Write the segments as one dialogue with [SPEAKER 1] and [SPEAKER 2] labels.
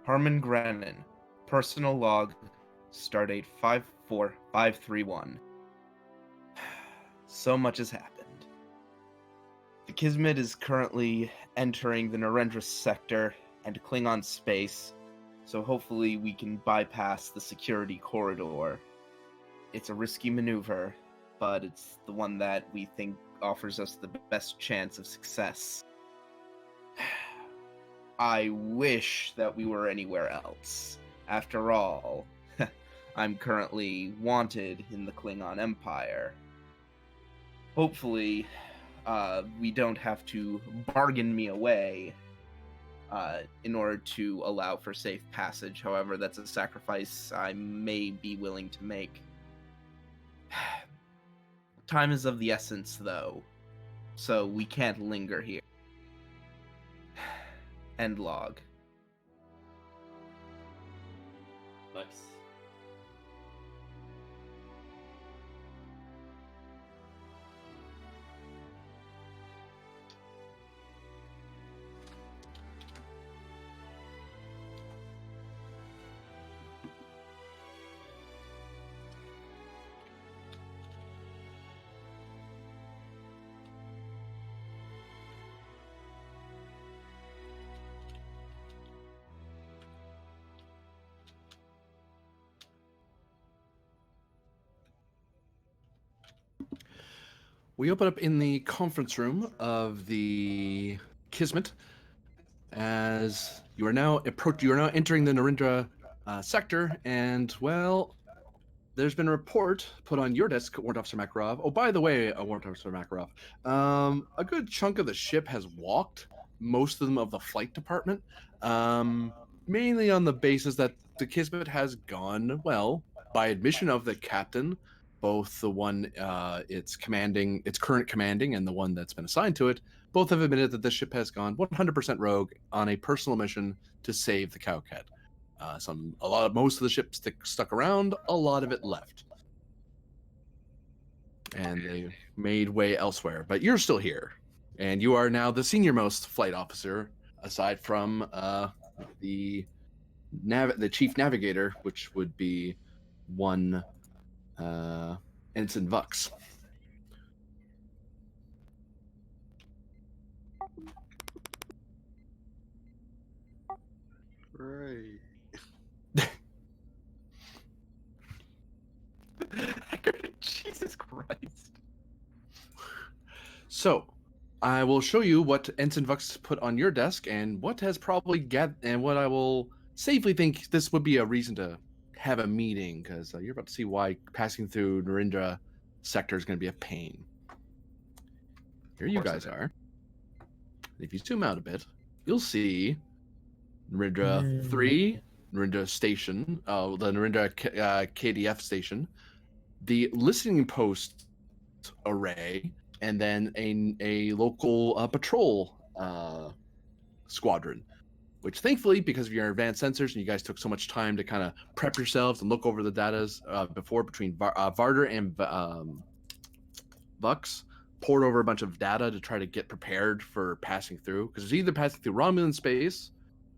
[SPEAKER 1] Harmon Grennan. Personal log. Stardate 54531. So much has happened. The Kismet is currently entering the Narendra sector and Klingon space, so hopefully we can bypass the security corridor. It's a risky maneuver, but it's the one that we think offers us the best chance of success. I wish that we were anywhere else. After all, I'm currently wanted in the Klingon Empire. Hopefully, we don't have to bargain me away in order to allow for safe passage. However, that's a sacrifice I may be willing to make. Time is of the essence, though, so we can't linger here. End log.
[SPEAKER 2] Nice.
[SPEAKER 3] We open up in the conference room of the Kismet as you are now entering the Narendra sector, and well, there's been a report put on your desk, Warrant Officer Makarov. Oh, by the way, Warrant Officer Makarov, a good chunk of the ship has walked, most of them of the flight department, mainly on the basis that the Kismet has gone, well, by admission of the captain, both the one its current commanding and the one that's been assigned to it, both have admitted that the ship has gone 100% rogue on a personal mission to save the Cowcat. Most of the ships stuck around, a lot of it left, and they made way elsewhere. But you're still here, and you are now the senior-most flight officer, aside from the chief navigator, which would be one Ensign Vux.
[SPEAKER 4] Right.
[SPEAKER 1] Jesus Christ.
[SPEAKER 3] So, I will show you what Ensign Vux put on your desk, and what has probably and what I will safely think this would be a reason to have a meeting, because you're about to see why passing through Narendra sector is going to be a pain. Here you guys are. If you zoom out a bit, you'll see Narendra 3, Narendra Station, the Narendra KDF Station, the listening post array, and then a local patrol squadron, which thankfully, because of your advanced sensors and you guys took so much time to kind of prep yourselves and look over the data before between Varder and Vux, poured over a bunch of data to try to get prepared for passing through, because it's either passing through Romulan space,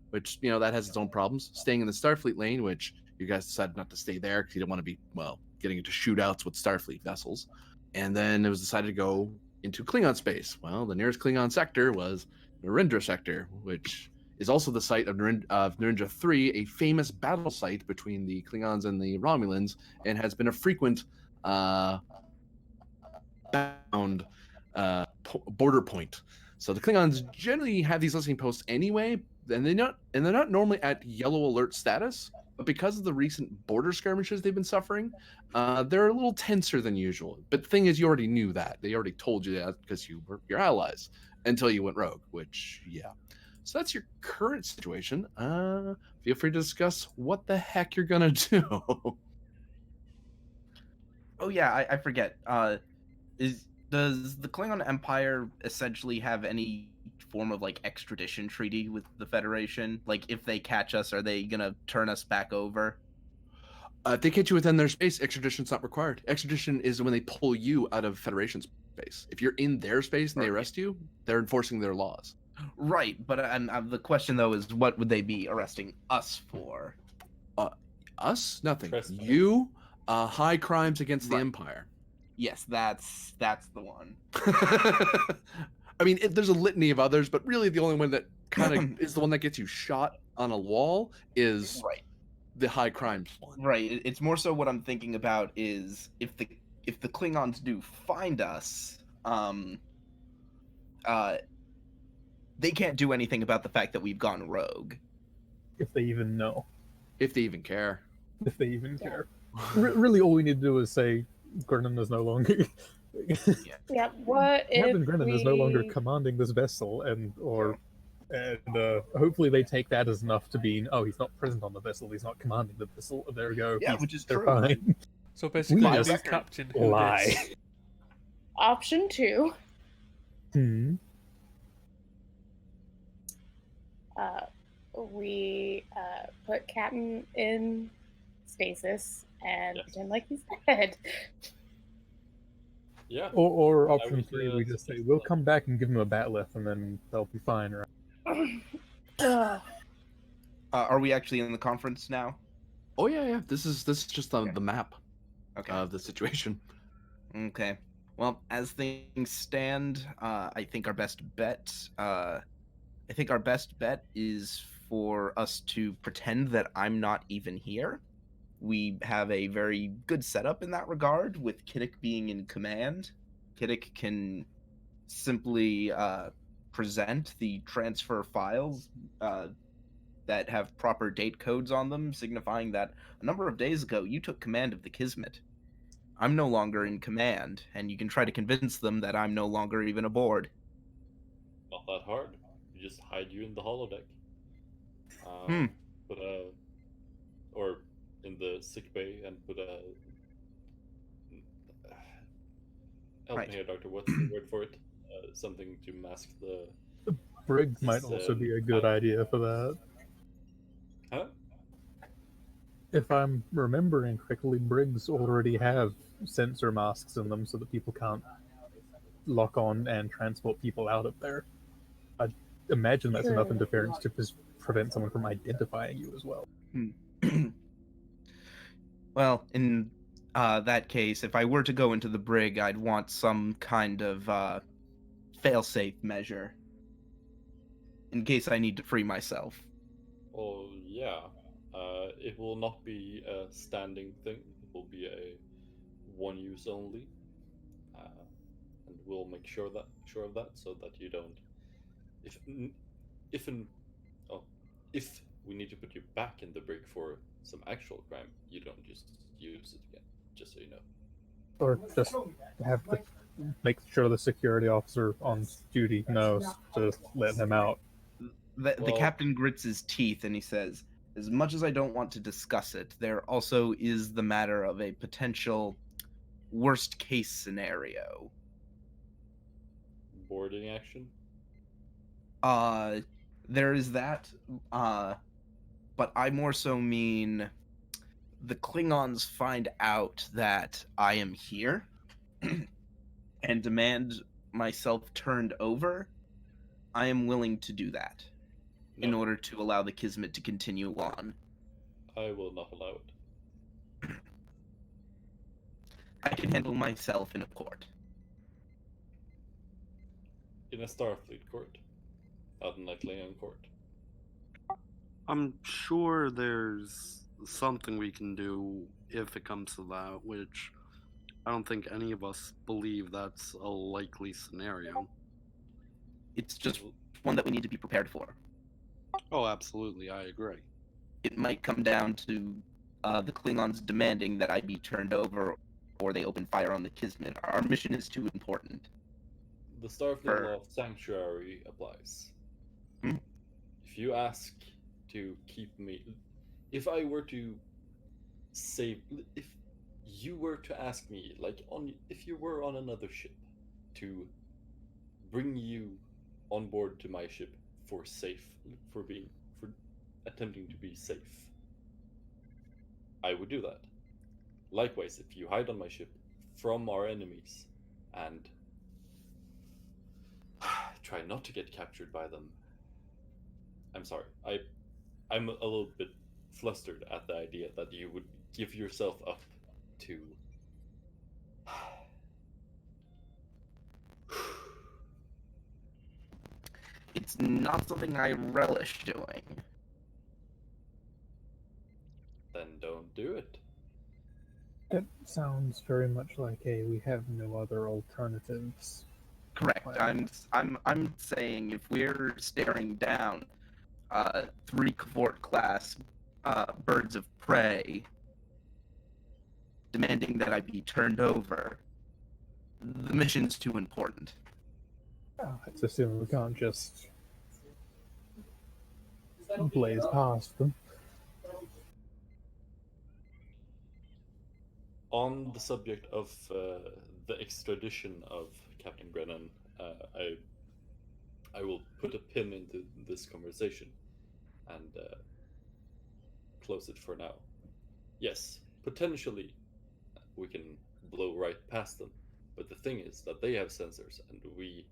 [SPEAKER 3] which, that has its own problems, staying in the Starfleet lane, which you guys decided not to stay there because you don't want to be, getting into shootouts with Starfleet vessels. And then it was decided to go into Klingon space. Well, the nearest Klingon sector was Narendra sector, which is also the site of Narendra 3, a famous battle site between the Klingons and the Romulans, and has been a frequent bound border point. So the Klingons generally have these listening posts anyway, and they're not normally at yellow alert status, but because of the recent border skirmishes they've been suffering, they're a little tenser than usual. But the thing is, you already knew that. They already told you that because you were your allies until you went rogue, which, yeah. So that's your current situation. Feel free to discuss what the heck you're going to do.
[SPEAKER 1] Oh, yeah, I forget. Does the Klingon Empire essentially have any form of extradition treaty with the Federation? If they catch us, are they gonna turn us back over?
[SPEAKER 3] If they catch you within their space, extradition's not required. Extradition is when they pull you out of Federation space. If you're in their space and they arrest you, they're enforcing their laws.
[SPEAKER 1] Right, but the question though is, what would they be arresting us for?
[SPEAKER 3] Us? Nothing.
[SPEAKER 2] Trespass.
[SPEAKER 3] You? High crimes against the
[SPEAKER 1] Right.
[SPEAKER 3] Empire.
[SPEAKER 1] Yes, that's the one.
[SPEAKER 3] I mean, there's a litany of others, but really the only one that kind of is the one that gets you shot on a wall is
[SPEAKER 1] Right,
[SPEAKER 3] the high crimes one.
[SPEAKER 1] right. It's more so what I'm thinking about is if the Klingons do find us, uh, they can't do anything about the fact that we've gone rogue.
[SPEAKER 4] If they even know.
[SPEAKER 3] If they even care.
[SPEAKER 4] If they even care. Really, all we need to do is say Grennan is no longer.
[SPEAKER 5] Yeah. What if
[SPEAKER 4] Captain Grennan is no longer
[SPEAKER 5] we-
[SPEAKER 4] commanding this vessel, and hopefully they take that as enough to be. Oh, he's not present on the vessel. He's not commanding the vessel. There we go.
[SPEAKER 1] Yeah, which is
[SPEAKER 4] they're
[SPEAKER 1] true.
[SPEAKER 4] fine.
[SPEAKER 6] So basically,
[SPEAKER 4] We
[SPEAKER 6] leave
[SPEAKER 4] just
[SPEAKER 6] Captain who
[SPEAKER 4] lie.
[SPEAKER 6] this.
[SPEAKER 5] Option 2,
[SPEAKER 4] Hmm.
[SPEAKER 5] we put Captain in stasis and
[SPEAKER 2] Yes.
[SPEAKER 5] pretend like he's dead.
[SPEAKER 2] Yeah.
[SPEAKER 4] Or
[SPEAKER 2] I
[SPEAKER 4] option
[SPEAKER 2] would,
[SPEAKER 4] 3, we just say
[SPEAKER 2] suggest
[SPEAKER 4] we'll
[SPEAKER 2] that.
[SPEAKER 4] come back and give him a bat lift, and then they'll be fine. Right?
[SPEAKER 5] Ugh.
[SPEAKER 1] Are we actually in the conference now?
[SPEAKER 3] Oh yeah. This is just
[SPEAKER 1] Okay.
[SPEAKER 3] the map
[SPEAKER 1] Okay.
[SPEAKER 3] of the situation.
[SPEAKER 1] Okay. Well, as things stand, I think our best bet. Is for us to pretend that I'm not even here. We have a very good setup in that regard, with Kiddick being in command. Kiddick can simply present the transfer files that have proper date codes on them, signifying that a number of days ago you took command of the Kismet. I'm no longer in command, and you can try to convince them that I'm no longer even aboard.
[SPEAKER 2] Not that hard. You just hide you in the holodeck.
[SPEAKER 1] Hmm.
[SPEAKER 2] Put a, or in the sick bay, and put a. Help
[SPEAKER 1] Right.
[SPEAKER 2] me here, Doctor. What's the word for it? Something to mask the.
[SPEAKER 4] Briggs might
[SPEAKER 2] It's,
[SPEAKER 4] also be a good idea for that.
[SPEAKER 2] Huh?
[SPEAKER 4] If I'm remembering correctly, Briggs already have sensor masks in them so that people can't lock on and transport people out of there. I imagine that's enough
[SPEAKER 5] True.
[SPEAKER 4] interference to prevent someone from identifying you as well.
[SPEAKER 1] Well, in that case, if I were to go into the brig, I'd want some kind of fail-safe measure in case I need to free myself.
[SPEAKER 2] Well, yeah. It will not be a standing thing. It will be a one use only, and we'll make sure of that, so that you don't. If we need to put you back in the brig for some actual crime, you don't just use it again. Just so you know.
[SPEAKER 4] Or just have to make sure the security officer on duty knows to let him out.
[SPEAKER 1] The
[SPEAKER 2] Well-
[SPEAKER 1] captain grits his teeth and he says, as much as I don't want to discuss it, there also is the matter of a potential worst-case scenario.
[SPEAKER 2] Boarding action.
[SPEAKER 1] There is that, but I more so mean the Klingons find out that I am here and demand myself turned over. I am willing to do that in
[SPEAKER 2] No,
[SPEAKER 1] order to allow the Kismet to continue on.
[SPEAKER 2] I will not allow it.
[SPEAKER 1] I can handle myself in a court.
[SPEAKER 2] In a Starfleet court, not in a Klingon court.
[SPEAKER 7] I'm sure there's something we can do if it comes to that, which I don't think any of us believe that's a likely scenario.
[SPEAKER 1] It's just one that we need to be prepared for.
[SPEAKER 7] Oh, absolutely, I agree.
[SPEAKER 1] It might come down to the Klingons demanding that I be turned over or they open fire on the Kismet. Our mission is too important.
[SPEAKER 2] The Starfleet
[SPEAKER 1] For-
[SPEAKER 2] law of sanctuary applies.
[SPEAKER 1] Hmm.
[SPEAKER 2] If you ask to keep me, if I were to save, if you were to ask me, if you were on another ship, to bring you on board to my ship for attempting to be safe, I would do that. Likewise, if you hide on my ship from our enemies and try not to get captured by them. I'm sorry. I'm a little bit flustered at the idea that you would give yourself up to
[SPEAKER 1] It's not something I relish doing.
[SPEAKER 2] then don't do it.
[SPEAKER 4] It sounds very much like a we have no other alternatives.
[SPEAKER 1] Correct.
[SPEAKER 4] Plan.
[SPEAKER 1] I'm saying if we're staring down 3 Cavort class birds of prey demanding that I be turned over, the mission's too important.
[SPEAKER 4] Let's assume we can't just blaze past them.
[SPEAKER 2] On the subject of the extradition of Captain Brennan, I will put a pin into this conversation and close it for now. Yes, potentially we can blow right past them, but the thing is that they have sensors and we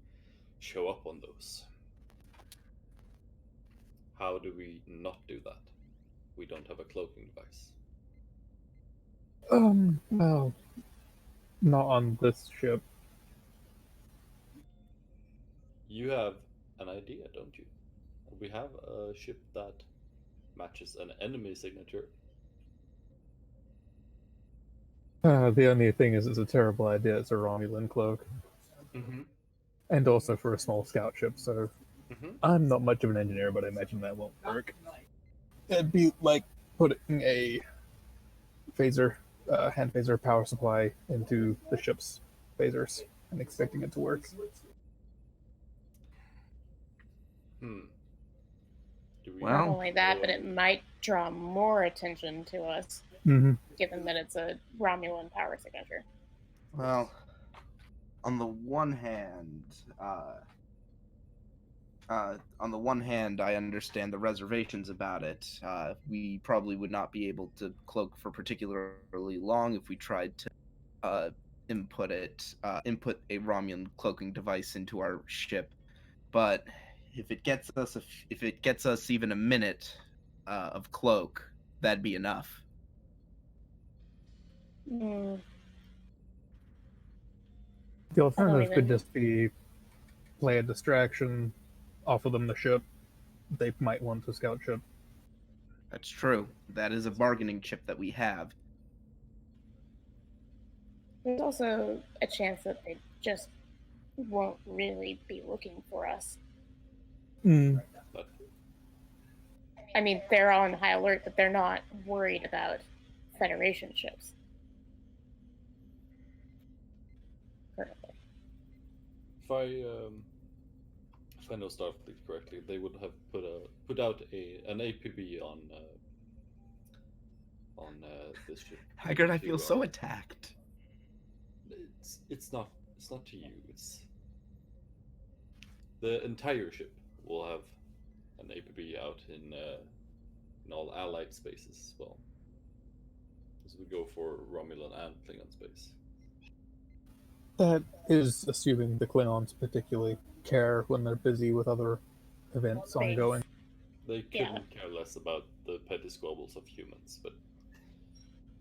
[SPEAKER 2] show up on those. How do we not do that? We don't have a cloaking device.
[SPEAKER 4] Well, not on this ship.
[SPEAKER 2] You have an idea, don't you? We have a ship that matches an enemy signature.
[SPEAKER 4] The only thing is, it's a terrible idea. It's a Romulan cloak,
[SPEAKER 2] Mm-hmm.
[SPEAKER 4] and also for a small scout ship. So
[SPEAKER 2] Mm-hmm.
[SPEAKER 4] I'm not much of an engineer, but I imagine that won't work. It'd be like putting a hand phaser power supply into the ship's phasers and expecting it to work.
[SPEAKER 2] Hmm. Do we
[SPEAKER 1] Well,
[SPEAKER 5] Not only that, but it might draw more attention to us,
[SPEAKER 4] Mm-hmm.
[SPEAKER 5] given that it's a Romulan power signature.
[SPEAKER 1] Well, on the one hand, I understand the reservations about it. We probably would not be able to cloak for particularly long if we tried to input a Romulan cloaking device into our ship. But if it gets us even a minute of cloak, that'd be enough.
[SPEAKER 5] Mm,
[SPEAKER 4] The alternative could
[SPEAKER 5] even-
[SPEAKER 4] just be play a distraction, offer them the ship. They might want the scout ship.
[SPEAKER 1] That's true. That is a bargaining chip that we have.
[SPEAKER 5] There's also a chance that they just won't really be looking for us.
[SPEAKER 4] Mm.
[SPEAKER 2] But
[SPEAKER 5] I mean, they're on high alert, but they're not worried about Federation ships. Currently.
[SPEAKER 2] if I know Starfleet correctly, they would have put out an APB on this ship.
[SPEAKER 1] Haggard, I
[SPEAKER 2] to,
[SPEAKER 1] feel so attacked.
[SPEAKER 2] It's not to you. It's the entire ship will have an APB out in all allied spaces as well. As we go for Romulan and Klingon space.
[SPEAKER 4] That is assuming the Klingons particularly care when they're busy with other events
[SPEAKER 5] Space.
[SPEAKER 4] ongoing.
[SPEAKER 2] They
[SPEAKER 5] Yeah.
[SPEAKER 2] couldn't care less about the petty squabbles of humans, but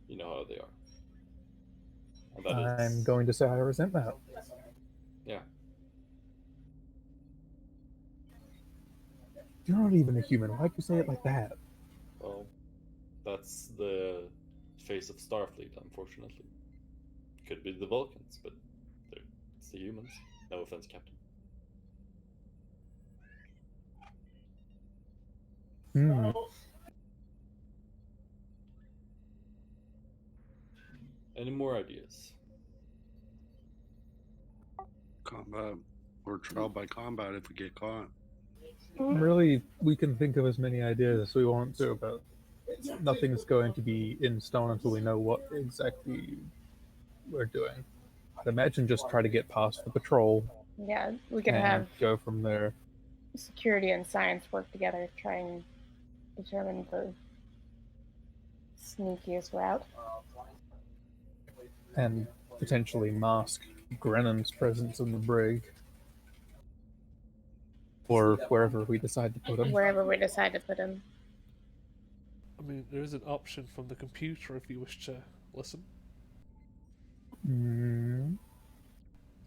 [SPEAKER 2] you know how they are. And that
[SPEAKER 4] I'm
[SPEAKER 2] is-
[SPEAKER 4] going to say I resent that.
[SPEAKER 2] Yeah.
[SPEAKER 4] You're not even a human. Why'd you say it like that?
[SPEAKER 2] Well, that's the face of Starfleet, unfortunately. Could be the Vulcans, but it's the humans. No offense, Captain.
[SPEAKER 4] Hmm.
[SPEAKER 2] Any more ideas?
[SPEAKER 7] Combat or trial by combat if we get caught.
[SPEAKER 4] Really, we can think of as many ideas as we want to, but nothing's going to be in stone until we know what exactly we're doing. I'd imagine just try to get past the patrol
[SPEAKER 5] Yeah, we could
[SPEAKER 4] and
[SPEAKER 5] have
[SPEAKER 4] go from there.
[SPEAKER 5] security and science work together, try and determine the sneakiest route.
[SPEAKER 4] And potentially mask Grennan's presence in the brig. or wherever we decide to put them.
[SPEAKER 5] Wherever we decide to put him.
[SPEAKER 6] I mean, there is an option from the computer if you wish to listen.
[SPEAKER 4] Mm,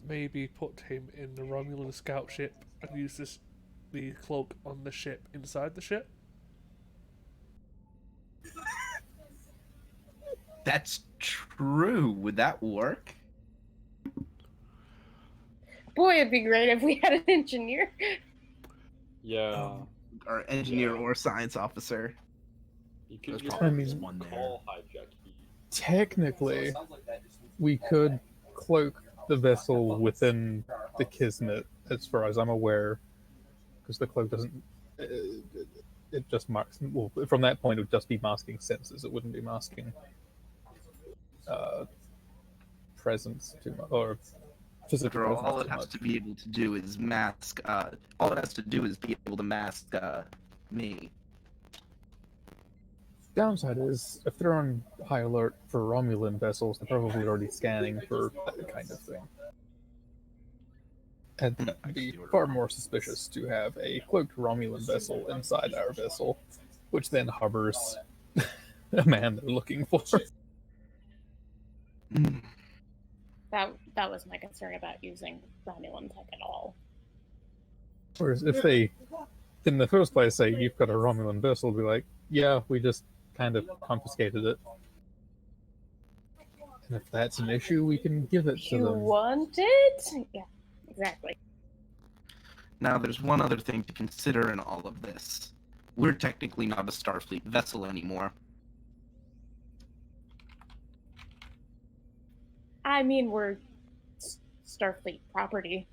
[SPEAKER 6] Maybe put him in the Romulan scout ship and use the cloak on the ship inside the ship.
[SPEAKER 1] That's true. Would that work?
[SPEAKER 5] Boy, it'd be great if we had an engineer.
[SPEAKER 2] Yeah.
[SPEAKER 1] Or engineer
[SPEAKER 2] Yeah.
[SPEAKER 1] or science officer.
[SPEAKER 2] You could
[SPEAKER 1] There's
[SPEAKER 2] just
[SPEAKER 1] probably
[SPEAKER 4] just
[SPEAKER 1] one there.
[SPEAKER 2] call hijack.
[SPEAKER 4] technically, we could cloak the vessel within the Kismet, as far as I'm aware, because the cloak doesn't. It just marks. Well, from that point, it would just be masking senses. It wouldn't be masking presence too much, or physical
[SPEAKER 1] After
[SPEAKER 4] presence
[SPEAKER 1] all it
[SPEAKER 4] too
[SPEAKER 1] has
[SPEAKER 4] much.
[SPEAKER 1] to be able to do is mask. All it has to do is be able to mask me.
[SPEAKER 4] Downside is, if they're on high alert for Romulan vessels, they're probably already scanning for that kind of thing. And
[SPEAKER 1] I
[SPEAKER 4] it'd
[SPEAKER 1] can
[SPEAKER 4] be
[SPEAKER 1] see where
[SPEAKER 4] far
[SPEAKER 1] you're
[SPEAKER 4] more suspicious to have a cloaked Romulan vessel inside our vessel, which then harbors a man they're looking for.
[SPEAKER 1] Mm.
[SPEAKER 5] That was my concern about using Romulan tech at all.
[SPEAKER 4] Whereas if they, in the first place, say you've got a Romulan vessel, be like, yeah, we just kind of confiscated it. And if that's an issue, we can give it to
[SPEAKER 5] You
[SPEAKER 4] them.
[SPEAKER 5] want it? Yeah, exactly.
[SPEAKER 1] Now, there's one other thing to consider in all of this. We're technically not a Starfleet vessel anymore.
[SPEAKER 5] I mean, we're Starfleet property.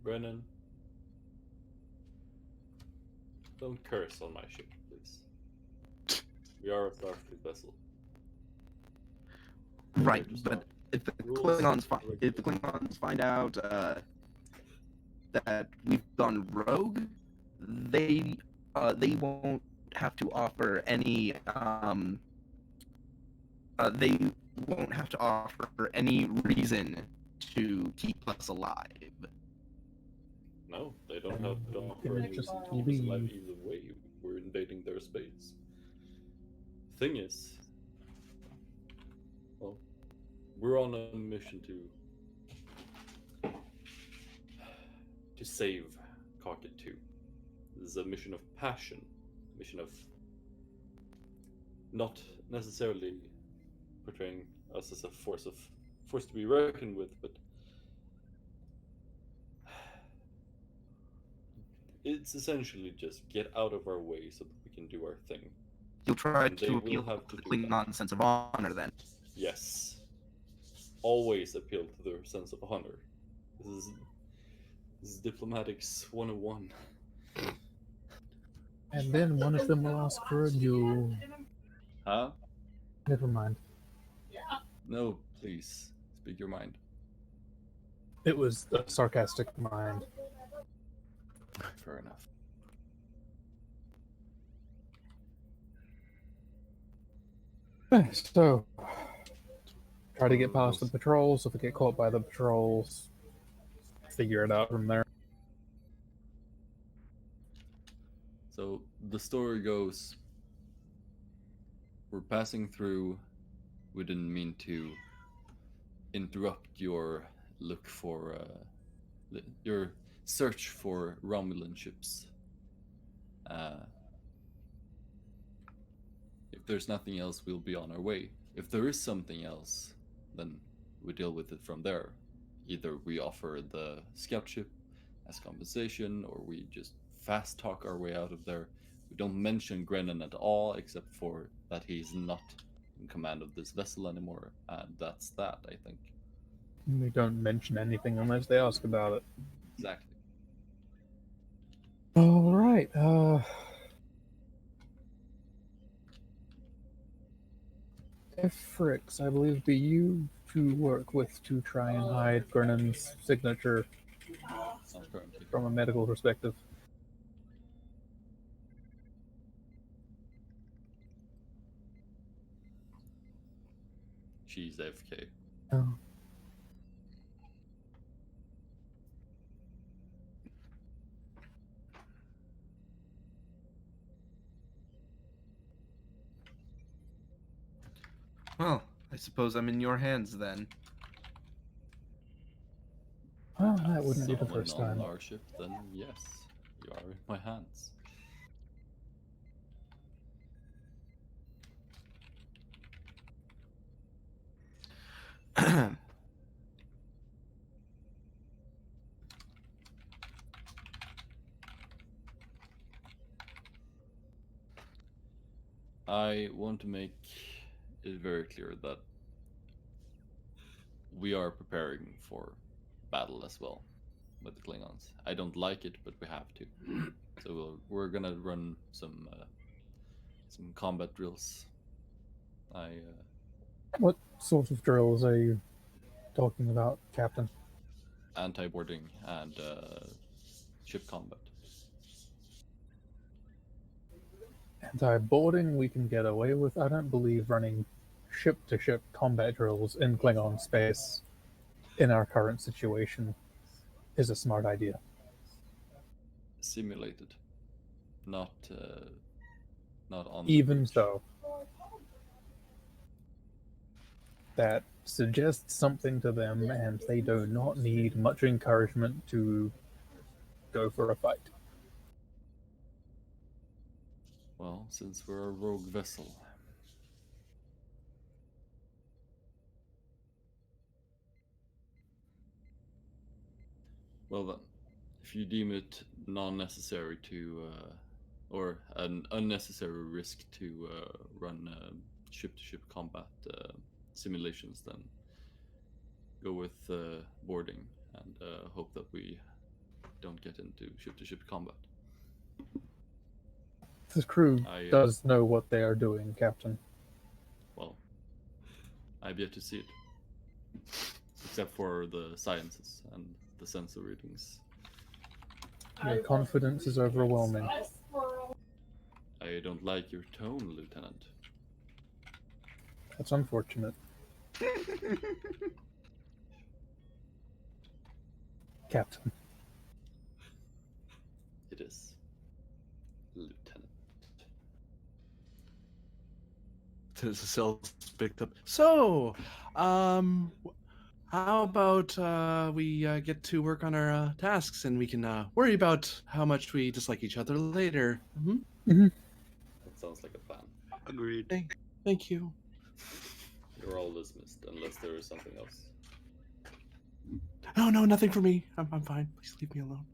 [SPEAKER 2] Brennan, don't curse on my ship, please. We are a Starfleet vessel.
[SPEAKER 1] Right,
[SPEAKER 2] Just
[SPEAKER 1] but if the
[SPEAKER 2] rules
[SPEAKER 1] Klingons find out that we've gone rogue, they won't have to offer any they won't have to offer any reason to keep us alive.
[SPEAKER 2] No, they don't have to offer
[SPEAKER 4] Can
[SPEAKER 2] any
[SPEAKER 4] just
[SPEAKER 2] reason to keep us alive
[SPEAKER 4] leave.
[SPEAKER 2] either way. We're invading their space. Thing is, well, we're on a mission to save Cocket 2. This is a mission of passion, a mission of not necessarily portraying us as a force to be reckoned with, but it's essentially just get out of our way so that we can do our thing.
[SPEAKER 1] You'll try
[SPEAKER 2] And they
[SPEAKER 1] to
[SPEAKER 2] will
[SPEAKER 1] appeal
[SPEAKER 2] have
[SPEAKER 1] to
[SPEAKER 2] to
[SPEAKER 1] the
[SPEAKER 2] do that.
[SPEAKER 1] Klingon sense of honor, then.
[SPEAKER 2] Yes. Always appeal to their sense of honor. This is diplomatics 101.
[SPEAKER 4] And then one of them will ask for a duel.
[SPEAKER 2] Huh?
[SPEAKER 4] Never mind.
[SPEAKER 2] No, please. Speak your mind.
[SPEAKER 4] It was a sarcastic mind.
[SPEAKER 2] Fair enough.
[SPEAKER 4] So, try to get past the patrols. If we get caught by the patrols, figure it out from there.
[SPEAKER 2] So the story goes, we're passing through. We didn't mean to interrupt your look for your search for Romulan ships. If there's nothing else, we'll be on our way. If there is something else, then we deal with it from there. Either we offer the scout ship as compensation, or we just fast talk our way out of there. We don't mention Grennan at all, except for that he's not in command of this vessel anymore, and that's that, I think.
[SPEAKER 4] We don't mention anything unless they ask about it.
[SPEAKER 2] Exactly.
[SPEAKER 4] All right. Fricks, I believe, do you to work with to try and hide Grennan's signature
[SPEAKER 2] Not currently.
[SPEAKER 4] from a medical perspective?
[SPEAKER 2] She's AFK.
[SPEAKER 4] Oh.
[SPEAKER 1] Well, I suppose I'm in your hands then.
[SPEAKER 4] Well, that wouldn't be the
[SPEAKER 2] Someone
[SPEAKER 4] first
[SPEAKER 2] on
[SPEAKER 4] time.
[SPEAKER 2] our ship, then yes, you are in my hands. I want to make it very clear that we are preparing for battle as well with the Klingons. I don't like it, but we have to. So we're gonna run some combat drills.
[SPEAKER 4] What sort of drills are you talking about, Captain?
[SPEAKER 2] Anti-boarding and ship combat.
[SPEAKER 4] Anti-boarding we can get away with. I don't believe running ship-to-ship combat drills in Klingon space in our current situation is a smart idea.
[SPEAKER 2] Simulated, not on.
[SPEAKER 4] Even so, that suggests something to them, and they do not need much encouragement to go for a fight.
[SPEAKER 2] Well, since we're a rogue vessel. Well then, if you deem it non-necessary to, or an unnecessary risk to run ship-to-ship combat simulations, then go with boarding and hope that we don't get into ship-to-ship combat.
[SPEAKER 4] The crew does know what they are doing, Captain.
[SPEAKER 2] Well, I've yet to see it, except for the sciences and the sensor readings.
[SPEAKER 4] Your confidence is overwhelming.
[SPEAKER 2] I don't like your tone, Lieutenant.
[SPEAKER 4] That's unfortunate. Captain.
[SPEAKER 2] It is, Lieutenant.
[SPEAKER 3] Cecile picked up. So, how about we get to work on our tasks, and we can worry about how much we dislike each other later.
[SPEAKER 2] That sounds like a plan.
[SPEAKER 7] Agreed.
[SPEAKER 3] Thank you.
[SPEAKER 2] You're all dismissed, unless there is something else.
[SPEAKER 3] No, nothing for me. I'm fine. Please leave me alone.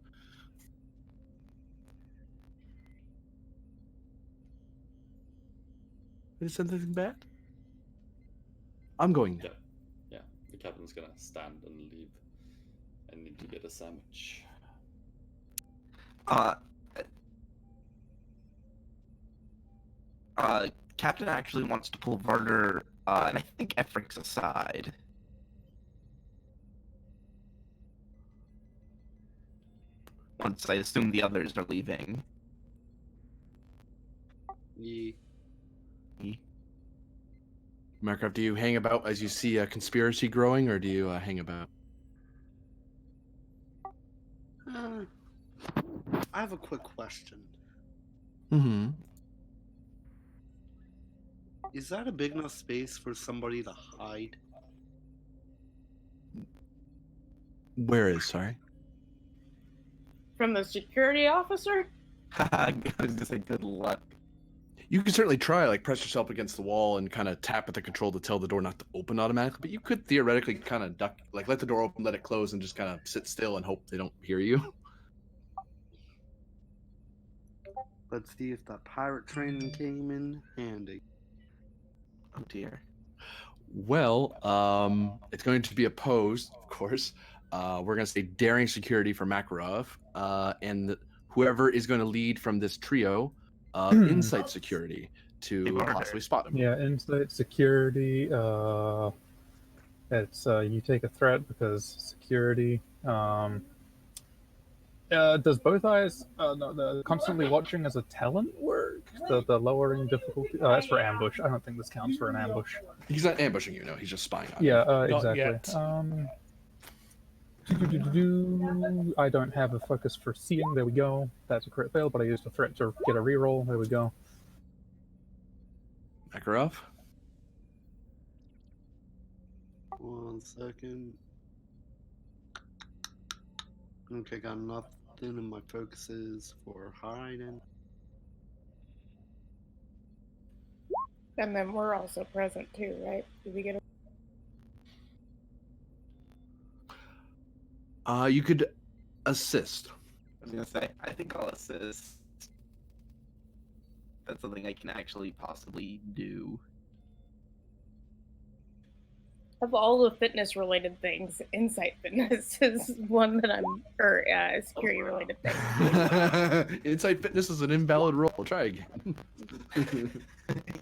[SPEAKER 3] Did I say something bad? I'm going now.
[SPEAKER 2] Yeah. The captain's gonna stand and leave. I need to get a sandwich.
[SPEAKER 1] Captain actually wants to pull Varder, and I think Efrix aside. Once I assume the others are leaving.
[SPEAKER 7] Ye.
[SPEAKER 3] Markov, do you hang about as you see a conspiracy growing, or do you hang about?
[SPEAKER 7] I have a quick question.
[SPEAKER 3] Mm-hmm.
[SPEAKER 7] Is that a big enough space for somebody to hide?
[SPEAKER 3] Where is, sorry?
[SPEAKER 5] From the security officer?
[SPEAKER 1] I was gonna say good luck.
[SPEAKER 3] You can certainly try, like, press yourself against the wall and kind of tap at the control to tell the door not to open automatically, but you could theoretically kind of duck, like, let the door open, let it close, and just kind of sit still and hope they don't hear you.
[SPEAKER 7] Let's see if that pirate training came in handy.
[SPEAKER 1] Oh dear.
[SPEAKER 3] Well, it's going to be opposed, of course. We're going to say daring security for Makarov, and whoever is going to lead from this trio, insight security to possibly spot him.
[SPEAKER 4] Yeah, insight security. It's you take a threat because security. Does both eyes, no, the constantly watching as a talent work? The lowering difficulty? That's for ambush. I don't think this counts for an ambush.
[SPEAKER 3] He's not ambushing you, no. He's just spying on you.
[SPEAKER 4] Yeah,
[SPEAKER 6] Not
[SPEAKER 4] exactly.
[SPEAKER 6] yet.
[SPEAKER 4] I don't have a focus for seeing. There we go. That's a crit fail, but I used a threat to get a reroll. There we go.
[SPEAKER 3] Makarov?
[SPEAKER 7] 1 second. Okay, got nothing in my focuses for hiding.
[SPEAKER 5] And then we're also present too, right? Did we get a...
[SPEAKER 3] You could assist.
[SPEAKER 1] I was gonna say, I think I'll assist. That's something I can actually possibly do.
[SPEAKER 5] Of all the fitness-related things, insight fitness is one that I'm, or security-related thing.
[SPEAKER 3] Insight fitness is an invalid roll. Try again.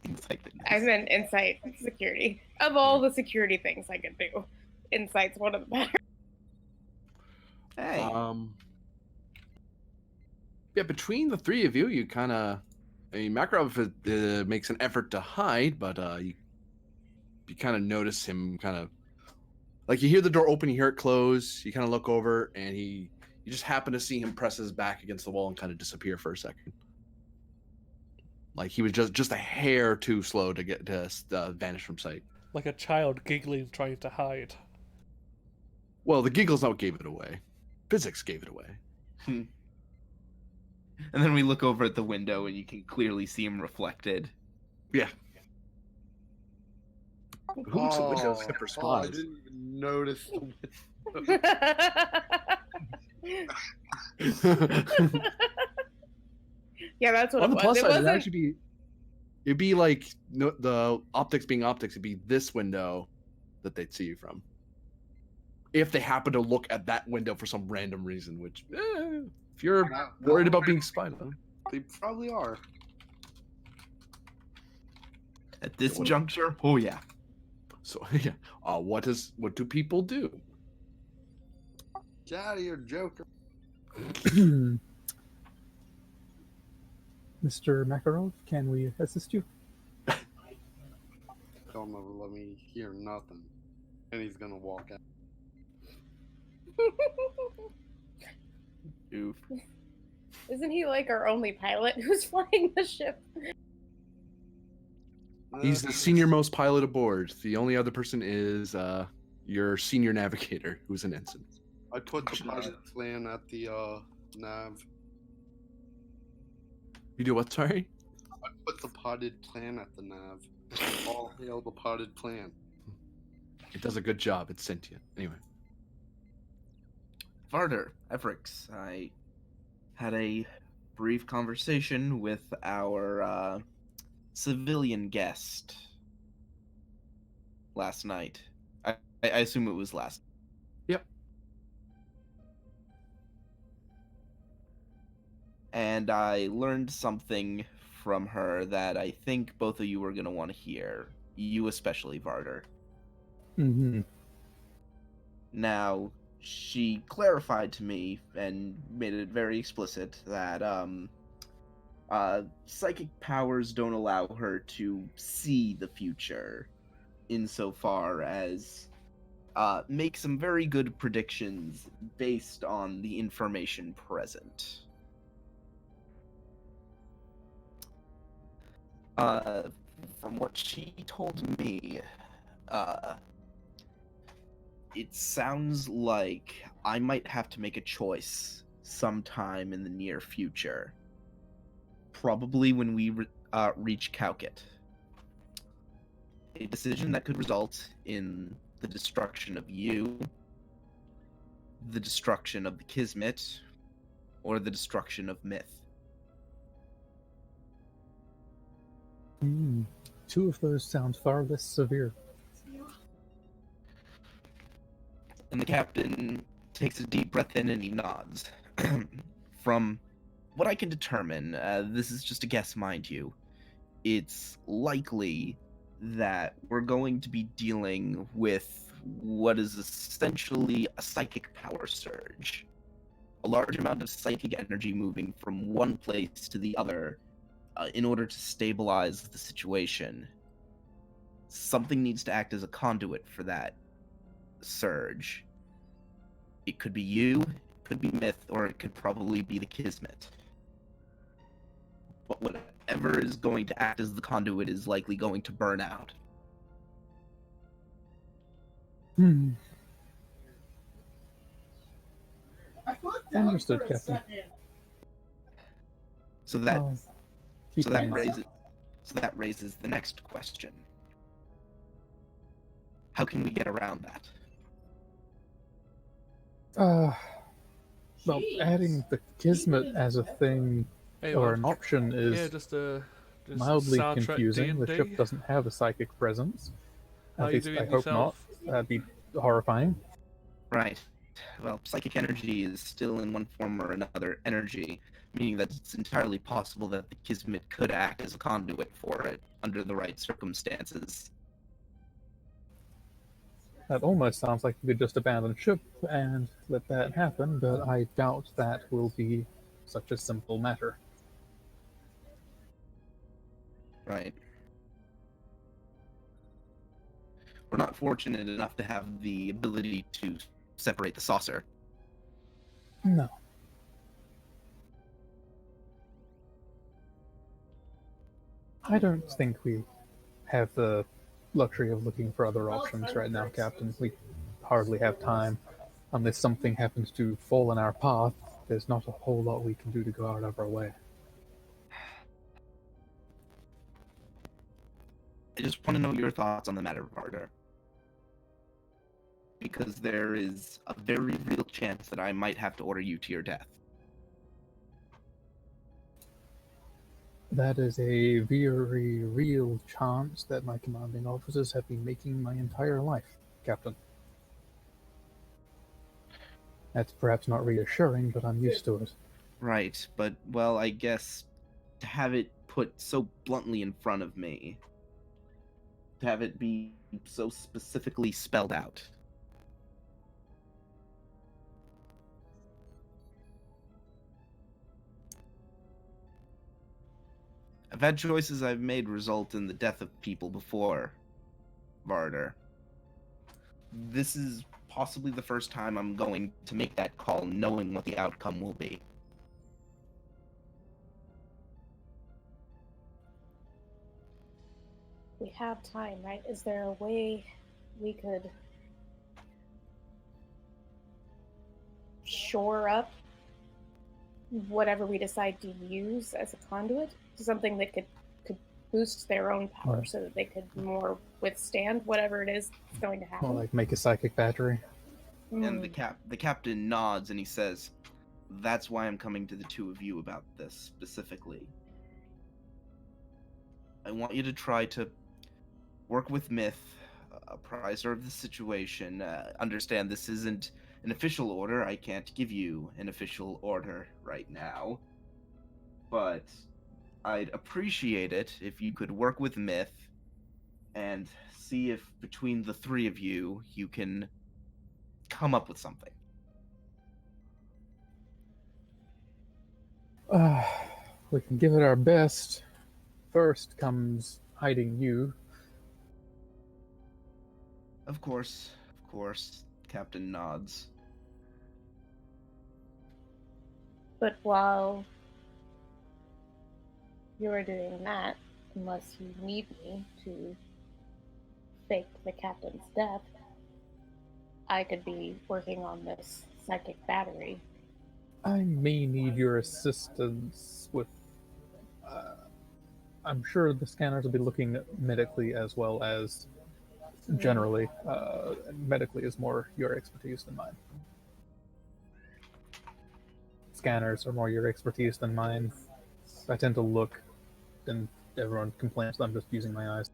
[SPEAKER 1] Insight fitness.
[SPEAKER 5] I meant insight security. Of all the security things I could do, insight's one of the better.
[SPEAKER 1] Hey.
[SPEAKER 3] Yeah, between the three of you, you kind of, I mean, Makarov makes an effort to hide, but you kind of notice him kind of, like you hear the door open, you hear it close, you kind of look over, and you just happen to see him press his back against the wall and kind of disappear for a second. Like he was just a hair too slow to get to vanish from sight.
[SPEAKER 6] Like a child giggling, trying to hide.
[SPEAKER 3] Well, the giggles not gave it away. Physics gave it away.
[SPEAKER 1] And then we look over at the window and you can clearly see him reflected.
[SPEAKER 3] Yeah. Who looks at windows except for
[SPEAKER 7] I
[SPEAKER 3] Spaz?
[SPEAKER 7] didn't even notice.
[SPEAKER 5] Yeah, that's what
[SPEAKER 3] On
[SPEAKER 5] it
[SPEAKER 3] the
[SPEAKER 5] was.
[SPEAKER 3] plus
[SPEAKER 5] It
[SPEAKER 3] side, it'd
[SPEAKER 5] wasn't.
[SPEAKER 3] actually it'd be like the optics being optics. It'd be this window that they'd see you from. If they happen to look at that window for some random reason, which if you're worried about being spied on,
[SPEAKER 7] They probably are.
[SPEAKER 1] At this juncture, oh yeah.
[SPEAKER 3] so yeah. What do people do?
[SPEAKER 7] Get out of here, Joker.
[SPEAKER 4] Mr. Makarov, can we assist you?
[SPEAKER 7] Don't ever let me hear nothing. And he's gonna walk out.
[SPEAKER 1] Oof.
[SPEAKER 5] Isn't he like our only pilot who's flying the ship?
[SPEAKER 3] He's the senior most pilot aboard. The only other person is your senior navigator, who's an ensign.
[SPEAKER 7] I put the pilot plan at the nav.
[SPEAKER 3] You do what? Sorry.
[SPEAKER 7] I put the potted plan at the nav. All hail the potted plan.
[SPEAKER 3] It does a good job. It's sentient. Anyway.
[SPEAKER 1] Varder, Evrix, I had a brief conversation with our civilian guest last night. I assume it was last.
[SPEAKER 3] Yep.
[SPEAKER 1] And I learned something from her that I think both of you are going to want to hear. You especially, Varder.
[SPEAKER 4] Mm-hmm.
[SPEAKER 1] Now, she clarified to me and made it very explicit that psychic powers don't allow her to see the future insofar as make some very good predictions based on the information present. From what she told me, it sounds like I might have to make a choice sometime in the near future. Probably when we reach Kaukit. A decision that could result in the destruction of you, the destruction of the Kismet, or the destruction of Myth.
[SPEAKER 4] Two of those sound far less severe.
[SPEAKER 1] And the captain takes a deep breath in and he nods. From what I can determine, this is just a guess, mind you, it's likely that we're going to be dealing with what is essentially a psychic power surge. A large amount of psychic energy moving from one place to the other in order to stabilize the situation. Something needs to act as a conduit for that surge. It could be you, it could be Myth, or it could probably be the Kismet. But whatever is going to act as the conduit is likely going to burn out.
[SPEAKER 4] Hmm. Understood, Captain.
[SPEAKER 1] So that
[SPEAKER 4] I'll keep
[SPEAKER 1] so
[SPEAKER 4] an eye
[SPEAKER 1] that
[SPEAKER 4] on
[SPEAKER 1] raises so that raises the next question. How can we get around that?
[SPEAKER 4] Well, adding the Kismet as a thing
[SPEAKER 6] Hey,
[SPEAKER 4] or
[SPEAKER 6] well,
[SPEAKER 4] an option is
[SPEAKER 6] yeah, just
[SPEAKER 4] mildly
[SPEAKER 6] Star Trek
[SPEAKER 4] confusing. The
[SPEAKER 6] D&D.
[SPEAKER 4] ship doesn't have a psychic presence.
[SPEAKER 6] How
[SPEAKER 4] At
[SPEAKER 6] you
[SPEAKER 4] least I
[SPEAKER 6] doing
[SPEAKER 4] hope not.
[SPEAKER 6] yourself?
[SPEAKER 4] That'd be horrifying.
[SPEAKER 1] Right. Well, psychic energy is still in one form or another energy, meaning that it's entirely possible that the Kismet could act as a conduit for it under the right circumstances.
[SPEAKER 4] That almost sounds like we could just abandon ship and let that happen, but I doubt that will be such a simple matter.
[SPEAKER 1] Right. We're not fortunate enough to have the ability to separate the saucer.
[SPEAKER 4] No. I don't think we have the luxury of looking for other options right now, Captain. We hardly have time. Unless something happens to fall in our path, there's not a whole lot we can do to go out of our way.
[SPEAKER 1] I just want to know your thoughts on the matter, Varder. Because there is a very real chance that I might have to order you to your death.
[SPEAKER 4] That is a very real chance that my commanding officers have been making my entire life, Captain. That's perhaps not reassuring, but I'm used to it.
[SPEAKER 1] Right, but, well, I guess to have it put so bluntly in front of me, to have it be so specifically spelled out. I've had choices I've made result in the death of people before, Varder. This is possibly the first time I'm going to make that call knowing what the outcome will be.
[SPEAKER 5] We have time, right? Is there a way we could shore up whatever we decide to use as a conduit to something that could boost their own power so that they could more withstand whatever it is that's going to happen?
[SPEAKER 4] More like make a psychic battery.
[SPEAKER 1] And the captain nods and he says, "That's why I'm coming to the two of you about this specifically. I want you to try to work with Myth, apprise her of the situation. Understand this isn't an official order. I can't give you an official order right now. But I'd appreciate it if you could work with Myth and see if between the three of you, you can come up with something."
[SPEAKER 4] We can give it our best. First comes hiding you.
[SPEAKER 1] Of course, Captain nods.
[SPEAKER 5] But while you're doing that, unless you need me to fake the captain's death, I could be working on this psychic battery.
[SPEAKER 4] I may need your assistance with. I'm sure the scanners will be looking medically as well as generally. Medically is more your expertise than mine. Scanners are more your expertise than mine. I tend to look, and everyone complains that I'm just using my eyes.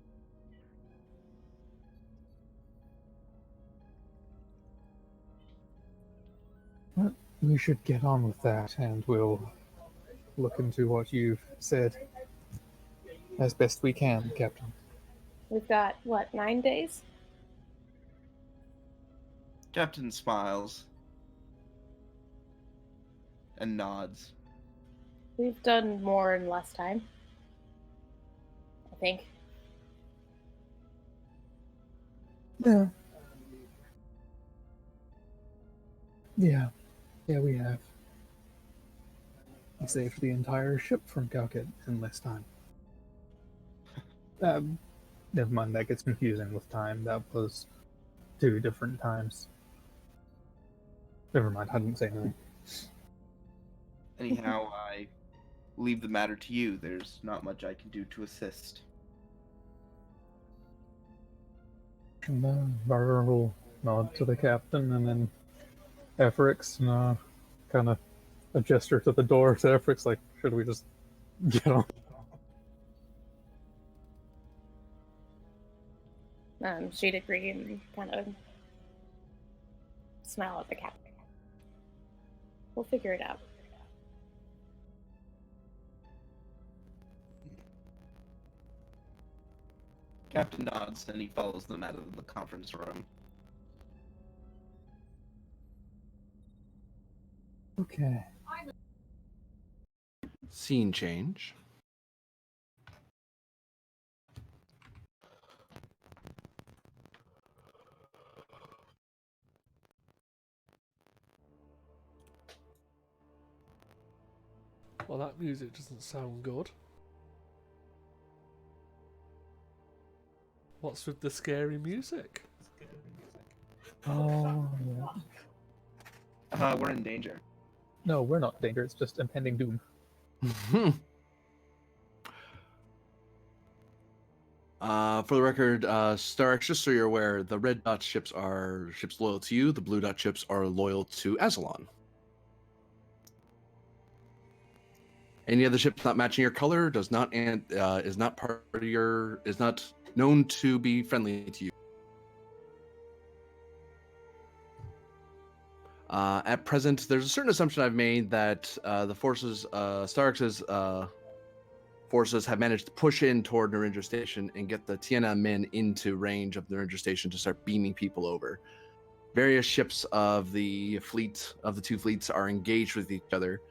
[SPEAKER 4] But we should get on with that, and we'll look into what you've said as best we can, Captain.
[SPEAKER 5] We've got, 9 days?
[SPEAKER 1] Captain smiles and nods.
[SPEAKER 5] We've done more in less time, I think.
[SPEAKER 4] Yeah. Yeah, we have. We saved the entire ship from Calcut in less time. Never mind, that gets confusing with time. That was 2 different times. Never mind, I didn't say anything.
[SPEAKER 1] Anyhow, I leave the matter to you. There's not much I can do to assist.
[SPEAKER 4] And Barber will nod to the captain, and then Efrix, kind of a gesture to the door to Efrix, like, should we just get on?
[SPEAKER 5] She'd agree and kind of smile at the captain. We'll figure it out.
[SPEAKER 1] Captain nods and he follows them out of the conference room.
[SPEAKER 4] Okay.
[SPEAKER 3] Scene change.
[SPEAKER 6] Well, that music doesn't sound good. What's with the scary music?
[SPEAKER 4] Oh, yeah.
[SPEAKER 1] We're in danger.
[SPEAKER 4] No, we're not in danger. It's just impending doom.
[SPEAKER 3] For the record, Starx, just so you're aware, the red dot ships are ships loyal to you. The blue dot ships are loyal to Azalon. Any other ship not matching your color does not and is not part of your is not known to be friendly to you. At present, there's a certain assumption I've made that the forces, Starx's forces, have managed to push in toward Narendra Station and get the Tiana men into range of Narendra Station to start beaming people over. Various ships of the fleet of the 2 fleets are engaged with each other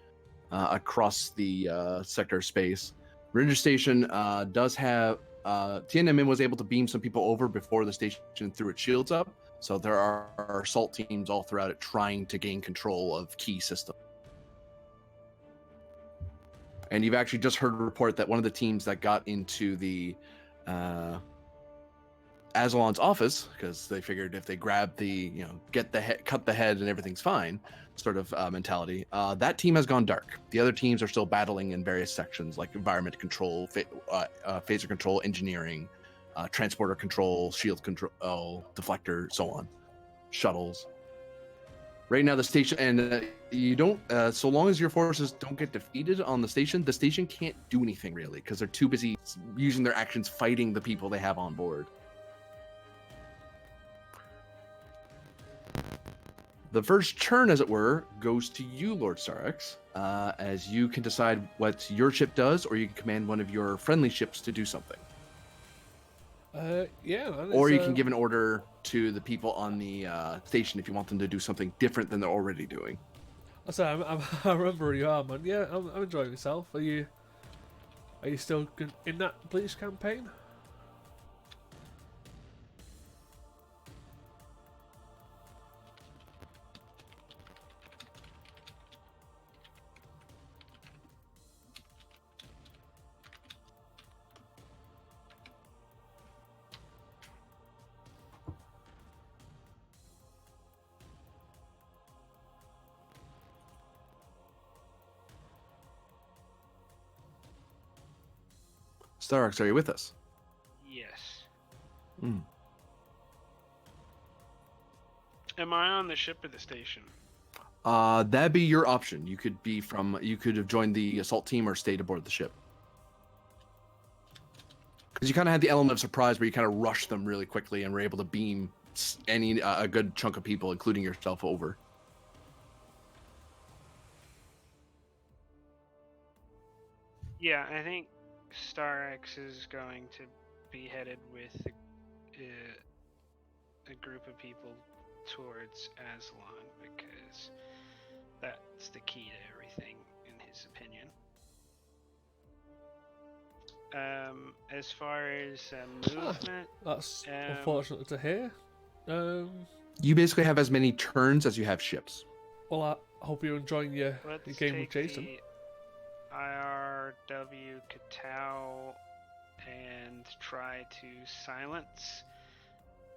[SPEAKER 3] across the sector space. Narendra Station does have Tiana men was able to beam some people over before the station threw its shields up. So there are assault teams all throughout it trying to gain control of key systems. And you've actually just heard a report that one of the teams that got into the Azalon's office, because they figured if they grab the, get the head, cut the head, and everything's fine, sort of mentality. That team has gone dark. The other teams are still battling in various sections, like environment control, phaser control, engineering, transporter control, shield control, deflector, so on, shuttles. Right now, the station, and you don't, so long as your forces don't get defeated on the station can't do anything really, because they're too busy using their actions fighting the people they have on board. The first turn, as it were, goes to you, Lord Starx, as you can decide what your ship does, or you can command one of your friendly ships to do something.
[SPEAKER 6] Yeah.
[SPEAKER 3] Or you can give an order to the people on the station if you want them to do something different than they're already doing.
[SPEAKER 6] So I remember where you are, man. Yeah, I'm enjoying myself. Are you still in that Bleach campaign?
[SPEAKER 3] Starx, are you with us?
[SPEAKER 8] Yes.
[SPEAKER 3] Mm.
[SPEAKER 8] Am I on the ship or the station?
[SPEAKER 3] That'd be your option. You could have joined the assault team or stayed aboard the ship. Because you kind of had the element of surprise where you kind of rushed them really quickly and were able to beam a good chunk of people, including yourself, over.
[SPEAKER 8] Yeah, I think StarX is going to be headed with a group of people towards Aslan because that's the key to everything, in his opinion. As far as movement,
[SPEAKER 6] That's unfortunate to hear.
[SPEAKER 3] You basically have as many turns as you have ships.
[SPEAKER 6] Well, I hope you're enjoying your
[SPEAKER 8] let's
[SPEAKER 6] game with
[SPEAKER 8] take
[SPEAKER 6] Jason.
[SPEAKER 8] the IRW Katao and try to silence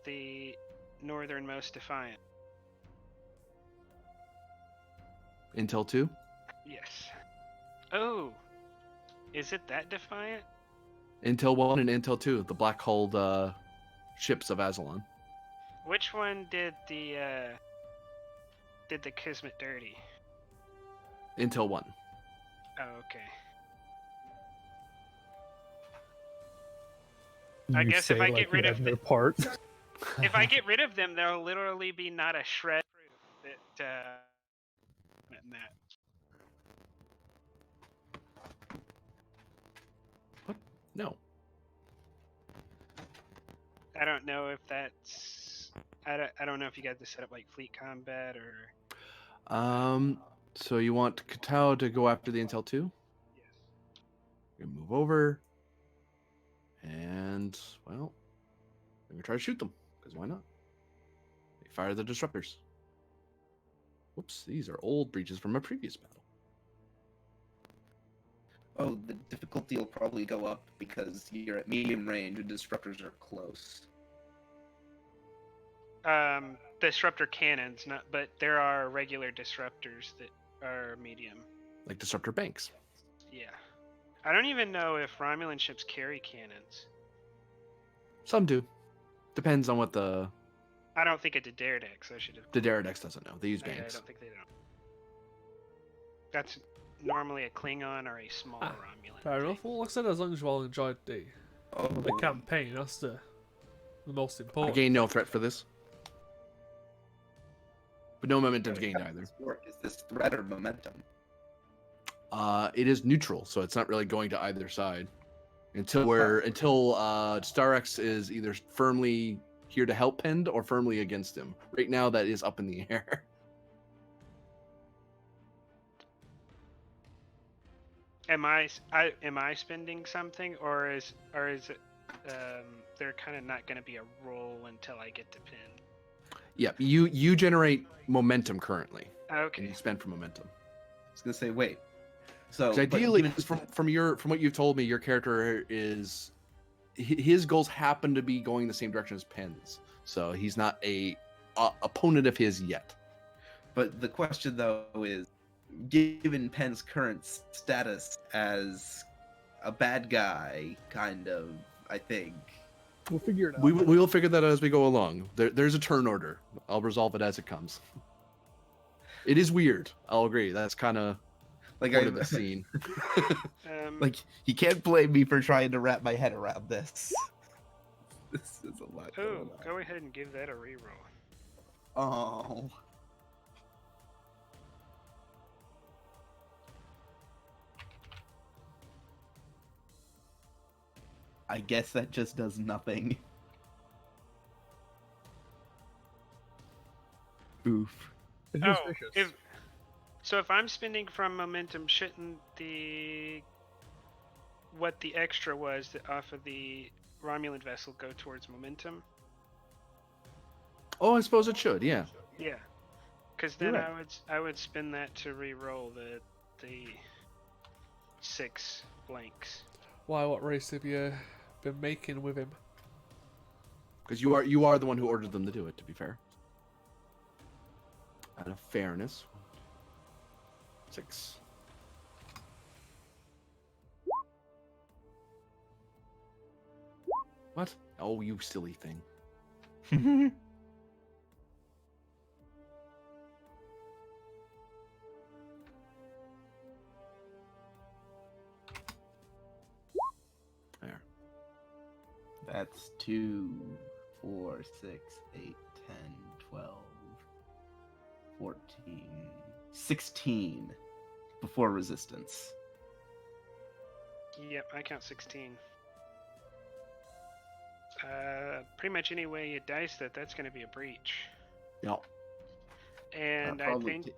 [SPEAKER 8] the northernmost Defiant?
[SPEAKER 3] Intel 2?
[SPEAKER 8] Yes. Oh, is it that Defiant?
[SPEAKER 3] Intel 1 and Intel 2, the black hulled ships of Azalon.
[SPEAKER 8] Which one did the Kismet dirty?
[SPEAKER 3] Intel 1.
[SPEAKER 8] Oh, okay. I
[SPEAKER 4] You
[SPEAKER 8] guess
[SPEAKER 4] say
[SPEAKER 8] if I
[SPEAKER 4] like
[SPEAKER 8] get rid
[SPEAKER 4] you
[SPEAKER 8] of
[SPEAKER 4] had no
[SPEAKER 8] the-
[SPEAKER 4] part.
[SPEAKER 8] If I get rid of them, there'll literally be not a shred that in that.
[SPEAKER 3] No.
[SPEAKER 8] I don't know if that's. I don't know if you got this set up like fleet combat or.
[SPEAKER 3] So you want Katao to go after the Intel 2?
[SPEAKER 8] Yes.
[SPEAKER 3] We're gonna move over. And, well, I'm gonna try to shoot them, because why not? They fire the disruptors. Whoops, these are old breaches from a previous battle.
[SPEAKER 1] Oh, the difficulty will probably go up because you're at medium range and disruptors are close.
[SPEAKER 8] Disruptor cannons, not, but there are regular disruptors that are medium.
[SPEAKER 3] Like disruptor banks.
[SPEAKER 8] Yeah. I don't even know if Romulan ships carry cannons.
[SPEAKER 3] Some do. Depends on what the
[SPEAKER 8] I don't think it did Daredex. I should have.
[SPEAKER 3] Daredex doesn't know. They use
[SPEAKER 8] I
[SPEAKER 3] banks.
[SPEAKER 8] don't think they don't. That's normally a Klingon or a small
[SPEAKER 6] Ah,
[SPEAKER 8] Romulan.
[SPEAKER 6] Fair enough. Well, like I said, as long as you all enjoyed the
[SPEAKER 1] Oh,
[SPEAKER 6] campaign, that's the most
[SPEAKER 3] I
[SPEAKER 6] important.
[SPEAKER 3] gain no threat for this. But no momentum's gained either.
[SPEAKER 1] Is this threat or momentum?
[SPEAKER 3] It is neutral, so it's not really going to either side. Until Starx is either firmly here to help Pend or firmly against him. Right now that is up in the air.
[SPEAKER 8] Am I spending something, or is it they're kind of not going to be a roll until I get to pin?
[SPEAKER 3] Yeah, you generate momentum currently. And
[SPEAKER 8] Okay.
[SPEAKER 3] you spend for momentum.
[SPEAKER 1] I was gonna say, wait. So
[SPEAKER 3] 'Cause
[SPEAKER 1] but
[SPEAKER 3] ideally,
[SPEAKER 1] given-
[SPEAKER 3] from what you've told me, your character is his goals happen to be going the same direction as Penn's, so he's not a opponent of his yet.
[SPEAKER 1] But the question though is, given Penn's current status as a bad guy, kind of, I think.
[SPEAKER 4] We'll figure it out.
[SPEAKER 3] We will figure that out as we go along. There's a turn order. I'll resolve it as it comes. It is weird. I'll agree. That's kind of
[SPEAKER 1] Like
[SPEAKER 3] part of the scene.
[SPEAKER 1] Like, he can't blame me for trying to wrap my head around this. This is a lot.
[SPEAKER 8] Oh,
[SPEAKER 1] going on.
[SPEAKER 8] go ahead and give that a reroll.
[SPEAKER 1] Oh. I guess that just does nothing. Oof.
[SPEAKER 4] It's
[SPEAKER 8] Oh,
[SPEAKER 4] just vicious.
[SPEAKER 8] if I'm spending from momentum, shouldn't what the extra was off of the Romulan vessel go towards momentum?
[SPEAKER 3] Oh, I suppose it should. Yeah.
[SPEAKER 8] Yeah, because then
[SPEAKER 1] You're right.
[SPEAKER 8] I would spend that to re-roll the 6 blanks.
[SPEAKER 6] Why? What race have you been making with him?
[SPEAKER 3] Because you are the one who ordered them to do it. To be fair. Out of fairness. 6. What? Oh, you silly thing. There.
[SPEAKER 1] That's 2, 4, 6, 8, 10, 12, 14, 16 before resistance.
[SPEAKER 8] Yep, I count 16. Pretty much any way you dice that's going to be a breach.
[SPEAKER 3] Yep.
[SPEAKER 8] And I
[SPEAKER 1] Probably
[SPEAKER 8] think,
[SPEAKER 1] t-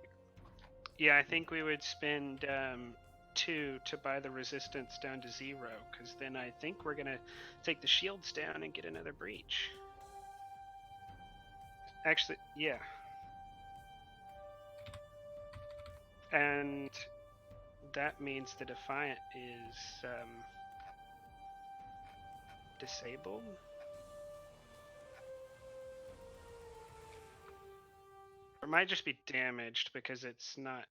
[SPEAKER 8] yeah, I think we would spend 2 to buy the resistance down to 0, because then I think we're going to take the shields down and get another breach. Actually, yeah. And that means the Defiant is disabled. It might just be damaged because it's not.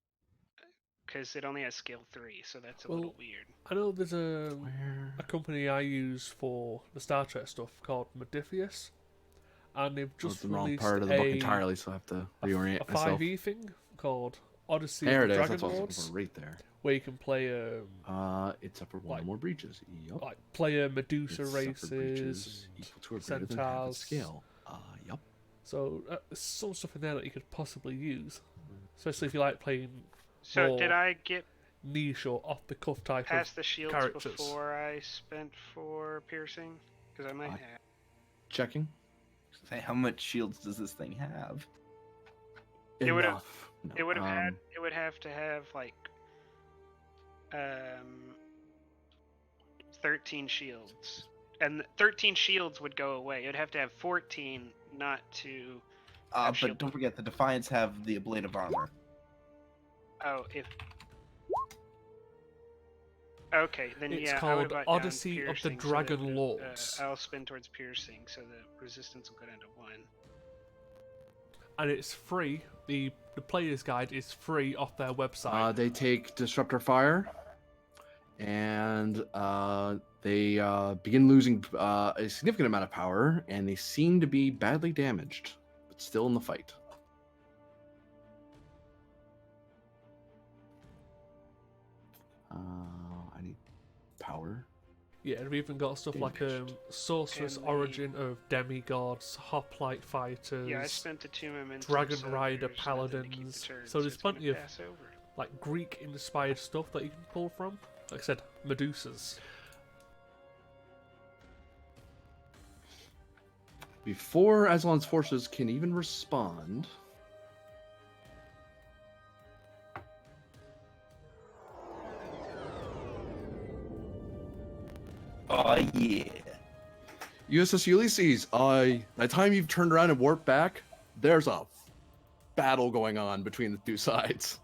[SPEAKER 8] Because it only has skill 3, so that's a little
[SPEAKER 6] Well,
[SPEAKER 8] weird.
[SPEAKER 6] I know there's
[SPEAKER 3] Where?
[SPEAKER 6] a company I use for the Star Trek stuff called Modifius, and they've
[SPEAKER 3] Oh,
[SPEAKER 6] just
[SPEAKER 3] it's the wrong
[SPEAKER 6] released
[SPEAKER 3] part of the book entirely, so I have to
[SPEAKER 6] a
[SPEAKER 3] reorient
[SPEAKER 6] a
[SPEAKER 3] myself.
[SPEAKER 6] 5e thing called Odyssey
[SPEAKER 3] There
[SPEAKER 6] of
[SPEAKER 3] it
[SPEAKER 6] the
[SPEAKER 3] is.
[SPEAKER 6] Dragon
[SPEAKER 3] That's what I was
[SPEAKER 6] Lords,
[SPEAKER 3] looking for right there.
[SPEAKER 6] where you can play
[SPEAKER 3] It's upper one
[SPEAKER 6] like-
[SPEAKER 3] or more breaches. Yup.
[SPEAKER 6] like player Medusa
[SPEAKER 3] It's upper
[SPEAKER 6] races,
[SPEAKER 3] breaches equal to or greater than half
[SPEAKER 6] centaurs.
[SPEAKER 3] its scale. Yup.
[SPEAKER 6] So there's some stuff in there that you could possibly use, especially if you like playing
[SPEAKER 8] So
[SPEAKER 6] more
[SPEAKER 8] did I get
[SPEAKER 6] niche or off the cuff type
[SPEAKER 8] past
[SPEAKER 6] of
[SPEAKER 8] the shields
[SPEAKER 6] characters.
[SPEAKER 8] before I spent for piercing? Because I might
[SPEAKER 3] I-
[SPEAKER 8] have.
[SPEAKER 3] Checking.
[SPEAKER 1] Say, how much shields does this thing have?
[SPEAKER 8] It would've-
[SPEAKER 3] Enough. No,
[SPEAKER 8] It would have had. It would have to have like 13 shields, and 13 shields would go away. It would have to have 14 not to. Have
[SPEAKER 1] But
[SPEAKER 8] shield-
[SPEAKER 1] don't forget, the Defiants have the ablative armor.
[SPEAKER 8] Oh, if. Okay, then
[SPEAKER 6] It's
[SPEAKER 8] yeah. I
[SPEAKER 6] called
[SPEAKER 8] would've brought down
[SPEAKER 6] Odyssey of the
[SPEAKER 8] piercing so
[SPEAKER 6] Dragon
[SPEAKER 8] that,
[SPEAKER 6] Lords.
[SPEAKER 8] I'll spin towards piercing, so the resistance will go down to 1.
[SPEAKER 6] And it's free. The player's guide is free off their website.
[SPEAKER 3] They take Disruptor Fire, and they begin losing a significant amount of power, and they seem to be badly damaged, but still in the fight. I need power.
[SPEAKER 6] Yeah, and we've even got stuff like
[SPEAKER 3] Damaged.
[SPEAKER 6] Sorceress
[SPEAKER 8] And the-
[SPEAKER 6] Origin of Demigods, Hoplite Fighters,
[SPEAKER 8] Yeah, I spent the 2 momentum.
[SPEAKER 6] Dragon
[SPEAKER 8] so
[SPEAKER 6] Rider
[SPEAKER 8] there's nothing to keep the
[SPEAKER 6] Paladins.
[SPEAKER 8] turn,
[SPEAKER 6] So there's
[SPEAKER 8] it's gonna
[SPEAKER 6] plenty of
[SPEAKER 8] pass over.
[SPEAKER 6] like Greek-inspired stuff that you can pull from. Like I said, Medusas.
[SPEAKER 3] Before Aslan's forces can even respond,
[SPEAKER 1] Oh yeah.
[SPEAKER 3] USS Ulysses, by the time you've turned around and warped back, there's a battle going on between the two sides.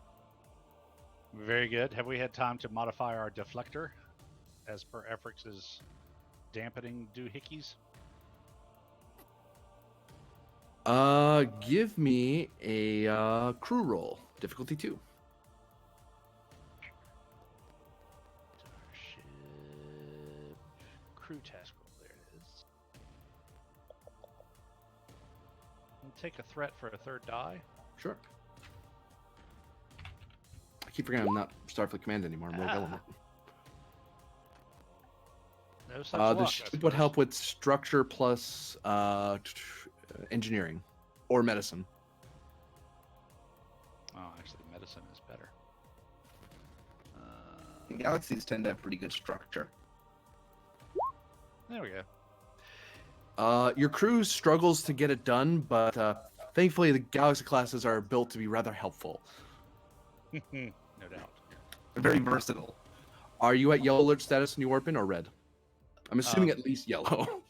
[SPEAKER 9] Very good. Have we had time to modify our deflector as per Efrix's dampening doohickeys?
[SPEAKER 3] Give me a crew roll, difficulty 2.
[SPEAKER 9] Starship crew task roll. There it is. We'll take a threat for a 3rd die.
[SPEAKER 3] Sure. I keep forgetting I'm not Starfleet Command anymore. I'm Rogue Element.
[SPEAKER 9] No such
[SPEAKER 3] The
[SPEAKER 9] luck, I
[SPEAKER 3] ship would
[SPEAKER 9] suppose.
[SPEAKER 3] help with structure plus engineering or medicine.
[SPEAKER 9] Oh, actually, medicine is better.
[SPEAKER 1] Galaxies tend to have pretty good structure.
[SPEAKER 9] There we go.
[SPEAKER 3] Your crew struggles to get it done, but thankfully the Galaxy classes are built to be rather helpful.
[SPEAKER 9] No doubt.
[SPEAKER 1] They're very versatile.
[SPEAKER 3] Are you at yellow alert status when you warp in, or red? I'm assuming at least yellow.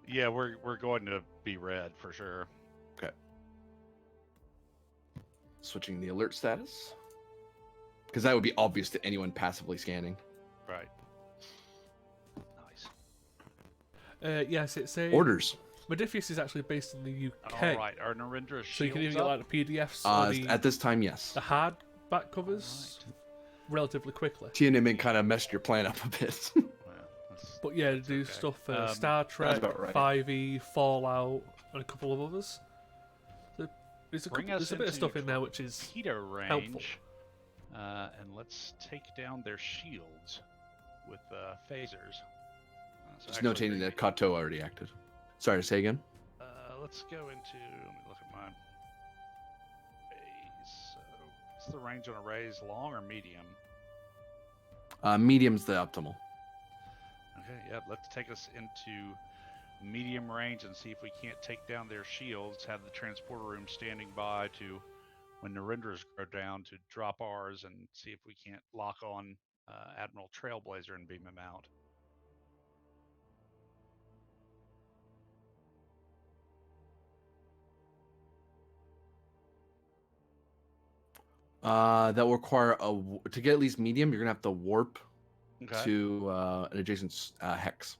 [SPEAKER 9] Yeah, we're going to be red for sure.
[SPEAKER 3] Switching the alert status, because that would be obvious to anyone passively scanning.
[SPEAKER 9] Right. Nice.
[SPEAKER 6] Yes, it's a
[SPEAKER 3] Orders.
[SPEAKER 6] Modifius is actually based in the UK,
[SPEAKER 9] All right. Are Narendra's
[SPEAKER 6] so you can
[SPEAKER 9] shields
[SPEAKER 6] even get
[SPEAKER 9] up?
[SPEAKER 6] like the PDFs or the,
[SPEAKER 3] At this time, yes.
[SPEAKER 6] the hardback covers relatively quickly.
[SPEAKER 3] Tiananmen kind of messed your plan up a bit.
[SPEAKER 9] Well, that's-
[SPEAKER 6] But yeah, they do
[SPEAKER 9] okay.
[SPEAKER 6] stuff for
[SPEAKER 9] Um,
[SPEAKER 6] Star Trek,
[SPEAKER 1] about right.
[SPEAKER 6] 5e, Fallout, and a couple of others. So there's a,
[SPEAKER 9] Bring
[SPEAKER 6] couple,
[SPEAKER 9] us
[SPEAKER 6] there's a bit of
[SPEAKER 9] into
[SPEAKER 6] stuff in there which is
[SPEAKER 9] Torpedo range.
[SPEAKER 6] helpful.
[SPEAKER 9] And let's take down their shields with phasers. So
[SPEAKER 3] Just
[SPEAKER 9] actually
[SPEAKER 3] notating
[SPEAKER 9] bring
[SPEAKER 3] that
[SPEAKER 9] me-
[SPEAKER 3] Kato already acted. Sorry, say again.
[SPEAKER 9] Let's go into. Let me look at my raise. So, what's the range on a raise? Long or medium?
[SPEAKER 3] Medium's the optimal.
[SPEAKER 9] Okay, yeah. Let's take us into medium range and see if we can't take down their shields. Have the transporter room standing by to, when Narendra's go down, to drop ours and see if we can't lock on Admiral Trailblazer and beam him out.
[SPEAKER 3] That will require to get at least medium. You're gonna have to warp
[SPEAKER 9] Okay.
[SPEAKER 3] to an adjacent hex.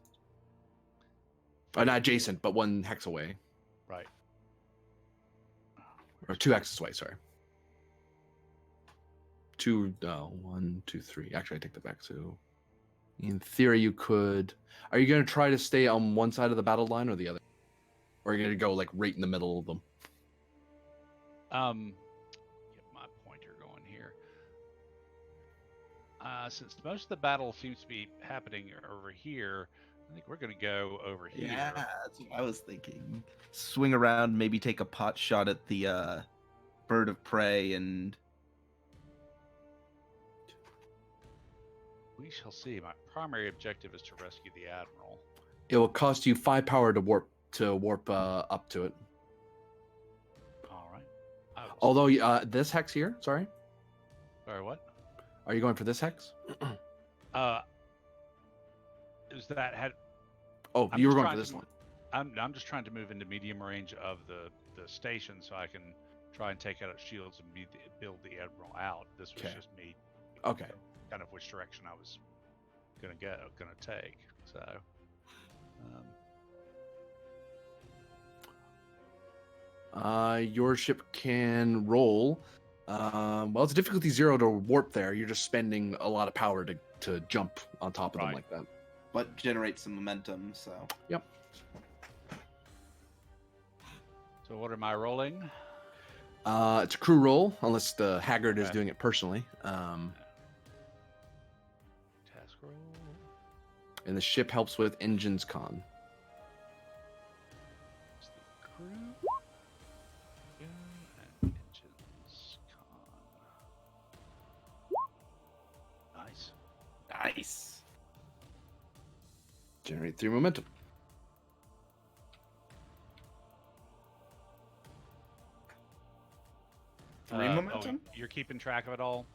[SPEAKER 3] Not adjacent, but one hex away.
[SPEAKER 9] Right.
[SPEAKER 3] Or 2 axes away, sorry. 1, 2, 3. Actually, I take that back. So, in theory, you could. Are you going to try to stay on one side of the battle line or the other? Or are you going to go like right in the middle of them?
[SPEAKER 9] Get my pointer going here. Since most of the battle seems to be happening over here, I think we're going to go over here.
[SPEAKER 1] Yeah, that's what I was thinking. Swing around, maybe take a pot shot at the bird of prey, and
[SPEAKER 9] We shall see. My primary objective is to rescue the admiral.
[SPEAKER 3] It will cost you 5 power to warp up to it.
[SPEAKER 9] All right. I will
[SPEAKER 3] Although this hex here, sorry,
[SPEAKER 9] Sorry, what?
[SPEAKER 3] are you going for this hex?
[SPEAKER 9] Is that had?
[SPEAKER 3] Oh,
[SPEAKER 9] I'm
[SPEAKER 3] you were
[SPEAKER 9] just
[SPEAKER 3] going for
[SPEAKER 9] trying
[SPEAKER 3] this
[SPEAKER 9] to-
[SPEAKER 3] one.
[SPEAKER 9] I'm just trying to move into medium range of the station so I can try and take out its shields and build the admiral out. This was
[SPEAKER 3] Okay.
[SPEAKER 9] just me.
[SPEAKER 3] Okay.
[SPEAKER 9] Kind of which direction I was gonna take. So.
[SPEAKER 3] Your ship can roll. Well, it's difficulty 0 to warp there. You're just spending a lot of power to jump on top of them
[SPEAKER 9] Right.
[SPEAKER 3] like that.
[SPEAKER 1] but generate some momentum. So
[SPEAKER 3] Yep.
[SPEAKER 9] So what am I rolling?
[SPEAKER 3] It's a crew roll, unless the Haggard is
[SPEAKER 9] Okay.
[SPEAKER 3] doing it personally.
[SPEAKER 9] Task roll.
[SPEAKER 3] And the ship helps with engines con.
[SPEAKER 9] It's the crew. Yeah, and engines con. Nice.
[SPEAKER 1] nice.
[SPEAKER 3] Generate 3 momentum.
[SPEAKER 1] Three momentum?
[SPEAKER 9] Oh, you're keeping track of it all?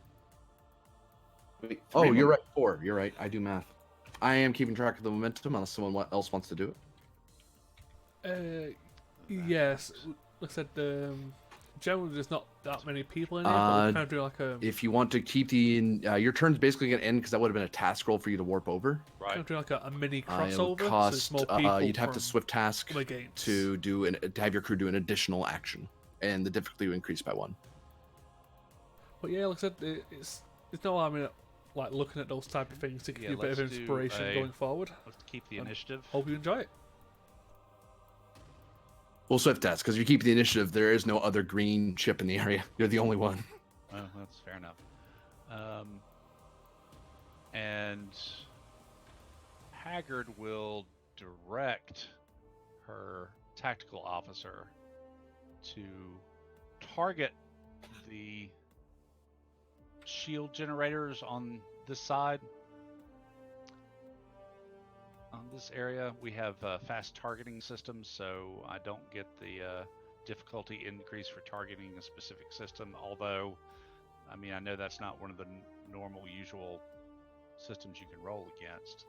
[SPEAKER 1] Wait,
[SPEAKER 3] Oh,
[SPEAKER 1] three
[SPEAKER 3] you're
[SPEAKER 1] mo-
[SPEAKER 3] right. 4. You're right. I do math. I am keeping track of the momentum unless someone else wants to do it.
[SPEAKER 6] Yes, like I said, generally there's not that many people in here, but
[SPEAKER 3] Uh,
[SPEAKER 6] we kind of do like a
[SPEAKER 3] If you want to keep your turn's basically going to end because that would have been a task roll for you to warp over.
[SPEAKER 6] kind of do like a mini
[SPEAKER 3] It'll
[SPEAKER 6] crossover. So
[SPEAKER 3] cost.
[SPEAKER 6] it's more people
[SPEAKER 3] You'd have to
[SPEAKER 6] from
[SPEAKER 3] swift task
[SPEAKER 6] other games.
[SPEAKER 3] to have your crew do an additional action, and the difficulty will increase by 1.
[SPEAKER 6] But yeah, like I said, it's no harm in like looking at those type of things to give
[SPEAKER 9] Yeah,
[SPEAKER 6] you a bit of
[SPEAKER 9] let's do
[SPEAKER 6] inspiration
[SPEAKER 9] a-
[SPEAKER 6] going forward.
[SPEAKER 9] Let's keep the
[SPEAKER 6] Um,
[SPEAKER 9] initiative.
[SPEAKER 6] Hope you enjoy it.
[SPEAKER 3] Well, swift task because you keep the initiative. There is no other green ship in the area. You're the only one.
[SPEAKER 9] Well, that's fair enough. And Haggard will direct her tactical officer to target the shield generators on this side. On this area, we have fast targeting systems, so I don't get the difficulty increase for targeting a specific system, although I mean, I know that's not one of the normal, usual systems you can roll against.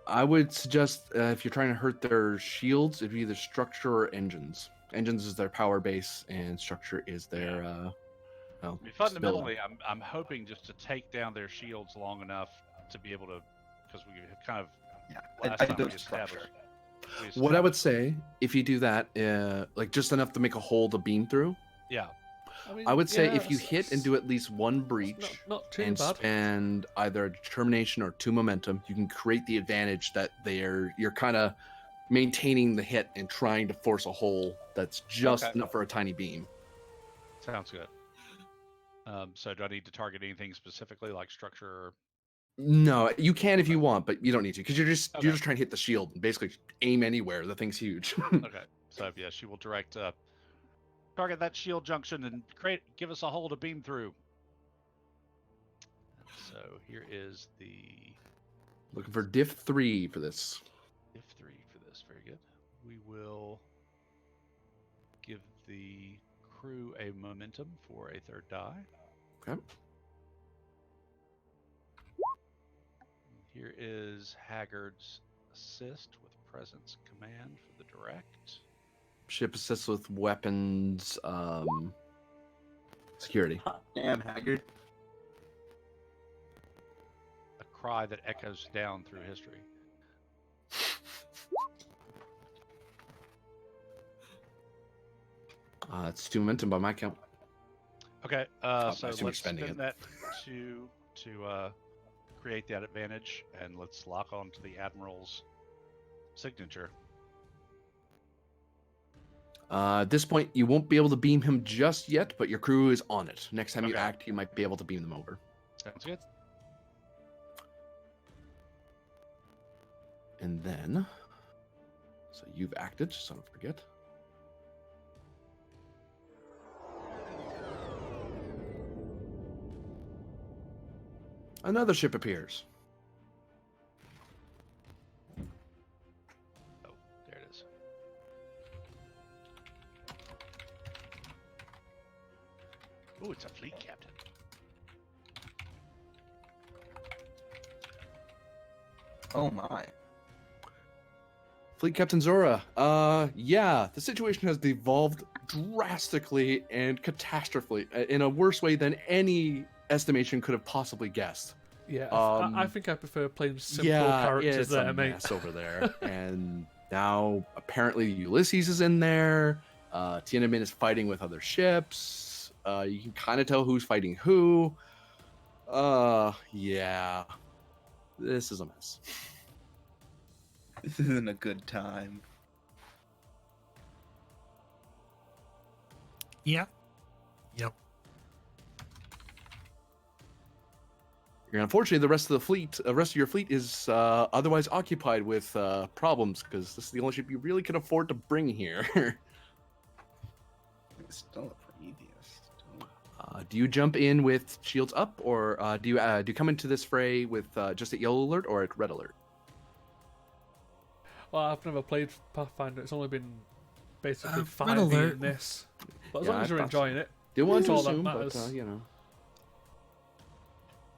[SPEAKER 3] I would suggest if you're trying to hurt their shields, it'd be either structure or engines. Engines is their power base, and structure is their
[SPEAKER 9] I mean, fundamentally, I'm hoping just to take down their shields long enough to be able to, because we have kind of last
[SPEAKER 1] I
[SPEAKER 9] time
[SPEAKER 1] do
[SPEAKER 9] we
[SPEAKER 1] structure.
[SPEAKER 9] established.
[SPEAKER 3] What I would say, if you do that, like just enough to make a hole to beam through,
[SPEAKER 9] Yeah.
[SPEAKER 6] mean,
[SPEAKER 3] I would say
[SPEAKER 6] yeah,
[SPEAKER 3] if you hit and do at least 1 breach
[SPEAKER 6] not too
[SPEAKER 3] and
[SPEAKER 6] bad.
[SPEAKER 3] spend either a determination or 2 momentum, you can create the advantage that you're kind of maintaining the hit and trying to force a hole that's just
[SPEAKER 9] Okay.
[SPEAKER 3] enough for a tiny beam.
[SPEAKER 9] Sounds good. So do I need to target anything specifically, like structure? Or...
[SPEAKER 3] No, you can if you want, but you don't need to because you're just
[SPEAKER 9] Okay.
[SPEAKER 3] trying to hit the shield and basically aim anywhere. The thing's huge.
[SPEAKER 9] Okay. So yeah, she will direct target that shield junction and give us a hole to beam through. So here is the
[SPEAKER 3] Looking for diff 3 for this.
[SPEAKER 9] diff 3 for this. Very good. We will give the crew a momentum for a 3rd die.
[SPEAKER 3] Okay.
[SPEAKER 9] Here is Haggard's assist with presence command for the direct.
[SPEAKER 3] Ship assists with weapons, security.
[SPEAKER 1] Damn, Haggard.
[SPEAKER 9] A cry that echoes down through history.
[SPEAKER 3] It's 2 momentum by my count.
[SPEAKER 9] Okay,
[SPEAKER 3] I
[SPEAKER 9] so
[SPEAKER 3] assume you're
[SPEAKER 9] let's
[SPEAKER 3] spending
[SPEAKER 9] spend
[SPEAKER 3] it.
[SPEAKER 9] that to create that advantage, and let's lock on to the Admiral's signature.
[SPEAKER 3] At this point, you won't be able to beam him just yet, but your crew is on it. Next time you
[SPEAKER 9] Okay.
[SPEAKER 3] act, you might be able to beam them over.
[SPEAKER 9] Sounds good.
[SPEAKER 3] And then, so you've acted, so don't forget. Another ship appears.
[SPEAKER 9] Oh, there it is. Oh, it's a fleet captain.
[SPEAKER 1] Oh my.
[SPEAKER 3] Fleet Captain Zora. Yeah, the situation has devolved drastically and catastrophically in a worse way than any estimation could have possibly guessed.
[SPEAKER 6] Yeah, I think I prefer playing simple
[SPEAKER 3] Yeah,
[SPEAKER 6] characters
[SPEAKER 3] it's
[SPEAKER 6] there,
[SPEAKER 3] a
[SPEAKER 6] mate.
[SPEAKER 3] mess over there. And now apparently Ulysses is in there. Tiananmen is fighting with other ships. You can kind of tell who's fighting who. Yeah, this is a mess.
[SPEAKER 1] This isn't a good time.
[SPEAKER 10] Yeah. Yep.
[SPEAKER 3] Unfortunately, the rest of your fleet is otherwise occupied with problems because this is the only ship you really can afford to bring here.
[SPEAKER 1] It's still a Prometheus.
[SPEAKER 3] Do you jump in with shields up, or do you come into this fray with just at yellow alert or at red alert?
[SPEAKER 6] Well, I've never played Pathfinder. It's only been basically
[SPEAKER 10] Red
[SPEAKER 6] 5
[SPEAKER 10] alert.
[SPEAKER 6] in this. But as
[SPEAKER 3] Yeah,
[SPEAKER 6] long as you're
[SPEAKER 3] I thought
[SPEAKER 6] enjoying it,
[SPEAKER 3] Didn't want
[SPEAKER 6] that's
[SPEAKER 3] to
[SPEAKER 6] all that
[SPEAKER 3] assume, but
[SPEAKER 6] matters.
[SPEAKER 3] you know.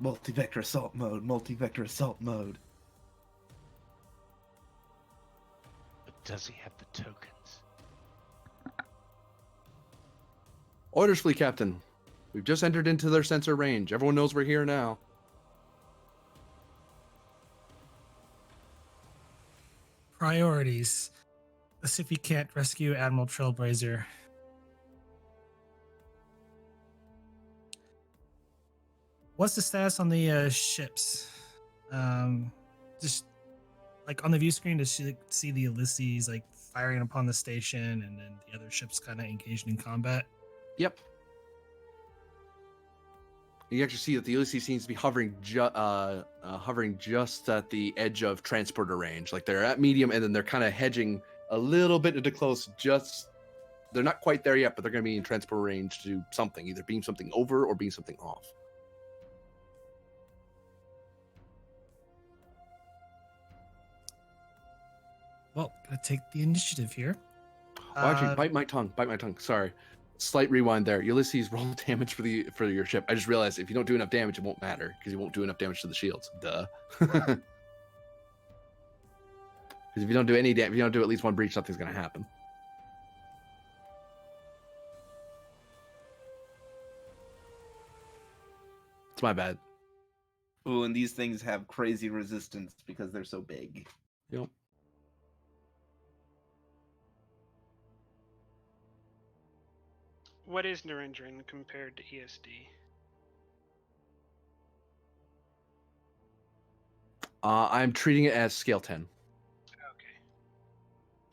[SPEAKER 1] Multi-vector assault mode. Multi-vector assault mode.
[SPEAKER 9] But does he have the tokens?
[SPEAKER 3] Orders, fleet captain. We've just entered into their sensor range. Everyone knows we're here now.
[SPEAKER 10] Priorities. Let's see if we can't rescue Admiral Trailblazer. What's the status on the ships? Just like on the view screen, does she see the Ulysses like firing upon the station, and then the other ships kind of engaged in combat?
[SPEAKER 3] Yep. You actually see that the Ulysses seems to be hovering just at the edge of transporter range. Like they're at medium, and then they're kind of hedging a little bit into close. They're not quite there yet, but they're going to be in transporter range to do something, either beam something over or beam something off.
[SPEAKER 10] Well, gonna take the initiative here.
[SPEAKER 3] Oh, actually, bite my tongue. Sorry. Slight rewind there. Ulysses, roll damage for your ship. I just realized if you don't do enough damage, it won't matter because you won't do enough damage to the shields. Duh. Because if you don't do any damage, if you don't do at least one breach, nothing's gonna happen. It's my bad.
[SPEAKER 1] Ooh, and these things have crazy resistance because they're so big.
[SPEAKER 3] Yep.
[SPEAKER 8] What is Narendra compared to ESD?
[SPEAKER 3] I'm treating it as scale 10.
[SPEAKER 8] Okay.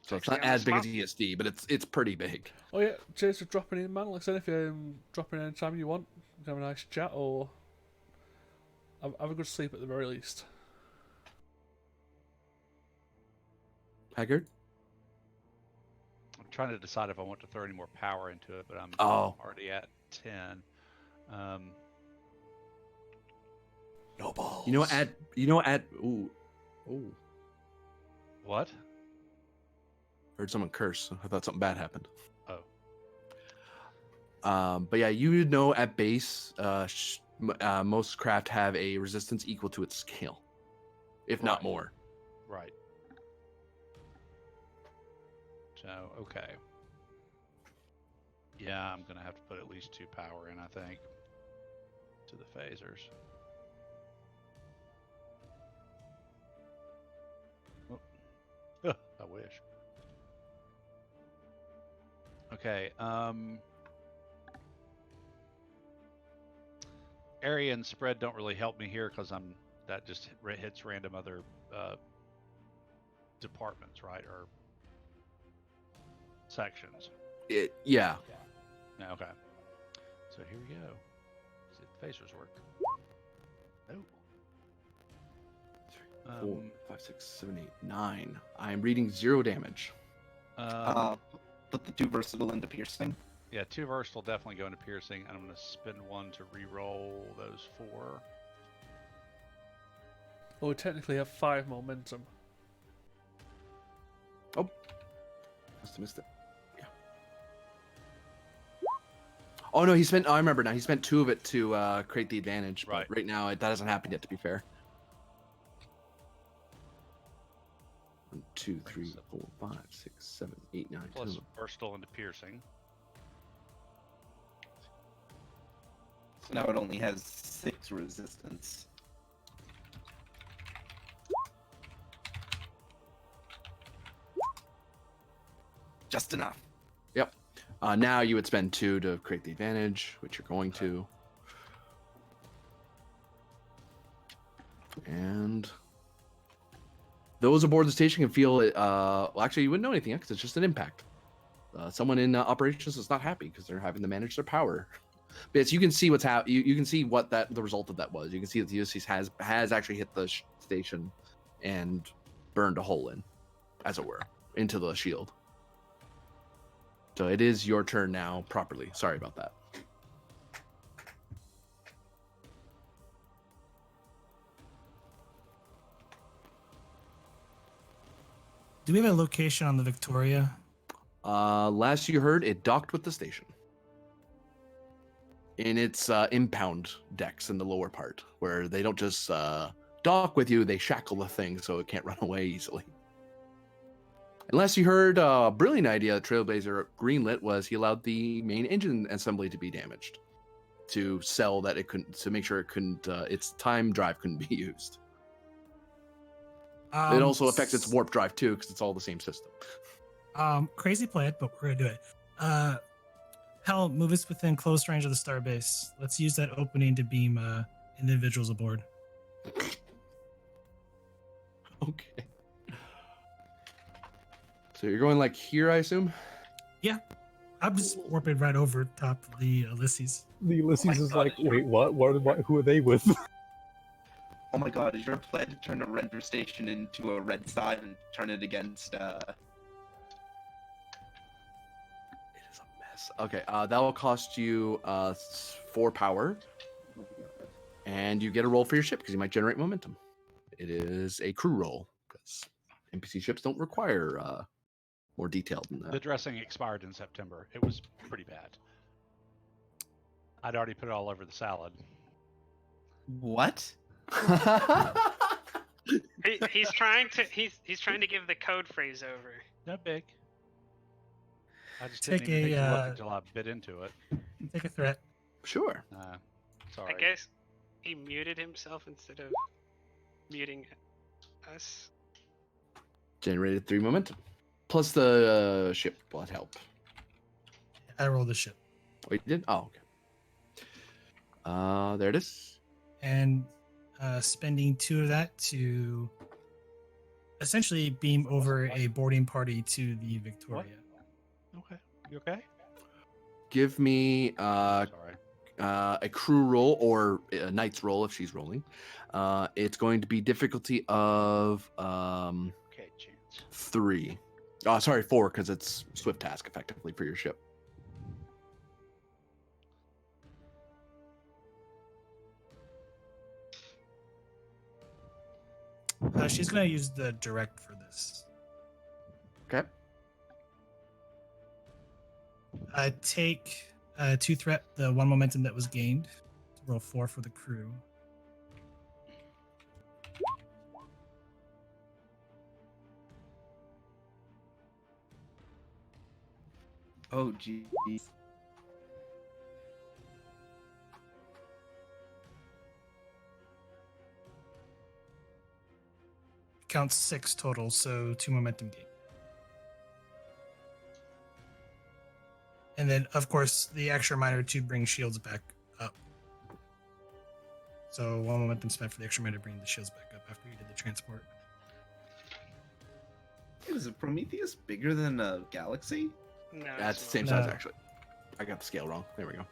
[SPEAKER 3] So it's
[SPEAKER 8] Actually
[SPEAKER 3] not
[SPEAKER 8] on
[SPEAKER 3] as
[SPEAKER 8] the
[SPEAKER 3] big as
[SPEAKER 8] small-
[SPEAKER 3] ESD, but it's pretty big.
[SPEAKER 6] Oh yeah, cheers for dropping in, man. Like I said, if you drop in anytime you want, we can have a nice chat or have a good sleep at the very least.
[SPEAKER 3] Haggard?
[SPEAKER 9] I'm trying to decide if I want to throw any more power into it, but I'm
[SPEAKER 3] Oh.
[SPEAKER 9] already at 10.
[SPEAKER 3] No balls. Ooh.
[SPEAKER 9] What?
[SPEAKER 3] Heard someone curse. I thought something bad happened.
[SPEAKER 9] Oh.
[SPEAKER 3] But yeah, at base, most craft have a resistance equal to its scale, if not
[SPEAKER 9] Right.
[SPEAKER 3] more.
[SPEAKER 9] Right. So, okay. Yeah, I'm going to have to put at least 2 power in, I think, to the phasers. Oh. I wish. Okay. Area and spread don't really help me here because that just hits random other departments, right, or sections.
[SPEAKER 3] Yeah.
[SPEAKER 9] Yeah, okay. So here we go. See if the phasers work. Oh.
[SPEAKER 3] 4, 5, 6, 7, 8, 9. I'm reading 0 damage.
[SPEAKER 1] Put the 2 versatile into piercing.
[SPEAKER 9] Yeah, 2 versatile definitely go into piercing, and I'm going to spend 1 to re-roll those 4.
[SPEAKER 6] Well, we technically have 5 momentum.
[SPEAKER 3] Oh. Must have missed it. Yeah. Oh no, I remember now. He spent 2 of it to create the advantage.
[SPEAKER 9] Right.
[SPEAKER 3] But right now, that hasn't happened yet, to be fair. 1, 2, 3, 4, 5, 6, 7, 8, 9,
[SPEAKER 9] Plus
[SPEAKER 3] 10.
[SPEAKER 9] versatile into piercing.
[SPEAKER 1] So now it only has 6 resistance. Just enough.
[SPEAKER 3] Yep. Now you would spend 2 to create the advantage, which you're going to. And those aboard the station can feel it. Well, actually, you wouldn't know anything because it's just an impact. Someone in operations is not happy because they're having to manage their power. But you can see what's happening. You can see what the result of that was. You can see that the Ulysses has actually hit the station and burned a hole in, as it were, into the shield. So it is your turn now, properly. Sorry about that.
[SPEAKER 10] Do we have a location on the Victoria?
[SPEAKER 3] Last you heard, it docked with the station. In its impound decks in the lower part, where they don't just dock with you, they shackle the thing so it can't run away easily. Unless you heard a brilliant idea that Trailblazer greenlit was he allowed the main engine assembly to be damaged to sell that it couldn't, to make sure it couldn't, its time drive couldn't be used. It also affects its warp drive too, because it's all the same system.
[SPEAKER 10] Crazy plan, but we're gonna do it. Hell, move us within close range of the starbase. Let's use that opening to beam individuals aboard.
[SPEAKER 3] Okay. So you're going like here, I assume?
[SPEAKER 10] Yeah. I'm just warping right over top of the Ulysses.
[SPEAKER 4] The Ulysses is like, wait, what? Who are they with?
[SPEAKER 1] Oh my god, is your plan to turn a render station into a red side and turn it against,
[SPEAKER 3] It is a mess. Okay, that will cost you 4 power. And you get a roll for your ship, because you might generate momentum. It is a crew roll, because NPC ships don't require more detailed than that.
[SPEAKER 9] The dressing expired in September. It was pretty bad. I'd already put it all over the salad.
[SPEAKER 1] What?
[SPEAKER 8] He's trying to give the code phrase over.
[SPEAKER 9] Not big. I just
[SPEAKER 10] Take
[SPEAKER 9] didn't even think to look
[SPEAKER 10] a,
[SPEAKER 9] until I bit into it.
[SPEAKER 10] take a threat.
[SPEAKER 3] Sure.
[SPEAKER 9] Sorry.
[SPEAKER 8] I guess he muted himself instead of muting us.
[SPEAKER 3] Generated 3 momentum. Plus the ship will help.
[SPEAKER 10] I rolled the ship.
[SPEAKER 3] Oh, you did? Oh, okay. There it is.
[SPEAKER 10] And spending 2 of that to essentially beam over a boarding party to the Victoria.
[SPEAKER 9] Okay. You okay?
[SPEAKER 3] Give me
[SPEAKER 9] Sorry.
[SPEAKER 3] a crew roll or a knight's roll if she's rolling. It's going to be difficulty of
[SPEAKER 9] Okay, chance.
[SPEAKER 3] 3. Sorry, 4, because it's swift task effectively for your ship.
[SPEAKER 10] She's going to use the direct for this.
[SPEAKER 3] Okay.
[SPEAKER 10] Take 2 threat, the 1 momentum that was gained. Roll 4 for the crew.
[SPEAKER 1] Oh, jeez.
[SPEAKER 10] Counts 6 total, so 2 momentum gain. And then, of course, the extra reminder to bring shields back up. So 1 momentum spent for the extra reminder to bring the shields back up after you did the transport.
[SPEAKER 1] Is a Prometheus bigger than a galaxy?
[SPEAKER 8] No,
[SPEAKER 3] That's the
[SPEAKER 8] it's
[SPEAKER 3] same
[SPEAKER 8] not.
[SPEAKER 3] size, actually. I got the scale wrong. There we go.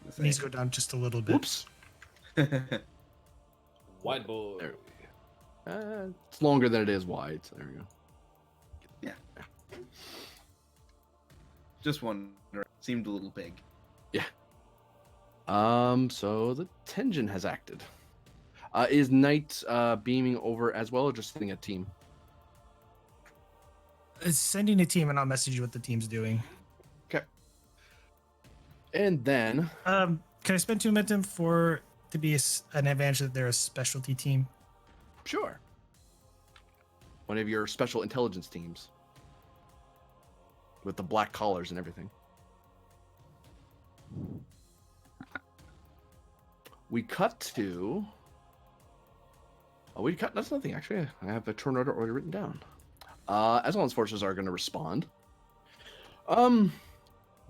[SPEAKER 10] It needs to go down just a little bit.
[SPEAKER 3] Whoops.
[SPEAKER 2] White boy.
[SPEAKER 3] There we go. It's longer than it is wide, so there we go.
[SPEAKER 1] Yeah. Just wondering. Seemed a little big.
[SPEAKER 3] Yeah. So the Tenjin has acted. Is Knight beaming over as well, or just sending a team?
[SPEAKER 10] It's sending a team, and I'll message you what the team's doing.
[SPEAKER 3] Okay. And then,
[SPEAKER 10] Can I spend 2 momentum to be an advantage that they're a specialty team?
[SPEAKER 3] sure. One of your special intelligence teams with the black collars and everything. We cut to. Oh, that's nothing actually. I have a turn order already written down. Aslan's forces are going to respond.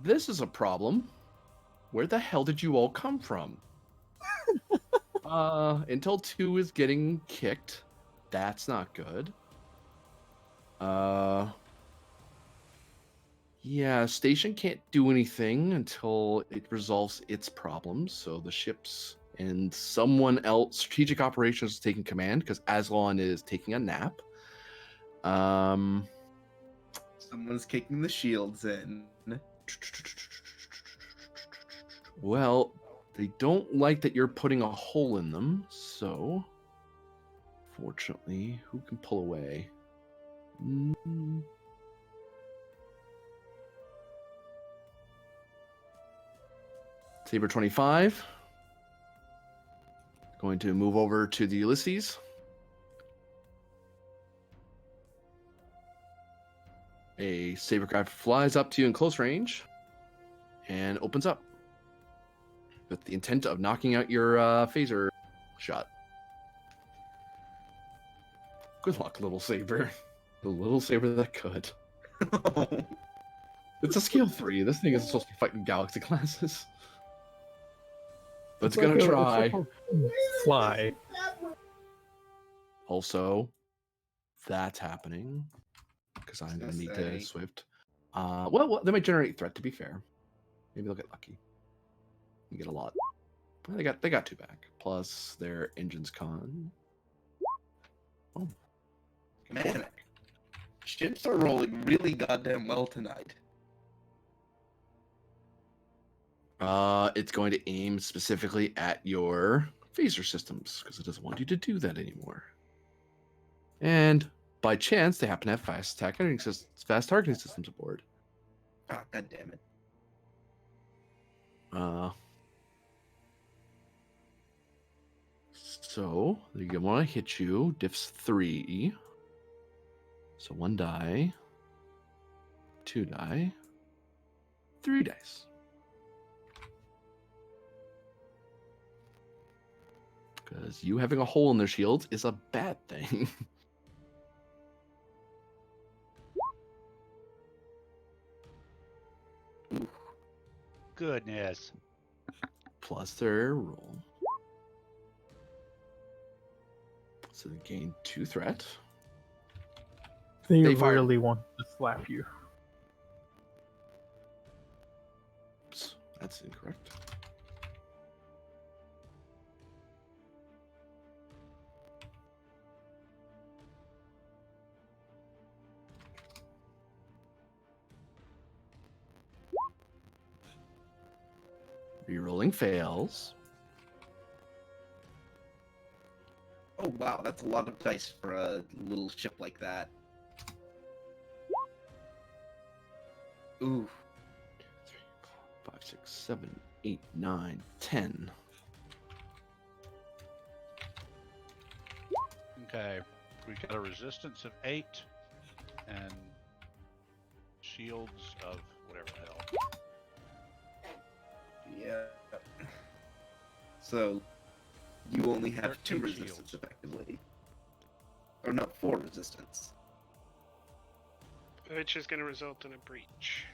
[SPEAKER 3] This is a problem. Where the hell did you all come from? Until 2 is getting kicked. That's not good. Yeah, station can't do anything until it resolves its problems. So the ships and someone else, strategic operations, is taking command because Aslan is taking a nap.
[SPEAKER 1] Someone's kicking the shields in.
[SPEAKER 3] Well, they don't like that you're putting a hole in them, so fortunately, who can pull away? Saber 25. Going to move over to the Ulysses. A Sabercraft flies up to you in close range and opens up with the intent of knocking out your phaser shot. Good luck, little saber. The little saber that could. It's a scale 3. This thing isn't supposed to be fighting galaxy classes. But it's gonna try.
[SPEAKER 4] Fly.
[SPEAKER 3] Also, that's happening because I'm gonna need to
[SPEAKER 1] Say.
[SPEAKER 3] Swift. Well, they might generate threat. To be fair, maybe they'll get lucky. You get a lot. Well, they got 2 back. Plus their engines con. Oh,
[SPEAKER 1] Man, ships are rolling really goddamn well tonight.
[SPEAKER 3] It's going to aim specifically at your phaser systems because it doesn't want you to do that anymore. And by chance, they happen to have fast targeting systems aboard.
[SPEAKER 1] Ah, god damn it.
[SPEAKER 3] So they want to hit you. Diff's 3. So 1 die, 2 die, 3 dice. Because you having a hole in their shields is a bad thing.
[SPEAKER 9] Goodness.
[SPEAKER 3] Plus their roll. So they gain 2 threat.
[SPEAKER 4] They
[SPEAKER 3] fire.
[SPEAKER 4] really want to slap you.
[SPEAKER 3] Oops, that's incorrect. Rerolling fails.
[SPEAKER 1] Oh wow, that's a lot of dice for a little ship like that. Ooh.
[SPEAKER 3] 2, 3, 4, 5, 6, 7, 8, 9, 10.
[SPEAKER 9] Okay, we got a resistance of 8 and shields of whatever the hell.
[SPEAKER 1] Yeah. So, you only have 2
[SPEAKER 9] 13
[SPEAKER 1] resistance
[SPEAKER 9] shields.
[SPEAKER 1] effectively. Or no, 4 resistance.
[SPEAKER 8] Which is going to result in a breach.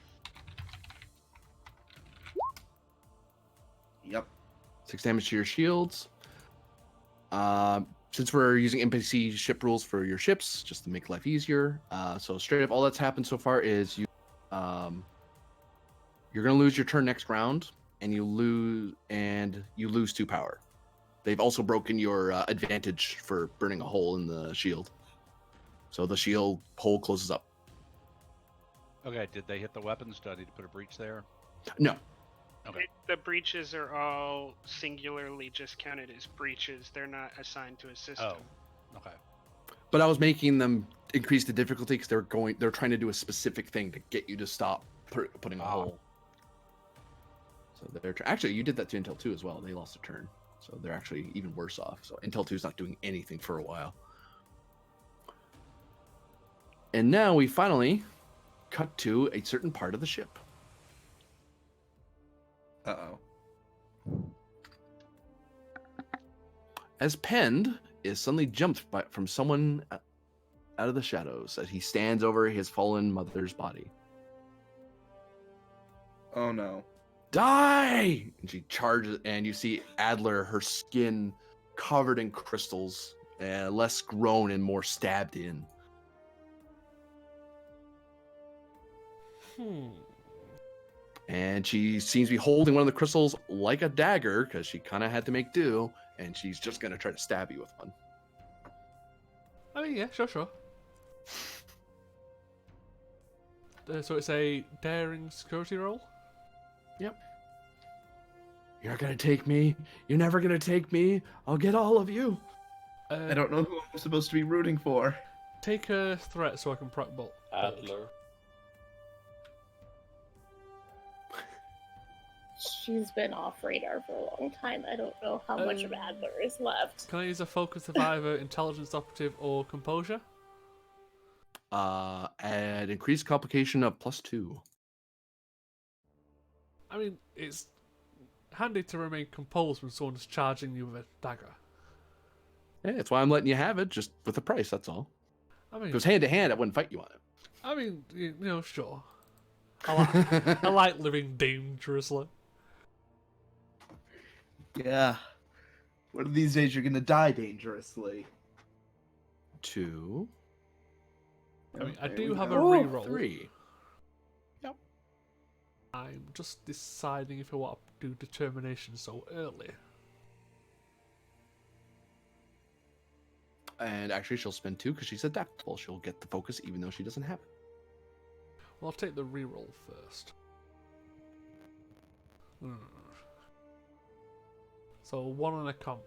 [SPEAKER 3] 6 damage to your shields. Since we're using NPC ship rules for your ships, just to make life easier. So straight up, all that's happened so far is you're gonna lose your turn next round, and you lose 2 power. They've also broken your advantage for burning a hole in the shield, so the shield hole closes up.
[SPEAKER 9] Okay, did they hit the weapons? Do I need to put a breach there?
[SPEAKER 3] No.
[SPEAKER 9] Okay.
[SPEAKER 8] The breaches are all singularly just counted as breaches. They're not assigned to a system.
[SPEAKER 9] Oh, okay.
[SPEAKER 3] But I was making them increase the difficulty because they're trying to do a specific thing to get you to stop putting a hole. So actually, you did that to Intel 2 as well. They lost a turn, so they're actually even worse off. So Intel 2 is not doing anything for a while. And now we finally cut to a certain part of the ship.
[SPEAKER 1] Uh-oh.
[SPEAKER 3] As Pend is suddenly jumped from someone out of the shadows as he stands over his fallen mother's body.
[SPEAKER 1] Oh no.
[SPEAKER 3] Die! And she charges, and you see Adler, her skin covered in crystals, less grown and more stabbed in. And she seems to be holding one of the crystals like a dagger, because she kind of had to make do, and she's just going to try to stab you with one.
[SPEAKER 6] I mean, yeah, sure. So it's a daring security roll?
[SPEAKER 3] Yep. You're not going to take me. You're never going to take me. I'll get all of you.
[SPEAKER 1] I don't know who I'm supposed to be rooting for.
[SPEAKER 6] Take a threat so I can proc bolt.
[SPEAKER 2] Adler.
[SPEAKER 5] She's been off radar for a long time. I don't know how much of Adler is left.
[SPEAKER 6] Can I use a focus of either intelligence operative or composure?
[SPEAKER 3] Add increased complication of +2.
[SPEAKER 6] I mean, it's handy to remain composed when someone's charging you with a dagger.
[SPEAKER 3] Yeah, that's why I'm letting you have it, just with the price, that's all.
[SPEAKER 6] I mean,
[SPEAKER 3] If it was hand to hand, I wouldn't fight you on it.
[SPEAKER 6] I mean, you know, sure. I like living dangerously.
[SPEAKER 1] Yeah. One of these days you're gonna die dangerously.
[SPEAKER 3] 2.
[SPEAKER 6] I mean, I
[SPEAKER 1] Okay,
[SPEAKER 6] do
[SPEAKER 1] we
[SPEAKER 6] have a
[SPEAKER 1] got
[SPEAKER 6] reroll.
[SPEAKER 3] 3. Yep.
[SPEAKER 6] I'm just deciding if I want to do determination so early.
[SPEAKER 3] And actually, she'll spend 2 because she's adaptable. She'll get the focus even though she doesn't have it.
[SPEAKER 6] Well, I'll take the reroll first. So 1 and a comp.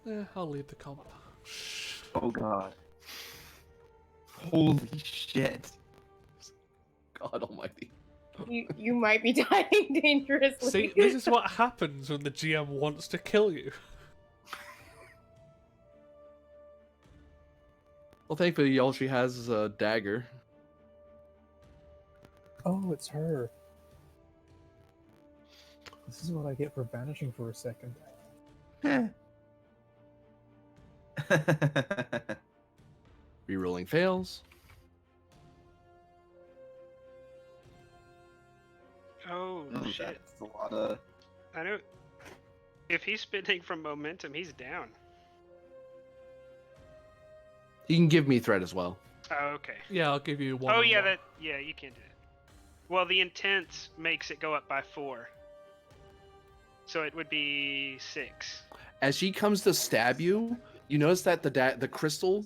[SPEAKER 6] Yeah, I'll leave the comp.
[SPEAKER 1] Oh god. Holy shit.
[SPEAKER 3] God almighty.
[SPEAKER 5] You might be dying dangerously.
[SPEAKER 6] See, this is what happens when the GM wants to kill you.
[SPEAKER 3] Well, thankfully, all she has is a dagger.
[SPEAKER 4] Oh, it's her. This is what I get for vanishing for a second.
[SPEAKER 3] Rerolling fails.
[SPEAKER 8] Oh, shit.
[SPEAKER 1] That's a lot of...
[SPEAKER 8] I know. If he's spinning from momentum, he's down.
[SPEAKER 3] You can give me threat as well.
[SPEAKER 8] Oh, okay.
[SPEAKER 6] Yeah, I'll give you 1.
[SPEAKER 8] Oh,
[SPEAKER 6] and
[SPEAKER 8] yeah,
[SPEAKER 6] 1.
[SPEAKER 8] yeah, you can do it. Well, the intense makes it go up by 4. So it would be 6.
[SPEAKER 3] As she comes to stab you, you notice that the crystal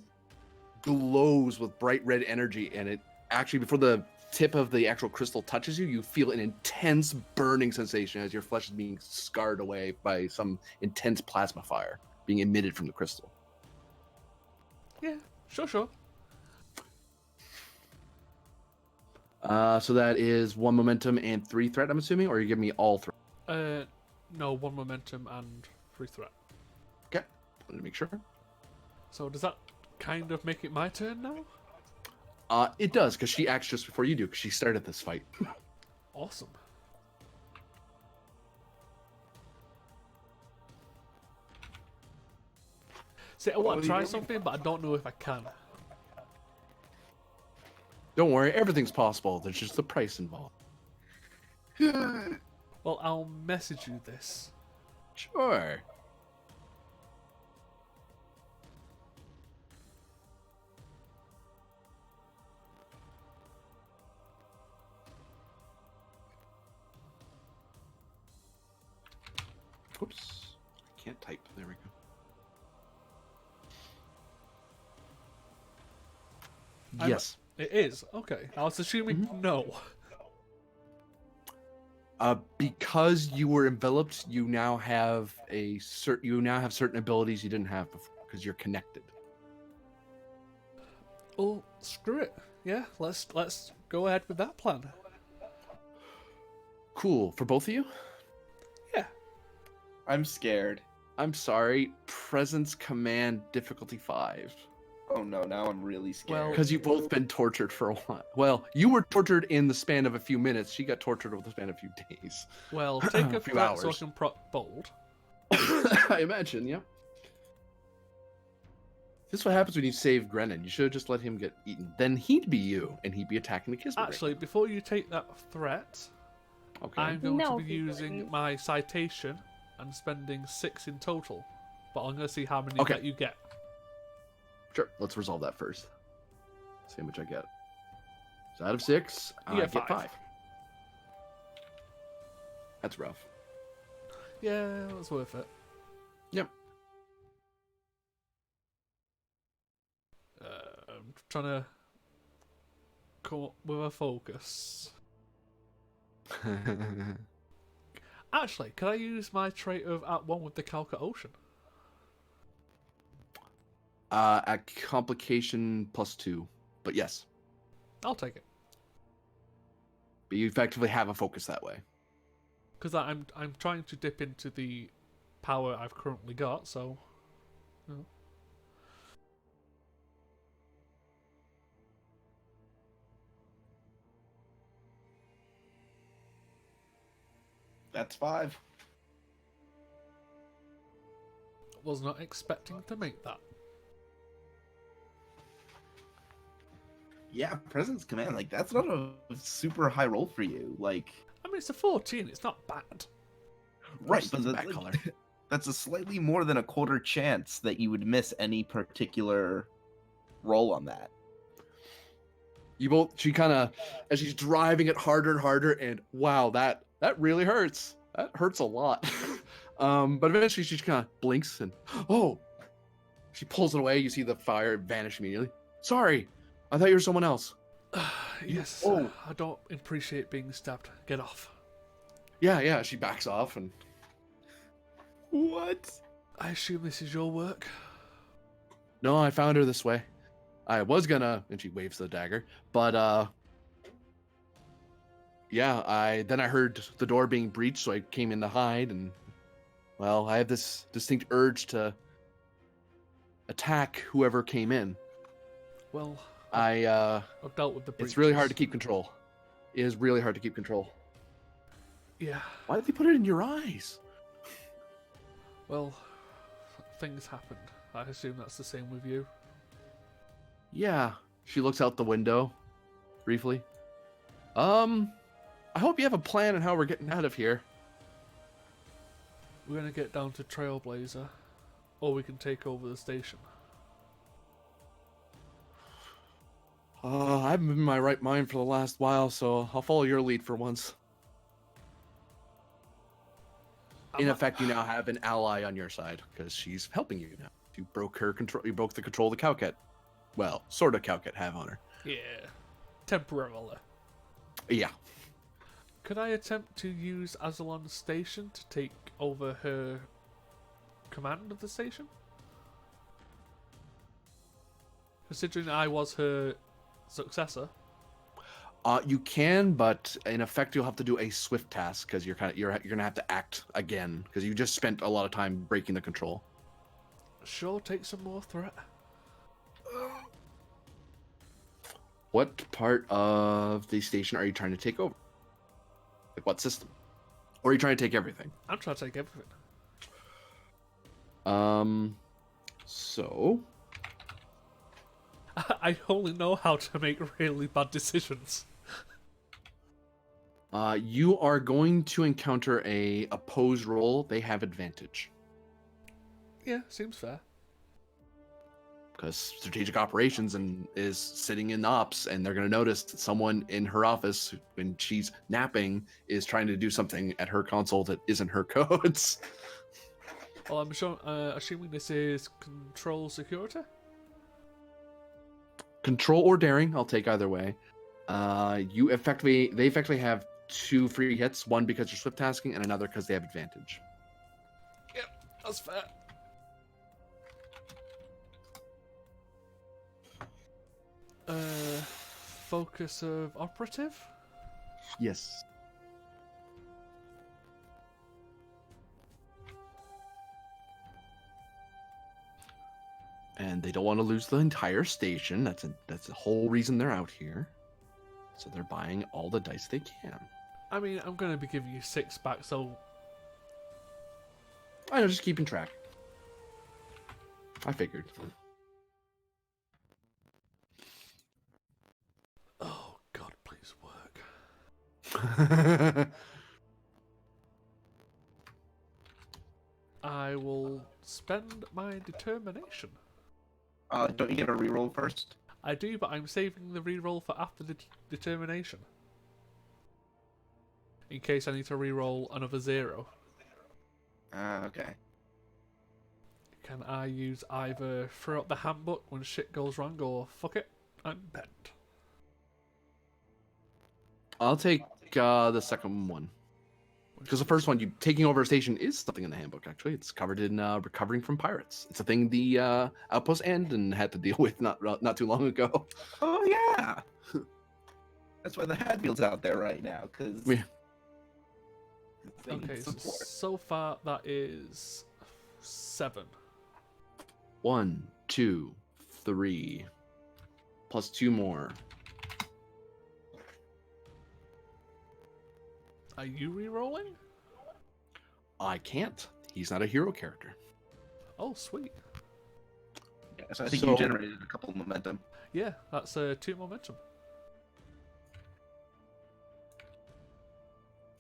[SPEAKER 3] glows with bright red energy, and it actually, before the tip of the actual crystal touches you, you feel an intense burning sensation as your flesh is being scarred away by some intense plasma fire being emitted from the crystal.
[SPEAKER 6] Yeah, sure.
[SPEAKER 3] So that is 1 momentum and 3 threat, I'm assuming, or you give me all 3?
[SPEAKER 6] No, 1 momentum and 3 threat.
[SPEAKER 3] Okay, wanted to make sure.
[SPEAKER 6] So does that kind of make it my turn now?
[SPEAKER 3] It does, because she acts just before you do, because she started this fight.
[SPEAKER 6] Awesome. See, I want to try something, but I don't know if I can.
[SPEAKER 3] Don't worry, everything's possible. There's just the price involved.
[SPEAKER 6] Well, I'll message you this.
[SPEAKER 3] Sure. Oops. I can't type. There we go. Yes.
[SPEAKER 6] It is? Okay. I was assuming no.
[SPEAKER 3] Because you were enveloped, you now have certain abilities you didn't have before because you're connected.
[SPEAKER 6] Well, screw it. Yeah, let's go ahead with that plan.
[SPEAKER 3] Cool. For both of you?
[SPEAKER 6] Yeah.
[SPEAKER 1] I'm scared.
[SPEAKER 3] I'm sorry. Presence command difficulty 5.
[SPEAKER 1] Oh no, now I'm really scared.
[SPEAKER 6] Well-
[SPEAKER 3] Because you've both been tortured for a while. Well, you were tortured in the span of a few minutes. She got tortured over the span of a few days.
[SPEAKER 6] Well, take a
[SPEAKER 3] few
[SPEAKER 6] threat so I
[SPEAKER 3] hours.
[SPEAKER 6] can prop bold.
[SPEAKER 3] I imagine, yeah. This is what happens when you save Grennan. You should have just let him get eaten. Then he'd be you, and he'd be attacking the Kismet.
[SPEAKER 6] Actually, before you take that threat,
[SPEAKER 3] okay.
[SPEAKER 6] I'm going
[SPEAKER 5] No,
[SPEAKER 6] to be
[SPEAKER 5] he
[SPEAKER 6] using
[SPEAKER 5] wouldn't.
[SPEAKER 6] my citation and spending 6 in total. But I'm going to see how many
[SPEAKER 3] Okay.
[SPEAKER 6] that you get.
[SPEAKER 3] Sure, let's resolve that first. See how much I get. So out of 6, I
[SPEAKER 6] You
[SPEAKER 3] get
[SPEAKER 6] get
[SPEAKER 3] 5. That's rough.
[SPEAKER 6] Yeah, that's worth it.
[SPEAKER 3] Yep.
[SPEAKER 6] I'm trying to come up with a focus. Actually, can I use my trait of at one with the Calca Ocean?
[SPEAKER 3] At complication +2, but yes.
[SPEAKER 6] I'll take it.
[SPEAKER 3] But you effectively have a focus that way.
[SPEAKER 6] Because I'm trying to dip into the power I've currently got, so... you know.
[SPEAKER 1] That's 5.
[SPEAKER 6] Was not expecting to make that.
[SPEAKER 1] Yeah, presence command, like that's not a super high roll for you. Like,
[SPEAKER 6] I mean, it's a 14, it's not bad.
[SPEAKER 1] right,
[SPEAKER 3] That's
[SPEAKER 1] but
[SPEAKER 3] a bad color.
[SPEAKER 1] that's a slightly more than a quarter chance that you would miss any particular roll on that.
[SPEAKER 3] She kind of, as she's driving it harder and harder, and wow, that really hurts. That hurts a lot. But eventually she just kind of blinks and, oh, she pulls it away. You see the fire vanish immediately. Sorry, I thought you were someone else.
[SPEAKER 6] Yes,
[SPEAKER 3] Oh.
[SPEAKER 6] I don't appreciate being stabbed. Get off.
[SPEAKER 3] Yeah, she backs off and,
[SPEAKER 1] What?
[SPEAKER 6] I assume this is your work.
[SPEAKER 3] no, I found her this way. I was gonna, and she waves the dagger, but yeah, then I heard the door being breached, so I came in to hide, and well, I have this distinct urge to attack whoever came in.
[SPEAKER 6] Well,
[SPEAKER 3] I've
[SPEAKER 6] dealt with the breaches.
[SPEAKER 3] It's really hard to keep control. It is really hard to keep control.
[SPEAKER 6] Yeah,
[SPEAKER 3] Why did they put it in your eyes?
[SPEAKER 6] well, things happened. I assume that's the same with you.
[SPEAKER 3] Yeah. She looks out the window briefly. I hope you have a plan on how we're getting out of here.
[SPEAKER 6] We're gonna get down to Trailblazer, or we can take over the station.
[SPEAKER 3] I haven't been in my right mind for the last while, so I'll follow your lead for once. In effect, you now have an ally on your side because she's helping you now. You broke her control. You broke the control the Cowcat. Well, sort of Cowcat have on her.
[SPEAKER 6] Yeah, temporarily.
[SPEAKER 3] Yeah.
[SPEAKER 6] Could I attempt to use Azalon's station to take over her command of the station? Considering I was her successor.
[SPEAKER 3] You can, but in effect, you'll have to do a swift task because you're gonna have to act again because you just spent a lot of time breaking the control.
[SPEAKER 6] Sure, take some more threat.
[SPEAKER 3] What part of the station are you trying to take over? Like what system? Or are you trying to take everything?
[SPEAKER 6] I'm trying to take everything.
[SPEAKER 3] So
[SPEAKER 6] I only know how to make really bad decisions.
[SPEAKER 3] You are going to encounter a opposed roll. They have advantage.
[SPEAKER 6] Yeah, seems fair.
[SPEAKER 3] Because strategic operations and is sitting in ops, and they're going to notice that someone in her office when she's napping is trying to do something at her console that isn't her codes.
[SPEAKER 6] Well, I'm assuming this is control security.
[SPEAKER 3] Control or daring, I'll take either way. They effectively have 2 free hits, one because you're swift tasking, and another because they have advantage.
[SPEAKER 6] Yep, that's fair. Focus of operative.
[SPEAKER 3] Yes. And they don't want to lose the entire station. That's the whole reason they're out here. So they're buying all the dice they can.
[SPEAKER 6] I mean, I'm going to be giving you 6 back, so...
[SPEAKER 3] I know, just keeping track. I figured.
[SPEAKER 6] Oh, God, please work. I will spend my determination.
[SPEAKER 1] Don't you get a reroll first?
[SPEAKER 6] I do, but I'm saving the reroll for after the determination. In case I need to reroll another 0.
[SPEAKER 1] Okay.
[SPEAKER 6] Can I use either throw up the handbook when shit goes wrong, or fuck it, I'm bent?
[SPEAKER 3] I'll take the second one. Because the first one, you taking over a station is something in the handbook, actually. It's covered in recovering from pirates. It's a thing the Outpost and had to deal with not too long ago.
[SPEAKER 1] Oh, yeah! That's why the Hatfield's out there right now, because...
[SPEAKER 3] Yeah.
[SPEAKER 6] Okay, so far that is 7.
[SPEAKER 3] 1, 2, 3. Plus 2 more.
[SPEAKER 6] Are you re-rolling?
[SPEAKER 3] I can't. He's not a hero character.
[SPEAKER 6] Oh, sweet.
[SPEAKER 1] Yeah, so I think you generated a couple of momentum.
[SPEAKER 6] Yeah, that's 2 momentum.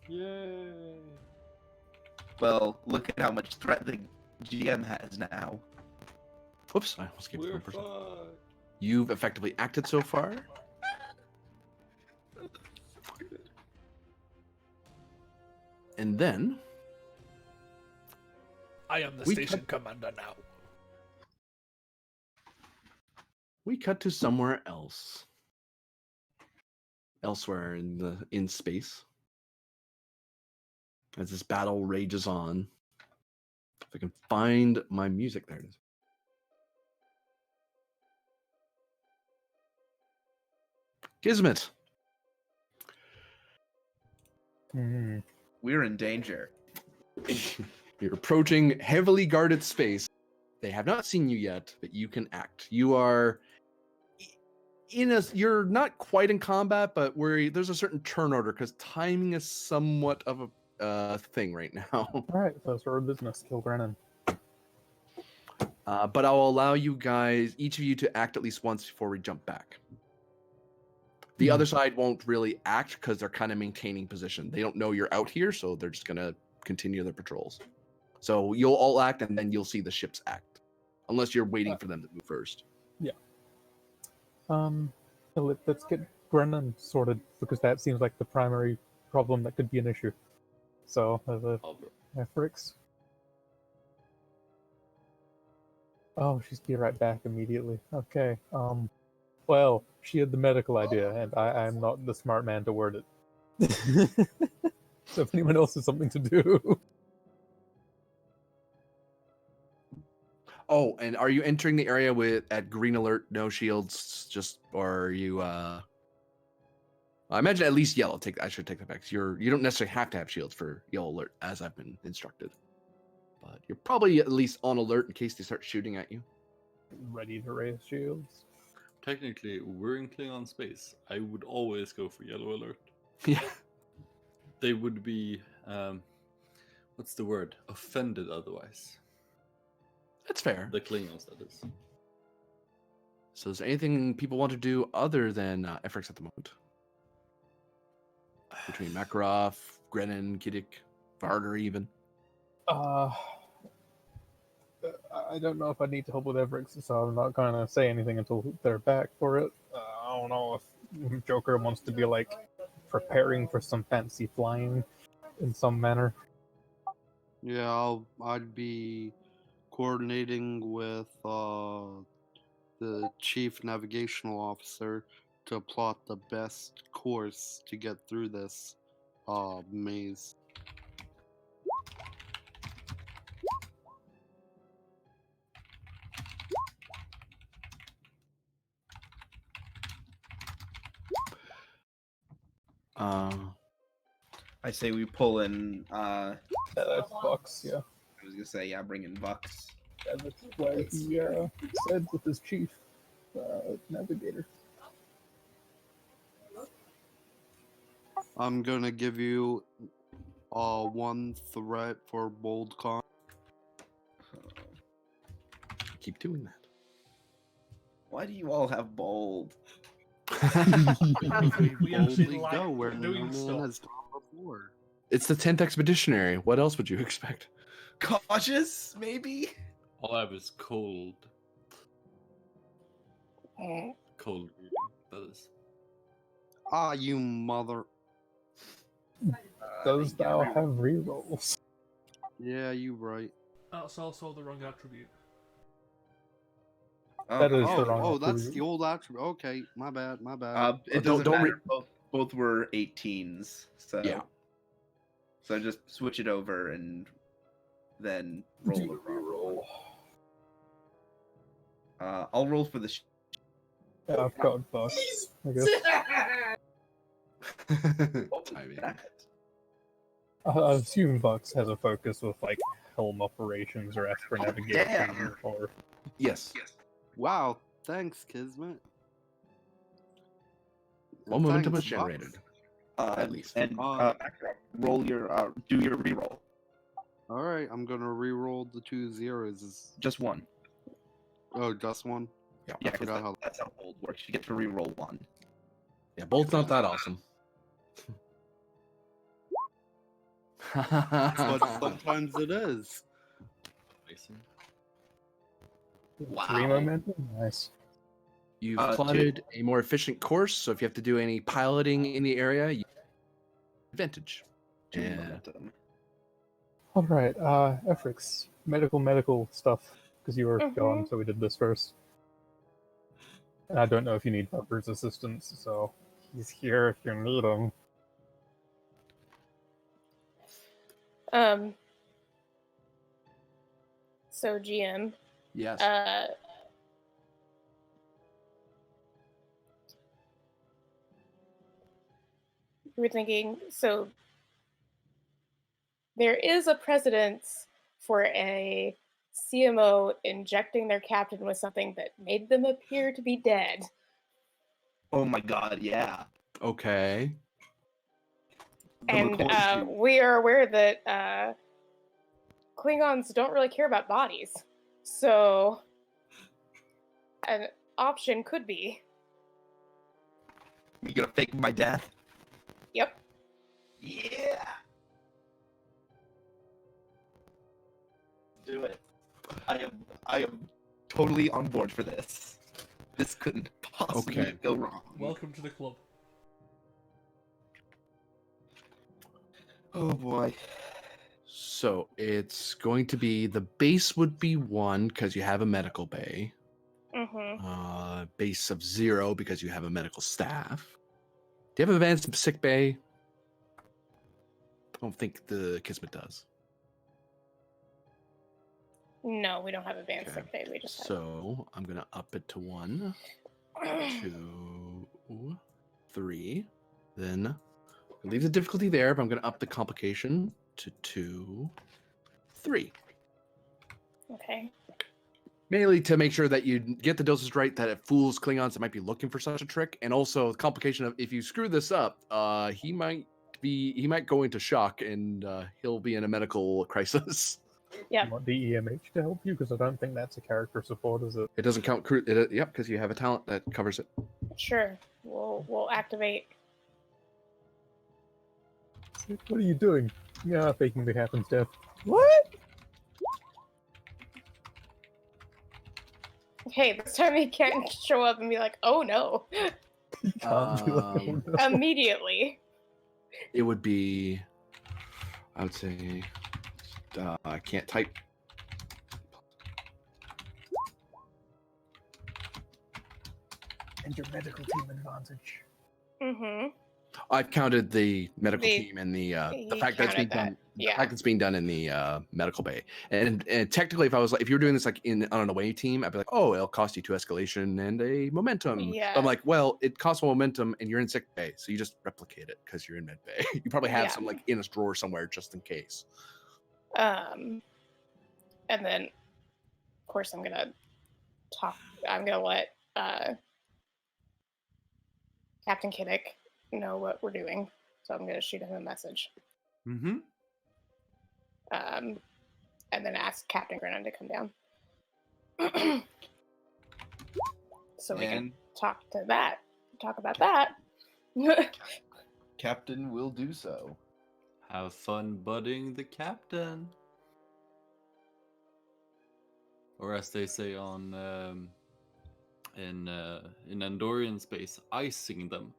[SPEAKER 2] Yay!
[SPEAKER 1] Well, look at how much threat the GM has now.
[SPEAKER 3] Whoops, I almost gave it to
[SPEAKER 2] We're
[SPEAKER 3] one person.
[SPEAKER 2] fine.
[SPEAKER 3] You've effectively acted so far. And then...
[SPEAKER 6] I am the station commander now.
[SPEAKER 3] We cut to somewhere else. Elsewhere in space. As this battle rages on. If I can find my music, there it is. Kismet.
[SPEAKER 1] We're in danger.
[SPEAKER 3] You're approaching heavily guarded space. They have not seen you yet, but you can act. You are you're not quite in combat, but there's a certain turn order because timing is somewhat of a thing right now.
[SPEAKER 4] All right, so it's our business. Kill Brennan.
[SPEAKER 3] But I'll allow you guys, each of you, to act at least once before we jump back. The other side won't really act because they're kind of maintaining position. They don't know you're out here, so they're just gonna continue their patrols. So you'll all act, and then you'll see the ships act, unless you're waiting for them to move first.
[SPEAKER 4] Yeah. Let's get Brennan sorted because that seems like the primary problem that could be an issue. So Fricks. Oh, she's be right back immediately. Okay. Well, she had the medical idea, and I'm not the smart man to word it. So if anyone else has something to do.
[SPEAKER 3] Oh, and are you entering the area at green alert, no shields, or are you? I imagine at least yellow. I should take that back. You don't necessarily have to have shields for yellow alert, as I've been instructed. But you're probably at least on alert in case they start shooting at you.
[SPEAKER 4] Ready to raise shields.
[SPEAKER 2] Technically, we're in Klingon space. I would always go for yellow alert.
[SPEAKER 3] Yeah.
[SPEAKER 2] They would be, what's the word? Offended otherwise.
[SPEAKER 3] That's fair.
[SPEAKER 2] The Klingons, that is.
[SPEAKER 3] So is there anything people want to do other than Efrix at the moment? Between Makarov, Grenin, Kiddick, Varder even?
[SPEAKER 4] I don't know if I need to help with Everix, so I'm not gonna say anything until they're back for it. I don't know if Joker wants to be like preparing for some fancy flying in some manner.
[SPEAKER 7] Yeah, I'd be coordinating with the chief navigational officer to plot the best course to get through this maze.
[SPEAKER 1] I say we pull in.
[SPEAKER 4] Bucks, yeah.
[SPEAKER 1] I was gonna say, yeah, bring in Bucks.
[SPEAKER 4] Yeah, that's why he said with his chief navigator.
[SPEAKER 7] I'm gonna give you one threat for bold con.
[SPEAKER 3] Keep doing that.
[SPEAKER 1] Why do you all have bold?
[SPEAKER 6] We actually
[SPEAKER 7] Boldly
[SPEAKER 6] like
[SPEAKER 7] go where no
[SPEAKER 6] doing
[SPEAKER 7] man
[SPEAKER 6] stuff.
[SPEAKER 7] has gone before.
[SPEAKER 3] It's the 10th Expeditionary. What else would you expect?
[SPEAKER 1] Cautious, maybe?
[SPEAKER 11] All I have is cold.
[SPEAKER 5] Eh.
[SPEAKER 11] Cold reading, that is.
[SPEAKER 7] Ah, you mother.
[SPEAKER 4] Does thou have rerolls?
[SPEAKER 7] Yeah, you right.
[SPEAKER 6] That's also the wrong attribute.
[SPEAKER 4] That is the
[SPEAKER 7] Oh,
[SPEAKER 4] wrong
[SPEAKER 7] that's
[SPEAKER 4] attribute.
[SPEAKER 7] the old attribute. Okay, my bad, my bad.
[SPEAKER 1] It
[SPEAKER 3] Don't-
[SPEAKER 1] doesn't
[SPEAKER 3] don't
[SPEAKER 1] matter. Both were 18s, so
[SPEAKER 3] Yeah.
[SPEAKER 1] So just switch it over and then roll
[SPEAKER 4] Do
[SPEAKER 1] the
[SPEAKER 4] a
[SPEAKER 1] reroll.
[SPEAKER 4] reroll.
[SPEAKER 1] I'll roll for the.
[SPEAKER 4] Yeah, I've got Bucks, I guess.
[SPEAKER 3] Timing.
[SPEAKER 4] I assume Bucks has a focus with like helm operations or astro navigation
[SPEAKER 1] damn.
[SPEAKER 4] or
[SPEAKER 3] Yes.
[SPEAKER 7] Wow, thanks, Kismet.
[SPEAKER 3] One momentum
[SPEAKER 7] Thanks,
[SPEAKER 3] was
[SPEAKER 7] Bucks.
[SPEAKER 3] generated.
[SPEAKER 1] At
[SPEAKER 3] At least.
[SPEAKER 1] And
[SPEAKER 7] Uh,
[SPEAKER 1] roll your do your reroll.
[SPEAKER 7] All right, I'm gonna re-roll the 2 zeros.
[SPEAKER 1] Just one.
[SPEAKER 7] Oh, just one.
[SPEAKER 3] Yeah.
[SPEAKER 1] Yeah,
[SPEAKER 7] I
[SPEAKER 1] 'cause
[SPEAKER 7] forgot how.
[SPEAKER 1] that's how bold works. You get to reroll one.
[SPEAKER 3] Yeah, Bolt's not that awesome.
[SPEAKER 7] But sometimes it is.
[SPEAKER 1] Wow.
[SPEAKER 4] 3 momentum. Nice.
[SPEAKER 3] You've
[SPEAKER 1] Two.
[SPEAKER 3] plotted a more efficient course, so if you have to do any piloting in the area, you advantage.
[SPEAKER 1] 2
[SPEAKER 3] Yeah.
[SPEAKER 1] momentum.
[SPEAKER 4] All right, Efrix, medical stuff because you were gone, so we did this first. And I don't know if you need Pepper's assistance, so he's here if you need him.
[SPEAKER 5] So GM,
[SPEAKER 3] Yes.
[SPEAKER 5] we were thinking, so there is a precedence for a CMO injecting their captain with something that made them appear to be dead.
[SPEAKER 1] Oh my god, yeah.
[SPEAKER 3] Okay.
[SPEAKER 1] The
[SPEAKER 5] And
[SPEAKER 1] McCoy suit.
[SPEAKER 5] we are aware that Klingons don't really care about bodies. So an option could be,
[SPEAKER 1] You gonna fake my death?
[SPEAKER 5] yep,
[SPEAKER 1] Yeah. Do it. I am totally on board for this. This couldn't possibly
[SPEAKER 3] Okay.
[SPEAKER 1] go wrong.
[SPEAKER 6] Welcome to the club.
[SPEAKER 1] Oh boy.
[SPEAKER 3] So it's going to be the base would be 1 because you have a medical bay. Base of 0 because you have a medical staff. Do you have advanced sick bay? I don't think the Kismet does.
[SPEAKER 5] no, we don't have advanced
[SPEAKER 3] Okay.
[SPEAKER 5] sick bay. We just have.
[SPEAKER 3] So I'm gonna up it to 1, 2, 3. Then leave the difficulty there, but I'm gonna up the complication to 2, 3.
[SPEAKER 5] Okay.
[SPEAKER 3] Mainly to make sure that you get the doses right, that it fools Klingons that might be looking for such a trick, and also the complication of if you screw this up, he might go into shock and he'll be in a medical crisis.
[SPEAKER 5] Yeah.
[SPEAKER 4] You want the EMH to help you? Because I don't think that's a character support, is it?
[SPEAKER 3] It doesn't count. Yep, because you have a talent that covers it.
[SPEAKER 5] Sure. We'll activate.
[SPEAKER 4] What are you doing? Yeah, faking the captain's death.
[SPEAKER 5] What? Hey, this time he can't show up and be like, "Oh no!"
[SPEAKER 4] You can't be like, oh, no.
[SPEAKER 5] Immediately.
[SPEAKER 3] It would be, I would say, I can't type.
[SPEAKER 4] And your medical team advantage.
[SPEAKER 5] Mm-hmm.
[SPEAKER 3] I've counted the medical
[SPEAKER 5] The-
[SPEAKER 3] team and the
[SPEAKER 5] he
[SPEAKER 3] fact that it's being
[SPEAKER 5] counted that,
[SPEAKER 3] done.
[SPEAKER 5] yeah.
[SPEAKER 3] The fact it's being done in the medical bay. And technically, if you were doing this like on an away team, I'd be like, oh, it'll cost you 2 escalation and a momentum.
[SPEAKER 5] Yeah.
[SPEAKER 3] But I'm like, well, it costs a momentum and you're in sick bay, so you just replicate it because you're in med bay. You probably have
[SPEAKER 5] Yeah.
[SPEAKER 3] some like in a drawer somewhere just in case.
[SPEAKER 5] And then, of course, I'm gonna let Captain Kiddick know what we're doing. So I'm gonna shoot him a message.
[SPEAKER 1] Mm-hmm.
[SPEAKER 5] And then ask Captain Grennan to come down. So we can
[SPEAKER 1] And
[SPEAKER 5] talk about that.
[SPEAKER 1] Captain will do so.
[SPEAKER 11] Have fun budding the captain. Or as they say on in Andorian space, icing them.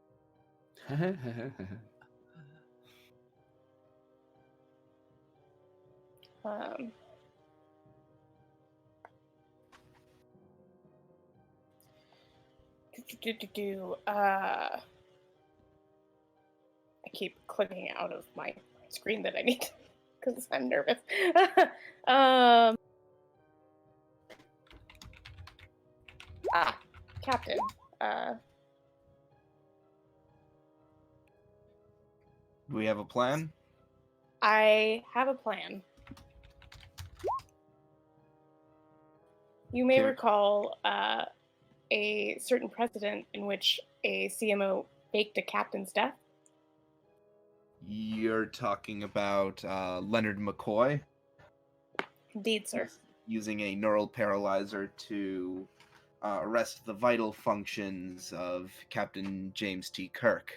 [SPEAKER 5] Um, I keep clicking out of my screen that I need because I'm nervous. Captain.
[SPEAKER 1] Do we have a plan?
[SPEAKER 5] I have a plan. You may
[SPEAKER 1] Okay.
[SPEAKER 5] recall a certain precedent in which a CMO faked a captain's death.
[SPEAKER 1] You're talking about Leonard McCoy
[SPEAKER 5] Indeed, sir.
[SPEAKER 1] using a neural paralyzer to arrest the vital functions of Captain James T. Kirk.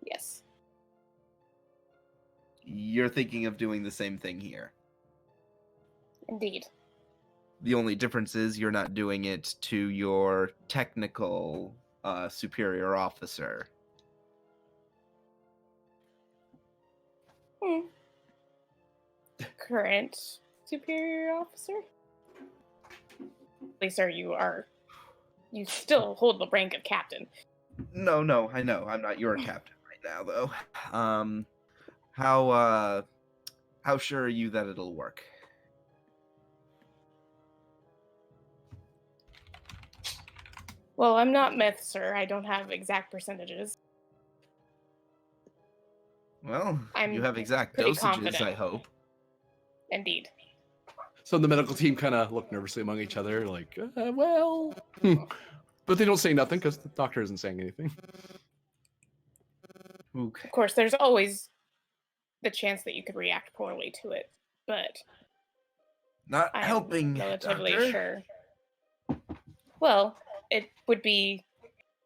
[SPEAKER 5] Yes.
[SPEAKER 1] You're thinking of doing the same thing here.
[SPEAKER 5] Indeed.
[SPEAKER 1] The only difference is you're not doing it to your technical superior officer.
[SPEAKER 5] Current superior officer? Sir, you still hold the rank of captain.
[SPEAKER 1] No, I know. I'm not your captain right now, though. How sure are you that it'll work?
[SPEAKER 5] Well, I'm not myth, sir. I don't have exact percentages.
[SPEAKER 1] Well,
[SPEAKER 5] I'm
[SPEAKER 1] you have exact
[SPEAKER 5] pretty
[SPEAKER 1] dosages,
[SPEAKER 5] confident.
[SPEAKER 1] I hope.
[SPEAKER 5] Indeed.
[SPEAKER 3] So the medical team kind of look nervously among each other, like, well, but they don't say nothing because the doctor isn't saying anything.
[SPEAKER 1] Okay.
[SPEAKER 5] Of course, there's always the chance that you could react poorly to it, but
[SPEAKER 1] Not
[SPEAKER 5] I'm
[SPEAKER 1] helping,
[SPEAKER 5] relatively
[SPEAKER 1] Doctor.
[SPEAKER 5] sure. Well, it would be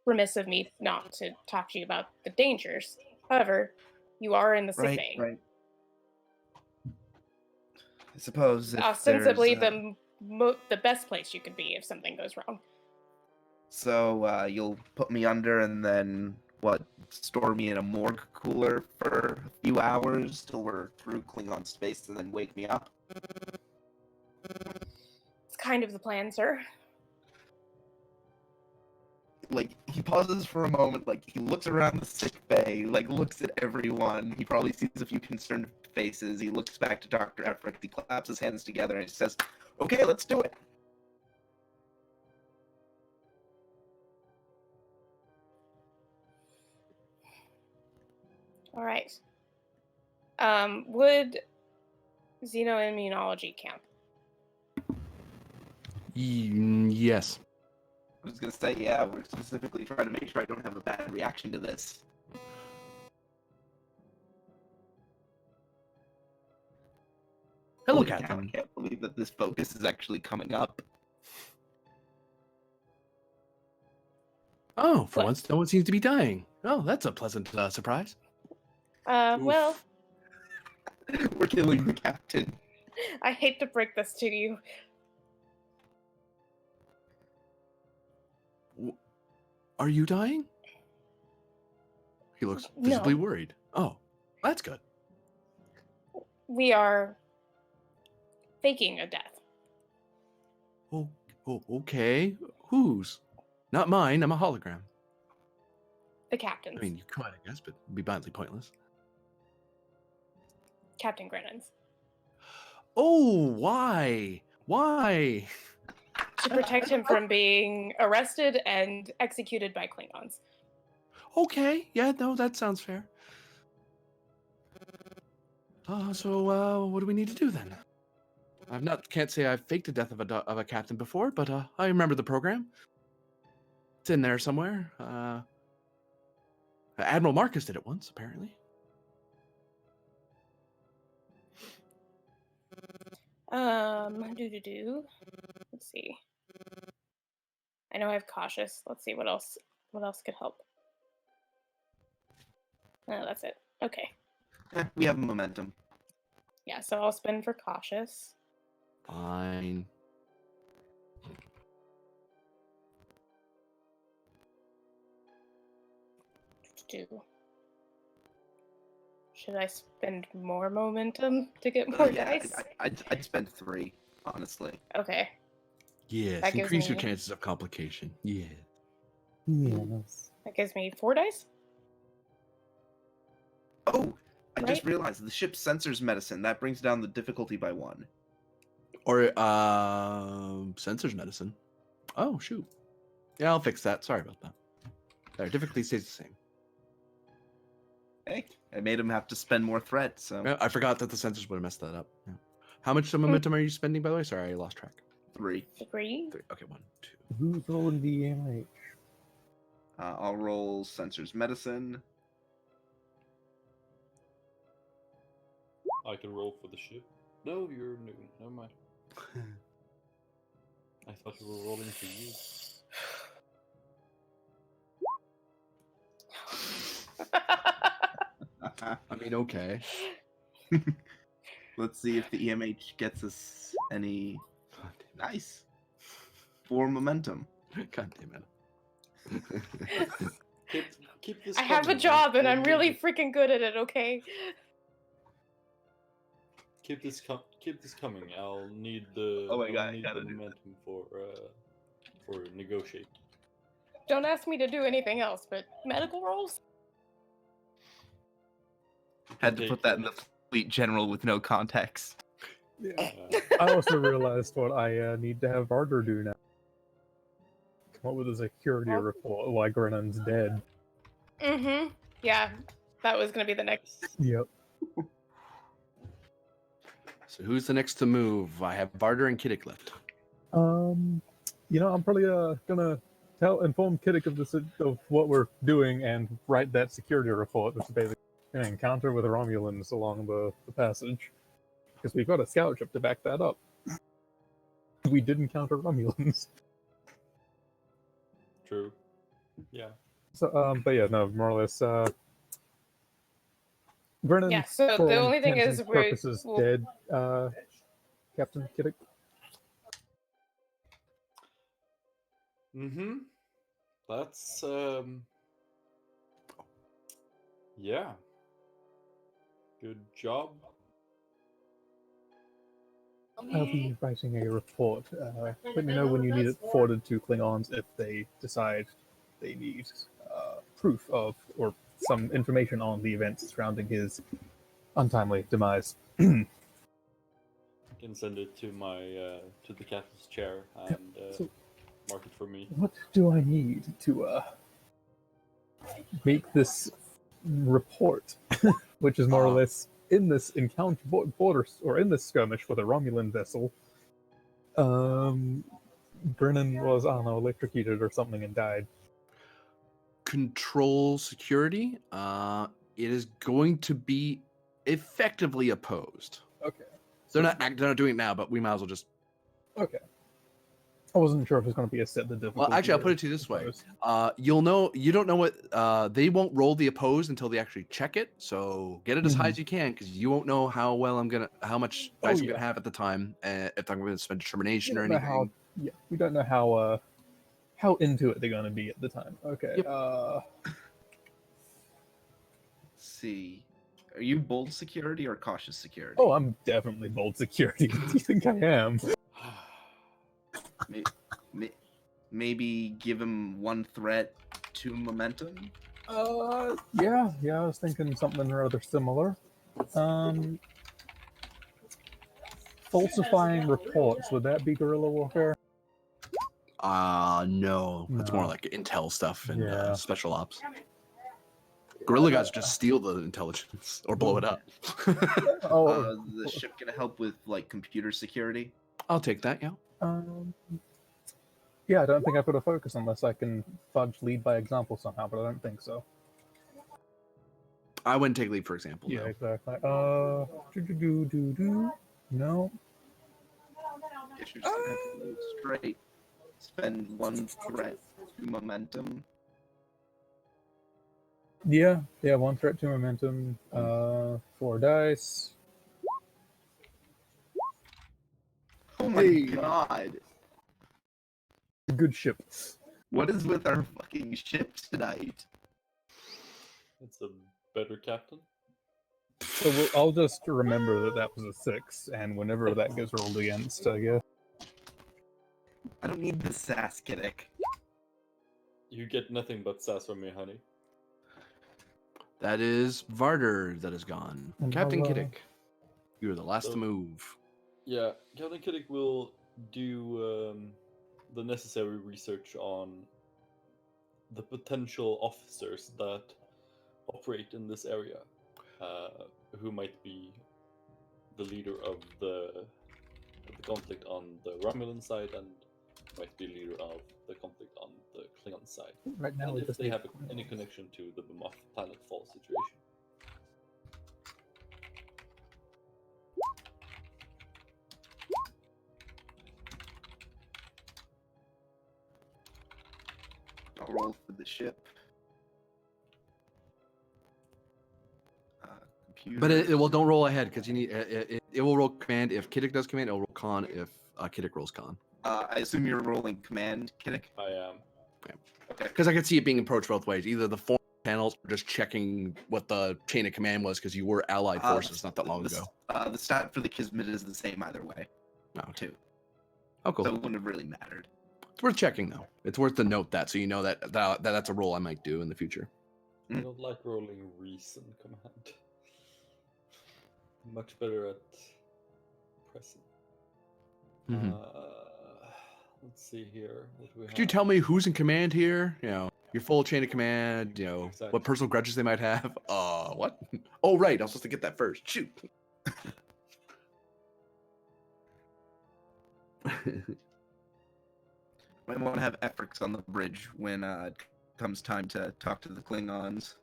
[SPEAKER 5] remiss of me not to talk to you about the dangers. However, you are in the sick bay.
[SPEAKER 1] Right. I suppose if
[SPEAKER 5] Ostensibly
[SPEAKER 1] there's,
[SPEAKER 5] the best place you could be if something goes wrong.
[SPEAKER 1] So you'll put me under and then what? Store me in a morgue cooler for a few hours till we're through Klingon space, and then wake me up.
[SPEAKER 5] It's kind of the plan, sir.
[SPEAKER 1] Like, he pauses for a moment, like, he looks around the sick bay, like, looks at everyone. He probably sees a few concerned faces. He looks back to Dr. Efric. He claps his hands together and he says, "Okay, let's do it."
[SPEAKER 5] All right. Would xenoimmunology count?
[SPEAKER 3] Yes.
[SPEAKER 1] I was gonna say, yeah, we're specifically trying to make sure I don't have a bad reaction to this.
[SPEAKER 3] Hello,
[SPEAKER 1] Holy cow,
[SPEAKER 3] Captain.
[SPEAKER 1] I can't believe that this focus is actually coming up.
[SPEAKER 3] Oh, for
[SPEAKER 5] What?
[SPEAKER 3] once, no one seems to be dying. Oh, that's a pleasant surprise.
[SPEAKER 5] Well,
[SPEAKER 1] We're killing the captain.
[SPEAKER 5] I hate to break this to you.
[SPEAKER 3] Are you dying? He looks visibly
[SPEAKER 5] No.
[SPEAKER 3] worried. Oh, that's good.
[SPEAKER 5] We are faking a death.
[SPEAKER 3] Oh, okay. Whose? Not mine. I'm a hologram.
[SPEAKER 5] The captain's.
[SPEAKER 3] I mean, you could, I guess, but it'd be badly pointless.
[SPEAKER 5] Captain Grennan's.
[SPEAKER 3] Oh, why? Why?
[SPEAKER 5] To protect him from being arrested and executed by Klingons.
[SPEAKER 3] Okay, yeah, no, that sounds fair. So what do we need to do then? Can't say I've faked the death of a captain before, but I remember the program. It's in there somewhere. Admiral Marcus did it once, apparently.
[SPEAKER 5] Let's see. I know I have cautious. Let's see what else could help. No, that's it. Okay.
[SPEAKER 1] We have momentum.
[SPEAKER 5] Yeah, so I'll spend for cautious.
[SPEAKER 3] Fine.
[SPEAKER 5] Should I spend more momentum to get more dice?
[SPEAKER 1] I'd spend 3, honestly.
[SPEAKER 5] Okay.
[SPEAKER 3] Yes,
[SPEAKER 5] That gives
[SPEAKER 3] increase your
[SPEAKER 5] me-
[SPEAKER 3] chances of complication. Yeah.
[SPEAKER 4] Yes.
[SPEAKER 5] That gives me 4 dice.
[SPEAKER 1] Oh, I just
[SPEAKER 5] Right?
[SPEAKER 1] realized the ship sensors medicine. That brings down the difficulty by 1.
[SPEAKER 3] Or sensors medicine. Oh shoot. Yeah, I'll fix that. Sorry about that. There, difficulty stays the same.
[SPEAKER 1] Hey, I made him have to spend more threat, so
[SPEAKER 3] Yeah, I forgot that the sensors would have messed that up. Yeah. How much momentum are you spending, by the way? Sorry, I lost track.
[SPEAKER 1] 3.
[SPEAKER 5] 3.
[SPEAKER 3] 3. Okay, 1, 2.
[SPEAKER 4] Who's rolling the EMH?
[SPEAKER 1] I'll roll sensors medicine.
[SPEAKER 2] I can roll for the ship. No, you're new. Never mind. I thought you were rolling for you.
[SPEAKER 3] I mean, okay.
[SPEAKER 1] Let's see if the EMH gets us any. Nice. 4 momentum.
[SPEAKER 3] God damn it.
[SPEAKER 2] Keep this
[SPEAKER 5] I have a
[SPEAKER 2] coming.
[SPEAKER 5] job and
[SPEAKER 2] I'll
[SPEAKER 5] I'm
[SPEAKER 2] need
[SPEAKER 5] really
[SPEAKER 2] it.
[SPEAKER 5] freaking good at it, okay?
[SPEAKER 2] Keep this coming. I'll need the.
[SPEAKER 1] Oh my
[SPEAKER 2] I'll
[SPEAKER 1] God, I
[SPEAKER 2] need
[SPEAKER 1] gotta
[SPEAKER 2] the
[SPEAKER 1] do that.
[SPEAKER 2] momentum for negotiate.
[SPEAKER 5] Don't ask me to do anything else, but medical rolls?
[SPEAKER 1] Had to put that in the fleet general with no context.
[SPEAKER 4] Yeah. I also realized what I need to have Barter do now. Come up with a security
[SPEAKER 5] What?
[SPEAKER 4] report why Grennan's dead.
[SPEAKER 5] Mm-hmm. Yeah, that was gonna be the next.
[SPEAKER 4] Yep.
[SPEAKER 3] So who's the next to move? I have Barter and Kiddick left.
[SPEAKER 4] I'm probably gonna inform Kiddick of what we're doing and write that security report, which is basically an encounter with Romulans along the passage. Because we've got a scout ship to back that up. We did encounter Romulans.
[SPEAKER 2] True. Yeah.
[SPEAKER 4] So, but yeah, no, more or less, Brennan,
[SPEAKER 5] Yeah, so
[SPEAKER 4] for
[SPEAKER 5] the
[SPEAKER 4] all
[SPEAKER 5] only thing
[SPEAKER 4] intents
[SPEAKER 5] is
[SPEAKER 4] and
[SPEAKER 5] we're-
[SPEAKER 4] purposes,
[SPEAKER 5] we'll-
[SPEAKER 4] dead, Captain Kiddick.
[SPEAKER 2] Mm-hmm. That's yeah. Good job.
[SPEAKER 4] I'll be writing a report. Let me know when you need it forwarded to Klingons if they decide they need proof of or some information on the events surrounding his untimely demise.
[SPEAKER 2] Can send it to my to the captain's chair and
[SPEAKER 4] So-
[SPEAKER 2] mark it for me.
[SPEAKER 4] What do I need to make this report, which is more or less in this encounter border or in this skirmish with a Romulan vessel? Brennan was, I don't know, electrocuted or something and died.
[SPEAKER 3] Control security. It is going to be effectively opposed.
[SPEAKER 4] Okay.
[SPEAKER 3] They're not doing it now, but we might as well just.
[SPEAKER 4] Okay. I wasn't sure if it's going to be a set the difficulty.
[SPEAKER 3] Well, actually, I'll put it to you this way. You'll know. You don't know what. They won't roll the opposed until they actually check it. So get it as high as you can, because you won't know how much dice I'm gonna have at the time, if I'm going to spend determination or anything.
[SPEAKER 4] We don't know how into it they're going to be at the time. Okay.
[SPEAKER 3] Yep.
[SPEAKER 1] Let's see. Are you bold security or cautious security?
[SPEAKER 4] Oh, I'm definitely bold security. What do you think I am?
[SPEAKER 1] Maybe give him 1 threat, 2 momentum.
[SPEAKER 4] Yeah. I was thinking something rather similar. Falsifying reports, would that be guerrilla warfare?
[SPEAKER 3] No. It's more like intel stuff and special ops. Guerrilla guys just steal the intelligence or blow it up.
[SPEAKER 1] The ship gonna help with like computer security?
[SPEAKER 3] I'll take that, yeah.
[SPEAKER 4] Yeah, I don't think I put a focus unless I can fudge lead by example somehow, but I don't think so.
[SPEAKER 3] I wouldn't take lead, for example.
[SPEAKER 4] Yeah,
[SPEAKER 3] no.
[SPEAKER 4] exactly. No.
[SPEAKER 1] Guess you're just gonna have to move straight. Spend 1 threat, 2 momentum.
[SPEAKER 4] Yeah, 1 threat, 2 momentum, 4 dice.
[SPEAKER 1] Oh my god!
[SPEAKER 4] Good ship.
[SPEAKER 1] What is with our fucking ship tonight?
[SPEAKER 2] It's a better captain.
[SPEAKER 4] So I'll just remember that was a 6, and whenever that gets rolled against, I guess.
[SPEAKER 1] I don't need the sass, Kiddick.
[SPEAKER 2] You get nothing but sass from me, honey.
[SPEAKER 3] That is Varder that is gone.
[SPEAKER 4] And
[SPEAKER 3] Captain
[SPEAKER 4] I'll,
[SPEAKER 3] Kiddick, you are the last to move.
[SPEAKER 2] Yeah, Captain Kiddick will do the necessary research on the potential officers that operate in this area, who might be the leader of the conflict on the Romulan side and might be leader of the conflict on the Klingon side.
[SPEAKER 4] Right now,
[SPEAKER 2] and if they have any connection to the Planetfall situation.
[SPEAKER 1] I'll roll for the ship.
[SPEAKER 3] But don't roll ahead, because you need it will roll command if Kiddick does command. It will roll con if Kiddick rolls con.
[SPEAKER 1] I assume you're rolling command, Kiddick?
[SPEAKER 2] I am.
[SPEAKER 3] Yeah. Okay. Because I could see it being approached both ways. Either the form panels or just checking what the chain of command was, because you were allied forces not that long ago.
[SPEAKER 1] The stat for the Kismet is the same either way.
[SPEAKER 3] No,
[SPEAKER 1] too.
[SPEAKER 3] Oh, cool.
[SPEAKER 1] So it wouldn't have really mattered.
[SPEAKER 3] It's worth checking, though. It's worth to note that, so you know that's a roll I might do in the future.
[SPEAKER 2] I don't like rolling reason command. Much better at present. Let's see here.
[SPEAKER 3] Could you tell me who's in command here? You know, your full chain of command. You know,
[SPEAKER 2] Exactly.
[SPEAKER 3] what personal grudges they might have. What? Oh, right. I was supposed to get that first. Shoot.
[SPEAKER 1] Might want to have efforts on the bridge when it comes time to talk to the Klingons.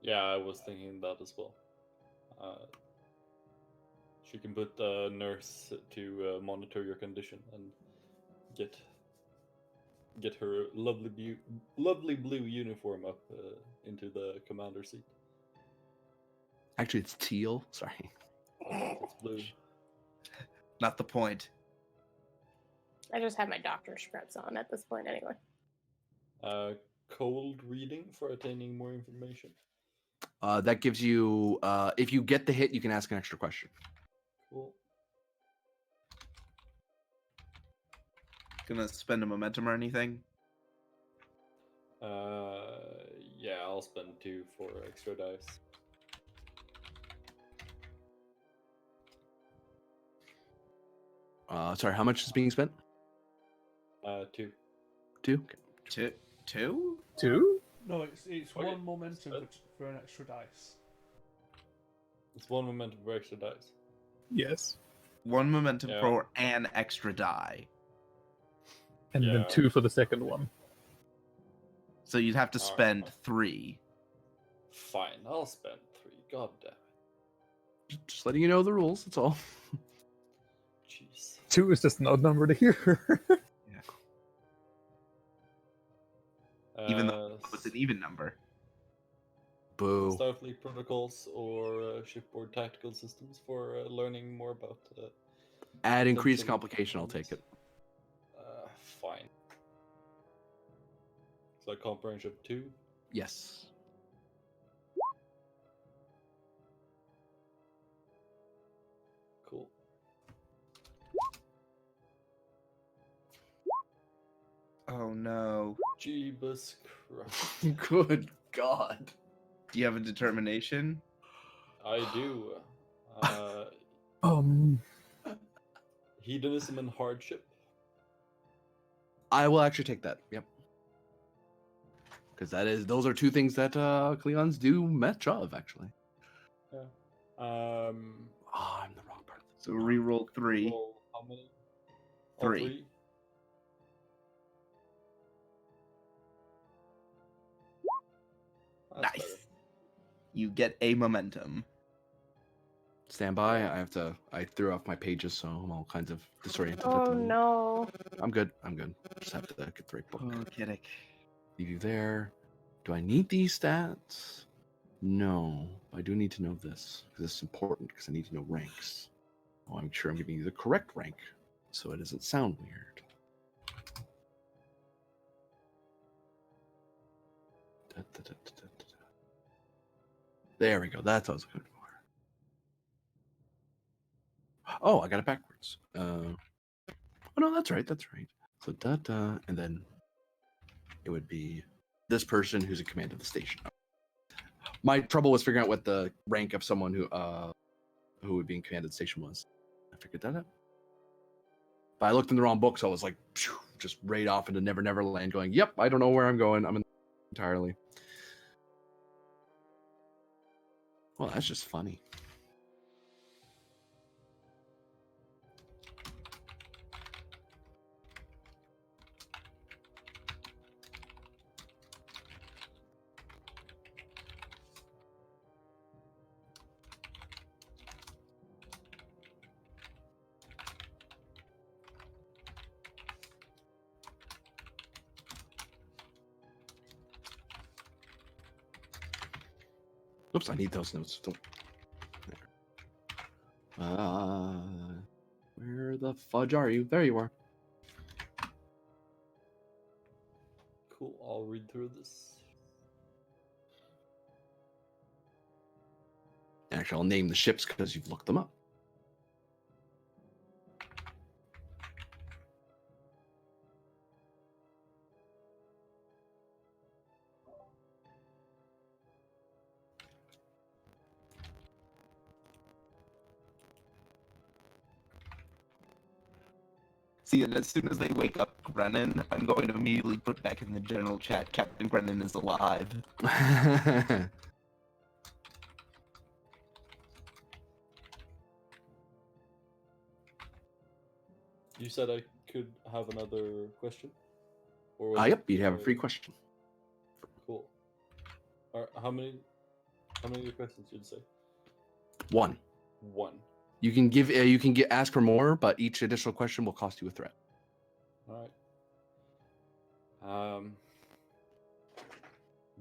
[SPEAKER 2] Yeah, I was thinking that as well. She can put a nurse to monitor your condition and get her lovely blue uniform up into the commander seat.
[SPEAKER 3] Actually, it's teal. Sorry.
[SPEAKER 2] It's blue.
[SPEAKER 1] Not the point.
[SPEAKER 5] I just have my doctor scrubs on at this point anyway.
[SPEAKER 2] Cold reading for attaining more information.
[SPEAKER 3] That gives you, if you get the hit, you can ask an extra question.
[SPEAKER 2] Cool.
[SPEAKER 1] Gonna spend a momentum or anything?
[SPEAKER 2] Yeah, I'll spend 2 for extra dice.
[SPEAKER 3] Sorry, how much is being spent?
[SPEAKER 2] 2.
[SPEAKER 3] 2? Okay.
[SPEAKER 1] 2?
[SPEAKER 4] 2?
[SPEAKER 6] No, it's
[SPEAKER 2] Okay.
[SPEAKER 6] 1 momentum for an extra dice.
[SPEAKER 2] It's 1 momentum for extra dice.
[SPEAKER 4] Yes.
[SPEAKER 1] 1 momentum for an extra die.
[SPEAKER 4] And then 2 for the second one.
[SPEAKER 1] So you'd have to spend 3.
[SPEAKER 2] Fine, I'll spend 3. God damn it.
[SPEAKER 3] Just letting you know the rules. That's all.
[SPEAKER 2] Jeez.
[SPEAKER 4] 2 is just an odd number to hear.
[SPEAKER 1] Even though it's an even number.
[SPEAKER 3] Boo.
[SPEAKER 2] Starfleet protocols or shipboard tactical systems for learning more about.
[SPEAKER 3] Add increased
[SPEAKER 2] potential
[SPEAKER 3] complication. I'll take it.
[SPEAKER 2] Fine. So comprehension 2.
[SPEAKER 3] Yes.
[SPEAKER 2] Cool.
[SPEAKER 1] Oh no.
[SPEAKER 2] Jeebus Christ.
[SPEAKER 3] Good God.
[SPEAKER 1] Do you have a determination?
[SPEAKER 2] I do. Hedonism and hardship.
[SPEAKER 3] I will actually take that. Yep. Because those are two things that Klingons do much of, actually.
[SPEAKER 2] Yeah.
[SPEAKER 3] Oh, I'm the wrong part.
[SPEAKER 1] So reroll 3.
[SPEAKER 2] Roll how many? All
[SPEAKER 1] 3.
[SPEAKER 2] That's
[SPEAKER 1] Nice.
[SPEAKER 2] better.
[SPEAKER 1] You get a momentum.
[SPEAKER 3] Stand by. I threw off my pages, so I'm all kinds of disoriented. at
[SPEAKER 5] Oh
[SPEAKER 3] the moment.
[SPEAKER 5] no.
[SPEAKER 3] I'm good. Just have to get the right book.
[SPEAKER 1] Oh, kidding.
[SPEAKER 3] Leave you there. Do I need these stats? No. I do need to know this because it's important because I need to know ranks. I want to make sure I'm giving you the correct rank so it doesn't sound weird. There we go. That's what I was looking for. Oh, I got it backwards. Oh no, that's right. That's right. So and then it would be this person who's in command of the station. My trouble was figuring out what the rank of someone who would be in command of the station was. I figured that out. But I looked in the wrong book, so I was like, phew, just right off into Never Never Land, going, "Yep, I don't know where I'm going. I'm in entirely." Well, that's just funny. Oops, I need those notes. Don't. Where the fudge are you? There you are.
[SPEAKER 2] Cool. I'll read through this.
[SPEAKER 3] Actually, I'll name the ships because you've looked them up.
[SPEAKER 1] See, and as soon as they wake up Grennan, I'm going to immediately put back in the general chat, Captain Grennan is alive.
[SPEAKER 2] You said I could have another question? Or was
[SPEAKER 3] Yep,
[SPEAKER 2] it,
[SPEAKER 3] you have a free question.
[SPEAKER 2] Cool. How many questions did you say?
[SPEAKER 3] One.
[SPEAKER 2] One.
[SPEAKER 3] You can ask for more, but each additional question will cost you a threat.
[SPEAKER 2] All right.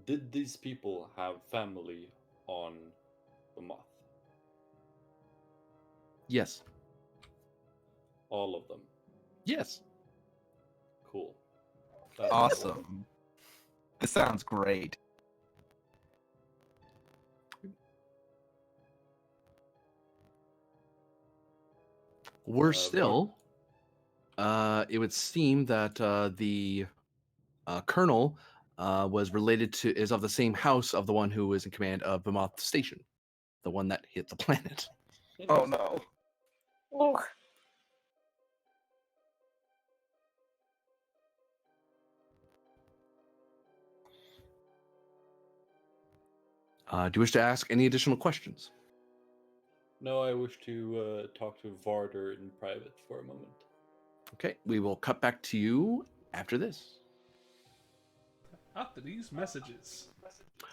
[SPEAKER 2] Did these people have family on the moth?
[SPEAKER 3] Yes.
[SPEAKER 2] All of them.
[SPEAKER 3] Yes.
[SPEAKER 2] Cool.
[SPEAKER 1] Awesome. This sounds great.
[SPEAKER 3] Worse still, it would seem that the colonel is of the same house of the one who was in command of Bemoth Station, the one that hit the planet.
[SPEAKER 1] Oh no.
[SPEAKER 5] Ugh.
[SPEAKER 3] Do you wish to ask any additional questions?
[SPEAKER 2] No, I wish to talk to Varder in private for a moment.
[SPEAKER 3] Okay, we will cut back to you after this.
[SPEAKER 6] After these messages.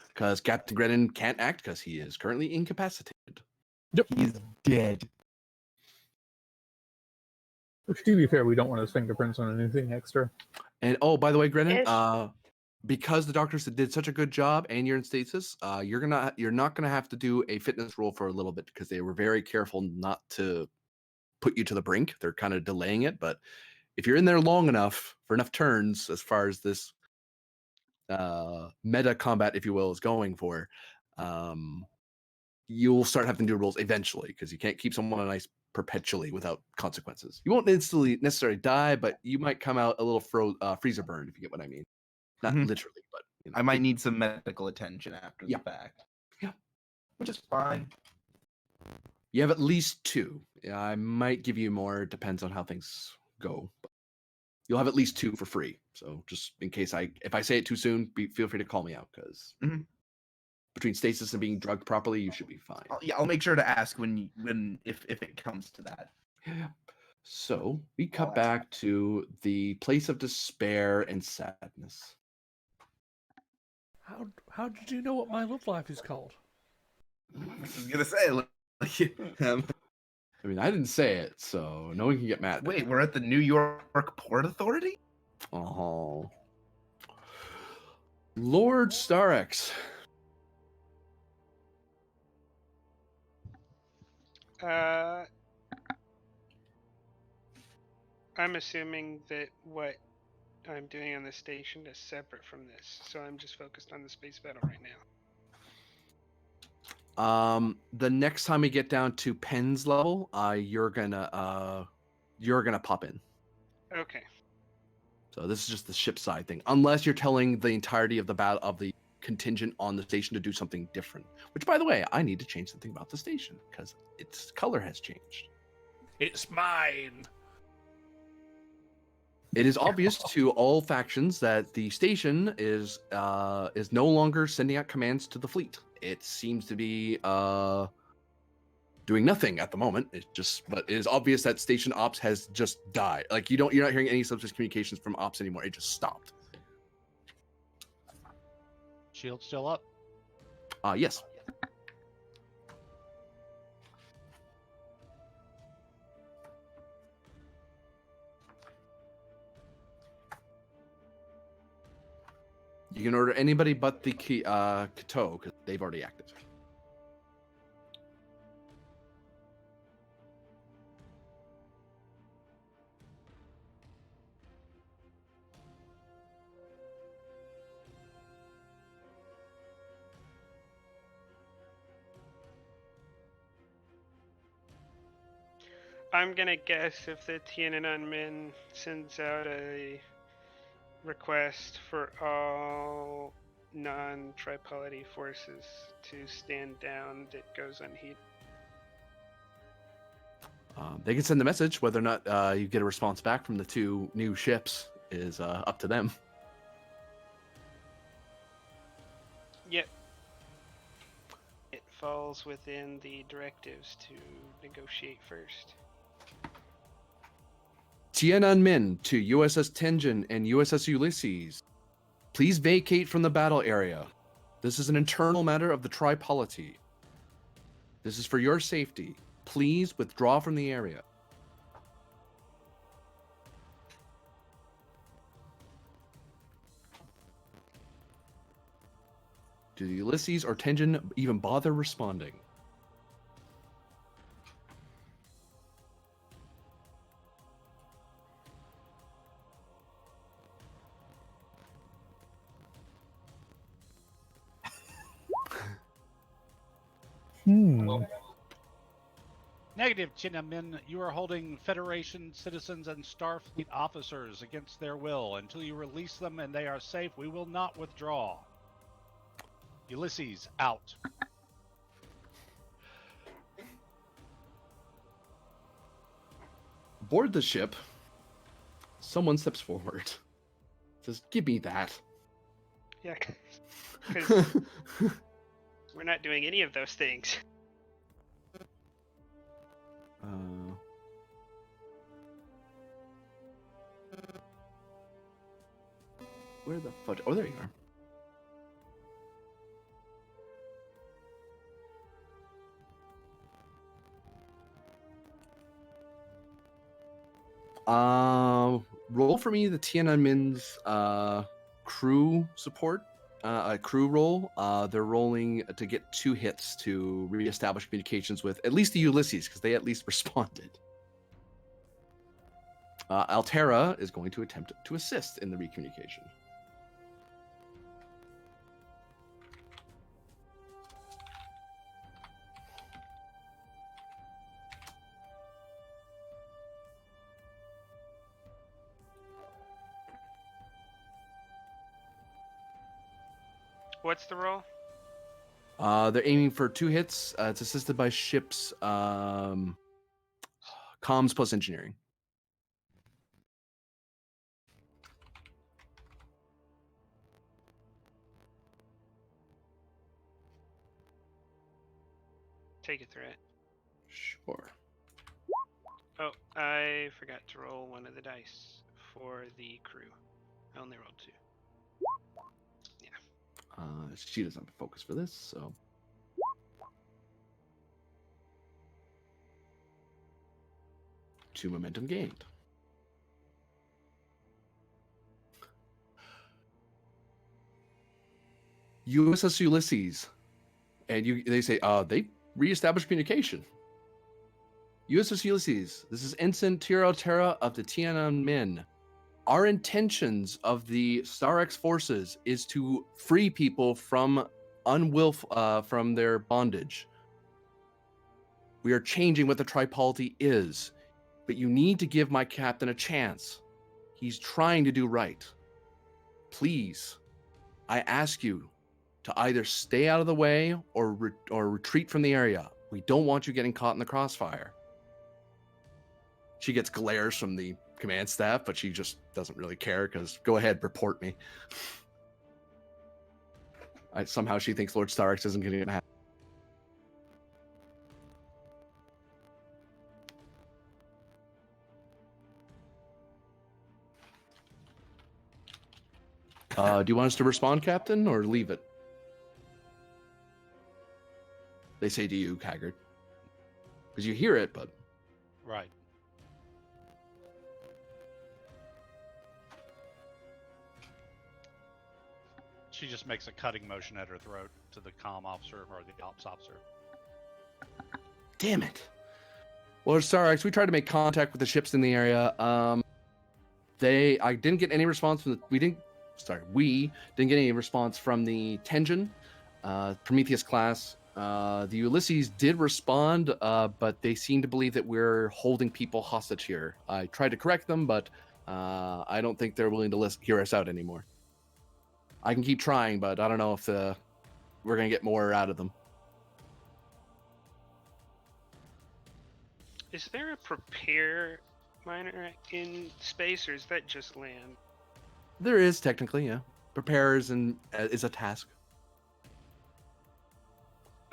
[SPEAKER 3] Because Captain Grennan can't act because he is currently incapacitated.
[SPEAKER 4] Yep.
[SPEAKER 1] He's dead.
[SPEAKER 4] Which, to be fair, we don't want his fingerprints on anything extra.
[SPEAKER 3] And oh, by the way, Grennan,
[SPEAKER 5] Ish.
[SPEAKER 3] because the doctors did such a good job and you're in stasis, you're not gonna have to do a fitness roll for a little bit because they were very careful not to put you to the brink. They're kind of delaying it, but if you're in there long enough for enough turns, as far as this meta combat, if you will, is going for, you'll start having to do rolls eventually because you can't keep someone on ice perpetually without consequences. You won't instantly necessarily die, but you might come out a little freezer burned, if you get what I mean. Not
[SPEAKER 1] Mhm.
[SPEAKER 3] literally, but you know,
[SPEAKER 1] I might need some medical attention after
[SPEAKER 3] Yeah.
[SPEAKER 1] the fact.
[SPEAKER 3] Yeah.
[SPEAKER 1] Which is fine.
[SPEAKER 3] You have at least 2. Yeah, I might give you more. Depends on how things go. But you'll have at least 2 for free. So just in case if I say it too soon, feel free to call me out because
[SPEAKER 1] Mhm.
[SPEAKER 3] between stasis and being drugged properly, you should be fine.
[SPEAKER 1] I'll make sure to ask if it comes to that.
[SPEAKER 3] Yeah. So we cut
[SPEAKER 1] ask.
[SPEAKER 3] back to the place of despair and sadness.
[SPEAKER 6] How did you know what my love life is called?
[SPEAKER 1] I was gonna say,
[SPEAKER 3] I mean, I didn't say it, so no one can get mad at me.
[SPEAKER 1] wait, we're at the New York Port Authority?
[SPEAKER 3] Oh. Lord Starex.
[SPEAKER 8] I'm assuming that what I'm doing on the station is separate from this, so I'm just focused on the space battle right now.
[SPEAKER 3] The next time we get down to Penn's level, you're gonna pop in.
[SPEAKER 8] Okay.
[SPEAKER 3] So this is just the ship side thing, unless you're telling the entirety of the battle of the contingent on the station to do something different. Which, by the way, I need to change something about the station because its color has changed.
[SPEAKER 6] It's mine.
[SPEAKER 3] It is obvious to all factions that the station is no longer sending out commands to the fleet. It seems to be doing nothing at the moment. But it is obvious that station ops has just died. Like you're not hearing any subspace communications from ops anymore. It just stopped.
[SPEAKER 9] Shield still up?
[SPEAKER 3] Yes. You can order anybody but the Kato because they've already acted.
[SPEAKER 8] I'm gonna guess if the Tiananmen Min sends out a request for all non-tripolity forces to stand down, that goes unheeded.
[SPEAKER 3] They can send the message. Whether or not you get a response back from the 2 new ships is up to them.
[SPEAKER 8] Yep. It falls within the directives to negotiate first.
[SPEAKER 3] Tiananmen to USS Tenjin and USS Ulysses. Please vacate from the battle area. This is an internal matter of the tripolity. This is for your safety. Please withdraw from the area. Do the Ulysses or Tenjin even bother responding?
[SPEAKER 9] Negative, Chinamin. You are holding Federation citizens and Starfleet officers against their will. Until you release them and they are safe, we will not withdraw. Ulysses, out.
[SPEAKER 3] Board the ship. Someone steps forward. Says, give me that.
[SPEAKER 8] Yeah, because we're not doing any of those things.
[SPEAKER 3] Where the fudge? Oh, there you are. Roll for me the Tiananmen's crew support. A crew roll. They're rolling to get 2 hits to reestablish communications with at least the Ulysses, because they at least responded. Altera is going to attempt to assist in the recommunication.
[SPEAKER 8] What's the roll?
[SPEAKER 3] They're aiming for 2 hits. It's assisted by ship's comms plus engineering.
[SPEAKER 8] Take a threat.
[SPEAKER 3] Sure.
[SPEAKER 8] Oh, I forgot to roll one of the dice for the crew. I only rolled 2.
[SPEAKER 3] She doesn't have focus for this, so. Two momentum gained. USS Ulysses, and they say they reestablished communication. USS Ulysses, this is Ensign Tiro Terra of the Tiananmen. Our intentions of the Star X forces is to free people from from their bondage. We are changing what the tripolity is, but you need to give my captain a chance. He's trying to do right. Please, I ask you to either stay out of the way or retreat from the area. We don't want you getting caught in the crossfire. She gets glares from the command staff, but she just doesn't really care because go ahead, report me. Somehow she thinks Lord Starrix isn't going to happen. Do you want us to respond, Captain, or leave it? They say to you, Haggard. Because you hear it, but...
[SPEAKER 9] Right. She just makes a cutting motion at her throat to the comm officer or the ops officer.
[SPEAKER 3] Damn it. Well, Starrix, we tried to make contact with the ships in the area. I didn't get any response from we didn't get any response from the Tenjin, Prometheus class. The Ulysses did respond, but they seem to believe that we're holding people hostage here. I tried to correct them, but I don't think they're willing to hear us out anymore. I can keep trying, but I don't know if we're going to get more out of them.
[SPEAKER 8] Is there a prepare miner in space, or is that just land?
[SPEAKER 3] There is, technically, yeah. Prepare is a task.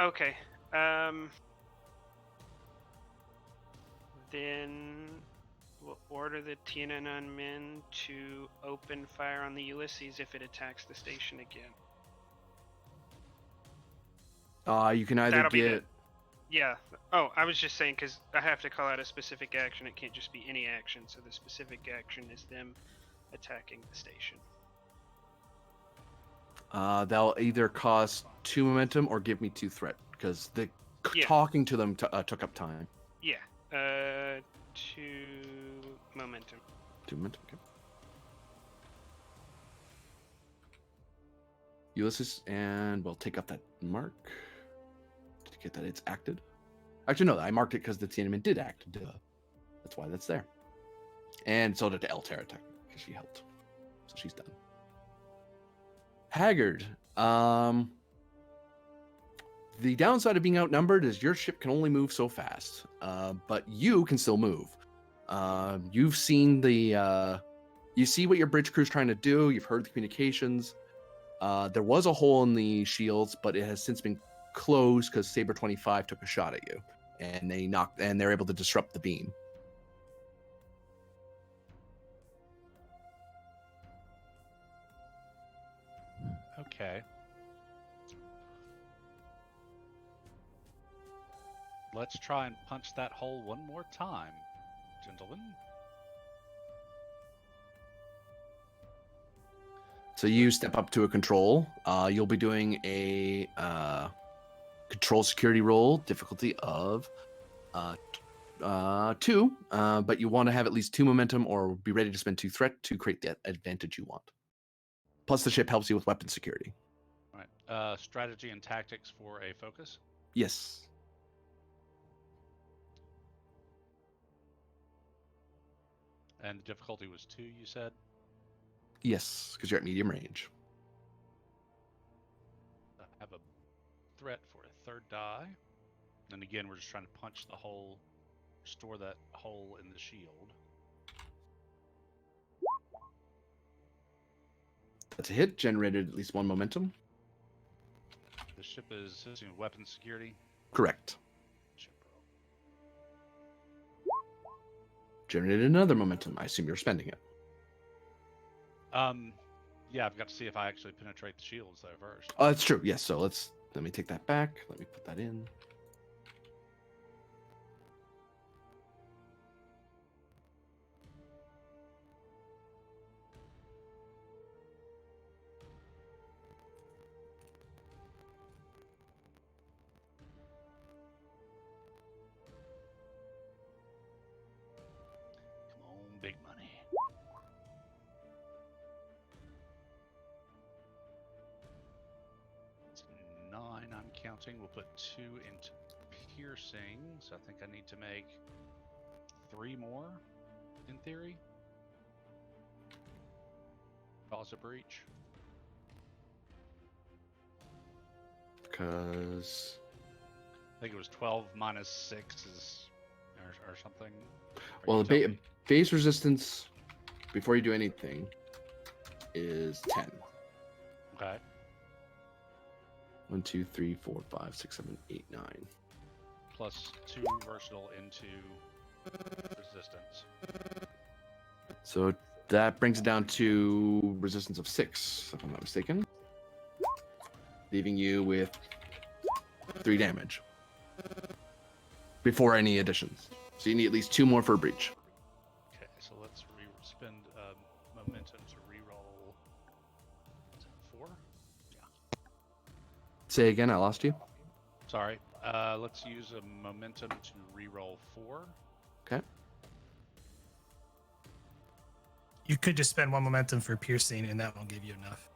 [SPEAKER 8] Okay. Then we'll order the Tiananmen to open fire on the Ulysses if it attacks the station again.
[SPEAKER 3] You can either get...
[SPEAKER 8] Yeah. Oh, I was just saying because I have to call out a specific action. It can't just be any action. So the specific action is them attacking the station.
[SPEAKER 3] That'll either cost 2 momentum or give me 2 threat because talking to them took up time.
[SPEAKER 8] Yeah. 2 momentum.
[SPEAKER 3] 2 momentum. Okay. Ulysses, and we'll take up that mark to get that it's acted. Actually, no, I marked it because the Tiananmen did act. Duh. That's why that's there. And so did Altera, technically, because she helped. So she's done. Haggard. The downside of being outnumbered is your ship can only move so fast, but you can still move. You've seen you see what your bridge crew's trying to do. You've heard the communications. There was a hole in the shields, but it has since been closed because Saber 25 took a shot at you, and they're able to disrupt the beam.
[SPEAKER 9] Okay. Let's try and punch that hole one more time, gentlemen.
[SPEAKER 3] So you step up to a control. You'll be doing a control security roll, difficulty of 2, but you want to have at least 2 momentum or be ready to spend 2 threat to create the advantage you want. Plus, the ship helps you with weapon security.
[SPEAKER 9] All right. Strategy and tactics for a focus.
[SPEAKER 3] Yes.
[SPEAKER 9] And the difficulty was 2, you said?
[SPEAKER 3] Yes, because you're at medium range.
[SPEAKER 9] I have a threat for a 3rd die. And again, we're just trying to punch the hole, restore that hole in the shield.
[SPEAKER 3] That's a hit, generated at least 1 momentum.
[SPEAKER 9] The ship is using weapon security.
[SPEAKER 3] Correct.
[SPEAKER 9] Ship roll.
[SPEAKER 3] Generated another momentum. I assume you're spending it.
[SPEAKER 9] Yeah, I've got to see if I actually penetrate the shields though first.
[SPEAKER 3] Oh, that's true. Yes. So let me take that back. Let me put that in.
[SPEAKER 9] Come on, big money. It's 9 I'm counting. We'll put 2 into piercing. So I think I need to make 3 more, in theory. Cause a breach.
[SPEAKER 3] Because
[SPEAKER 9] I think it was 12 minus 6 is, or something.
[SPEAKER 3] well, the base resistance before you do anything is 10.
[SPEAKER 9] Okay.
[SPEAKER 3] 1, 2, 3, 4, 5, 6, 7, 8, 9.
[SPEAKER 9] Plus 2 versatile into resistance.
[SPEAKER 3] So that brings it down to resistance of 6, if I'm not mistaken. Leaving you with 3 damage. Before any additions. So you need at least 2 more for a breach.
[SPEAKER 9] Okay, so let's spend momentum to reroll. Is it 4? Yeah.
[SPEAKER 3] Say again, I lost you.
[SPEAKER 9] Sorry. Let's use a momentum to reroll 4.
[SPEAKER 3] Okay.
[SPEAKER 10] You could just spend 1 momentum for piercing, and that won't give you enough.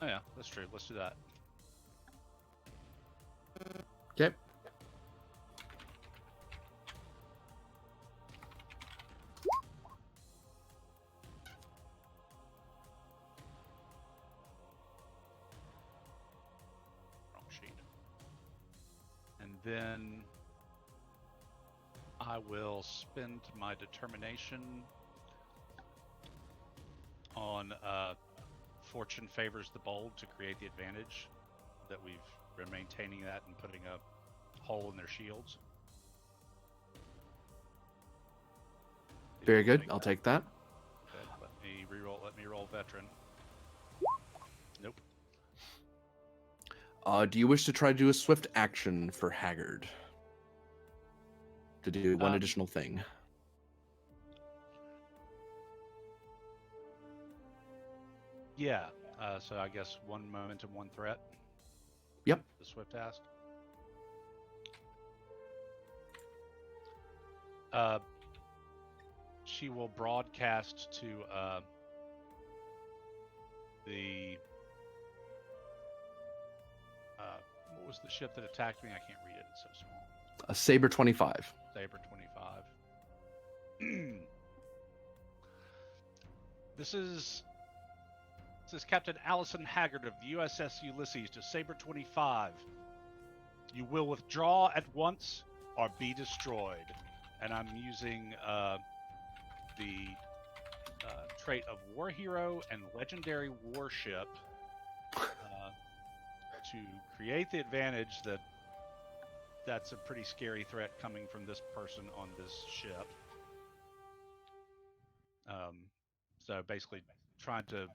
[SPEAKER 9] Oh yeah, that's true. Let's do that.
[SPEAKER 3] Okay.
[SPEAKER 9] Wrong sheet. And then I will spend my determination on Fortune favors the bold to create the advantage that we've been maintaining that and putting a hole in their shields. If
[SPEAKER 3] Very
[SPEAKER 9] you
[SPEAKER 3] good.
[SPEAKER 9] like
[SPEAKER 3] I'll
[SPEAKER 9] that.
[SPEAKER 3] take that.
[SPEAKER 9] Okay, let me roll veteran. Nope.
[SPEAKER 3] Do you wish to try to do a swift action for Haggard? To do one additional thing.
[SPEAKER 9] Yeah. So I guess 1 momentum, 1 threat.
[SPEAKER 3] Yep.
[SPEAKER 9] The swift task. She will broadcast to the what was the ship that attacked me? I can't read it. It's so small.
[SPEAKER 3] A Saber 25.
[SPEAKER 9] Saber 25. This is Captain Allison Haggard of the USS Ulysses to Saber 25. You will withdraw at once or be destroyed. And I'm using the trait of War Hero and Legendary Warship to create the advantage that's a pretty scary threat coming from this person on this ship. So basically trying to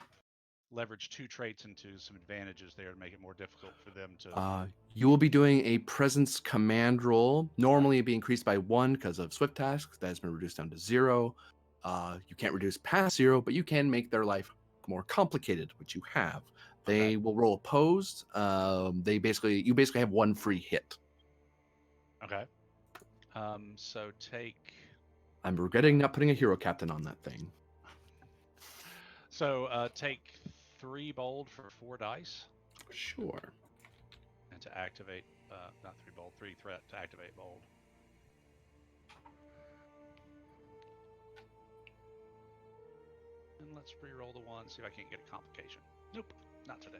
[SPEAKER 9] leverage 2 traits into some advantages there to make it more difficult for them to...
[SPEAKER 3] You will be doing a presence command roll. Normally it'd be increased by 1 because of swift tasks. That has been reduced down to 0. You can't reduce past 0, but you can make their life more complicated, which you have, they will roll opposed. You basically have one free hit.
[SPEAKER 9] Okay. So take.
[SPEAKER 3] I'm regretting not putting a hero captain on that thing.
[SPEAKER 9] So take 3 bold for 4 dice.
[SPEAKER 3] Sure.
[SPEAKER 9] And to activate, not 3 bold, 3 threat to activate bold. And let's re-roll the one, see if I can't get a complication. Nope, not today.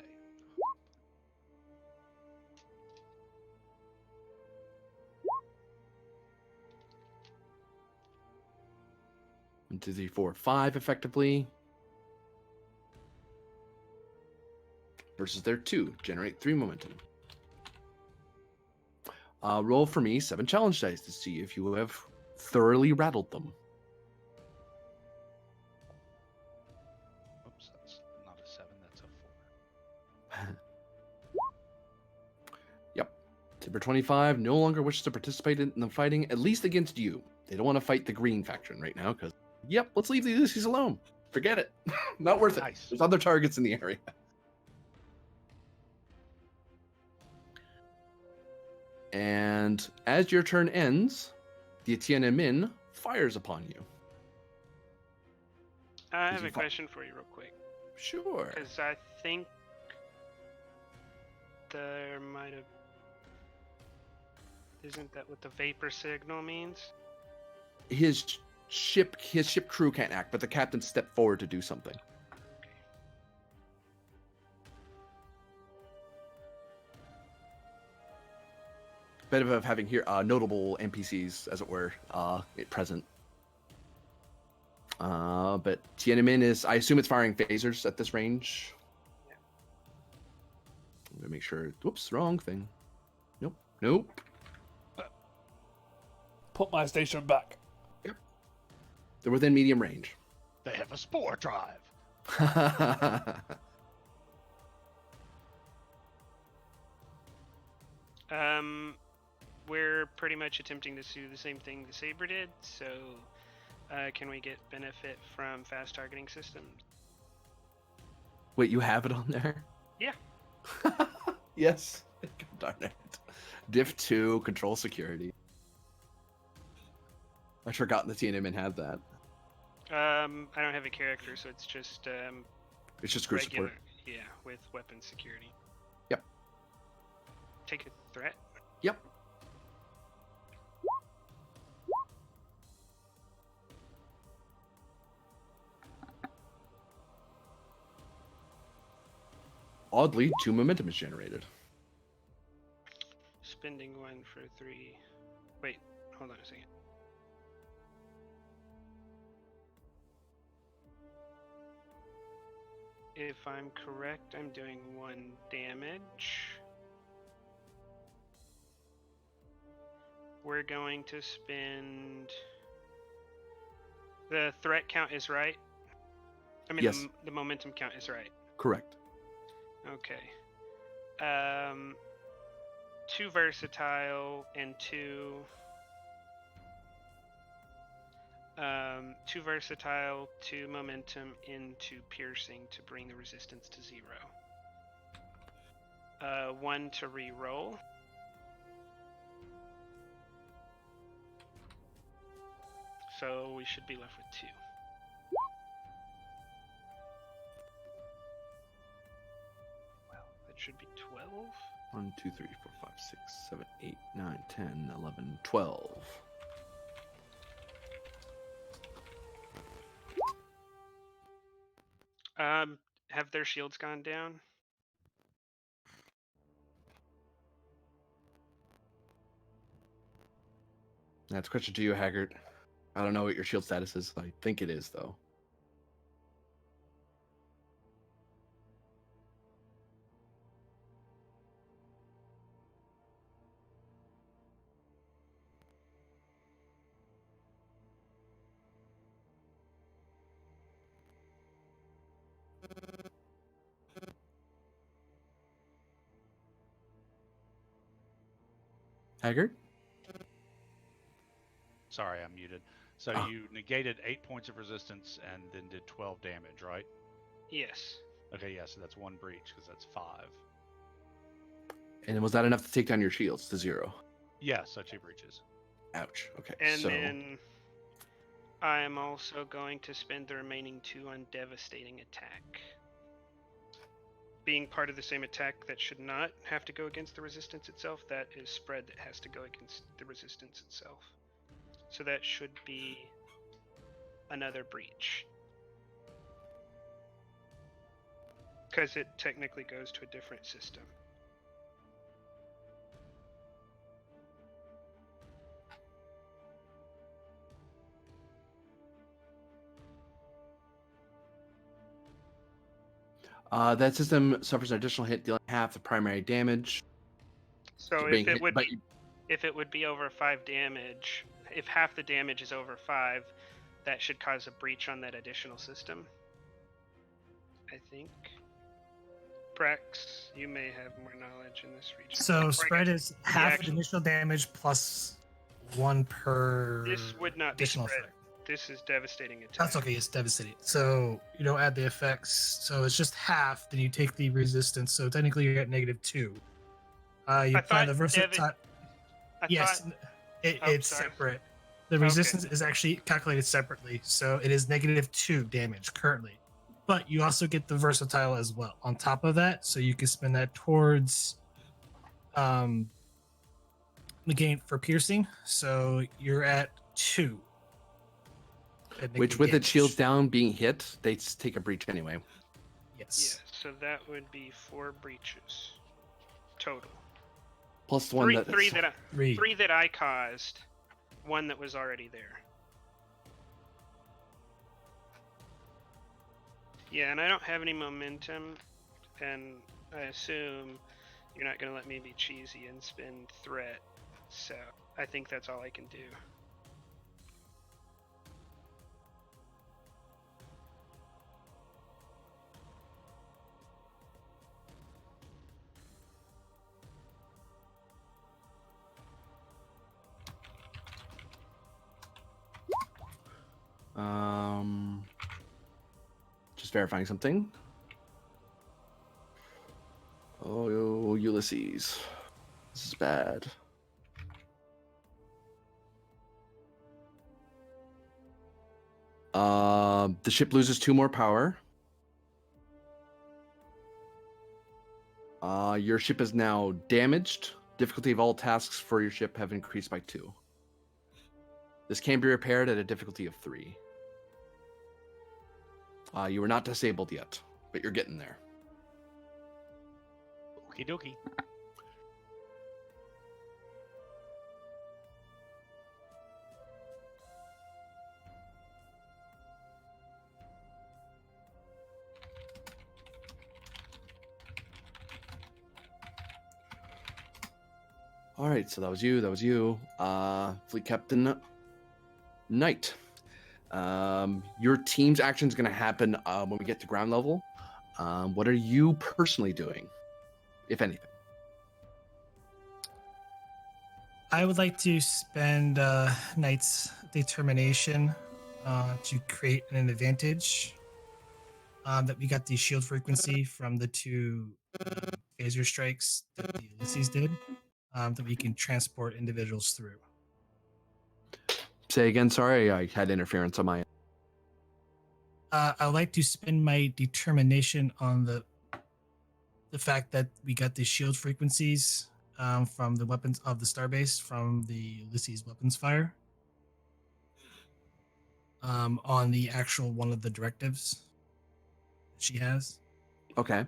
[SPEAKER 3] One, two, three, four, 5 effectively. Versus their 2. Generate 3 momentum. Roll for me 7 challenge dice to see if you have thoroughly rattled them.
[SPEAKER 9] Oops, that's not a 7, that's a 4.
[SPEAKER 3] Yep. Timber 25 no longer wishes to participate in the fighting, at least against you. They don't want to fight the green faction right now because, yep, let's leave the Ulysses alone. Forget it. Not worth it.
[SPEAKER 9] Nice.
[SPEAKER 3] There's other targets in the area. And as your turn ends, the Tiananmen fires upon you.
[SPEAKER 8] I have a question for you, real quick.
[SPEAKER 3] Sure.
[SPEAKER 8] Because I think there might have. Isn't that what the vapor signal means?
[SPEAKER 3] His ship crew can't act, but the captain stepped forward to do something. Bit of having here notable NPCs, as it were, at present. But Tiananmen is, I assume it's firing phasers at this range.
[SPEAKER 8] Yeah.
[SPEAKER 3] I'm gonna make sure. Whoops, wrong thing. Nope.
[SPEAKER 6] Put my station back.
[SPEAKER 3] Yep. They're within medium range.
[SPEAKER 9] They have a spore drive.
[SPEAKER 8] We're pretty much attempting to do the same thing the Saber did, so can we get benefit from fast targeting systems?
[SPEAKER 3] Wait, you have it on there?
[SPEAKER 8] Yeah.
[SPEAKER 3] Yes. Darn it. Diff 2, control security. I'd forgotten the Tiananmen had that.
[SPEAKER 8] I don't have a character, so it's just
[SPEAKER 3] It's just crew support.
[SPEAKER 8] Yeah, with weapon security.
[SPEAKER 3] Yep.
[SPEAKER 8] Take a threat.
[SPEAKER 3] Yep. Oddly, 2 momentum is generated.
[SPEAKER 8] Spending 1 for 3. Wait, hold on a second. If I'm correct, I'm doing 1 damage. We're going to spend... The threat count is right? I mean,
[SPEAKER 3] Yes.
[SPEAKER 8] the momentum count is right.
[SPEAKER 3] Correct.
[SPEAKER 8] Okay. 2 versatile and 2... 2 versatile, 2 momentum into piercing to bring the resistance to 0. 1 to re-roll. So we should be left with 2. Well, that should be 12.
[SPEAKER 3] 1, 2, 3, 4, 5, 6, 7, 8, 9, 10, 11, 12.
[SPEAKER 8] Have their shields gone down?
[SPEAKER 3] That's a question to you, Haggard. I don't know what your shield status is. I think it is, though. Haggard?
[SPEAKER 9] Sorry, I'm muted. So you negated 8 points of resistance and then did 12 damage, right?
[SPEAKER 8] Yes.
[SPEAKER 9] Okay, yeah, so that's 1 breach because that's 5.
[SPEAKER 3] And was that enough to take down your shields to 0?
[SPEAKER 9] Yeah, so 2 breaches.
[SPEAKER 3] Ouch. Okay,
[SPEAKER 8] And
[SPEAKER 3] so
[SPEAKER 8] then I'm also going to spend the remaining 2 on devastating attack. Being part of the same attack that should not have to go against the resistance itself, that is spread that has to go against the resistance itself. So that should be another breach. Because it technically goes to a different system.
[SPEAKER 3] that system suffers an additional hit, dealing half the primary damage.
[SPEAKER 8] So
[SPEAKER 3] being
[SPEAKER 8] if it
[SPEAKER 3] hit,
[SPEAKER 8] would
[SPEAKER 3] but
[SPEAKER 8] be, if it would be over 5 damage, if half the damage is over 5, that should cause a breach on that additional system. I think. Prex, you may have more knowledge in this region.
[SPEAKER 10] So
[SPEAKER 8] Or I
[SPEAKER 10] spread
[SPEAKER 8] guess
[SPEAKER 10] is half
[SPEAKER 8] actual-
[SPEAKER 10] the initial damage plus 1 per
[SPEAKER 8] This would not be
[SPEAKER 10] additional
[SPEAKER 8] spread.
[SPEAKER 10] effect.
[SPEAKER 8] This is devastating attack.
[SPEAKER 10] That's okay, it's devastating. So you don't add the effects, so it's just half, then you take the resistance, so technically you're at -2. You
[SPEAKER 8] I
[SPEAKER 10] apply
[SPEAKER 8] thought
[SPEAKER 10] the versatile.
[SPEAKER 8] I
[SPEAKER 10] Yes,
[SPEAKER 8] thought-
[SPEAKER 10] it's
[SPEAKER 8] sorry.
[SPEAKER 10] separate. The
[SPEAKER 8] Okay.
[SPEAKER 10] resistance is actually calculated separately, so it is -2 damage currently. But you also get the versatile as well on top of that, so you can spend that towards the gain for piercing. So you're at 2.
[SPEAKER 3] which with its shields down, being hit, they take a breach anyway.
[SPEAKER 10] Yes.
[SPEAKER 8] Yeah, so that would be 4 breaches total.
[SPEAKER 3] Plus the one that
[SPEAKER 8] Three that I,
[SPEAKER 10] Three.
[SPEAKER 8] 3 that I caused, 1 that was already there. Yeah, and I don't have any momentum, and I assume you're not going to let me be cheesy and spend threat, so I think that's all I can do.
[SPEAKER 3] Just verifying something. Oh, Ulysses. This is bad. The ship loses 2 more power. Your ship is now damaged. Difficulty of all tasks for your ship have increased by 2. This can be repaired at a difficulty of 3. You are not disabled yet, but you're getting there.
[SPEAKER 9] Okie dokie.
[SPEAKER 3] All right, so that was you. Fleet Captain Knight. Your team's action is going to happen when we get to ground level. What are you personally doing, if anything?
[SPEAKER 10] I would like to spend Knight's determination to create an advantage. That we got the shield frequency from the 2 phaser strikes that the Ulysses did. That we can transport individuals through.
[SPEAKER 3] Say again, sorry, I had interference on my end.
[SPEAKER 10] I would like to spend my determination on the fact that we got the shield frequencies from the weapons of the starbase from the Ulysses weapons fire on the actual one of the directives that she has.
[SPEAKER 3] Okay.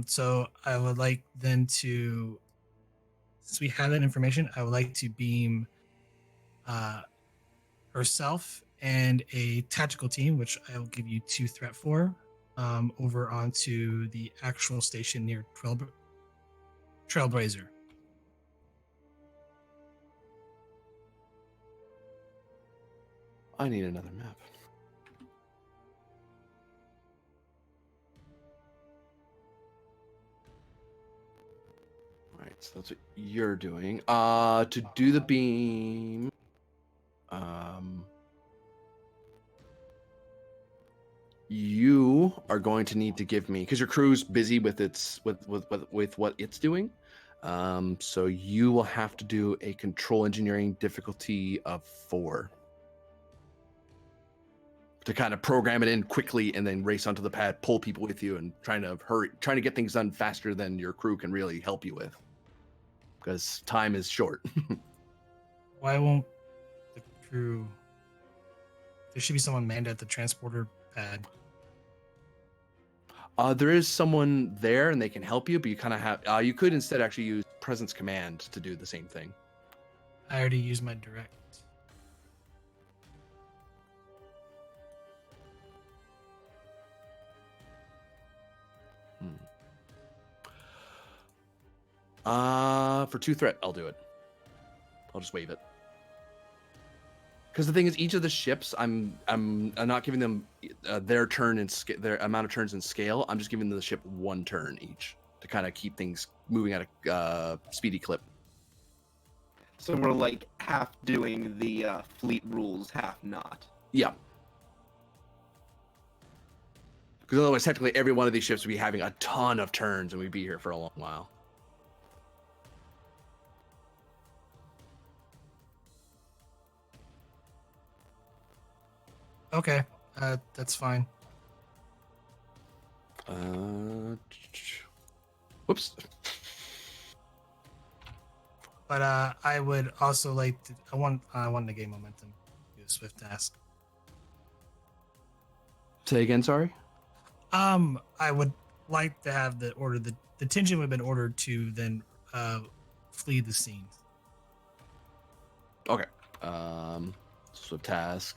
[SPEAKER 10] So I would like then to, since we have that information, I would like to beam herself and a tactical team, which I will give you 2 threat for, over onto the actual station near Trailblazer.
[SPEAKER 3] I need another map. All right, so that's what you're doing. To do the beam, are going to need to give me, because your crew's busy with what it's doing. So you will have to do a control engineering difficulty of 4 to kind of program it in quickly and then race onto the pad, pull people with you, and trying to get things done faster than your crew can really help you with, because time is short.
[SPEAKER 10] Why won't the crew? There should be someone manned at the transporter pad.
[SPEAKER 3] There is someone there and they can help you, but you kind of have. You could instead actually use presence command to do the same thing.
[SPEAKER 10] I already used my direct.
[SPEAKER 3] For 2 threat, I'll do it. I'll just waive it. Because the thing is, each of the ships, I'm not giving them their turn and their amount of turns in scale. I'm just giving the ship 1 turn each to kind of keep things moving at a speedy clip.
[SPEAKER 1] So we're like half doing the fleet rules, half not.
[SPEAKER 3] Yeah. Because otherwise, technically, every one of these ships would be having a ton of turns, and we'd be here for a long while.
[SPEAKER 10] Okay, that's fine.
[SPEAKER 3] Whoops.
[SPEAKER 10] But I would also like to. I want to gain momentum. Do a swift task.
[SPEAKER 3] Say again, sorry.
[SPEAKER 10] I would like to have the order. The Tinjin would have been ordered to then flee the scene.
[SPEAKER 3] Okay. Swift task.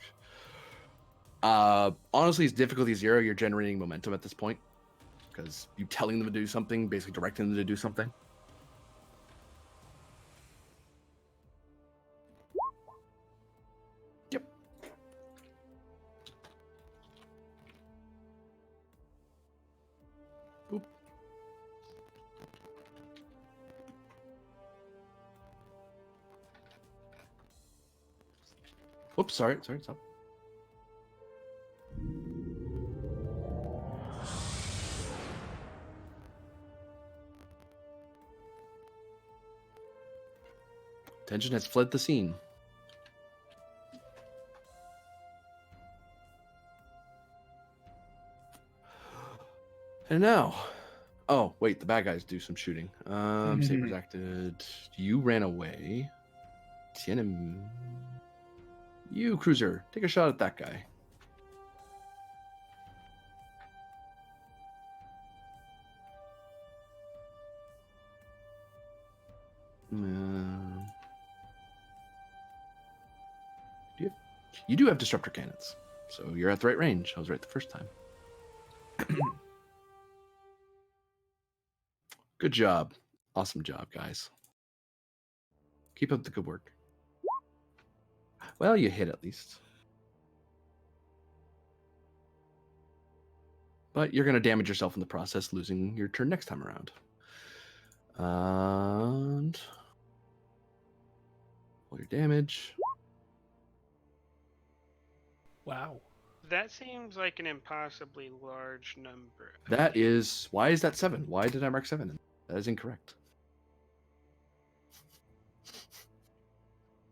[SPEAKER 3] Honestly, it's difficulty 0. You're generating momentum at this point because you telling them to do something, basically directing them to do something. Yep. Boop. Whoops, sorry, stop. Tension has fled the scene. And now, oh wait, the bad guys do some shooting. Sabers acted. You ran away. Tienem. You cruiser, take a shot at that guy. You do have disruptor cannons, so you're at the right range. I was right the first time. Good job. Awesome job, guys. Keep up the good work. Well, you hit at least. But you're going to damage yourself in the process, losing your turn next time around. And all your damage.
[SPEAKER 6] Wow.
[SPEAKER 8] That seems like an impossibly large number.
[SPEAKER 3] That is... Why is that 7? Why did I mark 7? That is incorrect.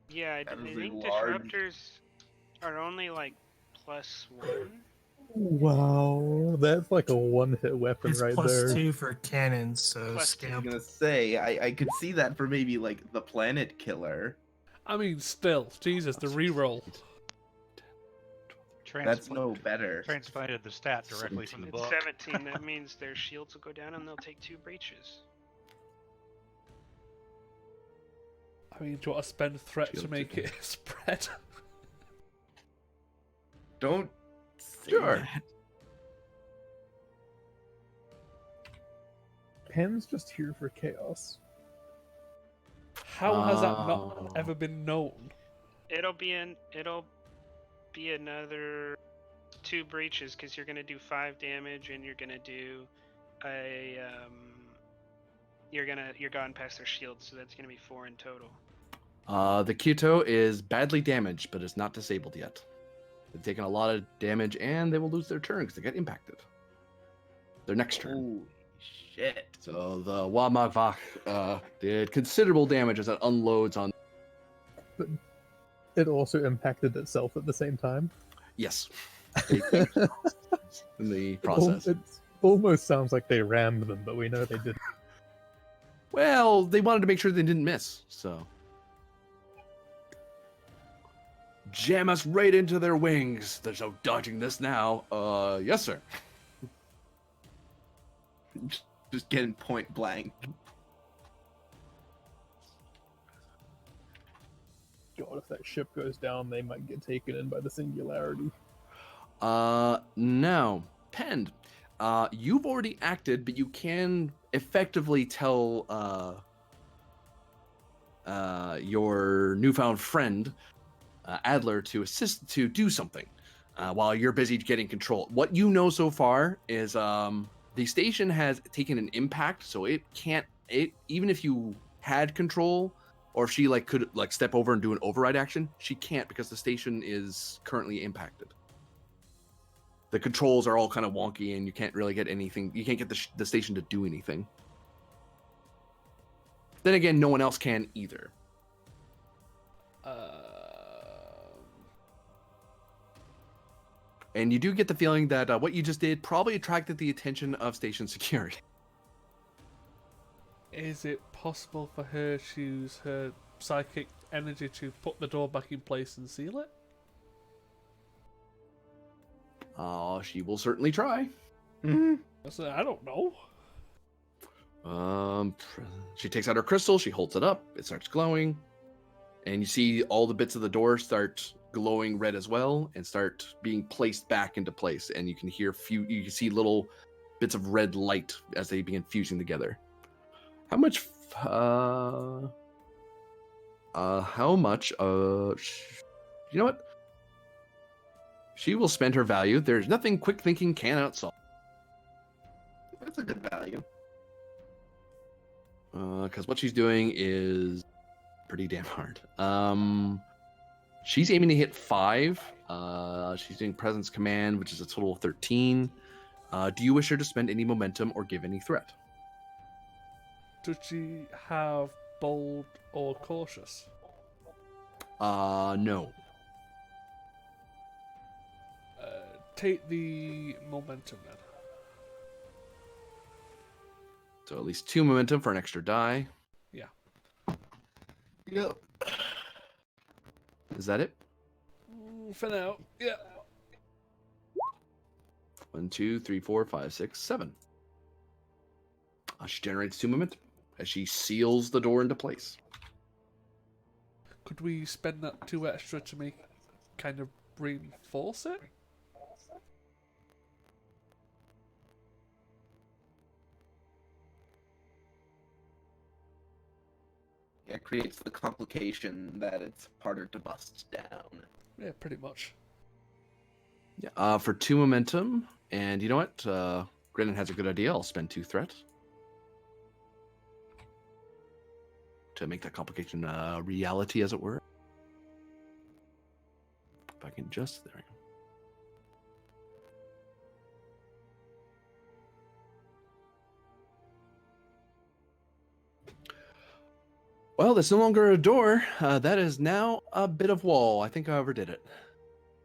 [SPEAKER 8] Yeah, I
[SPEAKER 1] That is
[SPEAKER 8] think
[SPEAKER 1] a large-
[SPEAKER 8] disruptors are only like +1.
[SPEAKER 4] Wow, that's like a one-hit weapon
[SPEAKER 10] It's
[SPEAKER 4] right
[SPEAKER 10] plus
[SPEAKER 4] there.
[SPEAKER 10] 2 for cannons, so
[SPEAKER 8] Plus
[SPEAKER 1] I was
[SPEAKER 10] scale.
[SPEAKER 1] gonna say, I could see that for maybe like the planet killer.
[SPEAKER 6] I mean, still, Jesus, the reroll.
[SPEAKER 1] That's no better.
[SPEAKER 9] Transplanted the stat directly from the
[SPEAKER 8] It's
[SPEAKER 9] book.
[SPEAKER 8] 17. That means their shields will go down and they'll take 2 breaches.
[SPEAKER 6] I mean, do you want to spend threat to
[SPEAKER 3] Shield
[SPEAKER 6] make
[SPEAKER 3] to-
[SPEAKER 6] it spread?
[SPEAKER 1] Don't say
[SPEAKER 3] Sure.
[SPEAKER 1] that.
[SPEAKER 4] Pen's just here for chaos.
[SPEAKER 6] How has that not ever been known?
[SPEAKER 8] It'll be another 2 breaches because you're gonna do 5 damage and you're gonna do a you're gone past their shield, so that's gonna be 4 in total.
[SPEAKER 3] The Kyoto is badly damaged, but is not disabled yet. They've taken a lot of damage, and they will lose their turn because they get impacted. their next turn.
[SPEAKER 1] Holy shit.
[SPEAKER 3] So the Wamagvach did considerable damage as it unloads on.
[SPEAKER 4] But it also impacted itself at the same time.
[SPEAKER 3] Yes. In the process.
[SPEAKER 4] It almost sounds like they rammed them, but we know they didn't.
[SPEAKER 3] Well, they wanted to make sure they didn't miss, so. Jam us right into their wings. There's no dodging this now. Yes, sir.
[SPEAKER 1] Just getting point blank.
[SPEAKER 4] God, if that ship goes down, they might get taken in by the singularity.
[SPEAKER 3] Now, Pend, you've already acted, but you can effectively tell your newfound friend, Adler, to assist to do something while you're busy getting control. What you know so far is the station has taken an impact, so it can't. Even if you had control, or if she could step over and do an override action, she can't because the station is currently impacted. The controls are all kind of wonky, and you can't really get anything. You can't get the station to do anything. Then again, no one else can either. And you do get the feeling that what you just did probably attracted the attention of station security.
[SPEAKER 6] Is it possible for her to use her psychic energy to put the door back in place and seal it?
[SPEAKER 3] She will certainly try.
[SPEAKER 6] I don't know.
[SPEAKER 3] She takes out her crystal, she holds it up, it starts glowing, and you see all the bits of the door start glowing red as well and start being placed back into place, and you can see little bits of red light as they begin fusing together. How much you know what? She will spend her value. There's nothing quick thinking can outsolve.
[SPEAKER 1] That's a good value.
[SPEAKER 3] Because what she's doing is pretty damn hard. She's aiming to hit 5. She's doing Presence Command, which is a total of 13. Do you wish her to spend any momentum or give any threat?
[SPEAKER 6] Does she have bold or cautious?
[SPEAKER 3] No.
[SPEAKER 6] Take the momentum then.
[SPEAKER 3] So at least 2 momentum for an extra die.
[SPEAKER 6] Yeah.
[SPEAKER 1] Yep.
[SPEAKER 3] Is that it?
[SPEAKER 6] For now, yeah.
[SPEAKER 3] 1, 2, 3, 4, 5, 6, 7. She generates 2 momentum as she seals the door into place.
[SPEAKER 6] Could we spend that 2 extra to make kind of reinforce it?
[SPEAKER 1] It creates the complication that it's harder to bust down.
[SPEAKER 6] Yeah, pretty much.
[SPEAKER 3] Yeah, for 2 momentum, and you know what? Grennan has a good idea. I'll spend 2 threat to make that complication reality, as it were. If I can just, there we go. Well, that's no longer a door. That is now a bit of wall. I think I overdid it.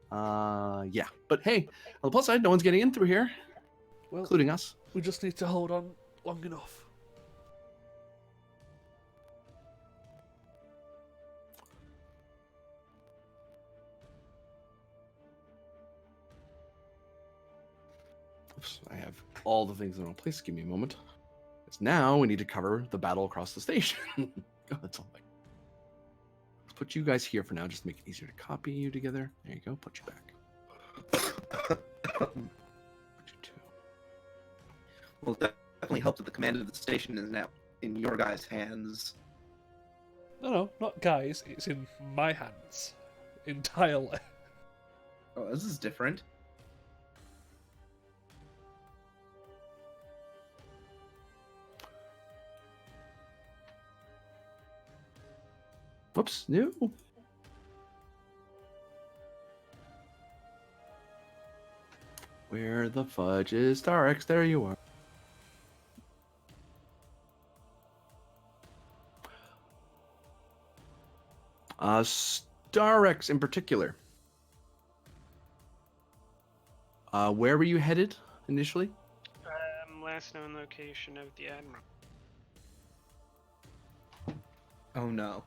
[SPEAKER 3] Yeah. But hey, on the plus side, no one's getting in through here,
[SPEAKER 6] Well,
[SPEAKER 3] including us.
[SPEAKER 6] we just need to hold on long enough.
[SPEAKER 3] Oops, I have all the things in one place. Give me a moment. Because now we need to cover the battle across the station. God, that's all. Let's put you guys here for now, just to make it easier to copy you together. There you go. Put you back. Put you 2.
[SPEAKER 1] Well, it definitely helps that the command of the station is now in your guys' hands.
[SPEAKER 6] No, not guys. It's in my hands. Entirely.
[SPEAKER 1] Oh, this is different.
[SPEAKER 3] Whoops, no. Where the fudge is Starx? There you are. Starex in particular. Where were you headed initially?
[SPEAKER 8] Last known location of the Admiral.
[SPEAKER 1] Oh no.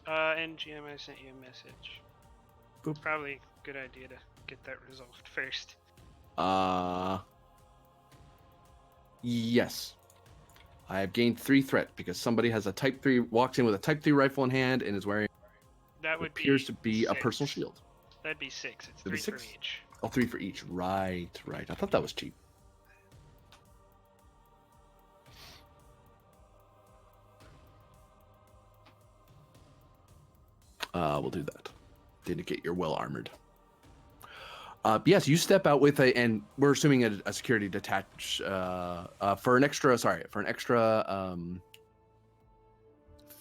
[SPEAKER 8] NGM, I sent you a message.
[SPEAKER 3] Boop.
[SPEAKER 8] It's probably a good idea to get that resolved first.
[SPEAKER 3] Yes. I have gained 3 threat because somebody has a Type 3, walks in with a Type 3 rifle in hand and is wearing
[SPEAKER 8] That
[SPEAKER 3] what
[SPEAKER 8] would
[SPEAKER 3] appears to be a
[SPEAKER 8] 6.
[SPEAKER 3] personal shield.
[SPEAKER 8] That'd be 6. It's
[SPEAKER 3] It'd be
[SPEAKER 8] 3 for
[SPEAKER 3] 6?
[SPEAKER 8] each.
[SPEAKER 3] Oh, 3 for each. Right. I thought that was cheap. We'll do that to indicate you're well armored. Yes, you step out with and we're assuming a security detach for an extra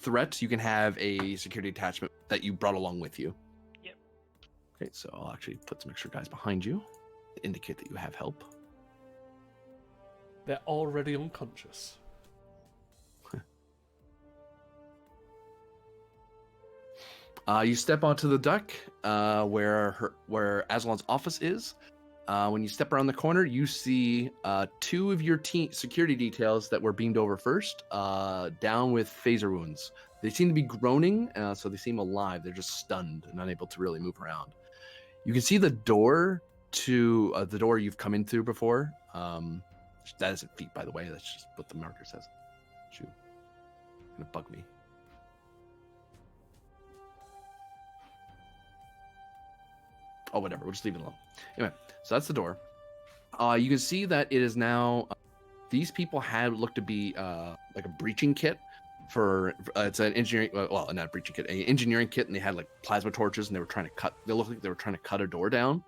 [SPEAKER 3] threat. You can have a security attachment that you brought along with you.
[SPEAKER 8] Yep.
[SPEAKER 3] Okay, so I'll actually put some extra guys behind you to indicate that you have help.
[SPEAKER 6] They're already unconscious.
[SPEAKER 3] You step onto the deck where Aslan's office is. When you step around the corner, you see 2 of your security details that were beamed over first, down with phaser wounds. They seem to be groaning, so they seem alive. They're just stunned and unable to really move around. You can see the door to the door you've come in through before. That isn't feet, by the way. That's just what the marker says. Shoot, gonna bug me. Oh, whatever. We'll just leave it alone. Anyway, so that's the door. You can see that it is now. These people had looked to be like a breaching kit for. It's an engineering. Well, not a breaching kit, an engineering kit, and they had like plasma torches, and they were trying to cut. They looked like they were trying to cut a door down.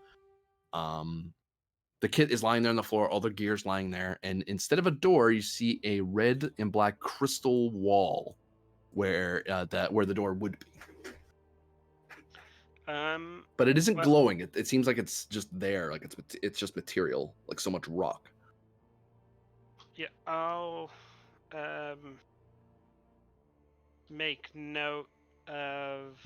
[SPEAKER 3] The kit is lying there on the floor. All the gear's lying there, and instead of a door, you see a red and black crystal wall, where the door would be. But it isn't glowing. It seems like it's just there, like it's just material, like so much rock.
[SPEAKER 8] Yeah, I'll make note of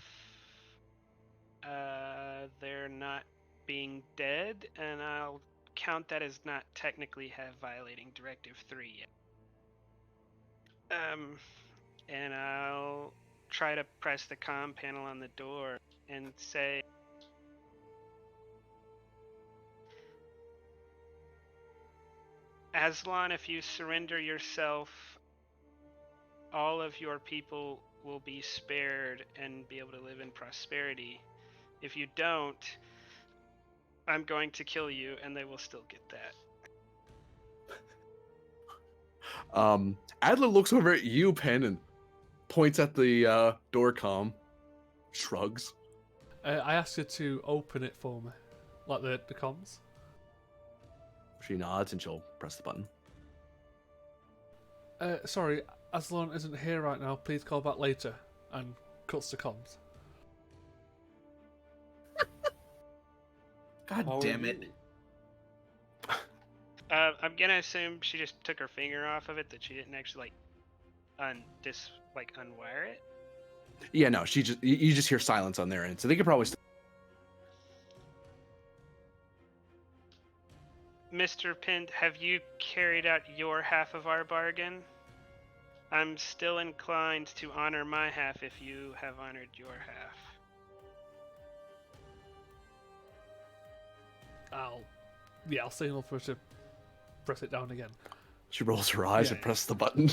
[SPEAKER 8] there not being dead, and I'll count that as not technically have violating Directive 3 yet. And I'll try to press the comm panel on the door and say, Aslan, if you surrender yourself, all of your people will be spared and be able to live in prosperity. If you don't, I'm going to kill you, and they will still get that.
[SPEAKER 3] Adler looks over at you, Pen, and points at the door comm, shrugs.
[SPEAKER 6] I asked her to open it for me, like the comms.
[SPEAKER 3] She nods and she'll press the button.
[SPEAKER 6] Sorry, Aslan isn't here right now. Please call back later. And cuts to comms.
[SPEAKER 1] God damn it.
[SPEAKER 8] I'm gonna assume she just took her finger off of it, that she didn't actually unwire it.
[SPEAKER 3] Yeah, no, you just hear silence on their end, so they could probably.
[SPEAKER 8] Mr. Pind, have you carried out your half of our bargain? I'm still inclined to honor my half if you have honored your half.
[SPEAKER 6] I'll signal for her to press it down again.
[SPEAKER 3] She rolls her eyes and presses the button.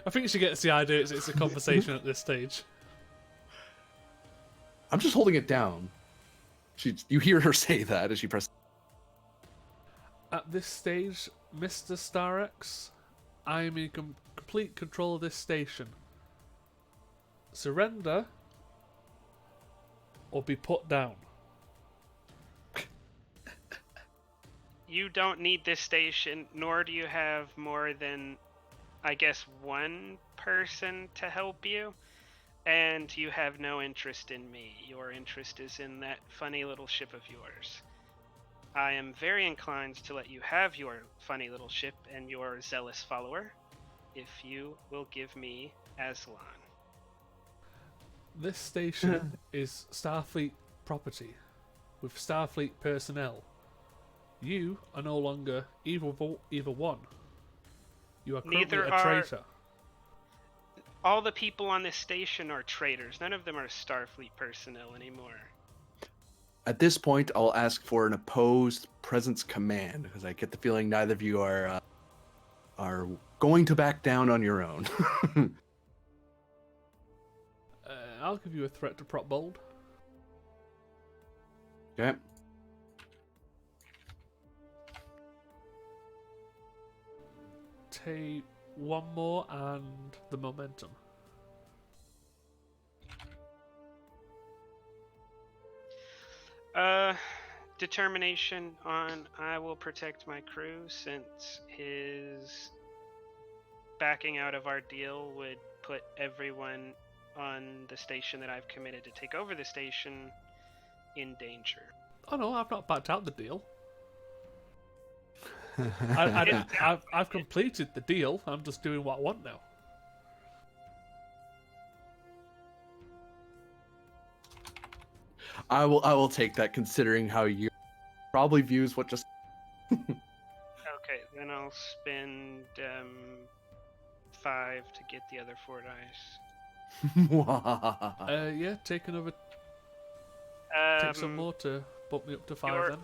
[SPEAKER 6] I think she gets the idea. It's a conversation at this stage.
[SPEAKER 3] I'm just holding it down. You hear her say that as she presses.
[SPEAKER 6] At this stage, Mr. Starex, I am in complete control of this station. Surrender or be put down.
[SPEAKER 8] You don't need this station, nor do you have more than, I guess, one person to help you. And you have no interest in me. Your interest is in that funny little ship of yours. I am very inclined to let you have your funny little ship and your zealous follower if you will give me Aslan.
[SPEAKER 6] This station is Starfleet property, with Starfleet personnel. You are no longer either one. You are currently
[SPEAKER 8] Neither
[SPEAKER 6] a
[SPEAKER 8] are-
[SPEAKER 6] traitor.
[SPEAKER 8] All the people on this station are traitors. None of them are Starfleet personnel anymore.
[SPEAKER 3] At this point, I'll ask for an opposed presence command because I get the feeling neither of you are going to back down on your own.
[SPEAKER 6] I'll give you a threat to prop bold.
[SPEAKER 3] Okay.
[SPEAKER 6] Take one more and the momentum.
[SPEAKER 8] Determination on I will protect my crew, since his backing out of our deal would put everyone on the station that I've committed to take over the station in danger.
[SPEAKER 6] Oh no, I've not backed out the deal. I've completed the deal. I'm just doing what I want now.
[SPEAKER 3] I will take that, considering how you probably views what just.
[SPEAKER 8] Okay, then I'll spend 5 to get the other 4 dice.
[SPEAKER 6] Yeah, take another. Take some more to bump me up to 5 then.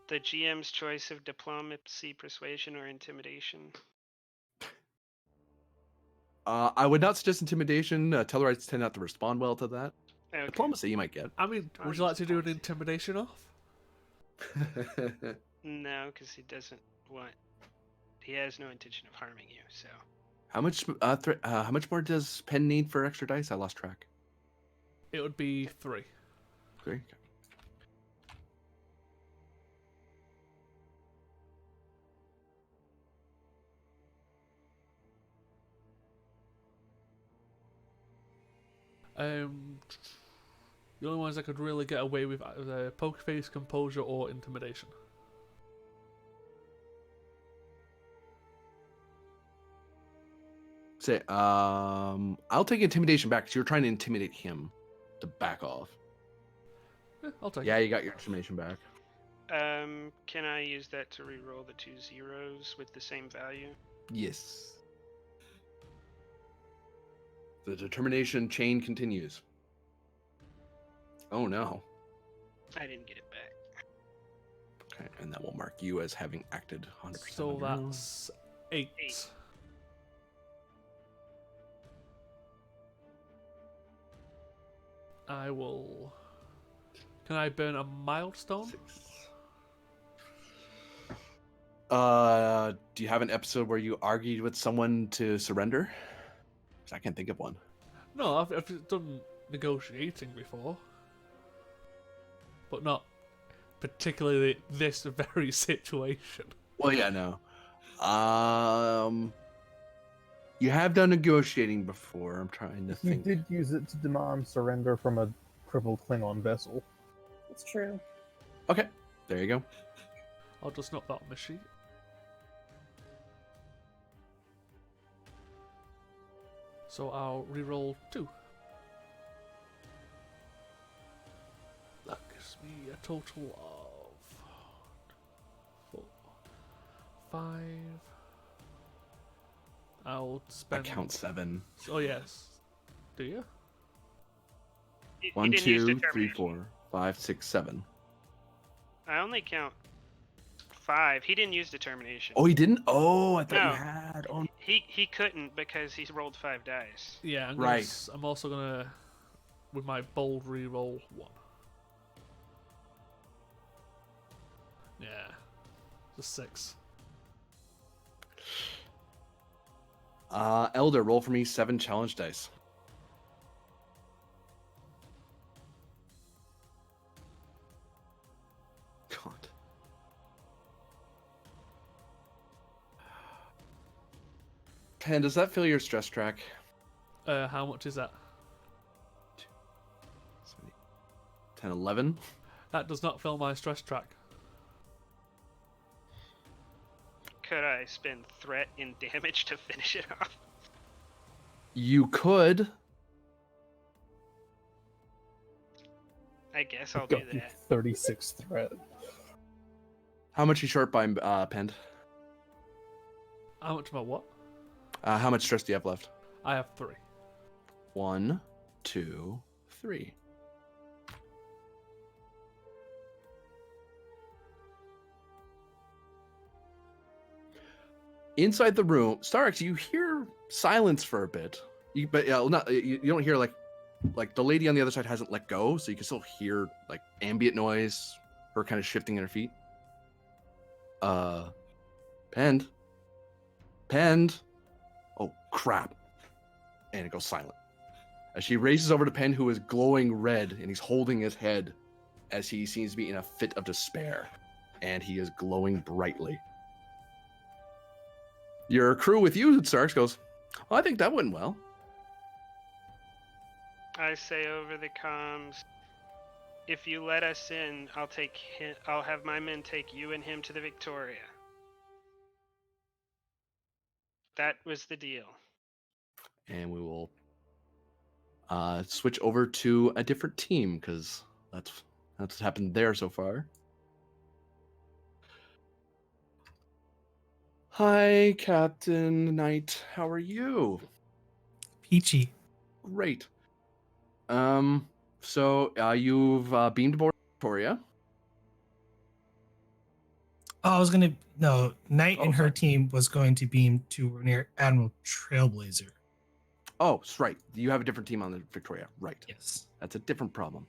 [SPEAKER 8] The GM's choice of diplomacy, persuasion, or intimidation.
[SPEAKER 3] I would not suggest intimidation. Tellarites tend not to respond well to that.
[SPEAKER 8] Okay.
[SPEAKER 3] Diplomacy, you might get.
[SPEAKER 6] I mean, would you like to do an intimidation off?
[SPEAKER 8] No, because he doesn't want. He has no intention of harming you. So.
[SPEAKER 3] How much more does Penn need for extra dice? I lost track.
[SPEAKER 6] It would be 3.
[SPEAKER 3] 3.
[SPEAKER 6] The only ones I could really get away with are poker face, composure, or intimidation.
[SPEAKER 3] Say, I'll take intimidation back because you're trying to intimidate him to back off.
[SPEAKER 6] I'll take
[SPEAKER 3] Yeah,
[SPEAKER 6] it.
[SPEAKER 3] you got your intimidation back.
[SPEAKER 8] Can I use that to re-roll the 2 zeros with the same value?
[SPEAKER 3] Yes. The determination chain continues. Oh no.
[SPEAKER 8] I didn't get it back.
[SPEAKER 3] Okay, and that will mark you as having acted 100%.
[SPEAKER 6] So
[SPEAKER 3] on your own.
[SPEAKER 6] that's 8.
[SPEAKER 8] 8.
[SPEAKER 6] I will. Can I burn a milestone?
[SPEAKER 3] 6. Do you have an episode where you argued with someone to surrender? 'Cause I can't think of one.
[SPEAKER 6] No, I've done negotiating before, but not particularly this very situation.
[SPEAKER 3] Well, yeah, no. You have done negotiating before. I'm trying to
[SPEAKER 4] You
[SPEAKER 3] think.
[SPEAKER 4] did use it to demand surrender from a crippled Klingon vessel.
[SPEAKER 5] It's true.
[SPEAKER 3] Okay, there you go.
[SPEAKER 6] I'll just note that on my sheet. So I'll reroll 2. That gives me a total of 4, 5. I'll
[SPEAKER 3] I
[SPEAKER 6] spend.
[SPEAKER 3] count 7.
[SPEAKER 6] Oh yes. Do you?
[SPEAKER 8] He
[SPEAKER 3] 1,
[SPEAKER 8] didn't use
[SPEAKER 3] 2, 3,
[SPEAKER 8] determination.
[SPEAKER 3] 4, 5, 6, 7.
[SPEAKER 8] I only count 5. He didn't use determination.
[SPEAKER 3] Oh, he didn't? Oh, I thought
[SPEAKER 8] No.
[SPEAKER 3] you had. Oh,
[SPEAKER 8] He couldn't because he rolled 5 dice.
[SPEAKER 6] Yeah.
[SPEAKER 3] Right.
[SPEAKER 6] I'm also gonna, with my bold reroll 1. Yeah. Just 6.
[SPEAKER 3] Elder, roll for me 7 challenge dice. God. Ken, does that fill your stress track?
[SPEAKER 6] How much is that?
[SPEAKER 3] 10, 11?
[SPEAKER 6] That does not fill my stress track.
[SPEAKER 8] Could I spend threat and damage to finish it off?
[SPEAKER 3] You could.
[SPEAKER 8] I guess I'll
[SPEAKER 4] I've
[SPEAKER 8] do
[SPEAKER 4] got you
[SPEAKER 8] that.
[SPEAKER 4] 36 threat.
[SPEAKER 3] How much you short by Pend?
[SPEAKER 6] How much about what?
[SPEAKER 3] How much stress do you have left?
[SPEAKER 6] I have 3.
[SPEAKER 3] 1, 2, 3. Inside the room, Starks, you hear silence for a bit. But not you don't hear like the lady on the other side hasn't let go, so you can still hear like ambient noise, her kind of shifting in her feet. Pend. Oh crap! And it goes silent. As she races over to Pend, who is glowing red, and he's holding his head as he seems to be in a fit of despair, and he is glowing brightly. Your crew with you, Starks, goes, I think that went well.
[SPEAKER 8] I say over the comms, if you let us in, I'll have my men take you and him to the Victoria. That was the deal.
[SPEAKER 3] And we will switch over to a different team, because that's what happened there so far. Hi, Captain Knight. How are you?
[SPEAKER 10] Peachy.
[SPEAKER 3] Great. So you've beamed aboard Victoria.
[SPEAKER 10] Oh, I was gonna no. Knight and her
[SPEAKER 3] sorry.
[SPEAKER 10] team was going to beam to near Admiral Trailblazer.
[SPEAKER 3] Oh, that's right. You have a different team on the Victoria. Right.
[SPEAKER 10] Yes.
[SPEAKER 3] That's a different problem.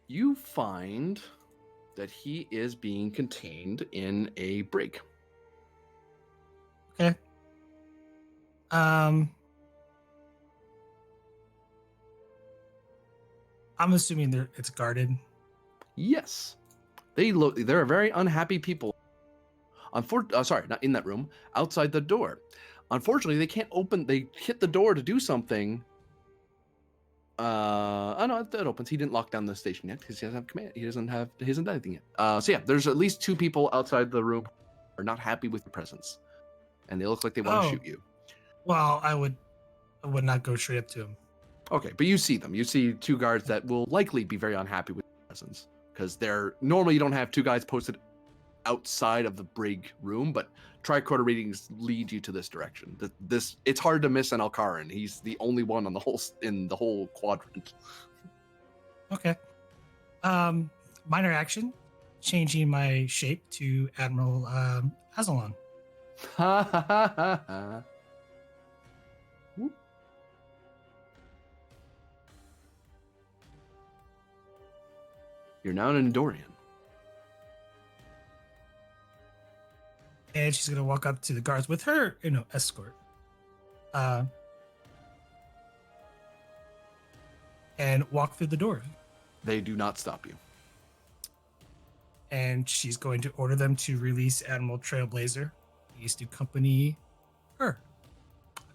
[SPEAKER 3] You find that he is being contained in a brig.
[SPEAKER 10] Okay. I'm assuming it's guarded.
[SPEAKER 3] Yes. They're very unhappy people. Sorry, not in that room, outside the door. Unfortunately, they can't open, they hit the door to do something. Oh no, it opens. He didn't lock down the station yet because he doesn't have command. He hasn't done anything yet. So yeah, there's at least 2 people outside the room who are not happy with your presence. And they look like they want to shoot you.
[SPEAKER 10] Well, I would not go straight up to him.
[SPEAKER 3] Okay, but you see them. You see 2 guards that will likely be very unhappy with your presence. Because they're normally you don't have 2 guys posted outside of the brig room, but tricorder readings lead you to this direction. It's hard to miss an Alcaran. He's the only one on in the whole quadrant.
[SPEAKER 10] Okay. Minor action, changing my shape to Admiral Azalon.
[SPEAKER 3] Ha ha ha ha ha. You're now an Andorian.
[SPEAKER 10] And she's gonna walk up to the guards with her, escort. And walk through the door.
[SPEAKER 3] They do not stop you.
[SPEAKER 10] And she's going to order them to release Admiral Trailblazer. He's to accompany her.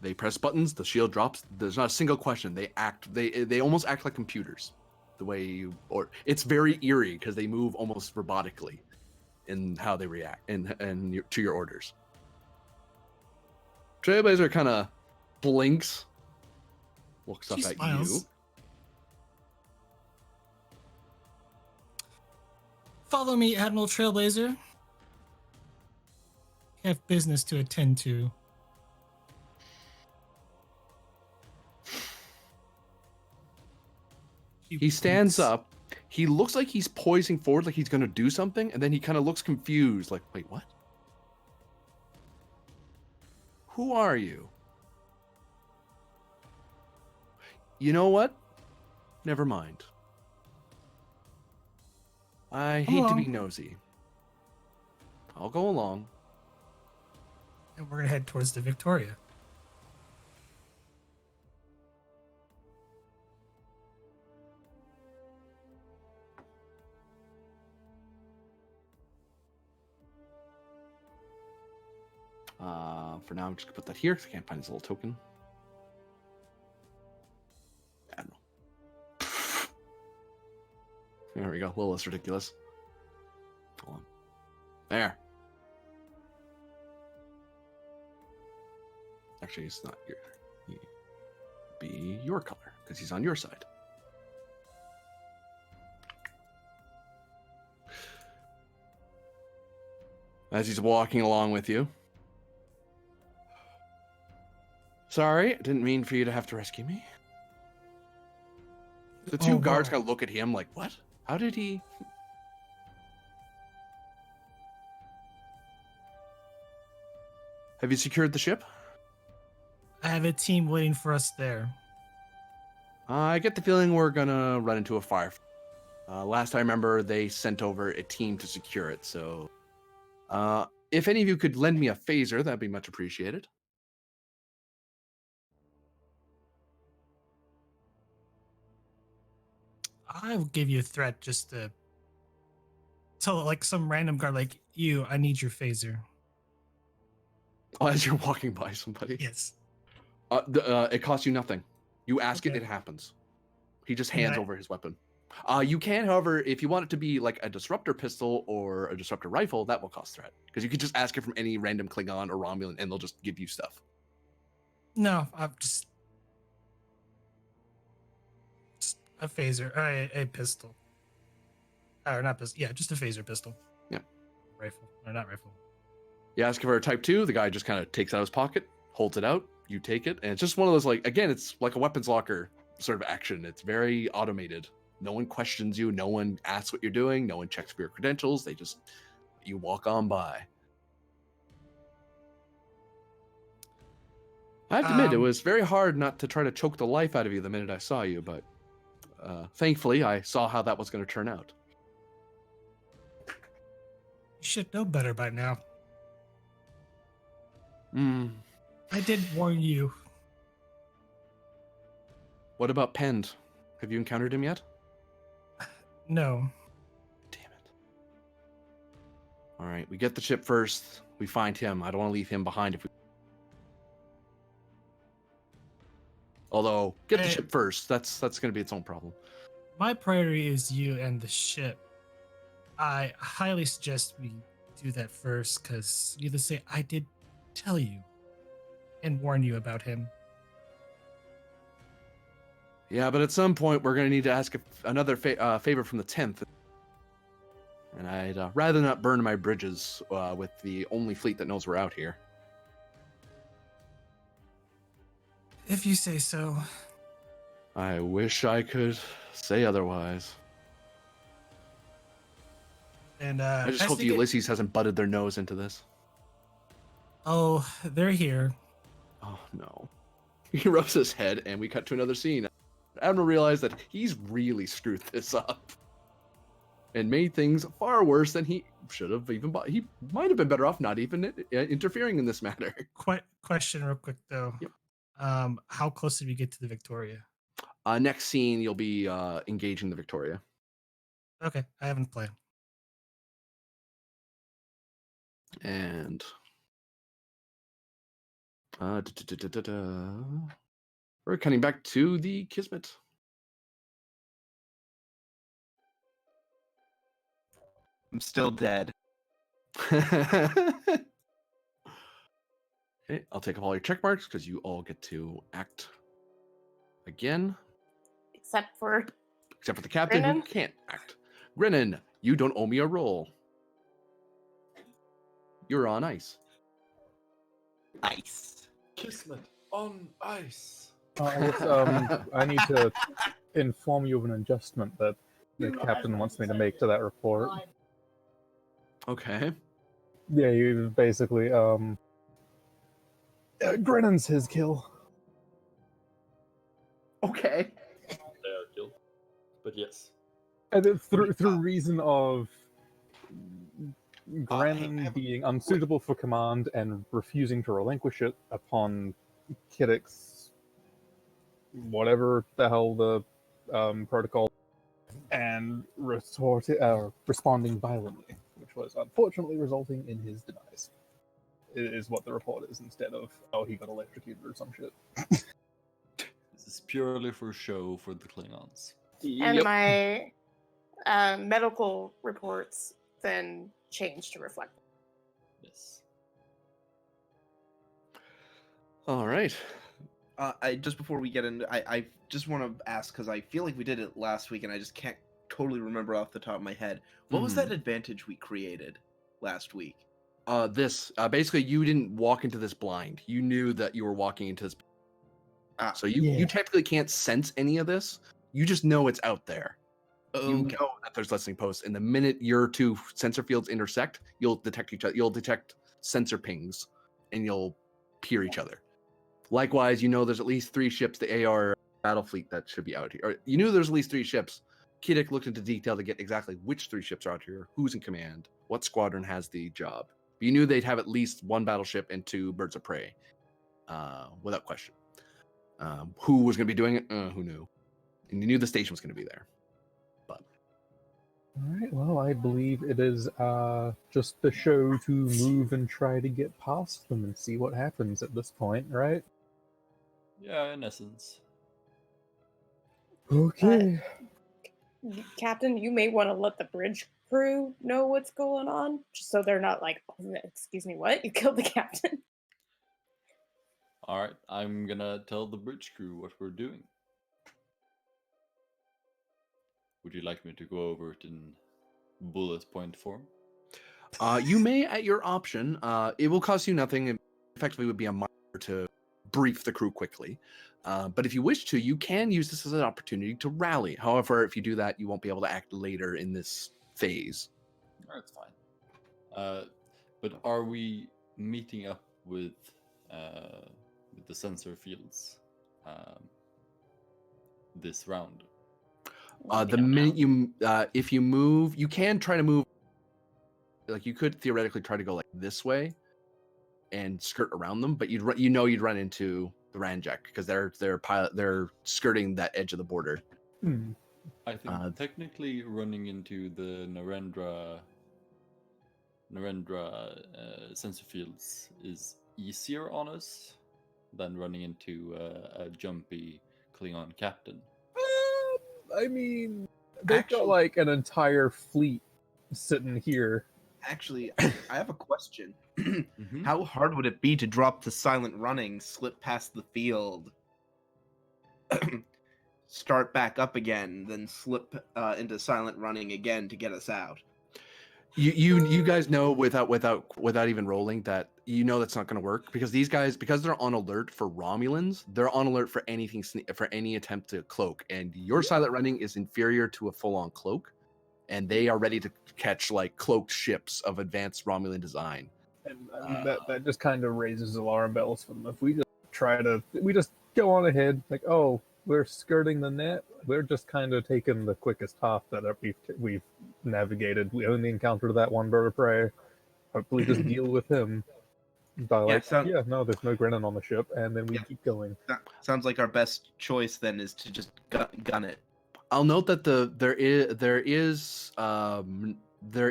[SPEAKER 3] They press buttons, the shield drops. There's not a single question. They almost act like computers. The way it's very eerie because they move almost robotically in how they react and to your orders. Trailblazer kind of blinks, looks up at you.
[SPEAKER 10] Follow me, Admiral Trailblazer. I have business to attend to.
[SPEAKER 3] He stands up. He looks like he's poising forward, like he's going to do something, and then he kind of looks confused, like, wait, what? Who are you? You know what? Never mind. I hate to be nosy. I'll go along.
[SPEAKER 10] And we're going to head towards the Victoria.
[SPEAKER 3] For now, I'm just going to put that here because I can't find his little token. Admiral. There we go. A little less ridiculous. Hold on. There. Actually, it's not your. He be your color because he's on your side. As he's walking along with you. Sorry, I didn't mean for you to have to rescue me. The two guards kind of look at him like, what? How did he? Have you secured the ship?
[SPEAKER 10] I have a team waiting for us there.
[SPEAKER 3] I get the feeling we're gonna run into a fire. Last I remember, they sent over a team to secure it, so... if any of you could lend me a phaser, that'd be much appreciated.
[SPEAKER 10] I'll give you a threat just to tell like some random guard like you, I need your phaser.
[SPEAKER 3] Oh, as you're walking by somebody?
[SPEAKER 10] Yes.
[SPEAKER 3] It costs you nothing. You ask it, it happens. He just hands over his weapon. You can, however, if you want it to be like a disruptor pistol or a disruptor rifle, that will cost threat. Because you could just ask it from any random Klingon or Romulan and they'll just give you stuff.
[SPEAKER 10] No, I'm just a phaser, a pistol. Or not pistol. Yeah, just a phaser pistol.
[SPEAKER 3] Yeah.
[SPEAKER 10] Rifle. Or not rifle.
[SPEAKER 3] You ask for a type 2, the guy just kind of takes out his pocket, holds it out, you take it, and it's just one of those, like, again, it's like a weapons locker sort of action. It's very automated. No one questions you, no one asks what you're doing, no one checks for your credentials, they just, you walk on by. I have to admit, it was very hard not to try to choke the life out of you the minute I saw you, but thankfully I saw how that was going to turn out.
[SPEAKER 10] You should know better by now. I did warn you.
[SPEAKER 3] What about Pend? Have you encountered him yet?
[SPEAKER 10] No.
[SPEAKER 3] Damn it. All right, we get the ship first. We find him. I don't want to leave him behind if we... Although, get the ship first. That's going to be its own problem.
[SPEAKER 10] My priority is you and the ship. I highly suggest we do that first, because needless to say, I did tell you and warn you about him.
[SPEAKER 3] Yeah, but at some point we're going to need to ask another favor from the 10th. And I'd rather not burn my bridges with the only fleet that knows we're out here.
[SPEAKER 10] If you say so.
[SPEAKER 3] I wish I could say otherwise.
[SPEAKER 10] And
[SPEAKER 3] I just hope the Ulysses hasn't butted their nose into this.
[SPEAKER 10] Oh, they're here.
[SPEAKER 3] Oh, no. He rubs his head, and we cut to another scene. Admiral realized that he's really screwed this up. And made things far worse than he should have even... He might have been better off not even interfering in this matter.
[SPEAKER 10] Question real quick, though.
[SPEAKER 3] Yep.
[SPEAKER 10] How close did we get to the Victoria?
[SPEAKER 3] Next scene, you'll be engaging the Victoria.
[SPEAKER 10] Okay, I haven't played.
[SPEAKER 3] And... we're cutting back to the Kismet.
[SPEAKER 1] I'm still dead.
[SPEAKER 3] Okay, I'll take off all your check marks because you all get to act again.
[SPEAKER 5] Except for
[SPEAKER 3] the captain who
[SPEAKER 5] Grinnin?
[SPEAKER 3] can't act. Grinnin, you don't owe me a roll. You're on ice.
[SPEAKER 1] Ice.
[SPEAKER 2] Kismet on ice.
[SPEAKER 4] I need to inform you of an adjustment that the captain wants me to make to that report.
[SPEAKER 3] Okay.
[SPEAKER 4] Yeah, you basically, Grennin's his kill.
[SPEAKER 3] Okay.
[SPEAKER 2] They are killed. But yes.
[SPEAKER 4] And through reason of Grennin being unsuitable for command and refusing to relinquish it upon Kiddick's whatever the hell the protocol, and responding violently, which was unfortunately resulting in his demise. Is what the report is, instead of, oh, he got electrocuted or some shit.
[SPEAKER 11] This is purely for show for the Klingons.
[SPEAKER 5] And medical reports then change to reflect.
[SPEAKER 11] Yes.
[SPEAKER 3] All right.
[SPEAKER 1] I just before we get into, I just want to ask because I feel like we did it last week and I just can't totally remember off the top of my head. What was that advantage we created last week?
[SPEAKER 3] Basically you didn't walk into this blind. You knew that you were walking into this. So you
[SPEAKER 4] Yeah.
[SPEAKER 3] technically can't sense any of this. You just know it's out there. You
[SPEAKER 1] Okay.
[SPEAKER 3] know that there's listening posts, and the minute your two sensor fields intersect, you'll detect each other. You'll detect sensor pings, and you'll peer each other. Likewise, you know there's at least 3 ships, the AR battle fleet that should be out here. Or you knew there's at least 3 ships. Kiddick looked into detail to get exactly which 3 ships are out here, who's in command, what squadron has the job. But you knew they'd have at least 1 battleship and 2 birds of prey, without question. Who was going to be doing it? Who knew? And you knew the station was going to be there.
[SPEAKER 4] All right, well, I believe it is just the show to move and try to get past them and see what happens at this point, right?
[SPEAKER 11] Yeah, in essence.
[SPEAKER 4] Okay.
[SPEAKER 5] Captain, you may want to let the bridge crew know what's going on, just so they're not like, oh, excuse me, what? You killed the captain?
[SPEAKER 11] Alright, I'm gonna tell the bridge crew what we're doing. Would you like me to go over it in bullet point form?
[SPEAKER 3] You may at your option. It will cost you nothing. It effectively would be a minor to brief the crew quickly. But if you wish to, you can use this as an opportunity to rally. However, if you do that, you won't be able to act later in this phase.
[SPEAKER 11] That's fine. But are we meeting up with the sensor fields this round?
[SPEAKER 3] The minute you, if you move, you can try to move. Like you could theoretically try to go like this way, and skirt around them, but you'd run into the Ranjak because they're skirting that edge of the border.
[SPEAKER 11] I think technically running into the Narendra sensor fields is easier on us than running into a jumpy Klingon captain.
[SPEAKER 4] I mean, they've got like an entire fleet sitting here.
[SPEAKER 1] Actually, I have a question. How hard would it be to drop the silent running, slip past the field, start back up again, then slip into silent running again to get us out?
[SPEAKER 3] You guys know without even rolling that you know that's not going to work because these guys, because they're on alert for Romulans, they're on alert for anything, for any attempt to cloak, and your silent running is inferior to a full-on cloak, and they are ready to catch like cloaked ships of advanced Romulan design.
[SPEAKER 4] And that just kind of raises alarm bells for them. If we just go on ahead, like, oh, we're skirting the net, we're just kind of taking the quickest path that we've navigated. We only encountered that 1 bird of prey. Hopefully just deal with him. But no, there's no Grennan on the ship, and then we keep going.
[SPEAKER 1] That sounds like our best choice then is to just gun it.
[SPEAKER 3] I'll note that there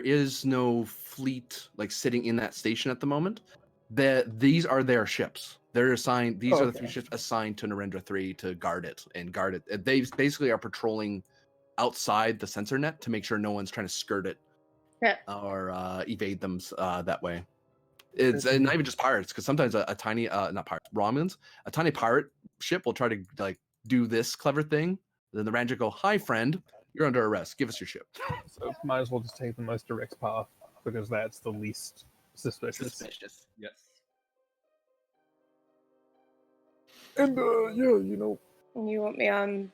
[SPEAKER 3] is no fleet like sitting in that station at the moment. These are their ships. They're assigned. These are the 3 ships assigned to Narendra 3 to guard it. They basically are patrolling outside the sensor net to make sure no one's trying to skirt it or evade them that way. It's and not even just pirates, because sometimes a tiny not pirates, Romulans, a tiny pirate ship will try to like do this clever thing. Then the Ranger go, "Hi, friend, you're under arrest. Give us your ship."
[SPEAKER 4] So might as well just take the most direct path because that's the least suspicious.
[SPEAKER 11] Yes.
[SPEAKER 4] And you know.
[SPEAKER 5] You want me on?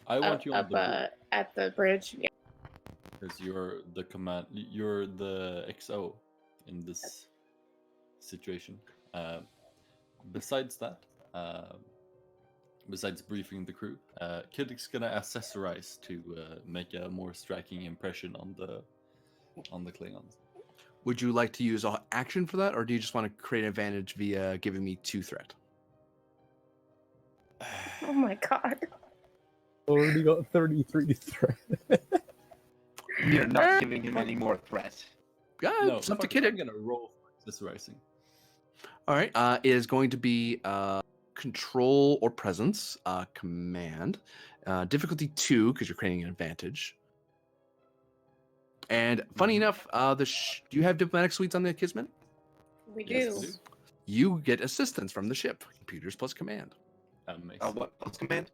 [SPEAKER 11] I want you on the
[SPEAKER 5] at the bridge. Yeah.
[SPEAKER 11] because you're the command. You're the XO in this situation. Besides that, besides briefing the crew, Kiddick's gonna accessorize to make a more striking impression on the Klingons.
[SPEAKER 3] Would you like to use an action for that, or do you just want to create an advantage via giving me 2 threat?
[SPEAKER 5] Oh my god.
[SPEAKER 4] Already got 33 threat.
[SPEAKER 1] You're not giving him any more threat.
[SPEAKER 11] No,
[SPEAKER 3] it's up to
[SPEAKER 11] I'm
[SPEAKER 3] Kiddick.
[SPEAKER 11] gonna roll for accessorizing.
[SPEAKER 3] All right, it is going to be control or presence, command. Difficulty 2 because you're creating an advantage. And funny enough, do you have diplomatic suites on the Kismet?
[SPEAKER 5] We
[SPEAKER 11] Yes,
[SPEAKER 5] do.
[SPEAKER 11] we do.
[SPEAKER 3] You get assistance from the ship. Computers plus command.
[SPEAKER 11] Amazing.
[SPEAKER 1] What plus command?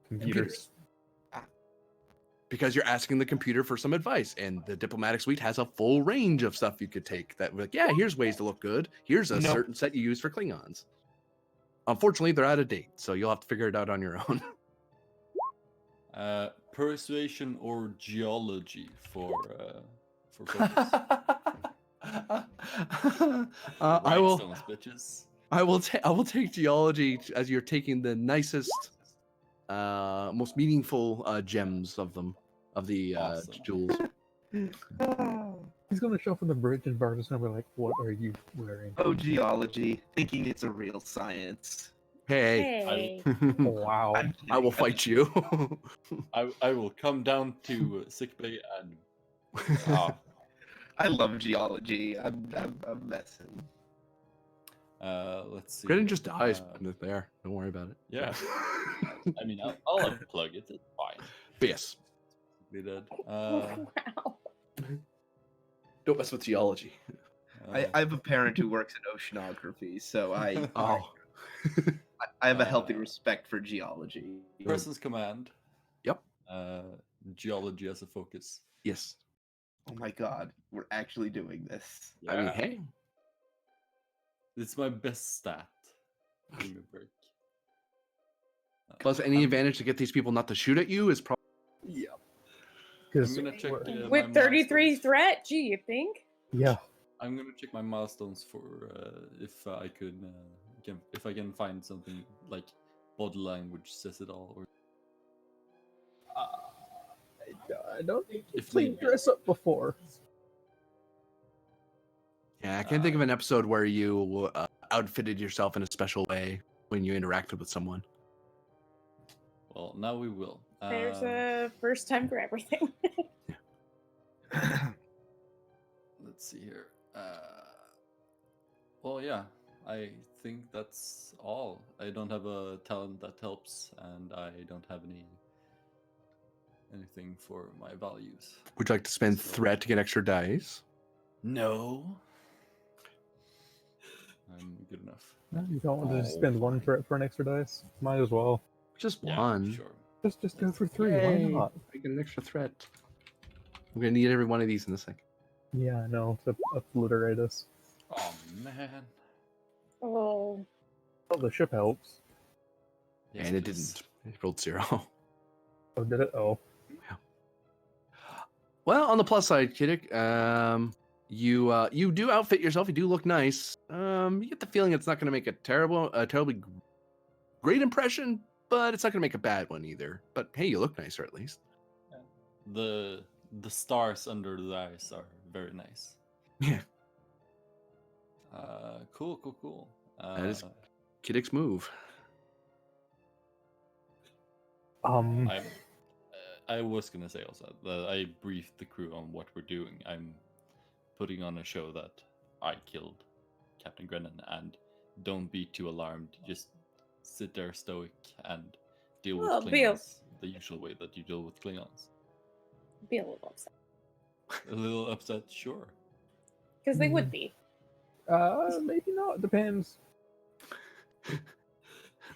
[SPEAKER 4] Computers.
[SPEAKER 3] Because you're asking the computer for some advice, and the diplomatic suite has a full range of stuff you could take. That like, yeah, here's ways to look good. Here's a certain set you use for Klingons. Unfortunately, they're out of date, so you'll have to figure it out on your own.
[SPEAKER 11] Persuasion or geology for focus.
[SPEAKER 3] I will.
[SPEAKER 11] Rhinestones, bitches.
[SPEAKER 3] I will take geology as you're taking the nicest, most meaningful gems of the
[SPEAKER 11] Awesome.
[SPEAKER 3] jewels.
[SPEAKER 4] He's gonna show up on the bridge and Bart is gonna be like, "What are you wearing?"
[SPEAKER 1] Oh, geology, thinking it's a real science.
[SPEAKER 3] Hey,
[SPEAKER 5] Hey.
[SPEAKER 4] Wow.
[SPEAKER 3] I will fight you.
[SPEAKER 11] I will come down to sickbay and
[SPEAKER 1] I love geology. I'm messing.
[SPEAKER 11] let's see.
[SPEAKER 3] Grennan just dies there. Don't worry about it.
[SPEAKER 11] Yeah. I mean, I'll unplug it. It's fine.
[SPEAKER 3] But yes,
[SPEAKER 11] Be dead.
[SPEAKER 5] Wow.
[SPEAKER 3] don't mess with geology.
[SPEAKER 1] I have a parent who works in oceanography, so I have a healthy respect for geology.
[SPEAKER 11] Presence command.
[SPEAKER 3] Yep.
[SPEAKER 11] Geology as a focus.
[SPEAKER 3] Yes.
[SPEAKER 1] Oh my god, we're actually doing this.
[SPEAKER 11] Yeah.
[SPEAKER 3] I mean, hey.
[SPEAKER 11] It's my best stat. Give me a break.
[SPEAKER 3] Plus, any advantage to get these people not to shoot at you is probably.
[SPEAKER 4] Yeah.
[SPEAKER 11] I'm gonna check my
[SPEAKER 5] With 33
[SPEAKER 11] milestones.
[SPEAKER 5] threat, gee, you think?
[SPEAKER 4] Yeah.
[SPEAKER 11] I'm gonna check my milestones for if I could if I can find something like body language says it all, or
[SPEAKER 4] I don't think
[SPEAKER 11] If
[SPEAKER 4] you've played
[SPEAKER 11] need be.
[SPEAKER 4] dress up before.
[SPEAKER 3] Yeah, I can't think of an episode where you outfitted yourself in a special way when you interacted with someone.
[SPEAKER 11] well, now we will.
[SPEAKER 5] There's a first time for everything.
[SPEAKER 11] Let's see here. Well, yeah, I think that's all. I don't have a talent that helps, and I don't have anything for my values.
[SPEAKER 3] Would you like to spend
[SPEAKER 11] So-
[SPEAKER 3] threat to get extra dice?
[SPEAKER 11] No. I'm good enough.
[SPEAKER 4] No, you don't want to just
[SPEAKER 3] Oh,
[SPEAKER 4] spend one
[SPEAKER 3] fine.
[SPEAKER 4] threat for an extra dice? Might as well.
[SPEAKER 3] Just
[SPEAKER 11] Yeah,
[SPEAKER 3] one.
[SPEAKER 11] sure.
[SPEAKER 4] Just go for 3.
[SPEAKER 3] Yay.
[SPEAKER 4] Why not?
[SPEAKER 3] I get an extra threat. I'm gonna need every one of these in a second.
[SPEAKER 4] Yeah, I know. To obliterate us.
[SPEAKER 11] Oh man.
[SPEAKER 5] Oh,
[SPEAKER 4] Oh, the ship helps.
[SPEAKER 11] Yes,
[SPEAKER 3] And it
[SPEAKER 11] please.
[SPEAKER 3] didn't. It rolled 0.
[SPEAKER 4] Oh, did it? Oh.
[SPEAKER 3] Well, on the plus side, Kiddick, you do outfit yourself. You do look nice. You get the feeling it's not going to make a terribly great impression, but it's not going to make a bad one either. But hey, you look nicer at least.
[SPEAKER 11] The stars under the eyes are very nice.
[SPEAKER 3] Yeah.
[SPEAKER 11] Cool.
[SPEAKER 3] That is Kiddick's move.
[SPEAKER 11] I was gonna say also that I briefed the crew on what we're doing. I'm putting on a show that I killed Captain Grennan, and don't be too alarmed. Just sit there stoic and deal with
[SPEAKER 5] Well,
[SPEAKER 11] Klingons the usual way that you deal with Klingons.
[SPEAKER 5] be a little upset.
[SPEAKER 11] A little upset, sure.
[SPEAKER 5] Because they would be.
[SPEAKER 4] Maybe not. Depends.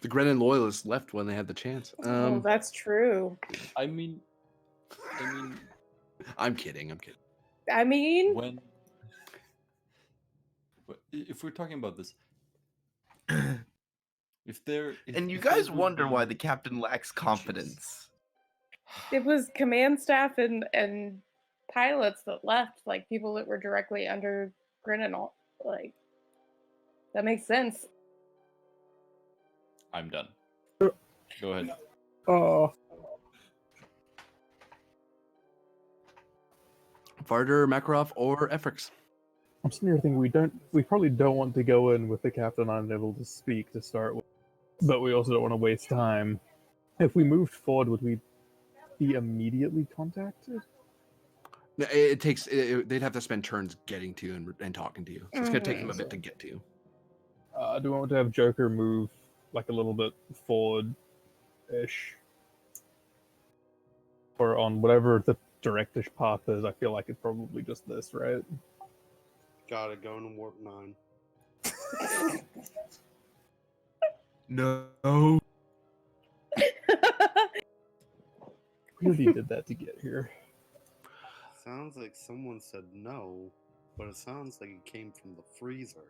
[SPEAKER 3] The Grennan loyalists left when they had the chance.
[SPEAKER 5] Oh, that's true.
[SPEAKER 11] I mean,
[SPEAKER 3] I'm kidding.
[SPEAKER 5] I mean,
[SPEAKER 11] when if we're talking about this,
[SPEAKER 1] And you guys wonder why the captain lacks confidence.
[SPEAKER 5] it was command staff and pilots that left, like people that were directly under Grennan. Like, that makes sense.
[SPEAKER 11] I'm done. Go ahead.
[SPEAKER 4] Oh.
[SPEAKER 3] Varder, Makarov, or Efrix.
[SPEAKER 4] I'm sitting here thinking we probably don't want to go in with the captain unable to speak to start with, but we also don't want to waste time. If we moved forward, would we be immediately contacted?
[SPEAKER 3] It takes. They'd have to spend turns getting to you and talking to you. So it's gonna take them a
[SPEAKER 4] Mm.
[SPEAKER 3] bit to get to you.
[SPEAKER 4] Do we want to have Joker move like a little bit forward-ish? Or on whatever the directish path is, I feel like it's probably just this, right?
[SPEAKER 7] Got it, going to warp 9.
[SPEAKER 1] No.
[SPEAKER 4] We already did that to get here.
[SPEAKER 7] Sounds like someone said no, but it sounds like it came from the freezer.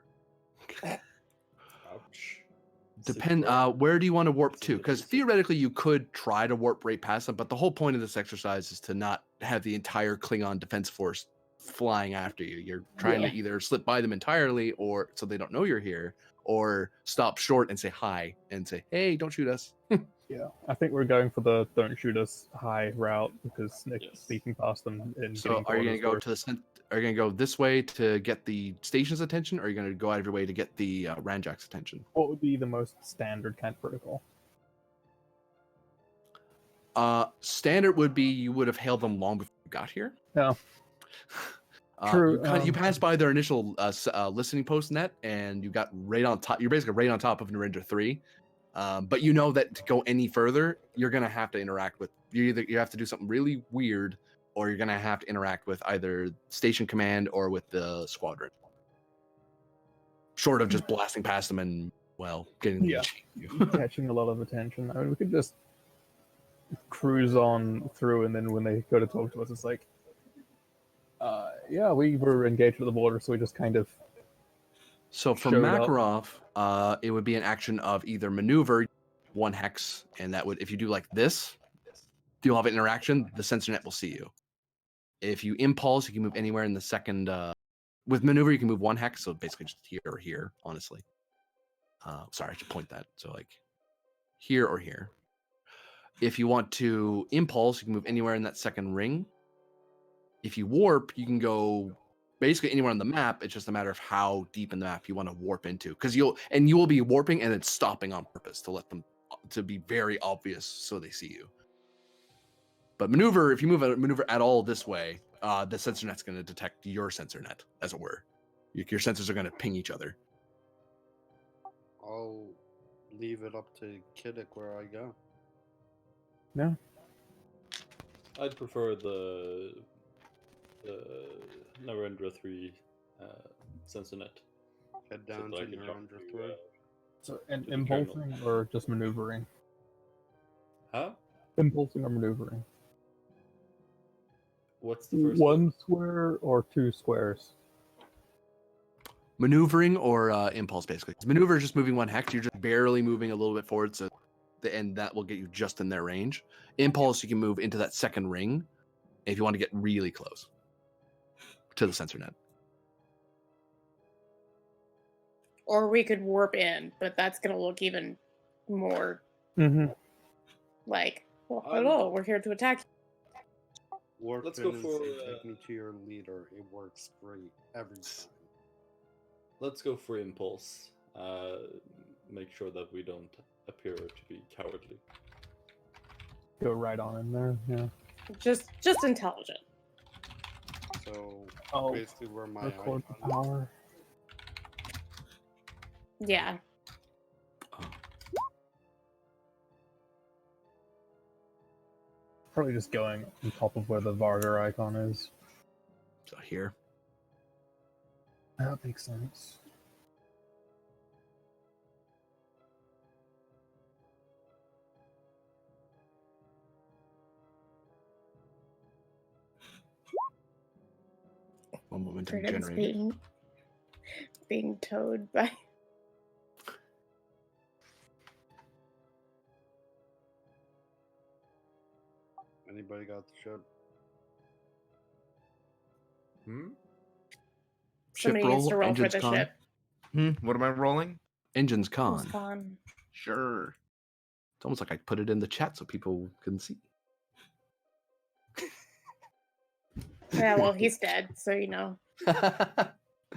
[SPEAKER 2] Ouch.
[SPEAKER 3] Depend. Where do you want to warp to? Because theoretically, you could try to warp right past them, but the whole point of this exercise is to not have the entire Klingon defense force flying after you. You're trying to either slip by them entirely, or so they don't know you're here, or stop short and say hi and say, "Hey, don't shoot us."
[SPEAKER 4] Yeah, I think we're going for the don't shoot us high route because Nick's
[SPEAKER 2] Yes.
[SPEAKER 4] speaking past them. And
[SPEAKER 3] So, are you going to go to the Are you going to go this way to get the station's attention, or are you going to go out of your way to get the Ranjak's attention?
[SPEAKER 4] What would be the most standard kind of protocol?
[SPEAKER 3] Standard would be you would have hailed them long before you got here.
[SPEAKER 4] No. True.
[SPEAKER 3] You passed by their initial listening post net, and you got right on top. You're basically right on top of Narendra 3. But you know that to go any further, you're gonna have to interact with. You have to do something really weird, or you're gonna have to interact with either station command or with the squadron. Short of just blasting past them and getting
[SPEAKER 4] catching a lot of attention. I mean, we could just cruise on through, and then when they go to talk to us, it's like, yeah, we were engaged at the border, so we just kind of.
[SPEAKER 3] So for Makarov, it would be an action of either maneuver, 1 hex, and that would, if you do like this, you'll have an interaction. The sensor net will see you. If you impulse, you can move anywhere in the second. With maneuver, you can move 1 hex, so basically just here or here. Honestly, sorry, I should point that. So like here or here. If you want to impulse, you can move anywhere in that second ring. If you warp, you can go basically anywhere on the map. It's just a matter of how deep in the map you want to warp into, because you will be warping and then stopping on purpose to let them to be very obvious so they see you. But maneuver, if you maneuver at all this way, the sensor net's going to detect your sensor net, as it were. Your sensors are going to ping each other.
[SPEAKER 7] I'll leave it up to Kiddick where I go.
[SPEAKER 4] No.
[SPEAKER 2] I'd prefer the Narendra 3 sensor net.
[SPEAKER 7] Head down to Narendra 3.
[SPEAKER 4] So, and impulsing or just maneuvering?
[SPEAKER 2] Huh?
[SPEAKER 4] Impulsing or maneuvering?
[SPEAKER 2] What's the first
[SPEAKER 4] 1 square or 2 squares?
[SPEAKER 3] Maneuvering or impulse, basically. Maneuver is just moving 1 hex. You're just barely moving a little bit forward, so and that will get you just in their range. Impulse, you can move into that second ring if you want to get really close to the sensor net.
[SPEAKER 5] Or we could warp in, but that's going to look even more like, well, hello, we're here to attack you.
[SPEAKER 7] Warp
[SPEAKER 2] Let's
[SPEAKER 7] in
[SPEAKER 2] go
[SPEAKER 7] and
[SPEAKER 2] for,
[SPEAKER 7] say, take me to your leader. It works great every time.
[SPEAKER 2] Let's go for impulse. Make sure that we don't appear to be cowardly.
[SPEAKER 4] Go right on in there, yeah.
[SPEAKER 5] Just intelligent.
[SPEAKER 7] So basically where my
[SPEAKER 4] record the
[SPEAKER 7] icon
[SPEAKER 4] power.
[SPEAKER 5] Yeah.
[SPEAKER 4] Probably just going on top of where the Varder icon is.
[SPEAKER 3] So here.
[SPEAKER 4] That makes sense.
[SPEAKER 3] One moment to
[SPEAKER 5] Britain's
[SPEAKER 3] generate.
[SPEAKER 5] being towed by.
[SPEAKER 7] Anybody got the ship?
[SPEAKER 5] Somebody needs to roll for the ship.
[SPEAKER 1] What am I rolling?
[SPEAKER 3] Engines
[SPEAKER 5] Who's
[SPEAKER 3] con.
[SPEAKER 5] con?
[SPEAKER 1] Sure.
[SPEAKER 3] It's almost like I put it in the chat so people can see.
[SPEAKER 5] Yeah, well, he's dead, so you know.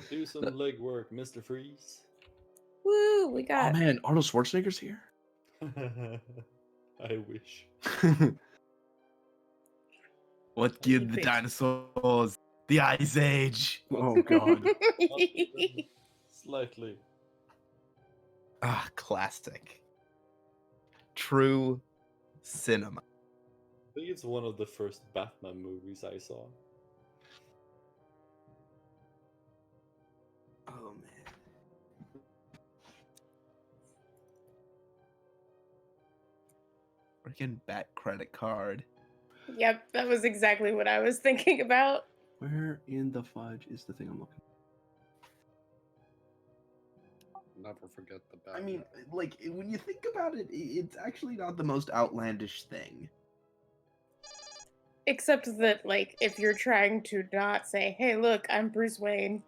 [SPEAKER 2] Do some legwork, Mr. Freeze.
[SPEAKER 5] Woo, we
[SPEAKER 3] Oh
[SPEAKER 5] got.
[SPEAKER 3] man, Arnold Schwarzenegger's here.
[SPEAKER 2] I wish.
[SPEAKER 1] What killed the dinosaurs? The Ice Age.
[SPEAKER 3] Oh god.
[SPEAKER 2] Slightly.
[SPEAKER 1] Ah, classic. True cinema.
[SPEAKER 2] I think it's one of the first Batman movies I saw.
[SPEAKER 1] Oh man. Freaking bat credit card.
[SPEAKER 5] Yep, that was exactly what I was thinking about.
[SPEAKER 3] Where in the fudge is the thing I'm looking?
[SPEAKER 7] Never forget the bad.
[SPEAKER 1] I mean, like, when you think about it, it's actually not the most outlandish thing.
[SPEAKER 5] Except that, like, if you're trying to not say, hey, look, I'm Bruce Wayne,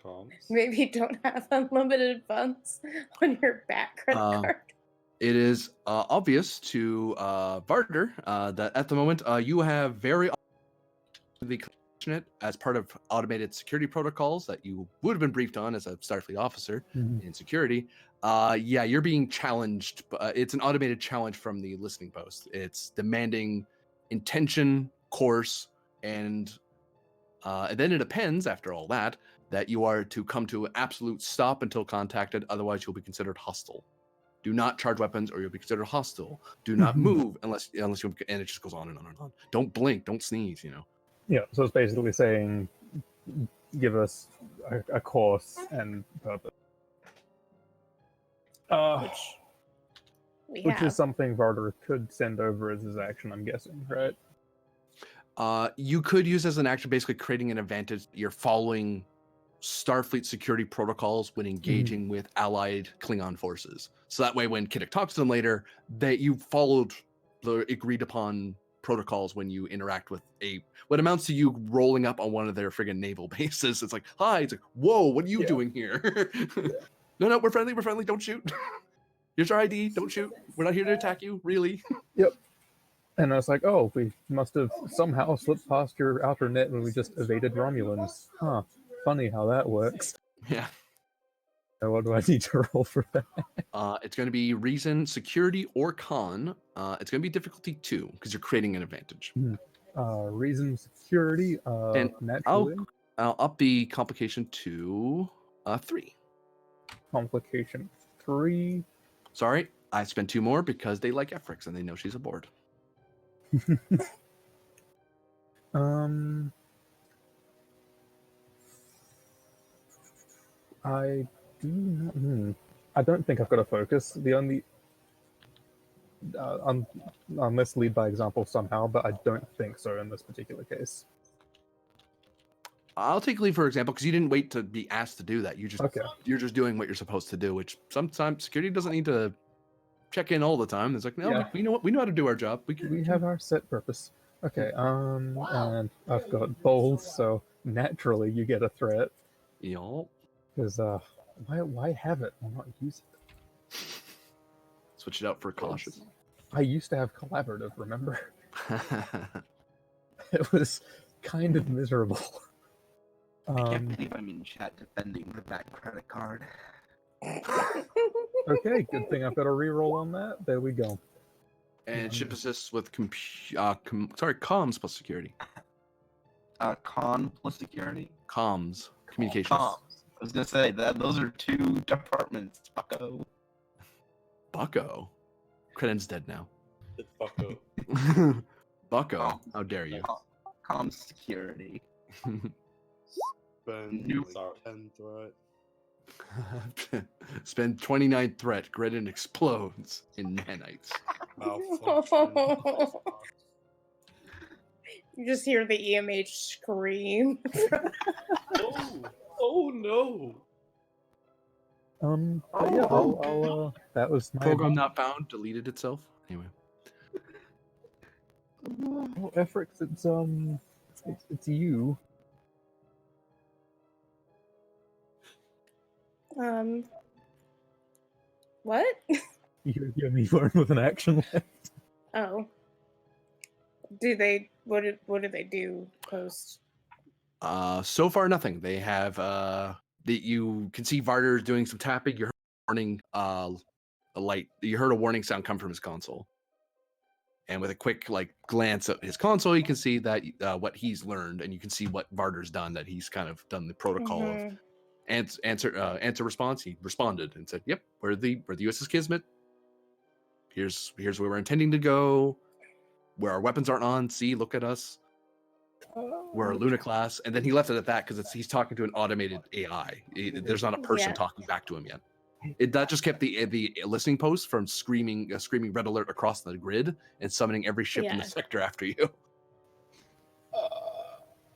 [SPEAKER 2] Comms.
[SPEAKER 5] maybe don't have unlimited funds on your back credit card.
[SPEAKER 3] It is obvious to Varder that at the moment you have very as part of automated security protocols that you would have been briefed on as a Starfleet officer in security. Yeah, you're being challenged. It's an automated challenge from the listening post. It's demanding intention, course, and then it depends, after all that, that you are to come to an absolute stop until contacted. Otherwise, you'll be considered hostile. Do not charge weapons or you'll be considered hostile. Do not move unless you, and it just goes on and on and on. Don't blink, don't sneeze, you know.
[SPEAKER 4] Yeah, so it's basically saying, give us a course and purpose. Which is something Varder could send over as his action, I'm guessing, right?
[SPEAKER 3] You could use as an action basically creating an advantage. You're following Starfleet security protocols when engaging with allied Klingon forces. So that way when Kiddick talks to them later, that you followed the agreed upon protocols when you interact with what amounts to you rolling up on one of their friggin' naval bases. It's like, hi, it's like, whoa, what are you doing here? No, we're friendly, don't shoot. Here's our ID, don't shoot. We're not here to attack you, really.
[SPEAKER 4] Yep. And I was like, oh, we must have somehow slipped past your outer net when we just evaded Romulans. Huh. Funny how that works.
[SPEAKER 3] Yeah.
[SPEAKER 4] So what do I need to roll for that?
[SPEAKER 3] It's going to be reason, security, or con. It's going to be difficulty 2 because you're creating an advantage.
[SPEAKER 4] Reason, security,
[SPEAKER 3] and
[SPEAKER 4] naturally.
[SPEAKER 3] I'll up the complication to 3.
[SPEAKER 4] Complication 3.
[SPEAKER 3] Sorry, I spent 2 more because they like Efrix and they know she's aboard.
[SPEAKER 4] I do not. I don't think I've got a focus. The only unless lead by example somehow, but I don't think so in this particular case.
[SPEAKER 3] I'll take lead for example because you didn't wait to be asked to do that. You're just doing what you're supposed to do, which sometimes security doesn't need to check in all the time. It's like, no, we know how to do our job.
[SPEAKER 4] We have our set purpose. Okay, and I've got bold, so naturally you get a threat.
[SPEAKER 3] Yup.
[SPEAKER 4] Because why have it? Why not use it?
[SPEAKER 3] Switch it out for cautious.
[SPEAKER 4] I used to have collaborative, remember? It was kind of miserable.
[SPEAKER 1] I can't believe I'm in chat defending the back credit card.
[SPEAKER 4] Okay, good thing I've got a reroll on that. There we go.
[SPEAKER 3] And ship assists with comms plus security.
[SPEAKER 1] Con plus security?
[SPEAKER 3] Comms. Communications.
[SPEAKER 1] Comms. I was gonna say that those are 2 departments, bucko.
[SPEAKER 3] Bucko? Creden's dead now.
[SPEAKER 2] It's Bucko.
[SPEAKER 3] Bucko, how dare you?
[SPEAKER 1] Comms security.
[SPEAKER 7] Spend 10 threat.
[SPEAKER 3] Spend 29 threat. Greden explodes in nanites.
[SPEAKER 5] You just hear the EMH scream.
[SPEAKER 2] Oh no!
[SPEAKER 4] But yeah, I'll that was my
[SPEAKER 3] Program not found. Deleted itself. Anyway.
[SPEAKER 4] Oh, Efrix, it's you.
[SPEAKER 5] What?
[SPEAKER 4] You and me weren't with an action left.
[SPEAKER 5] Oh. Do they? What do they do post?
[SPEAKER 3] So far nothing. They have you can see Varder doing some tapping. You heard a warning a light. You heard a warning sound come from his console. And with a quick glance at his console, you can see that what he's learned, and you can see what Varder's done. That he's kind of done the protocol of answer response. He responded and said, "Yep, we're the USS Kismet. Here's where we're intending to go. Where our weapons aren't on. See, look at us. We're a Luna class." And then he left it at that because he's talking to an automated AI. There's not a person
[SPEAKER 5] Yeah.
[SPEAKER 3] talking back to him yet. That just kept the listening post from screaming red alert across the grid and summoning every ship in the
[SPEAKER 5] Yeah.
[SPEAKER 3] sector after you.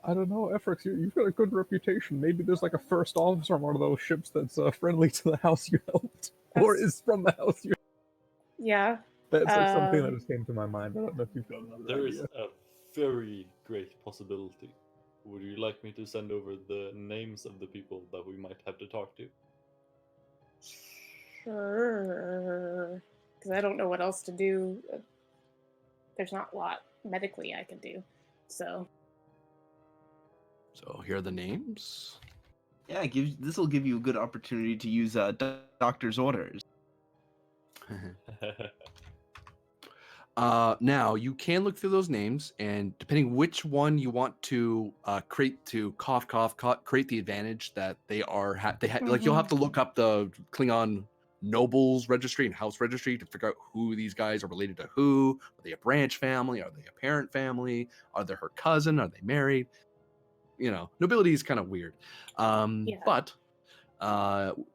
[SPEAKER 4] I don't know, Efrix, you've got a good reputation. Maybe there's like a first officer on one of those ships that's friendly to the house you helped, or is from the house you.
[SPEAKER 5] Yeah.
[SPEAKER 4] That's like something that just came to my mind. I don't know if you've got another
[SPEAKER 2] There is
[SPEAKER 4] idea.
[SPEAKER 2] a very great possibility. Would you like me to send over the names of the people that we might have to talk to?
[SPEAKER 5] Sure. Because I don't know what else to do. There's not a lot medically I can do. So.
[SPEAKER 3] So here are the names.
[SPEAKER 1] Yeah, this will give you a good opportunity to use doctor's orders.
[SPEAKER 3] Now you can look through those names, and depending which one you want to create to create the advantage that they are like you'll have to look up the Klingon nobles registry and house registry to figure out who these guys are related to who. Are they a branch family? Are they a parent family? Are they her cousin? Are they married? You know, nobility is kind of weird. But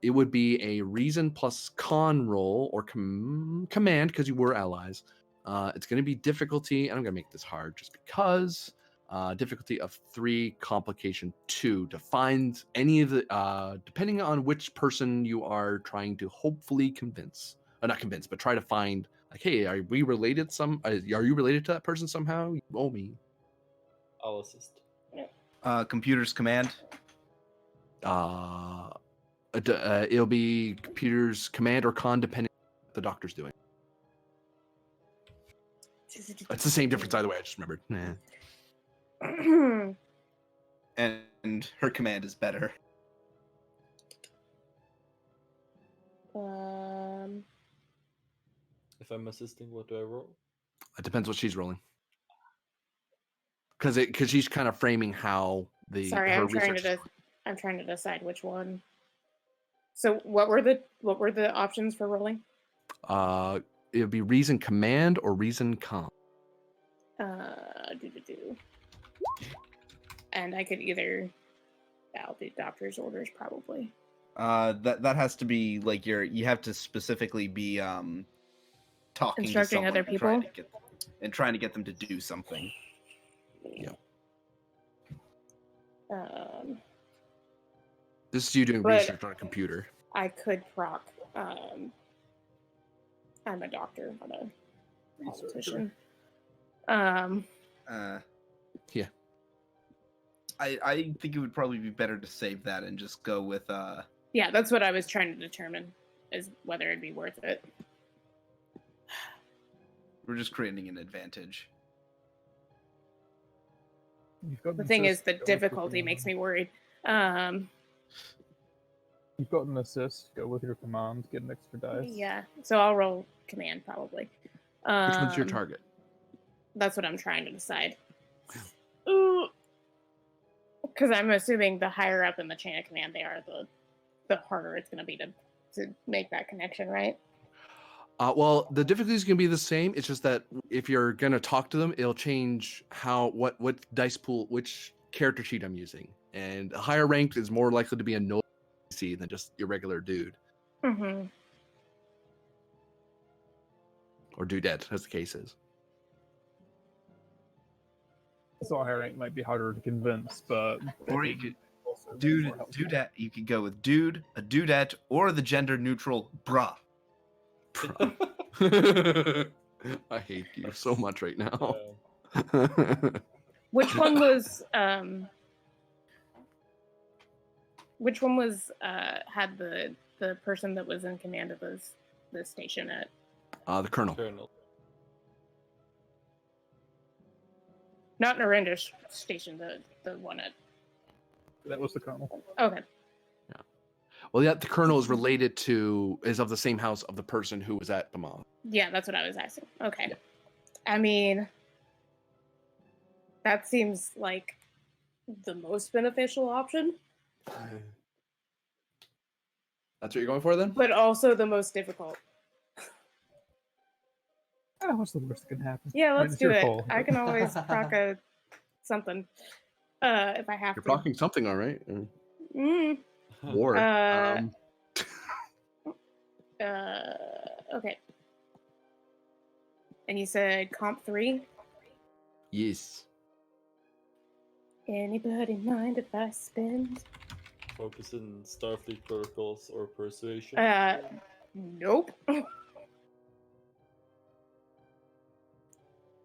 [SPEAKER 3] it would be a reason plus con roll or command because you were allies. It's going to be difficulty, and I'm going to make this hard just because difficulty of 3, complication 2 to find any of the depending on which person you are trying to hopefully convince, not convince, but try to find. Like, hey, are we related? Are you related to that person somehow? You owe me.
[SPEAKER 2] I'll assist.
[SPEAKER 1] Computer's command.
[SPEAKER 3] It'll be computer's command or con depending on what the doctor's doing. It's the same difference either way. I just remembered.
[SPEAKER 1] And her command is better.
[SPEAKER 2] If I'm assisting, what do I roll?
[SPEAKER 3] It depends what she's rolling. Because she's kind of framing how
[SPEAKER 5] Sorry,
[SPEAKER 3] her
[SPEAKER 5] I'm trying to decide which one. So what were the options for rolling?
[SPEAKER 3] It would be reason command or reason con.
[SPEAKER 5] And I could either. I'll do doctor's orders probably.
[SPEAKER 1] That has to be like you have to specifically be talking
[SPEAKER 5] instructing
[SPEAKER 1] to
[SPEAKER 5] other people
[SPEAKER 1] trying to get them to do something.
[SPEAKER 3] Yeah.
[SPEAKER 5] This
[SPEAKER 3] is you doing research on a computer.
[SPEAKER 5] I could proc. I'm a doctor, not a politician.
[SPEAKER 3] Yeah.
[SPEAKER 1] I think it would probably be better to save that and just go with
[SPEAKER 5] Yeah, that's what I was trying to determine, is whether it'd be worth it.
[SPEAKER 1] We're just creating an advantage.
[SPEAKER 5] The thing is, the difficulty makes me worried.
[SPEAKER 4] You've got an assist. Go with your command. Get an extra dice.
[SPEAKER 5] Yeah, so I'll roll command probably.
[SPEAKER 3] Which one's your target?
[SPEAKER 5] That's what I'm trying to decide. Because I'm assuming the higher up in the chain of command they are, the harder it's going to be to make that connection, right?
[SPEAKER 3] Well, the difficulty is going to be the same. It's just that if you're going to talk to them, it'll change what dice pool, which character sheet I'm using. And a higher ranked is more likely to be a no DC than just your regular dude.
[SPEAKER 5] Mm-hmm.
[SPEAKER 3] Or dudette, as the case is.
[SPEAKER 4] So a higher rank might be harder to convince, but
[SPEAKER 1] or you could dudette. You could go with dude, a dudette, or the gender neutral bruh.
[SPEAKER 3] I hate you so much right now.
[SPEAKER 5] Which one was had the person that was in command of the station at?
[SPEAKER 3] The colonel.
[SPEAKER 5] Not Narendra's station, the one at.
[SPEAKER 4] That was the colonel.
[SPEAKER 5] Okay.
[SPEAKER 3] Yeah. Well, yeah, the colonel is related is of the same house of the person who was at the mall.
[SPEAKER 5] Yeah, that's what I was asking. Okay. Yeah. I mean, that seems like the most beneficial option.
[SPEAKER 3] That's what you're going for then?
[SPEAKER 5] but also the most difficult.
[SPEAKER 4] What's the worst that can happen?
[SPEAKER 5] Yeah,
[SPEAKER 4] I mean,
[SPEAKER 5] let's
[SPEAKER 4] it's
[SPEAKER 5] do
[SPEAKER 4] your
[SPEAKER 5] it.
[SPEAKER 4] call,
[SPEAKER 5] I
[SPEAKER 4] but-
[SPEAKER 5] can always proc a something if I have
[SPEAKER 3] You're
[SPEAKER 5] to.
[SPEAKER 3] procking something, all right?
[SPEAKER 5] Mm.
[SPEAKER 3] War.
[SPEAKER 5] Okay. And you said comp 3?
[SPEAKER 3] Yes.
[SPEAKER 5] Anybody mind if I spend?
[SPEAKER 2] Focus in Starfleet protocols or persuasion.
[SPEAKER 5] Nope.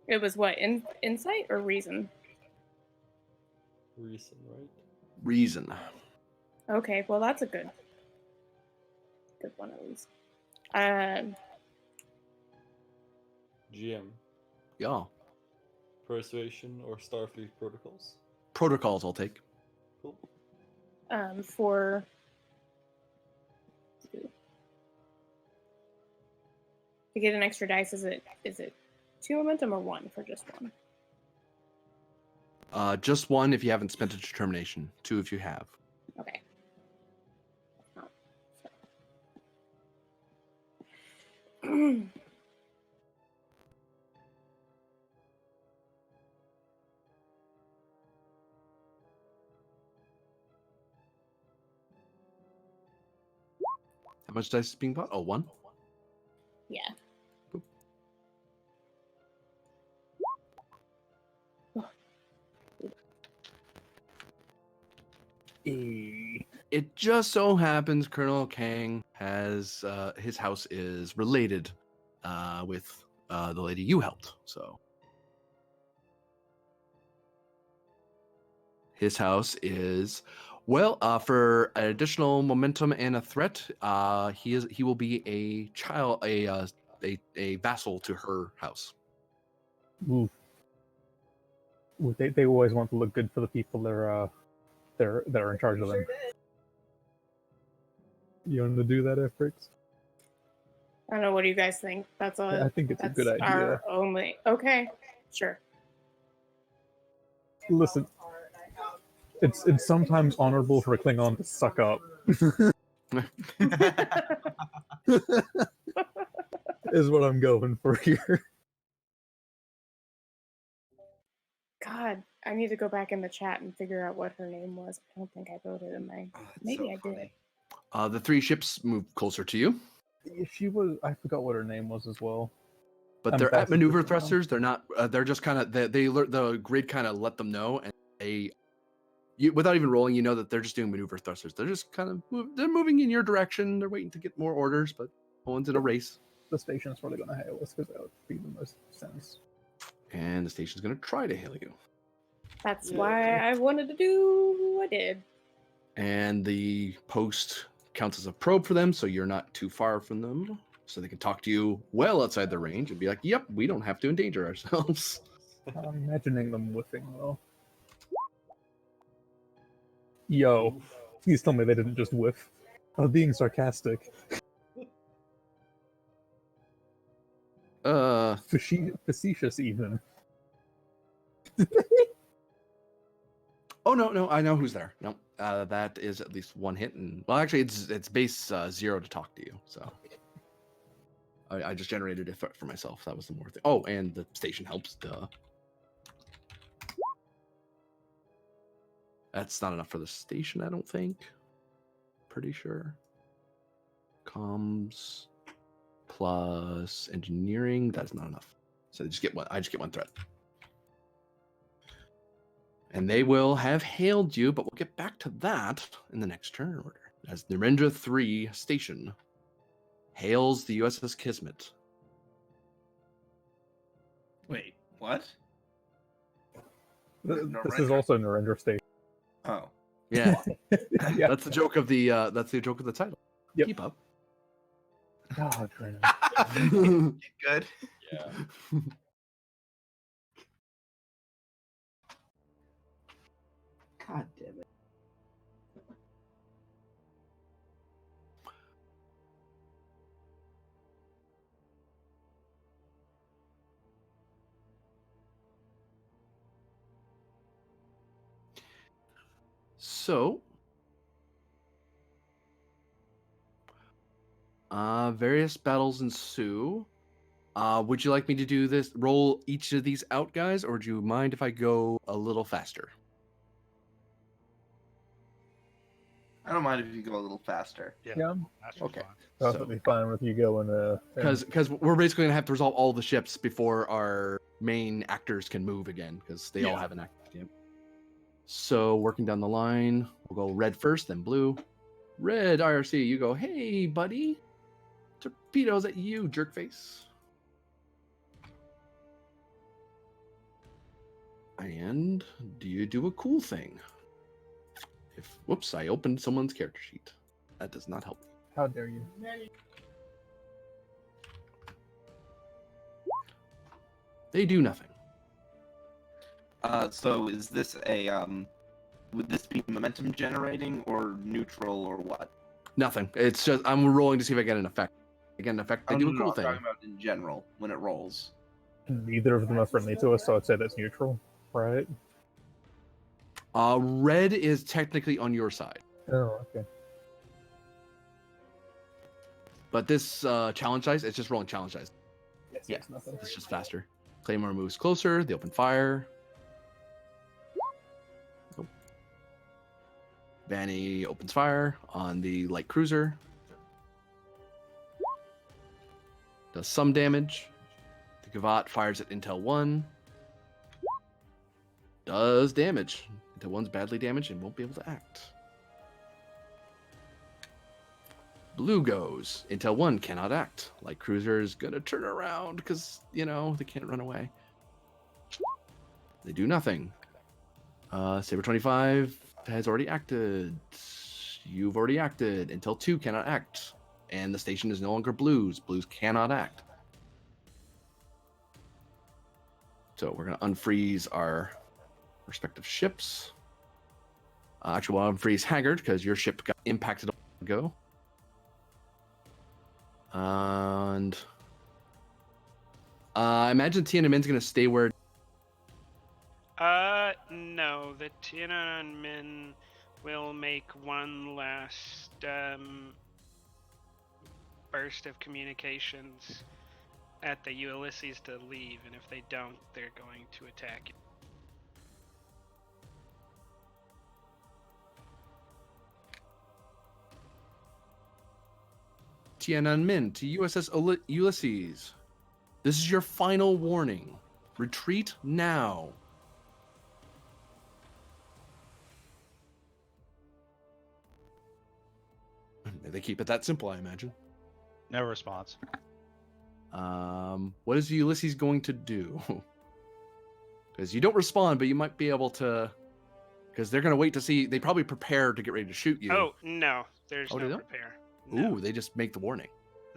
[SPEAKER 5] It was what, insight or reason?
[SPEAKER 2] Reason, right?
[SPEAKER 3] Reason.
[SPEAKER 5] Okay, well that's a good one at least.
[SPEAKER 2] GM.
[SPEAKER 3] Yeah.
[SPEAKER 2] Persuasion or Starfleet protocols.
[SPEAKER 3] Protocols I'll take.
[SPEAKER 2] Cool.
[SPEAKER 5] For to get an extra dice, is it 2 momentum or 1 for just 1?
[SPEAKER 3] Just 1 if you haven't spent a determination. 2 if you have.
[SPEAKER 5] Okay.
[SPEAKER 3] How much dice is being bought? Oh, 1?
[SPEAKER 5] Yeah.
[SPEAKER 3] It just so happens Colonel Kang has his house is related with the lady you helped. So his house is for an additional momentum and a threat. He will be a child, a vassal to her house.
[SPEAKER 4] Ooh. Ooh, they always want to look good for the people that are in charge of them. You want to do that, F-Bricks?
[SPEAKER 5] I don't know. What do you guys think? That's
[SPEAKER 4] I think it's a good idea.
[SPEAKER 5] Our only. Okay, sure.
[SPEAKER 4] Listen, it's sometimes honorable for a Klingon to suck up. Is what I'm going for here.
[SPEAKER 5] God, I need to go back in the chat and figure out what her name was. I don't think I wrote it in my. Maybe I did.
[SPEAKER 3] The 3 ships move closer to you.
[SPEAKER 4] She was. I forgot what her name was as well.
[SPEAKER 3] But they're at maneuver thrusters. They're not. They're just kind of. The grid kind of let them know, and without even rolling, you know that they're just doing maneuver thrusters. They're just kind of they're moving in your direction. They're waiting to get more orders, but no one's in a race.
[SPEAKER 4] The station's probably going to hail us because that would be the most sense.
[SPEAKER 3] And the station's going to try to hail you.
[SPEAKER 5] That's why I wanted to do what I did.
[SPEAKER 3] And the post counts as a probe for them, so you're not too far from them. So they can talk to you well outside the range and be like, yep, we don't have to endanger ourselves.
[SPEAKER 4] I'm imagining them whiffing, though. Yo, please tell me they didn't just whiff. I was being sarcastic. Facetious, even.
[SPEAKER 3] Oh, no, I know who's there. No, that is at least 1 hit. And well, actually, it's base 0 to talk to you, so... I just generated it for myself. That was the more thing. Oh, and the station helps. Duh. That's not enough for the station, I don't think. Pretty sure. Comms plus engineering. That is not enough. So they just get one. I just get 1 threat. And they will have hailed you, but we'll get back to that in the next turn order. As Narendra 3 station hails the USS Kismet.
[SPEAKER 1] Wait, what?
[SPEAKER 4] This is also Narendra Station.
[SPEAKER 1] Oh.
[SPEAKER 3] Yeah.
[SPEAKER 4] Yeah.
[SPEAKER 3] That's the joke of the title.
[SPEAKER 4] Yep.
[SPEAKER 3] Keep up.
[SPEAKER 4] God, Brandon.
[SPEAKER 1] Good.
[SPEAKER 2] Yeah.
[SPEAKER 1] God damn it.
[SPEAKER 3] So, Various battles ensue. Would you like me to do this? Roll each of these out, guys, or do you mind if I go a little faster?
[SPEAKER 1] I don't mind if you go a little faster.
[SPEAKER 4] Yeah,
[SPEAKER 9] That's
[SPEAKER 3] Okay.
[SPEAKER 9] fine.
[SPEAKER 4] perfectly fine with you going.
[SPEAKER 3] Because we're basically gonna have to resolve all the ships before our main actors can move again, because they all
[SPEAKER 9] Yeah.
[SPEAKER 3] have an active game. So working down the line, we'll go red first, then blue. Red IRC, you go. Hey, buddy. Torpedoes at you, jerkface. And do you do a cool thing? Whoops, I opened someone's character sheet. That does not help me.
[SPEAKER 4] How dare you?
[SPEAKER 3] They do nothing.
[SPEAKER 1] So is this a would this be momentum generating or neutral or what?
[SPEAKER 3] Nothing. It's just I'm rolling to see if I get an effect. I get an effect. They
[SPEAKER 1] Oh,
[SPEAKER 3] do
[SPEAKER 1] no,
[SPEAKER 3] a
[SPEAKER 1] no,
[SPEAKER 3] cool
[SPEAKER 1] I'm
[SPEAKER 3] thing.
[SPEAKER 1] talking about in general when it rolls.
[SPEAKER 4] Neither of them are friendly to us, so I'd say that's neutral, right?
[SPEAKER 3] Red is technically on your side,
[SPEAKER 4] Oh, okay.
[SPEAKER 3] but this challenge dice, it's just rolling challenge dice.
[SPEAKER 4] Yes,
[SPEAKER 1] Yeah.
[SPEAKER 4] it's nothing.
[SPEAKER 3] It's just faster. Claymore moves closer. They open fire. Oh. Vanny opens fire on the light cruiser. Does some damage. The Gavat fires at Intel 1. Does damage. Intel 1's badly damaged and won't be able to act. Blue goes. Intel 1 cannot act. Light cruiser is going to turn around because, they can't run away. They do nothing. Saber 25 has already acted. You've already acted. Intel 2 cannot act. And the station is no longer Blues. Blues cannot act. So we're going to unfreeze our respective ships. Actually, we'll unfreeze Haggard because your ship got impacted a while ago. And I imagine Tiananmen's going to stay where.
[SPEAKER 8] No, the Tiananmen will make one last burst of communications at the Ulysses to leave, and if they don't, they're going to attack it.
[SPEAKER 3] Tiananmen to USS Ulysses. This is your final warning. Retreat now. They keep it that simple, I imagine.
[SPEAKER 9] No response.
[SPEAKER 3] What is Ulysses going to do? Because you don't respond, but you might be able to. Because they're going to wait to see. They probably prepare to get ready to shoot you.
[SPEAKER 8] Oh no, there's
[SPEAKER 3] Oh, they
[SPEAKER 8] no
[SPEAKER 3] don't?
[SPEAKER 8] prepare. No.
[SPEAKER 3] Ooh, they just make the warning.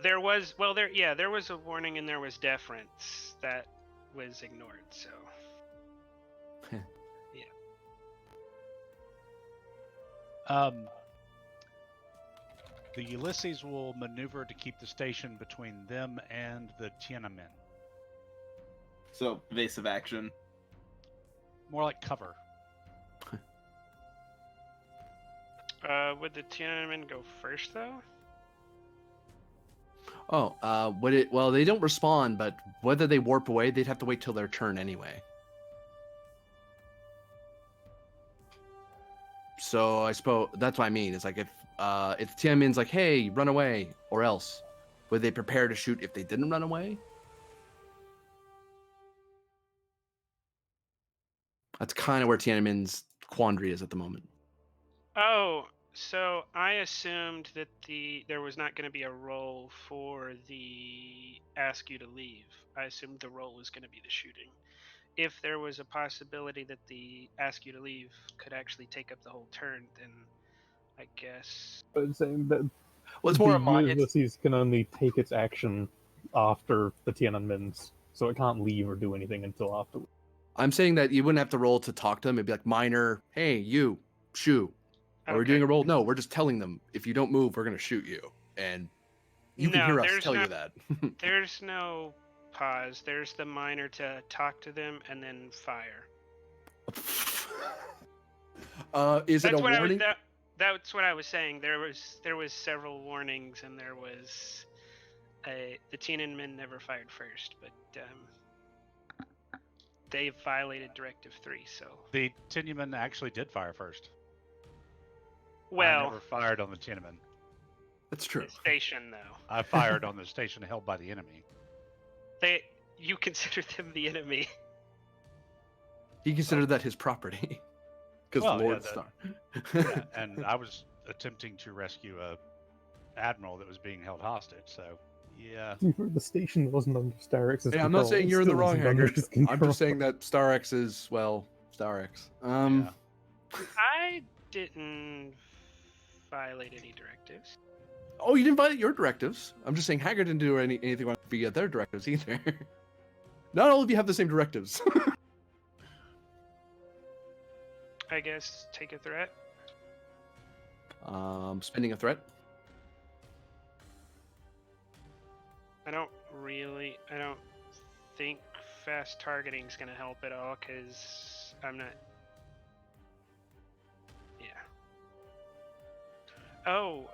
[SPEAKER 8] There was there was a warning and there was deference that was ignored. So
[SPEAKER 9] The Ulysses will maneuver to keep the station between them and the Tiananmen.
[SPEAKER 1] So evasive action.
[SPEAKER 9] More like cover.
[SPEAKER 8] would the Tiananmen go first though?
[SPEAKER 3] Oh, well, they don't respond, but whether they warp away, they'd have to wait till their turn anyway. So I suppose that's what I mean. It's like if Tiananmen's like, hey, run away, or else, would they prepare to shoot if they didn't run away? That's kind of where Tiananmen's quandary is at the moment.
[SPEAKER 8] Oh, so I assumed that there was not going to be a role for the ask you to leave. I assumed the role was going to be the shooting. If there was a possibility that the ask you to leave could actually take up the whole turn, then I guess.
[SPEAKER 4] But saying that
[SPEAKER 3] Well, it's more
[SPEAKER 4] the Ulysses can only take its action after the Tiananmen's, so it can't leave or do anything until afterwards.
[SPEAKER 3] I'm saying that you wouldn't have to roll to talk to them. It'd be like minor, hey, you, shoot. Are we doing a roll? No, we're just telling them, if you don't move, we're going to shoot you. And you can hear us tell you that.
[SPEAKER 8] There's no pause. There's the minor to talk to them and then fire.
[SPEAKER 3] Is it a warning?
[SPEAKER 8] That's what I was saying. There was several warnings and there was the Tiananmen never fired first, but they violated Directive 3, so...
[SPEAKER 9] The Tiananmen actually did fire first. I
[SPEAKER 8] Well,
[SPEAKER 9] never fired on the Tiananmen.
[SPEAKER 3] That's true.
[SPEAKER 8] the station, though.
[SPEAKER 9] I fired on the station held by the enemy.
[SPEAKER 8] You consider them the enemy.
[SPEAKER 3] He considered that his property. Because
[SPEAKER 9] Well,
[SPEAKER 3] Lord
[SPEAKER 9] yeah,
[SPEAKER 3] Star.
[SPEAKER 9] Yeah, and I was attempting to rescue a admiral that was being held hostage, so yeah.
[SPEAKER 4] The station wasn't under Star X's
[SPEAKER 3] Yeah, I'm
[SPEAKER 4] control.
[SPEAKER 3] not saying
[SPEAKER 4] It
[SPEAKER 3] you're in the
[SPEAKER 4] still
[SPEAKER 3] wrong,
[SPEAKER 4] wasn't under
[SPEAKER 3] Haggard.
[SPEAKER 4] his
[SPEAKER 3] I'm
[SPEAKER 4] control.
[SPEAKER 3] just saying that Star X is, well, Star X.
[SPEAKER 9] Yeah.
[SPEAKER 8] I didn't violate any directives.
[SPEAKER 3] Oh, you didn't violate your directives. I'm just saying Haggard didn't do anything via their directives either. Not all of you have the same directives.
[SPEAKER 8] I guess take a threat.
[SPEAKER 3] Spending a threat.
[SPEAKER 8] I don't think fast targeting is going to help at all, because I'm not... Yeah. Oh,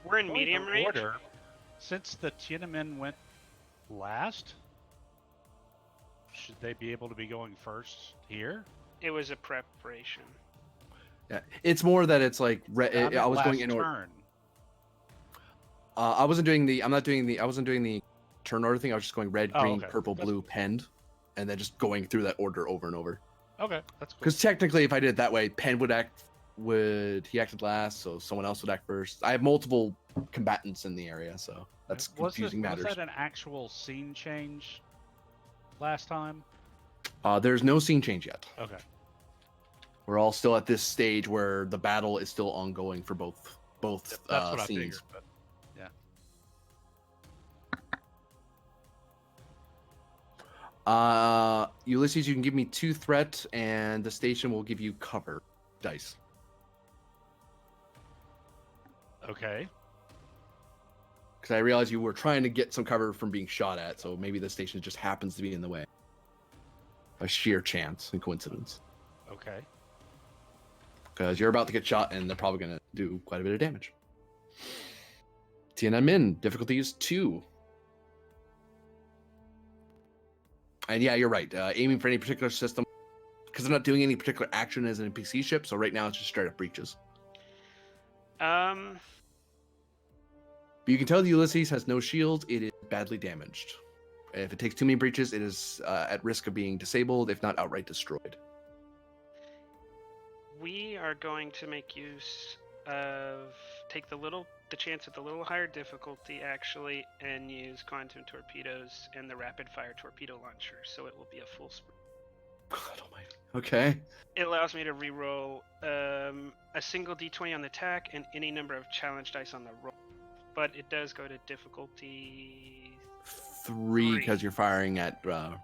[SPEAKER 8] we're in
[SPEAKER 9] Point
[SPEAKER 8] medium
[SPEAKER 9] of
[SPEAKER 8] range.
[SPEAKER 9] order, since the Tiananmen went last, should they be able to be going first here?
[SPEAKER 8] It was a preparation.
[SPEAKER 3] Yeah, it's more that it's like
[SPEAKER 9] I'm
[SPEAKER 3] I
[SPEAKER 9] at
[SPEAKER 3] was going
[SPEAKER 9] last
[SPEAKER 3] in order.
[SPEAKER 9] turn.
[SPEAKER 3] I wasn't doing the. I wasn't doing the turn order thing. I was just going red,
[SPEAKER 9] Oh,
[SPEAKER 3] green,
[SPEAKER 9] okay.
[SPEAKER 3] purple,
[SPEAKER 9] That's-
[SPEAKER 3] blue, penned, and then just going through that order over and over.
[SPEAKER 9] Okay, that's cool.
[SPEAKER 3] Because technically, if I did it that way, Penn he acted last, so someone else would act first. I have multiple combatants in the area, so that's confusing
[SPEAKER 9] Was
[SPEAKER 3] matters.
[SPEAKER 9] that an actual scene change last time?
[SPEAKER 3] There's no scene change yet.
[SPEAKER 9] Okay.
[SPEAKER 3] We're all still at this stage where the battle is still ongoing for both
[SPEAKER 9] That's what I
[SPEAKER 3] scenes.
[SPEAKER 9] figured, but yeah.
[SPEAKER 3] Ulysses, you can give me 2 threat, and the station will give you cover dice.
[SPEAKER 9] Okay.
[SPEAKER 3] Because I realize you were trying to get some cover from being shot at, so maybe the station just happens to be in the way. By sheer chance and coincidence.
[SPEAKER 9] Okay.
[SPEAKER 3] Because you're about to get shot, and they're probably going to do quite a bit of damage. Tiananmen, difficulty is 2. And yeah, you're right. Aiming for any particular system, because they're not doing any particular action as an NPC ship, so right now it's just straight up breaches. But you can tell the Ulysses has no shield. It is badly damaged. If it takes too many breaches, it is at risk of being disabled, if not outright destroyed.
[SPEAKER 8] We are going to make use of the chance at the little higher difficulty actually, and use quantum torpedoes and the rapid fire torpedo launcher, so it will be a full sprint.
[SPEAKER 3] God almighty. Okay.
[SPEAKER 8] It allows me to reroll a single d20 on the attack and any number of challenge dice on the roll, but it does go to difficulty
[SPEAKER 3] 3 because you're firing at. I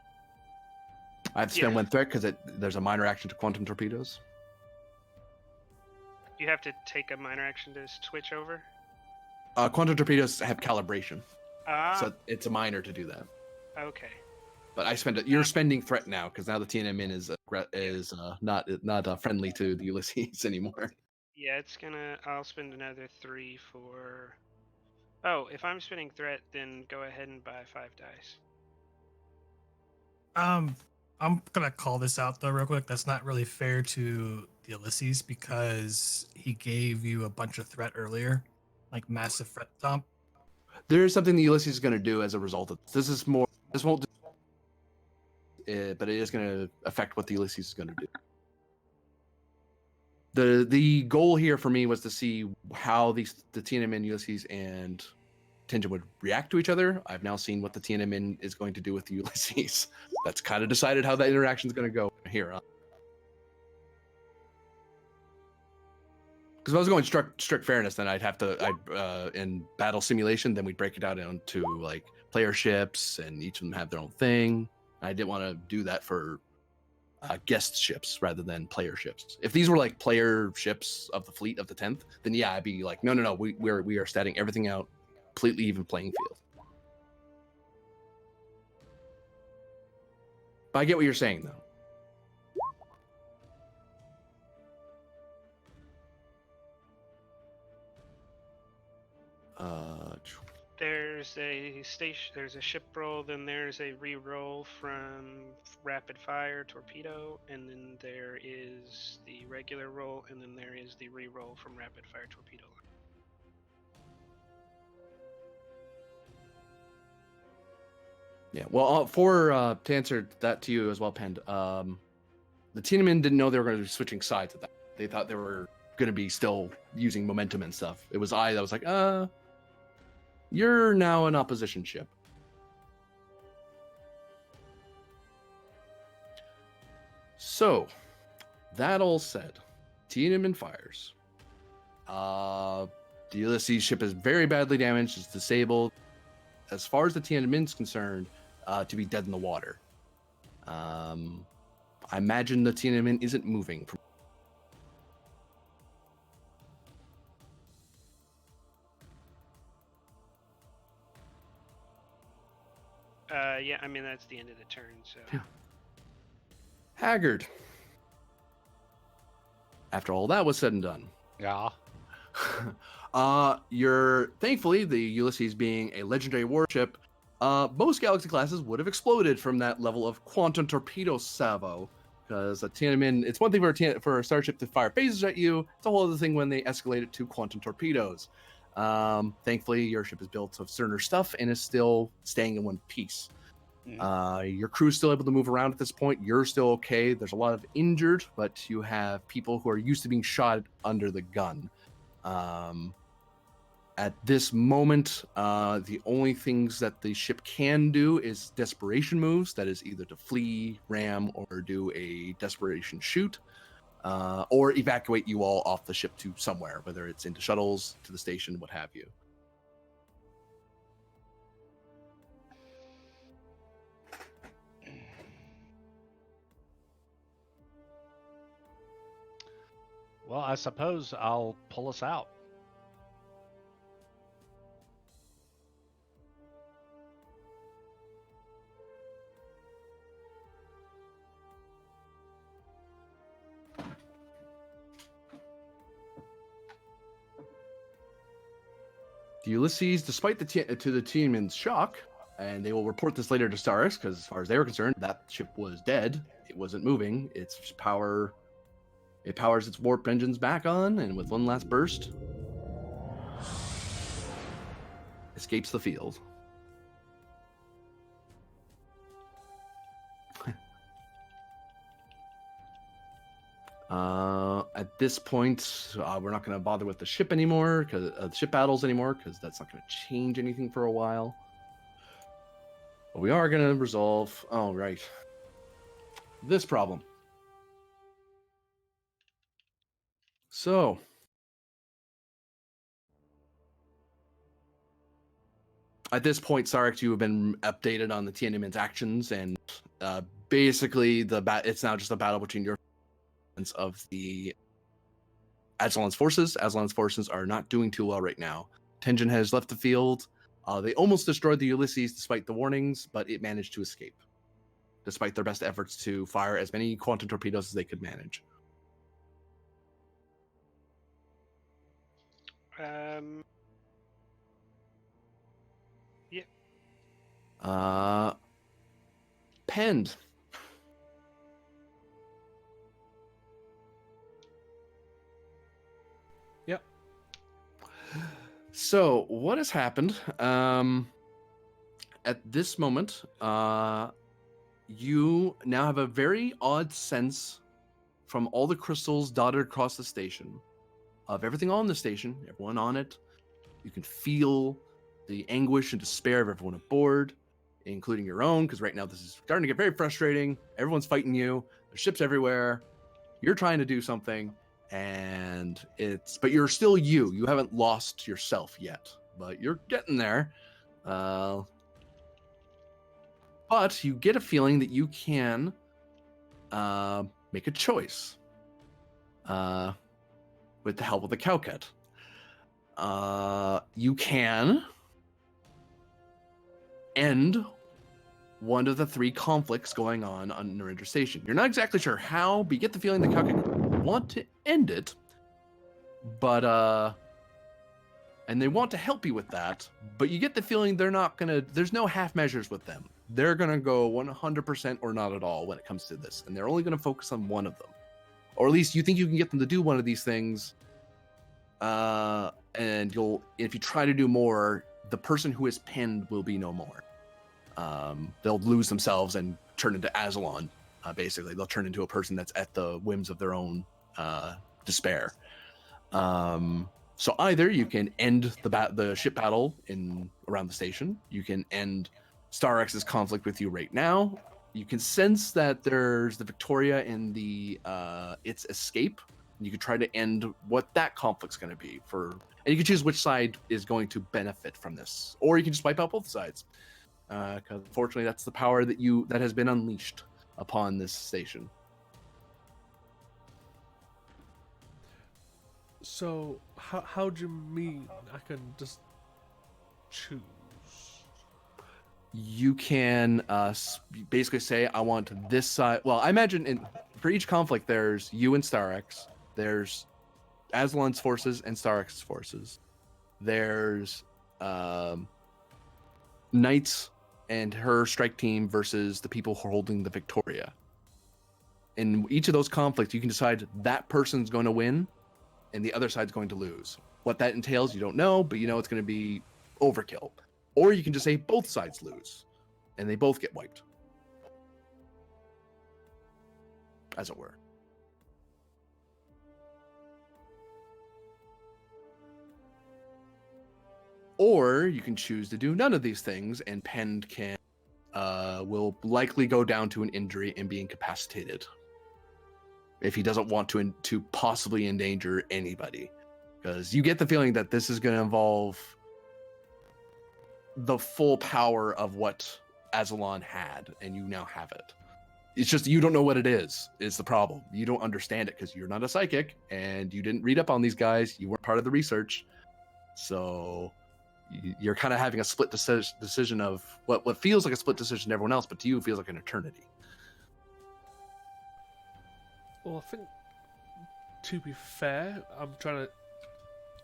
[SPEAKER 3] have to spend 1 threat because there's a minor action to quantum torpedoes.
[SPEAKER 8] You have to take a minor action to switch over.
[SPEAKER 3] Quantum torpedoes have calibration,
[SPEAKER 8] Ah,
[SPEAKER 3] so it's a minor to do that.
[SPEAKER 8] okay.
[SPEAKER 3] But I spend it. You're spending threat now because now the Tiananmen is not friendly to the Ulysses anymore.
[SPEAKER 8] Yeah, I'll spend another 3 for... Oh, if I'm spending threat, then go ahead and buy 5 dice.
[SPEAKER 10] I'm gonna call this out though real quick. That's not really fair to the Ulysses because he gave you a bunch of threat earlier, like massive threat dump.
[SPEAKER 3] There is something the Ulysses is going to do as a result of this. This is more. This won't. But it is going to affect what the Ulysses is going to do. The goal here for me was to see how the Tiananmen, Ulysses, and Tenjin would react to each other. I've now seen what the Tiananmen is going to do with the Ulysses. That's kind of decided how that interaction is going to go here. Because if I was going strict fairness, then I'd have to, in battle simulation, then we'd break it out into like player ships, and each of them have their own thing. I didn't want to do that for guest ships rather than player ships. If these were like player ships of the fleet of the 10th, then yeah, I'd be like, no, we are statting everything out, completely even playing field. But I get what you're saying though.
[SPEAKER 8] a station. There's a ship roll. Then there's a re-roll from rapid fire torpedo, and then there is the regular roll, and then there is the re-roll from rapid fire torpedo.
[SPEAKER 3] Yeah, well, for to answer that to you as well, Pend, the Tiananmen didn't know they were going to be switching sides at that. They thought they were going to be still using momentum and stuff. It was I that was like, you're now an opposition ship. So, that all said, Tiananmen fires. The Ulysses ship is very badly damaged. It's disabled. As far as the Tiananmen's concerned, to be dead in the water. I imagine the Tiananmen isn't moving.
[SPEAKER 8] Yeah, I mean that's the end of the turn. So.
[SPEAKER 3] Yeah. Haggard. After all that was said and done.
[SPEAKER 9] Yeah.
[SPEAKER 3] You're thankfully the Ulysses being a legendary warship. Most Galaxy classes would have exploded from that level of quantum torpedo salvo. Because a Tiananmen, it's one thing for a starship to fire phasers at you. It's a whole other thing when they escalate it to quantum torpedoes. Thankfully, your ship is built of sterner stuff and is still staying in one piece. Your crew's still able to move around at this point. You're still okay. There's a lot of injured, but you have people who are used to being shot under the gun. At this moment, the only things that the ship can do is desperation moves. That is either to flee, ram, or do a desperation shoot, or evacuate you all off the ship to somewhere, whether it's into shuttles, to the station, what have you.
[SPEAKER 9] Well, I suppose I'll pull us out.
[SPEAKER 3] The Ulysses, despite the Tiananmen's shock, and they will report this later to Starix, because as far as they were concerned, that ship was dead. It wasn't moving. It powers its warp engines back on, and with one last burst, escapes the field. At this point, we're not going to bother with the ship anymore, because the ship battles anymore, because that's not going to change anything for a while. But we are going to resolve. Oh, right. This problem. So, at this point, Sarek, you have been updated on the Tiananmen's actions, and basically it's now just a battle between your of the Aztlan's forces. Aztlan's forces are not doing too well right now. Tenjin has left the field. They almost destroyed the Ulysses despite the warnings, but it managed to escape, despite their best efforts to fire as many quantum torpedoes as they could manage.
[SPEAKER 8] Yeah.
[SPEAKER 3] Penned.
[SPEAKER 6] Yep.
[SPEAKER 3] So what has happened? At this moment, you now have a very odd sense from all the crystals dotted across the station of everything on the station, everyone on it. You can feel the anguish and despair of everyone aboard, including your own, because right now this is starting to get very frustrating. Everyone's fighting you. There's ships everywhere. You're trying to do something, but you're still you. You haven't lost yourself yet, but you're getting there. But you get a feeling that you can make a choice with the help of the Cowcat. You can end one of the three conflicts going on Narendra Station. You're not exactly sure how, but you get the feeling the Cowcat want to end it. But and they want to help you with that, but you get the feeling they're not gonna. There's no half measures with them. They're gonna go 100% or not at all when it comes to this, and they're only gonna focus on one of them, or at least you think you can get them to do one of these things. And if you try to do more, the person who is pinned will be no more. They'll lose themselves and turn into Azalon. Basically, they'll turn into a person that's at the whims of their own despair. So either you can end the ship battle around the station. You can end StarX's conflict with you right now. You can sense that there's the Victoria in its escape. You can try to end what that conflict's going to be and you can choose which side is going to benefit from this, or you can just wipe out both sides. Because unfortunately, that's the power that has been unleashed upon this station.
[SPEAKER 6] So, how do you mean I can just choose?
[SPEAKER 3] You can basically say, I want this side. Well, I imagine for each conflict, there's you and StarX. There's Aslan's forces and StarX's forces. There's Knights and her strike team versus the people who are holding the Victoria. In each of those conflicts, you can decide that person's going to win and the other side's going to lose. What that entails, you don't know, but you know it's going to be overkill. Or you can just say both sides lose and they both get wiped, as it were. Or you can choose to do none of these things, and Pend will likely go down to an injury and be incapacitated if he doesn't want to possibly endanger anybody. Because you get the feeling that this is going to involve the full power of what Azalon had, and you now have it. It's just you don't know what it is the problem. You don't understand it because you're not a psychic, and you didn't read up on these guys. You weren't part of the research. So you're kind of having a split decision of what feels like a split decision to everyone else, but to you it feels like an eternity.
[SPEAKER 6] Well, I think, to be fair, I'm trying to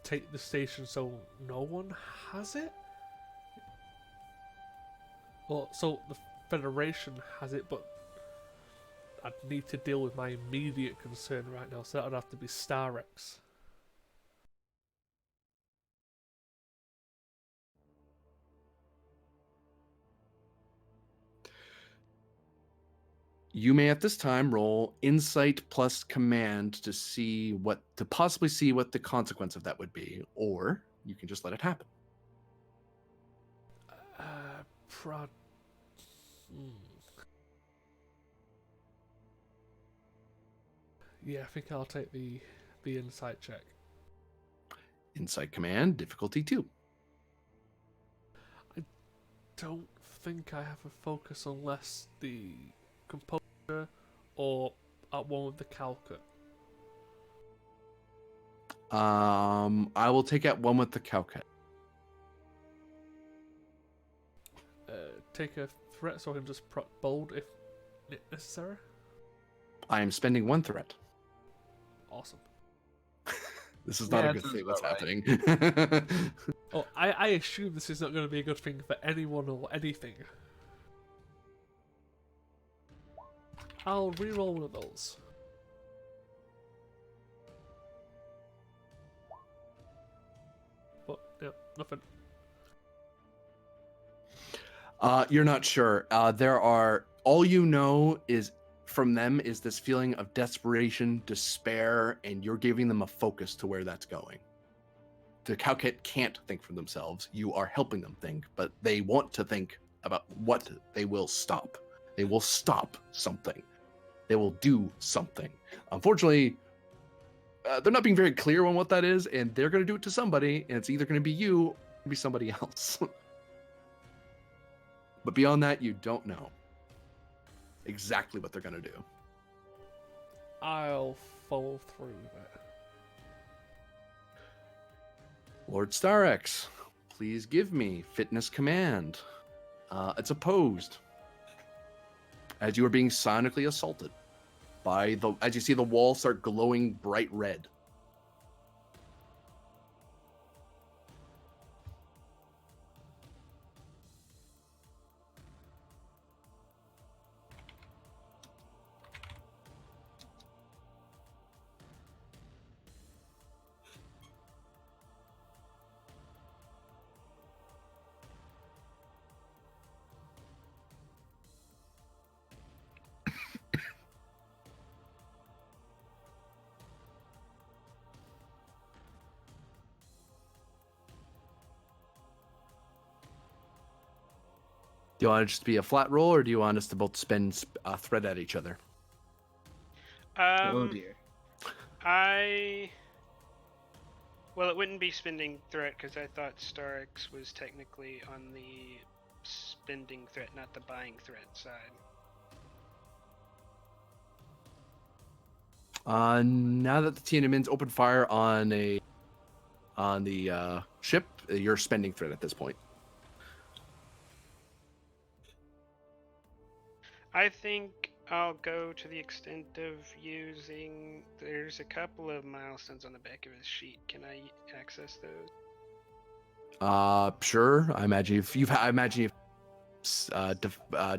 [SPEAKER 6] take the station so no one has it. Well, so the Federation has it, but I'd need to deal with my immediate concern right now, so that would have to be StarX.
[SPEAKER 3] You may at this time roll insight plus command to possibly see what the consequence of that would be, or you can just let it happen.
[SPEAKER 6] Yeah, I think I'll take the insight check.
[SPEAKER 3] Insight command, difficulty 2.
[SPEAKER 6] I don't think I have a focus unless the composer or at one with the calcul.
[SPEAKER 3] I will take out one with the calcul.
[SPEAKER 6] Take a threat so I can just bold if necessary.
[SPEAKER 3] I am spending 1 threat.
[SPEAKER 6] Awesome.
[SPEAKER 3] This is not a good thing that's happening.
[SPEAKER 6] Oh, I assume this is not going to be a good thing for anyone or anything. I'll reroll one of those. But, yeah, nothing.
[SPEAKER 3] You're not sure. All you know is from them is this feeling of desperation, despair, and you're giving them a focus to where that's going. The Cowcat can't think for themselves. You are helping them think, but they want to think about what they will stop. They will stop something. They will do something. Unfortunately, they're not being very clear on what that is, and they're going to do it to somebody, and it's either going to be you or be somebody else. But beyond that, you don't know exactly what they're going to do.
[SPEAKER 6] I'll follow through with it.
[SPEAKER 3] Lord StarX, please give me fitness command. It's opposed. As you are being sonically assaulted as you see the wall start glowing bright red. Do you want it just to be a flat roll, or do you want us to both spin a threat at each other?
[SPEAKER 1] Oh dear.
[SPEAKER 8] Well, it wouldn't be spending threat because I thought Starix was technically on the spending threat, not the buying threat side.
[SPEAKER 3] Now that the Tiananmen's opened fire on the ship, you're spending threat at this point.
[SPEAKER 8] I think I'll go to the extent of using. There's a couple of milestones on the back of his sheet. Can I access those?
[SPEAKER 3] Sure. I imagine you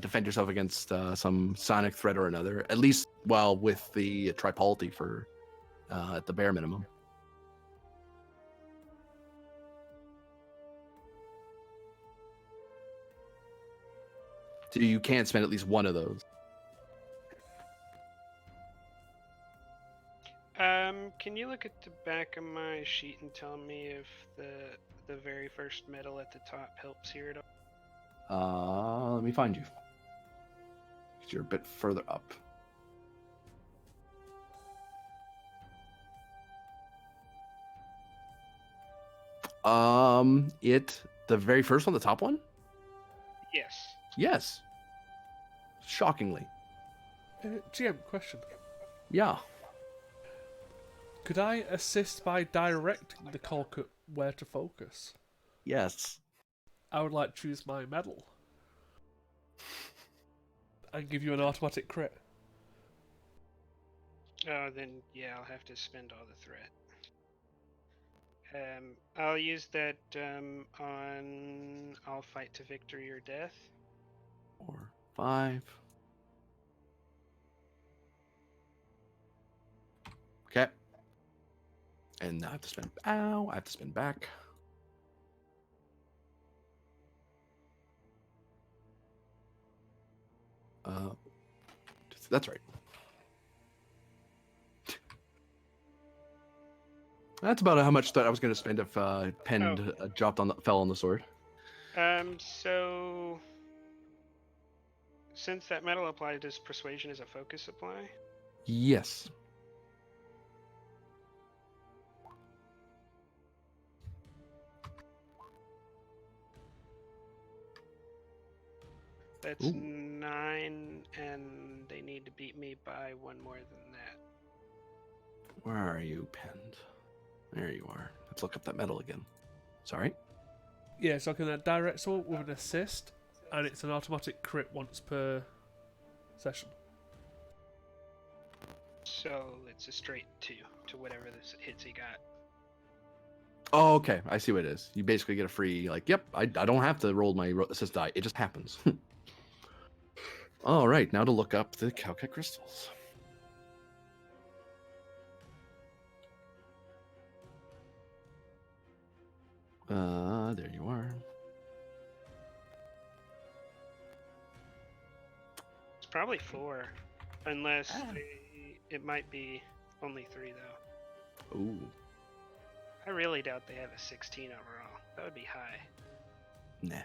[SPEAKER 3] defend yourself against some sonic threat or another. At least, well, with the tripality for at the bare minimum. So you can spend at least one of those.
[SPEAKER 8] Can you look at the back of my sheet and tell me if the very first medal at the top helps here at all?
[SPEAKER 3] Let me find you. 'Cause you're a bit further up. The very first one, the top one?
[SPEAKER 8] Yes.
[SPEAKER 3] Yes. Shockingly.
[SPEAKER 6] GM, question.
[SPEAKER 3] Yeah.
[SPEAKER 6] Could I assist by directing the Colquitt where to focus?
[SPEAKER 3] Yes.
[SPEAKER 6] I would like to choose my medal. And give you an automatic crit.
[SPEAKER 8] Oh, then yeah, I'll have to spend all the threat. I'll use that on I'll fight to victory or death.
[SPEAKER 3] 4, 5. Okay. And I have to spin. Ow! I have to spin back. That's right. That's about how much that I was going to spend if Pen fell on the sword.
[SPEAKER 8] So since that medal applied, does persuasion as a focus apply?
[SPEAKER 3] Yes.
[SPEAKER 8] That's
[SPEAKER 3] Ooh.
[SPEAKER 8] 9, and they need to beat me by one more than that.
[SPEAKER 3] Where are you, Penned? There you are. Let's look up that medal again. Sorry?
[SPEAKER 6] Yeah, so I can direct someone with an assist, and it's an automatic crit once per session.
[SPEAKER 8] So it's a straight 2 to whatever this hits he got.
[SPEAKER 3] Oh, okay. I see what it is. You basically get a free, yep, I don't have to roll my assist die. It just happens. All right, now to look up the Calcat crystals. There you are.
[SPEAKER 8] It's probably 4, unless it might be only 3 though.
[SPEAKER 3] Ooh.
[SPEAKER 8] I really doubt they have a 16 overall. That would be high.
[SPEAKER 3] Nah.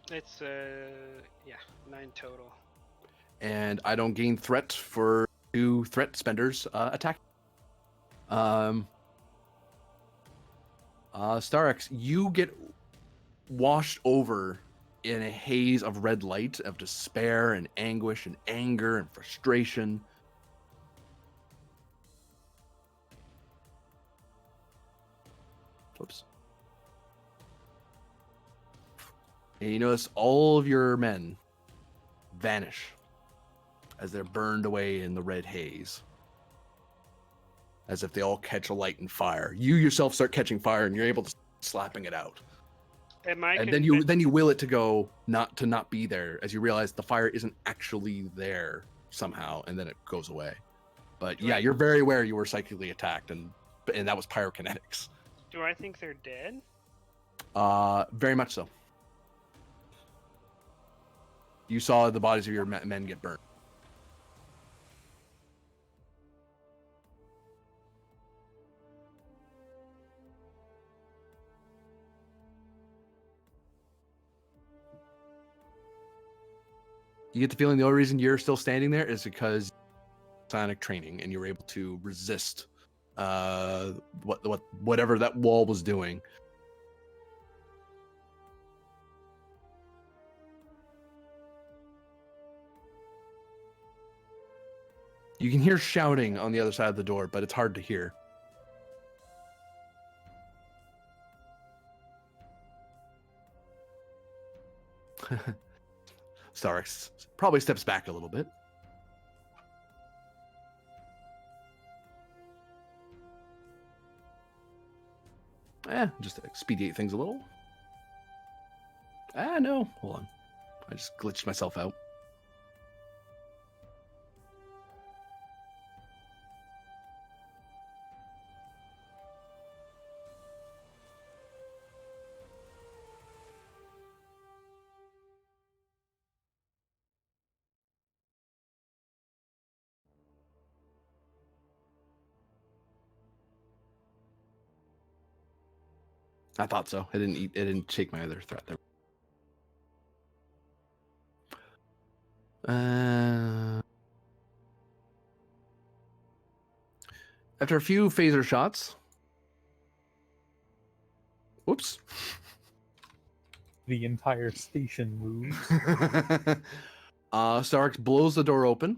[SPEAKER 8] It's 9 total.
[SPEAKER 3] And I don't gain threat for 2 threat spenders attack. Starix, you get washed over in a haze of red light, of despair and anguish and anger and frustration. Whoops. And you notice all of your men vanish as they're burned away in the red haze. As if they all catch a light and fire. You yourself start catching fire and you're able to slapping it out. And then you will it to not be there as you realize the fire isn't actually there somehow, and then it goes away. But yeah, you're very aware you were psychically attacked, and that was pyrokinetics.
[SPEAKER 8] Do I think they're dead?
[SPEAKER 3] Very much so. You saw the bodies of your men get burnt. You get the feeling the only reason you're still standing there is because sonic training, and you were able to resist whatever that wall was doing. You can hear shouting on the other side of the door, but it's hard to hear. Starks probably steps back a little bit. Just to expedite things a little. No. Hold on. I just glitched myself out. I thought so. It didn't take my other threat there. After a few phaser shots. Whoops.
[SPEAKER 4] The entire station moves.
[SPEAKER 3] Starks blows the door open.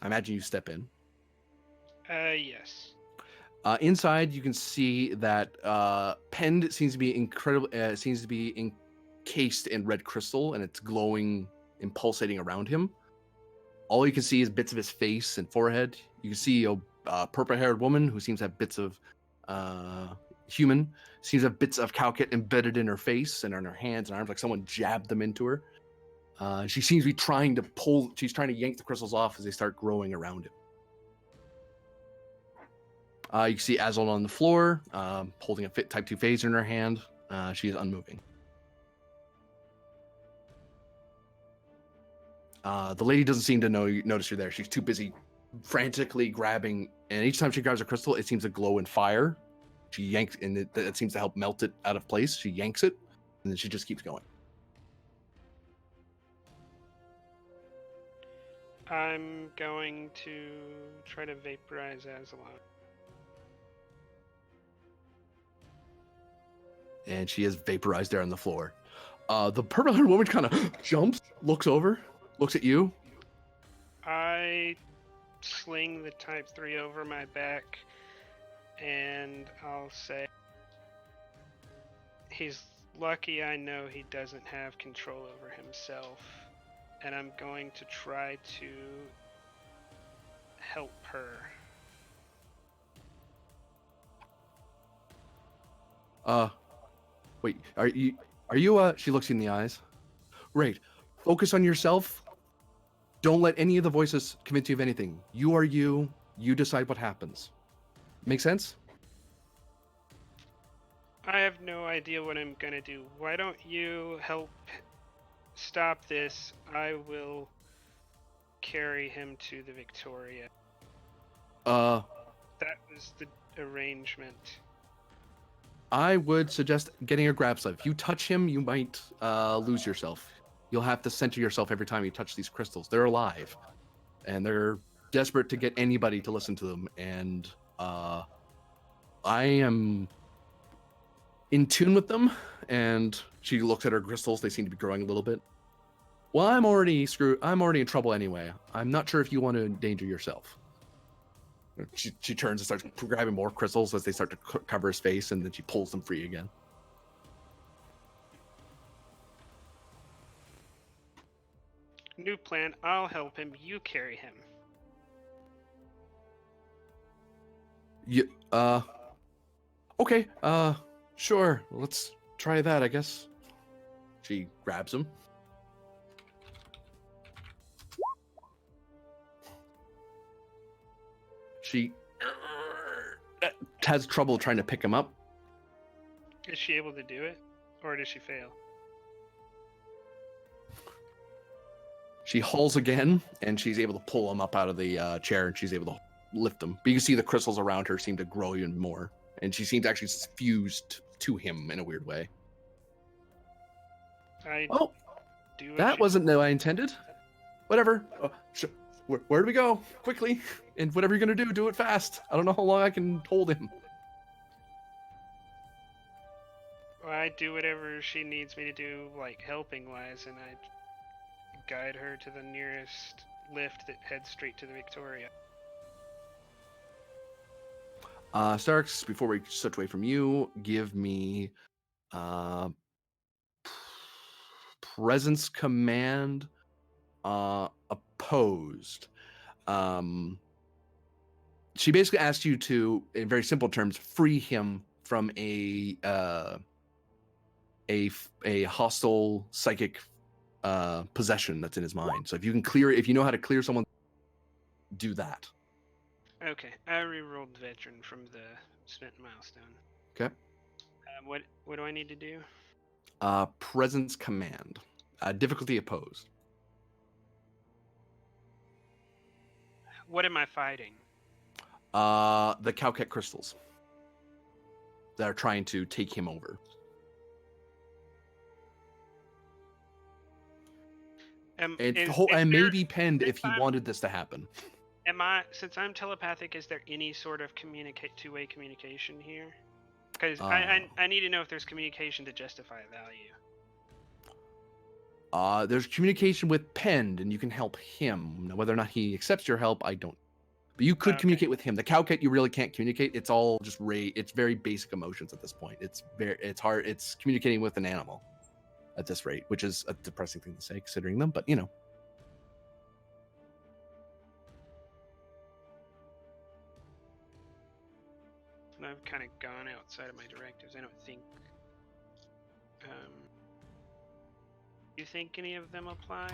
[SPEAKER 3] I imagine you step in.
[SPEAKER 8] Yes.
[SPEAKER 3] Inside, you can see that Pend seems to be encased in red crystal, and it's glowing and pulsating around him. All you can see is bits of his face and forehead. You can see a purple-haired woman who seems to have bits of human. Seems to have bits of Calcat embedded in her face and on her hands and arms, like someone jabbed them into her. She seems to be trying to yank the crystals off as they start growing around him. You can see Azul on the floor, holding a Type 2 phaser in her hand. She is unmoving. The lady doesn't seem to notice you're there. She's too busy frantically grabbing, and each time she grabs a crystal, it seems to glow in fire. She yanks, and it seems to help melt it out of place. She yanks it, and then she just keeps going.
[SPEAKER 8] I'm going to try to vaporize Azalon.
[SPEAKER 3] And she is vaporized there on the floor. The purple-haired woman kind of jumps, looks over, looks at you.
[SPEAKER 8] I sling the Type 3 over my back, and I'll say, he's lucky I know he doesn't have control over himself, and I'm going to try to help her.
[SPEAKER 3] Wait, are you, she looks you in the eyes. Right. Focus on yourself. Don't let any of the voices convince you of anything. You are you. You decide what happens. Make sense?
[SPEAKER 8] I have no idea what I'm gonna do. Why don't you help stop this? I will carry him to the Victoria. That was the arrangement.
[SPEAKER 3] I would suggest getting a grab sled. If you touch him, you might lose yourself. You'll have to center yourself every time you touch these crystals. They're alive, and they're desperate to get anybody to listen to them. And I am in tune with them. And she looks at her crystals. They seem to be growing a little bit. Well, I'm already screwed. I'm already in trouble anyway. I'm not sure if you want to endanger yourself. She turns and starts grabbing more crystals as they start to cover his face, and then she pulls them free again.
[SPEAKER 8] New plan, I'll help him, you carry him.
[SPEAKER 3] Okay, sure. Let's try that, I guess. She grabs him. She has trouble trying to pick him up.
[SPEAKER 8] Is she able to do it? Or does she fail?
[SPEAKER 3] She hauls again, and she's able to pull him up out of the chair, and she's able to lift him. But you can see the crystals around her seem to grow even more, and she seems actually fused to him in a weird way.
[SPEAKER 8] I
[SPEAKER 3] Oh,
[SPEAKER 8] do what
[SPEAKER 3] that
[SPEAKER 8] you-
[SPEAKER 3] wasn't what I intended. Whatever. Where do we go? Quickly. And whatever you're going to do it fast. I don't know how long I can hold him.
[SPEAKER 8] I do whatever she needs me to do, like helping wise, and I guide her to the nearest lift that heads straight to the Victoria.
[SPEAKER 3] Starks, before we switch away from you, give me presence command opposed. She basically asked you to, in very simple terms, free him from a hostile psychic possession that's in his mind. So if you know how to clear someone, do that.
[SPEAKER 8] Okay, I re-rolled veteran from the spent milestone.
[SPEAKER 3] Okay.
[SPEAKER 8] What do I need to do?
[SPEAKER 3] Presence command. Difficulty opposed.
[SPEAKER 8] What am I fighting?
[SPEAKER 3] The Cowcat crystals that are trying to take him over. And maybe penned if he wanted this to happen.
[SPEAKER 8] Since I'm telepathic, is there any sort of two-way communication here? Because I need to know if there's communication to justify a value.
[SPEAKER 3] There's communication with penned, and you can help him. Now, whether or not he accepts your help, I don't. But you could communicate with him. The Cowcat, you really can't communicate. It's all just it's very basic emotions at this point. It's hard. It's communicating with an animal at this rate, which is a depressing thing to say considering them, but you know.
[SPEAKER 8] I've kind of gone outside of my directives. I don't think. You think any of them apply?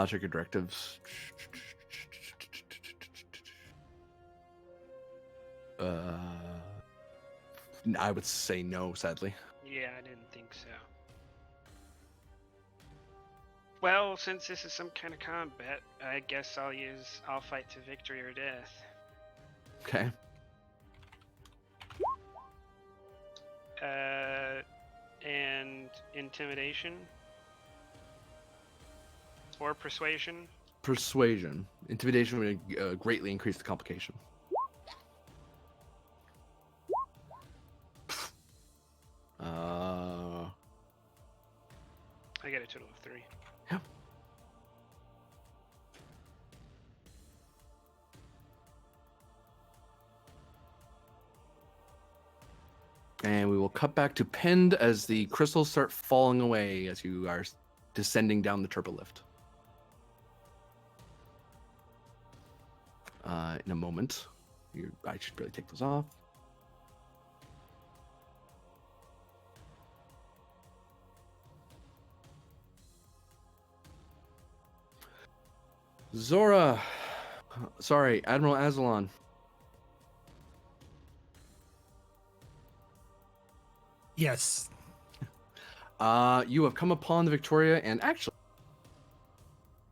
[SPEAKER 3] Check your directives. I would say no, sadly.
[SPEAKER 8] Yeah, I didn't think so. Well, since this is some kind of combat, I guess I'll fight to victory or death.
[SPEAKER 3] Okay.
[SPEAKER 8] And intimidation? Or persuasion?
[SPEAKER 3] Persuasion. Intimidation would greatly increase the complication.
[SPEAKER 8] I get a total of 3.
[SPEAKER 3] Yeah. And we will cut back to pinned as the crystals start falling away as you are descending down the turbo lift. In a moment. I should really take those off. Zora. Sorry, Admiral Azalon.
[SPEAKER 10] Yes.
[SPEAKER 3] You have come upon the Victoria, and actually,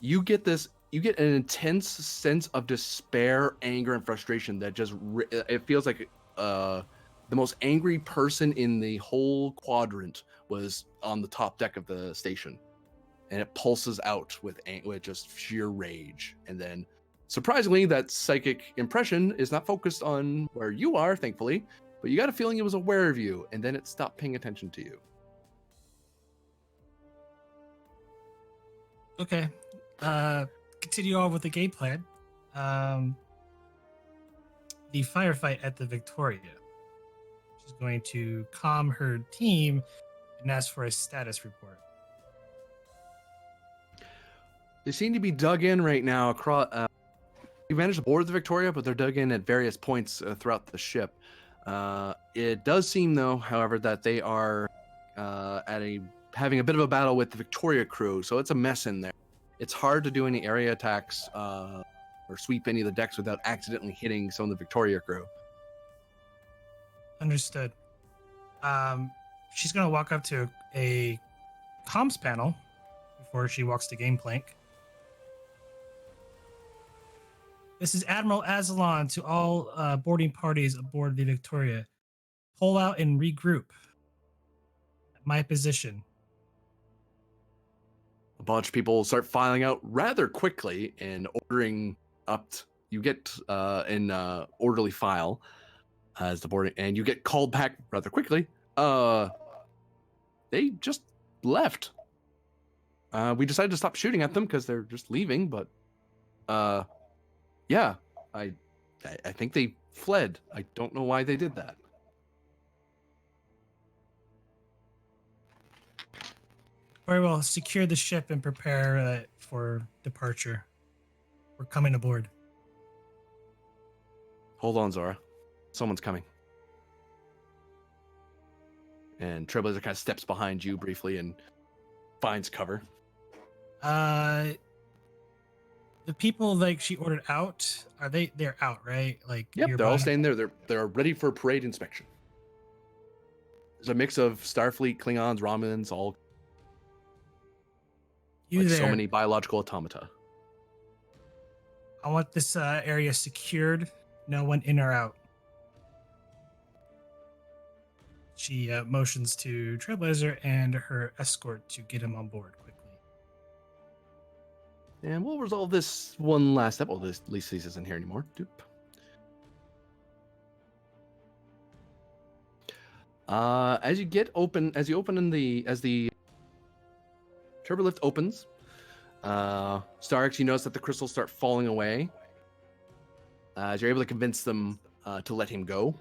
[SPEAKER 3] you get an intense sense of despair, anger, and frustration that just it feels like the most angry person in the whole quadrant was on the top deck of the station, and it pulses out with just sheer rage. And then, surprisingly, that psychic impression is not focused on where you are, thankfully, but you got a feeling it was aware of you, and then it stopped paying attention to you.
[SPEAKER 10] Okay. Continue on with the game plan. The firefight at the Victoria. She's going to calm her team and ask for a status report.
[SPEAKER 3] They seem to be dug in right now across. We managed to board the Victoria, but they're dug in at various points throughout the ship. It does seem, though, however, that they are having a bit of a battle with the Victoria crew, so it's a mess in there. It's hard to do any area attacks or sweep any of the decks without accidentally hitting some of the Victoria crew.
[SPEAKER 10] Understood. She's going to walk up to a comms panel before she walks to Gameplank. This is Admiral Azalon to all boarding parties aboard the Victoria. Pull out and regroup. At my position.
[SPEAKER 3] A bunch of people start filing out rather quickly and ordering up. You get in orderly file as the boarding, and you get called back rather quickly. They just left. We decided to stop shooting at them because they're just leaving, but yeah, I think they fled. I don't know why they did that.
[SPEAKER 10] Very well. Secure the ship and prepare for departure. We're coming aboard.
[SPEAKER 3] Hold on, Zora. Someone's coming. And Trailblazer kind of steps behind you briefly and finds cover.
[SPEAKER 10] The people like she ordered out, they're out, right? Like
[SPEAKER 3] Yep,
[SPEAKER 10] nearby?
[SPEAKER 3] they're all staying there. They're ready for parade inspection. There's a mix of Starfleet, Klingons, Romulans, all like so many biological automata.
[SPEAKER 10] I want this area secured. No one in or out. She motions to Trailblazer and her escort to get him on board quickly.
[SPEAKER 3] And we'll resolve this one last step. Well, at least this isn't here anymore. Doop. As the turbo lift opens, Starks, you notice that the crystals start falling away. As you're able to convince them to let him go.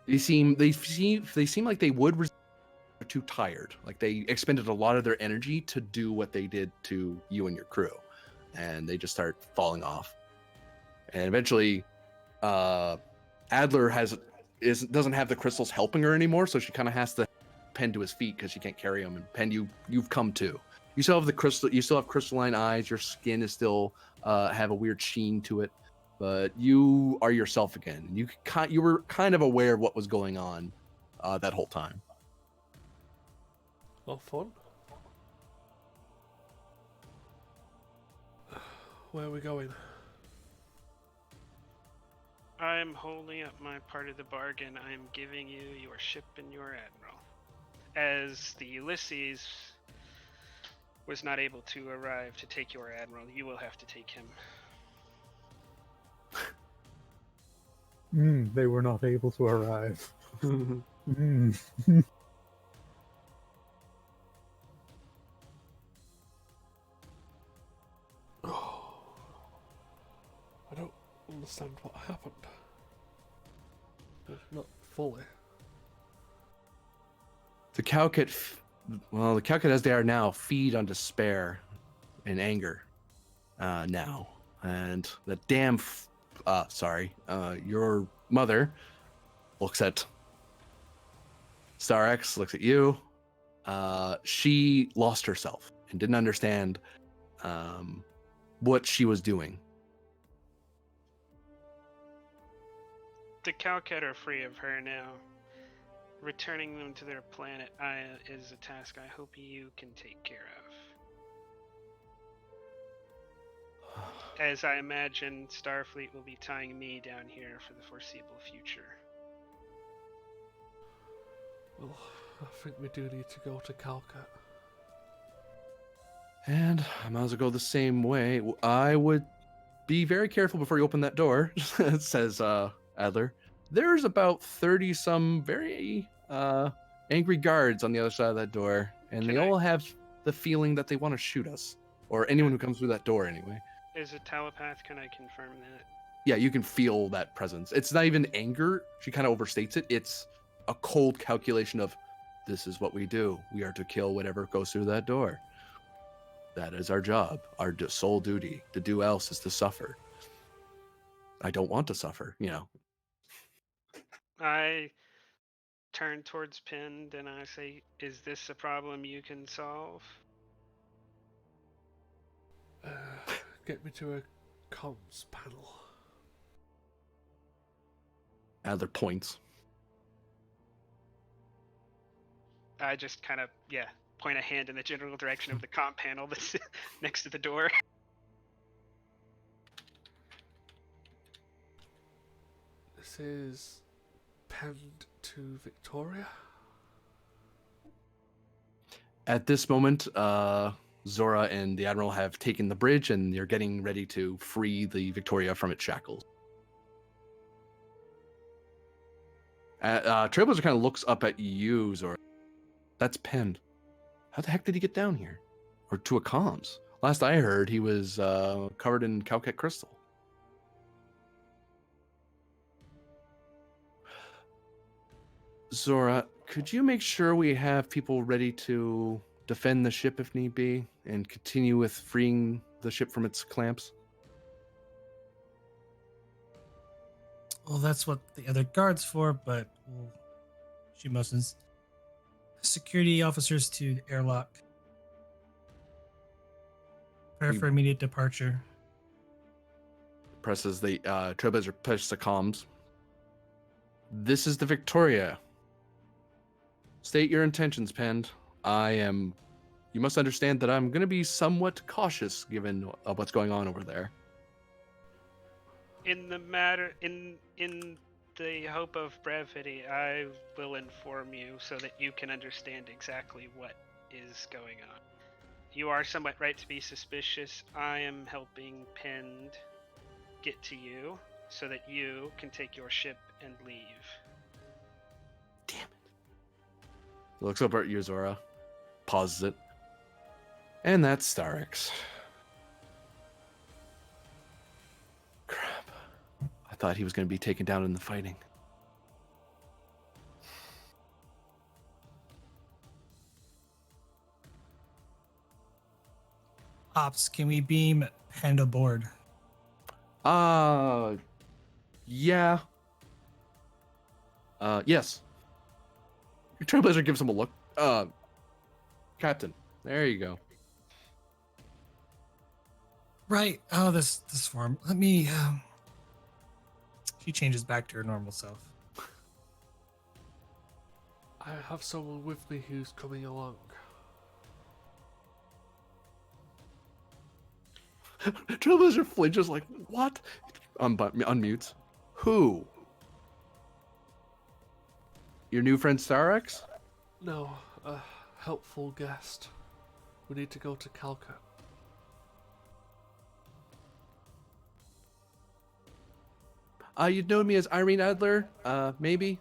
[SPEAKER 3] They seem like they would. They're too tired. Like they expended a lot of their energy to do what they did to you and your crew, and they just start falling off. And eventually, Adler doesn't have the crystals helping her anymore, so she kind of has to Pen to his feet because she can't carry him. And Pen, you've come to. You still have the crystal. You still have crystalline eyes. Your skin is still have a weird sheen to it, but you are yourself again. You were kind of aware of what was going on that whole time.
[SPEAKER 6] Oh, fun. Where are we going?
[SPEAKER 8] I'm holding up my part of the bargain. I am giving you your ship and your admiral. As the Ulysses was not able to arrive to take your admiral, you will have to take him.
[SPEAKER 4] They were not able to arrive.
[SPEAKER 6] I don't understand what happened. Not fully.
[SPEAKER 3] The Calcat as they are now feed on despair and anger now. And the damn, your mother looks at Starx, looks at you. She lost herself and didn't understand what she was doing.
[SPEAKER 8] The Calcat are free of her now. Returning them to their planet is a task I hope you can take care of. As I imagine, Starfleet will be tying me down here for the foreseeable future.
[SPEAKER 6] Well, I think we do need to go to Calcat.
[SPEAKER 3] And I might as well go the same way. I would be very careful before you open that door, says Adler. There's about 30 some very angry guards on the other side of that door, and they all have the feeling that they want to shoot us, or anyone who comes through that door anyway.
[SPEAKER 8] As a telepath, can I confirm that?
[SPEAKER 3] Yeah, you can feel that presence. It's not even anger. She kind of overstates it. It's a cold calculation of, this is what we do. We are to kill whatever goes through that door. That is our job. Our sole duty. To do else is to suffer. I don't want to suffer,
[SPEAKER 8] I turn towards Pind and I say, is this a problem you can solve?
[SPEAKER 6] Get me to a comms panel.
[SPEAKER 3] Adler points.
[SPEAKER 8] I just kind of, point a hand in the general direction of the comm panel that's next to the door.
[SPEAKER 6] This is penned to Victoria.
[SPEAKER 3] At this moment, Zora and the Admiral have taken the bridge, and they're getting ready to free the Victoria from its shackles. Trailblazer kind of looks up at you, Zora. That's Penn. How the heck did he get down here? Or to a comms? Last I heard, he was covered in Calcat crystal. Zora, could you make sure we have people ready to defend the ship if need be, and continue with freeing the ship from its clamps?
[SPEAKER 10] Well, that's what the other guard's for, but she motions security officers to the airlock. Prepare for immediate departure.
[SPEAKER 3] Presses the Trailblazer pushes the comms. This is the Victoria. State your intentions, Pend. You must understand that I'm going to be somewhat cautious given what's going on over there.
[SPEAKER 8] In the hope of brevity, I will inform you so that you can understand exactly what is going on. You are somewhat right to be suspicious. I am helping Pend get to you so that you can take your ship and leave.
[SPEAKER 3] Damn it. He looks over at you, Zora, pauses it. And that's Starix. Crap. I thought he was going to be taken down in the fighting.
[SPEAKER 10] Ops, can we beam Pend aboard?
[SPEAKER 3] Yeah. Yes. Trailblazer gives him a look. Captain, there you go.
[SPEAKER 10] Right. Oh, this form. Let me. She changes back to her normal self.
[SPEAKER 6] I have someone with me who's coming along.
[SPEAKER 3] Trailblazer flinches like, what? Unmutes. Who? Your new friend Starix?
[SPEAKER 6] No, a helpful guest. We need to go to Calcat.
[SPEAKER 3] You'd know me as Irene Adler, maybe?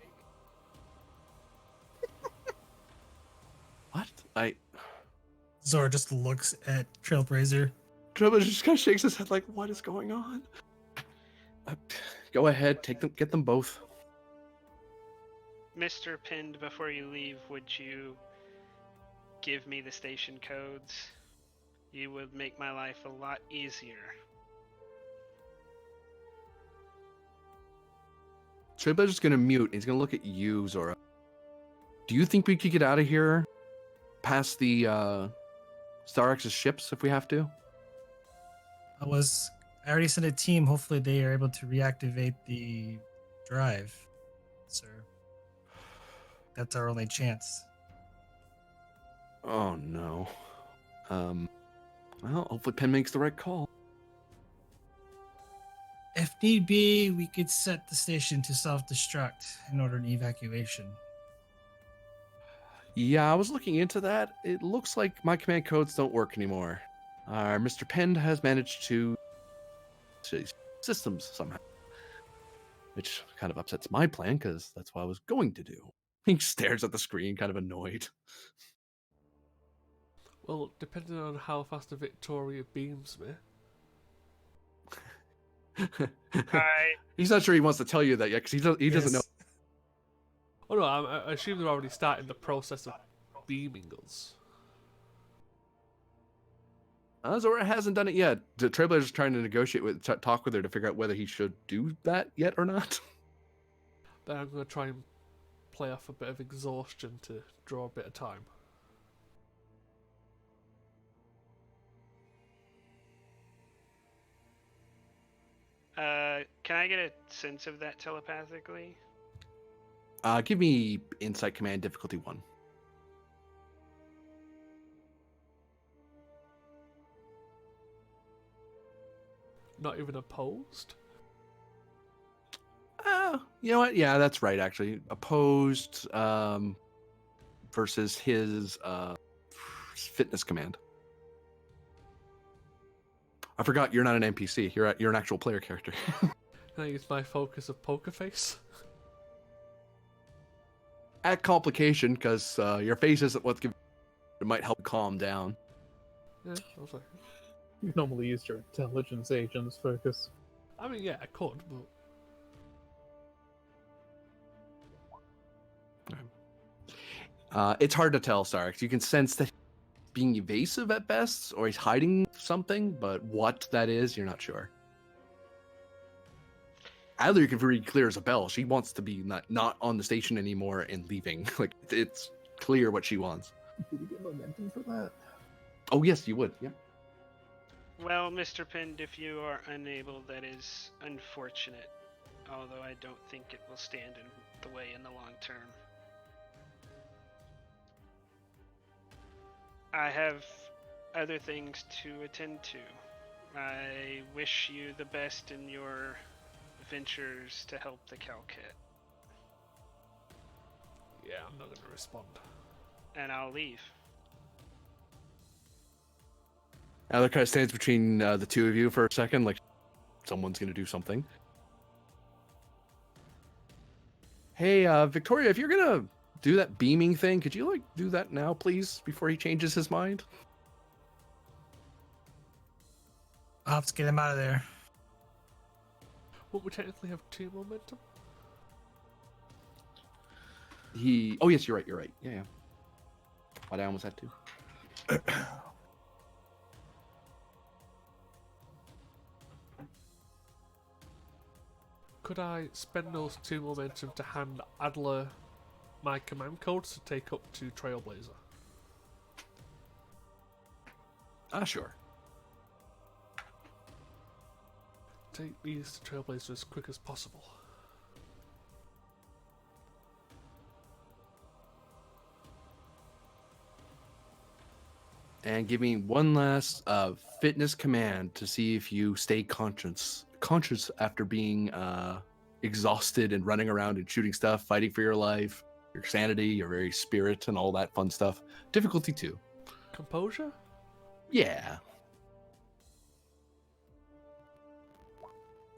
[SPEAKER 3] What?
[SPEAKER 10] Zora just looks at Trailblazer.
[SPEAKER 3] Trailblazer just kind of shakes his head like, what is going on? Go ahead, get them both.
[SPEAKER 8] Mr. Pend, before you leave, would you give me the station codes? You would make my life a lot easier.
[SPEAKER 3] Trailblazer's gonna mute. He's gonna look at you, Zora. Do you think we could get out of here past the Starix's ships if we have to?
[SPEAKER 10] I already sent a team. Hopefully they are able to reactivate the drive, sir. That's our only chance.
[SPEAKER 3] Oh no. Well, hopefully Penn makes the right call.
[SPEAKER 10] If need be, we could set the station to self-destruct in order an evacuation.
[SPEAKER 3] Yeah, I was looking into that. It looks like my command codes don't work anymore. Mr. Penn has managed to systems somehow, which kind of upsets my plan because that's what I was going to do. He stares at the screen, kind of annoyed.
[SPEAKER 6] Well, depending on how fast the Victoria beams me.
[SPEAKER 3] He's not sure he wants to tell you that yet because he doesn't know.
[SPEAKER 6] Oh no, I assume they're already starting the process of beaming us.
[SPEAKER 3] Zora hasn't done it yet. The Trailblazer's trying to talk with her to figure out whether he should do that yet or not.
[SPEAKER 6] Then I'm going to try and play off a bit of exhaustion to draw a bit of time.
[SPEAKER 8] Can I get a sense of that telepathically?
[SPEAKER 3] Give me Insight Command difficulty 1.
[SPEAKER 6] Not even opposed?
[SPEAKER 3] You know what? Yeah, that's right. Actually, opposed versus his fitness command. I forgot you're not an NPC. You're an actual player character.
[SPEAKER 6] Can I use my focus of Poker Face?
[SPEAKER 3] At complication, because your face isn't what's giving. It might help calm down.
[SPEAKER 6] Yeah, I was like,
[SPEAKER 4] You normally use your intelligence agent's focus.
[SPEAKER 6] I mean, yeah, I could, but
[SPEAKER 3] It's hard to tell, Starks. You can sense that he's being evasive at best, or he's hiding something, but what that is, you're not sure. Adler, you can read clear as a bell. She wants to be not on the station anymore and leaving. Like, it's clear what she wants.
[SPEAKER 4] Do we get momentum for that?
[SPEAKER 3] Oh, yes, you would. Yeah.
[SPEAKER 8] Well, Mr. Pind, if you are unable, that is unfortunate. Although I don't think it will stand in the way in the long term. I have other things to attend to. I wish you the best in your ventures to help the Calcat.
[SPEAKER 6] yeah, I'm not going to respond.
[SPEAKER 8] And I'll leave.
[SPEAKER 3] Adler kind of stands between the two of you for a second, like someone's going to do something. Hey, Victoria, if you're going to do that beaming thing, could you, do that now, please, before he changes his mind?
[SPEAKER 10] I'll have to get him out of there.
[SPEAKER 6] Well, we technically have 2 momentum.
[SPEAKER 3] Oh, yes, you're right. Yeah. Why I almost had to.
[SPEAKER 6] Could I spend those 2 momentum to hand Adler my command codes to take up to Trailblazer?
[SPEAKER 3] Sure.
[SPEAKER 6] Take these to Trailblazer as quick as possible.
[SPEAKER 3] And give me one last fitness command to see if you stay conscious after being exhausted and running around and shooting stuff, fighting for your life, your sanity, your very spirit, and all that fun stuff. Difficulty 2.
[SPEAKER 6] Composure?
[SPEAKER 3] Yeah.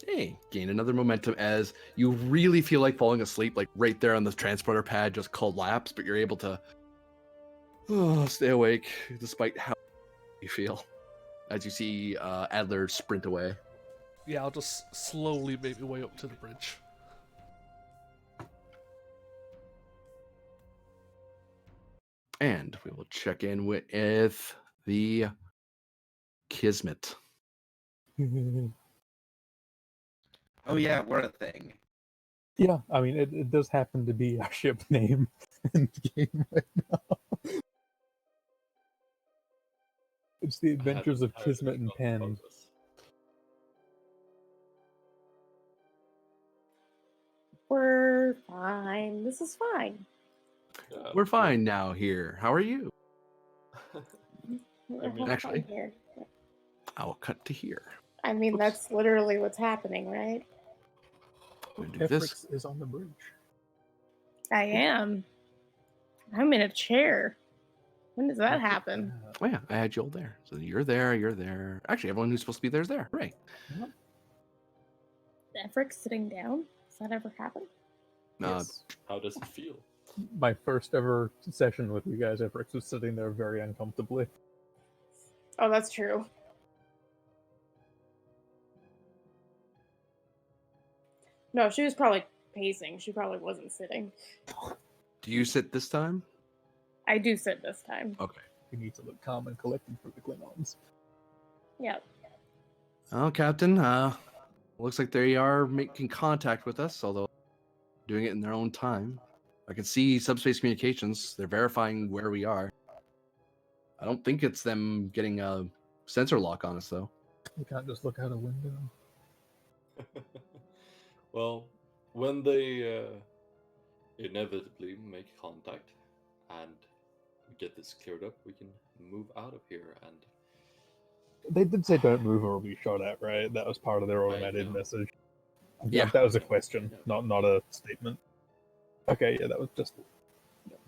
[SPEAKER 3] Hey, gain another momentum as you really feel like falling asleep, like right there on the transporter pad, just collapse, but you're able to stay awake despite how you feel as you see Adler sprint away.
[SPEAKER 6] Yeah, I'll just slowly make my way up to the bridge.
[SPEAKER 3] And we will check in with the Kismet.
[SPEAKER 1] Oh yeah, we're a thing.
[SPEAKER 4] Yeah, I mean, it does happen to be our ship name in the game right now. It's the Adventures of Kismet and Pen.
[SPEAKER 5] We're fine. This is fine.
[SPEAKER 3] We're fine now here. How are you?
[SPEAKER 5] We're
[SPEAKER 2] mean,
[SPEAKER 3] actually-
[SPEAKER 5] fine here.
[SPEAKER 3] I'll cut to here.
[SPEAKER 5] I mean, that's literally what's happening, right?
[SPEAKER 3] I'm gonna do this.
[SPEAKER 4] Efrix is on the bridge.
[SPEAKER 5] I am. I'm in a chair. When does that happen?
[SPEAKER 3] Oh yeah, I had you all there. So you're there. Actually, everyone who's supposed to be there is there. Hooray.
[SPEAKER 5] Efric sitting down? Does that ever happen?
[SPEAKER 4] Yes.
[SPEAKER 2] How does it feel?
[SPEAKER 4] My first ever session with you guys, Efrix was sitting there very uncomfortably.
[SPEAKER 5] Oh, that's true. No, she was probably pacing. She probably wasn't sitting.
[SPEAKER 3] Do you sit this time?
[SPEAKER 5] I do sit this time.
[SPEAKER 3] Okay.
[SPEAKER 4] We need to look calm and collected for the Klingons.
[SPEAKER 5] Yep.
[SPEAKER 3] Oh, Captain, looks like they are making contact with us, although doing it in their own time. I can see subspace communications. They're verifying where we are. I don't think it's them getting a sensor lock on us, though.
[SPEAKER 4] We can't just look out a window.
[SPEAKER 2] Well, when they inevitably make contact and we get this cleared up, we can move out of here. And
[SPEAKER 4] They did say don't move or we'll be shot at, right? That was part of their
[SPEAKER 2] I
[SPEAKER 4] automated
[SPEAKER 2] know.
[SPEAKER 4] message.
[SPEAKER 3] Yeah.
[SPEAKER 4] That was a question, not a statement. Okay, yeah, that was just.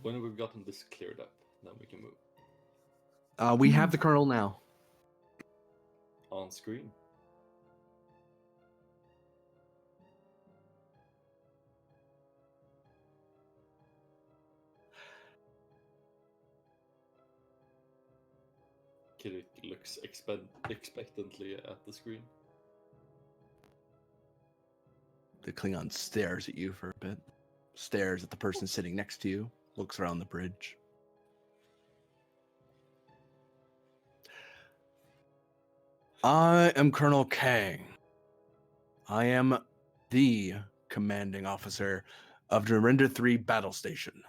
[SPEAKER 2] When we've gotten this cleared up, then we can move.
[SPEAKER 3] We have the colonel now.
[SPEAKER 2] On screen. Kirik looks expectantly at the screen.
[SPEAKER 3] The Klingon stares at you for a bit, stares at the person sitting next to you, looks around the bridge. I am Colonel Kang. I am the commanding officer of Narendra 3 Battle Station.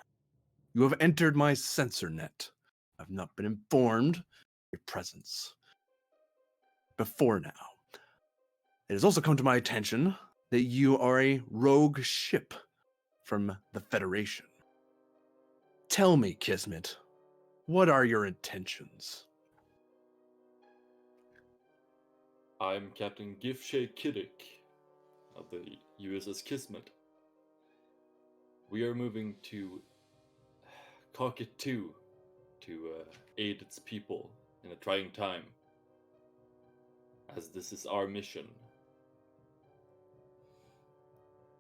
[SPEAKER 3] You have entered my sensor net. I've not been informed of your presence before now. It has also come to my attention that you are a rogue ship from the Federation. Tell me, Kismet, what are your intentions?
[SPEAKER 2] I'm Captain Gifshay Kirik of the USS Kismet. We are moving to Cocket 2 to aid its people in a trying time, as this is our mission.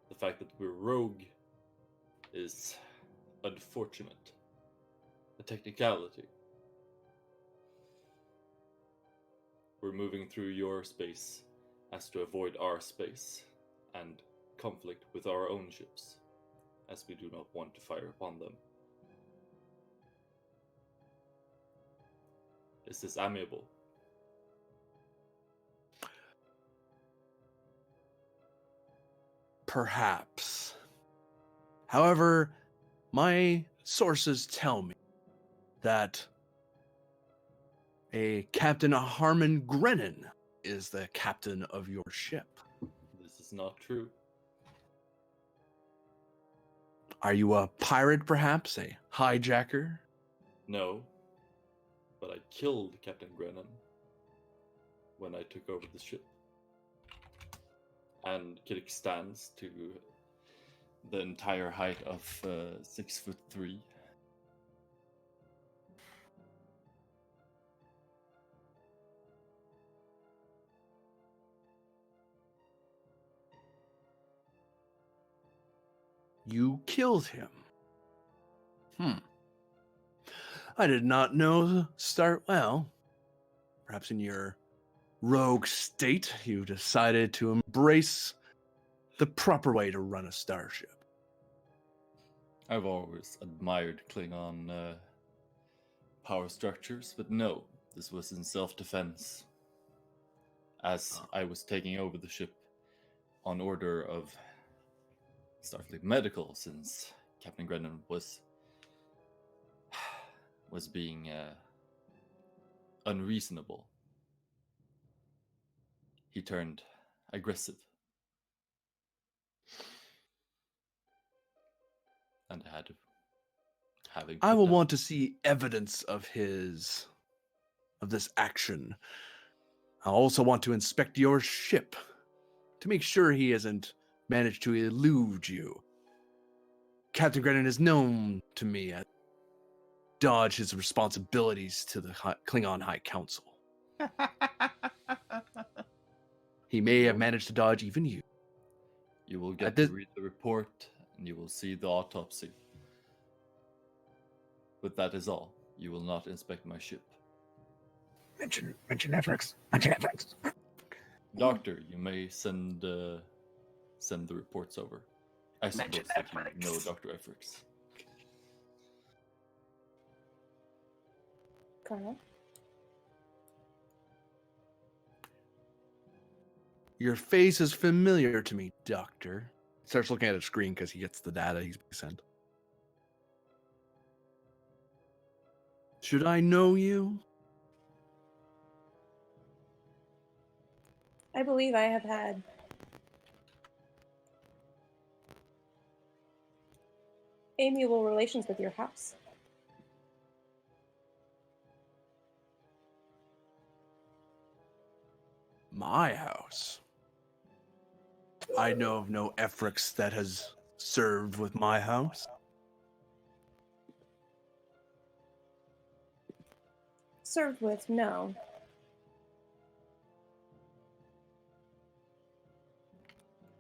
[SPEAKER 2] The fact that we're rogue is unfortunate, a technicality. We're moving through your space as to avoid our space and conflict with our own ships, as we do not want to fire upon them. Is this amiable?
[SPEAKER 3] Perhaps. However, my sources tell me that a Captain Harmon Grennan is the captain of your ship.
[SPEAKER 2] This is not true.
[SPEAKER 3] Are you a pirate, perhaps? A hijacker?
[SPEAKER 2] No, but I killed Captain Grennan when I took over the ship. And Kirik stands to the entire height of 6'3".
[SPEAKER 3] You killed him. I did not know start well. Perhaps in your rogue state, you decided to embrace the proper way to run a starship.
[SPEAKER 11] I've always admired Klingon power structures, but no, this was in self-defense. As I was taking over the ship on order of Starfleet Medical, since Captain Grennan was being unreasonable. He turned aggressive. And I had to have him.
[SPEAKER 3] I will want to see evidence of this action. I'll also want to inspect your ship to make sure he hasn't managed to elude you. Captain Grennan is known to me as dodge his responsibilities to the Klingon High Council. He may have managed to dodge even you.
[SPEAKER 11] You will get to read the report, and you will see the autopsy. But that is all. You will not inspect my ship.
[SPEAKER 4] Mention Efrix. Mention Efrix.
[SPEAKER 11] Doctor, you may send the reports over. I suppose that you know Dr. Efrix.
[SPEAKER 5] Colonel?
[SPEAKER 3] Your face is familiar to me, Doctor. He starts looking at a screen because he gets the data he's being sent. Should I know you?
[SPEAKER 5] I believe I have had amiable relations with your house.
[SPEAKER 3] My house? I know of no Efrix that has served with my house.
[SPEAKER 5] Served with, no.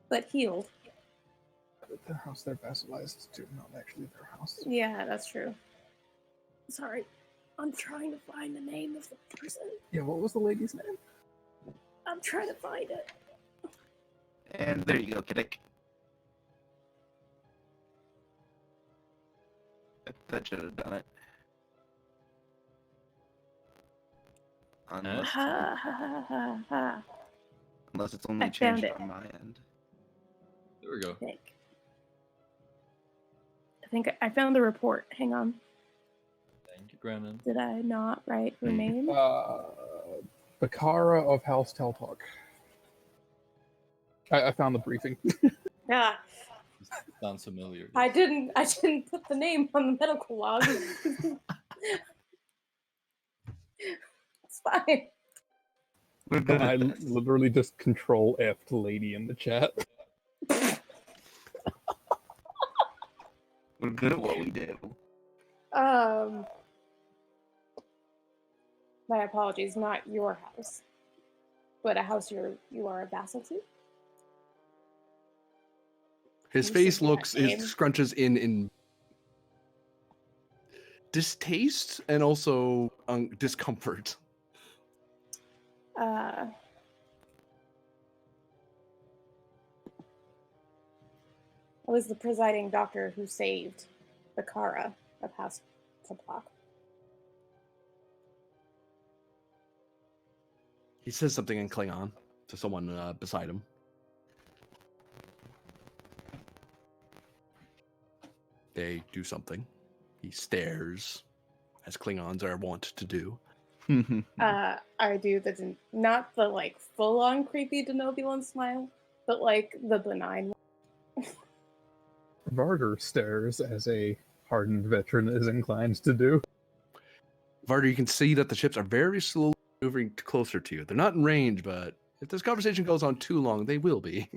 [SPEAKER 5] But healed.
[SPEAKER 4] Their house they're vassalized to, not actually their house.
[SPEAKER 5] Yeah, that's true. Sorry. I'm trying to find the name of the person.
[SPEAKER 4] Yeah, what was the lady's name?
[SPEAKER 5] I'm trying to find it.
[SPEAKER 1] And there you go, Kiddick. That should have done it. Unless,
[SPEAKER 5] Ha ha ha ha ha.
[SPEAKER 1] unless it's only
[SPEAKER 5] I found
[SPEAKER 1] changed
[SPEAKER 5] it.
[SPEAKER 1] on my end.
[SPEAKER 11] There we go.
[SPEAKER 5] I think I found the report. Hang on.
[SPEAKER 11] Thank you, Grannon.
[SPEAKER 5] Did I not write her name?
[SPEAKER 4] Bakara of House Teltalk. I found the briefing.
[SPEAKER 5] Yeah.
[SPEAKER 11] Sounds familiar.
[SPEAKER 5] I didn't put the name on the medical log. It's fine.
[SPEAKER 4] I literally just control F'd lady in the chat.
[SPEAKER 1] We're good at what we do.
[SPEAKER 5] My apologies, not your house, but a house you are a vassal to.
[SPEAKER 3] His
[SPEAKER 5] You
[SPEAKER 3] face
[SPEAKER 5] said that
[SPEAKER 3] looks,
[SPEAKER 5] name.
[SPEAKER 3] his scrunches in distaste and also discomfort.
[SPEAKER 5] I was the presiding doctor who saved Bakara of House Toplock.
[SPEAKER 3] He says something in Klingon to someone beside him. They do something. He stares, as Klingons are wont to do.
[SPEAKER 5] I do not the like full on creepy Denobulan smile, but like the benign one.
[SPEAKER 4] Varder stares as a hardened veteran is inclined to do.
[SPEAKER 3] Varder, you can see that the ships are very slowly moving closer to you. They're not in range, but if this conversation goes on too long, they will be.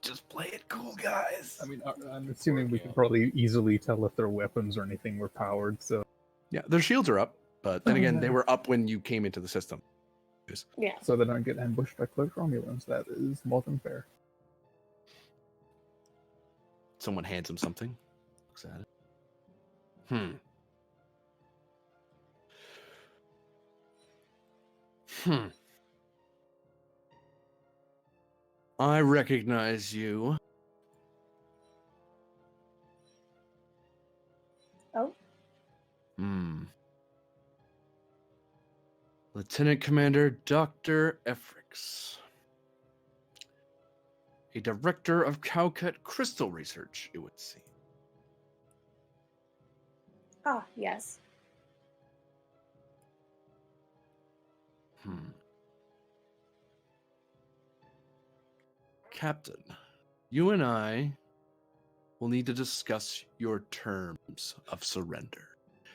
[SPEAKER 1] Just play it cool, guys.
[SPEAKER 4] I mean, I'm assuming we can probably easily tell if their weapons or anything were powered, so...
[SPEAKER 3] Yeah, their shields are up, but then again, they were up when you came into the system.
[SPEAKER 5] Yeah.
[SPEAKER 4] So they don't get ambushed by cloaked Romulans. That is more than fair.
[SPEAKER 3] Someone hands him something. Looks at it. I recognize you.
[SPEAKER 5] Oh.
[SPEAKER 3] Lieutenant Commander Dr. Efrix. A director of Cowcut Crystal Research, it would seem.
[SPEAKER 5] Ah, yes.
[SPEAKER 3] Captain, you and I will need to discuss your terms of surrender.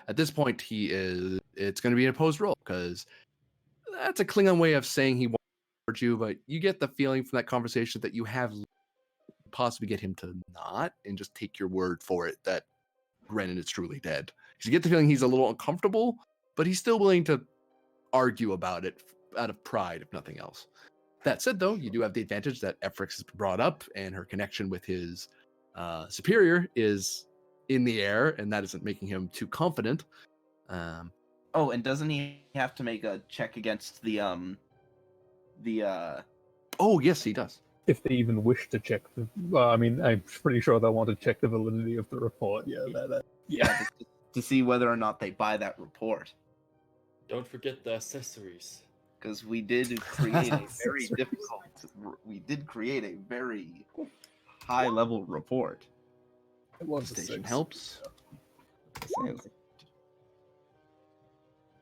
[SPEAKER 3] At this point, it's going to be an opposed role, because that's a Klingon way of saying he wants to hurt you, but you get the feeling from that conversation that you have possibly get him to not, and just take your word for it that Grennan is truly dead. Because you get the feeling he's a little uncomfortable, but he's still willing to argue about it out of pride, if nothing else. That said, though, you do have the advantage that Efrix has been brought up, and her connection with his superior is in the air, and that isn't making him too confident.
[SPEAKER 1] Oh, and doesn't he have to make a check against the
[SPEAKER 3] Oh, yes, he does.
[SPEAKER 4] If they even wish to check the... Well, I mean, I'm pretty sure they'll want to check the validity of the report. Yeah,
[SPEAKER 1] to see whether or not they buy that report.
[SPEAKER 2] Don't forget the accessories.
[SPEAKER 1] Because we did create a very difficult... We did create a very high-level report.
[SPEAKER 4] It was
[SPEAKER 3] Station helps.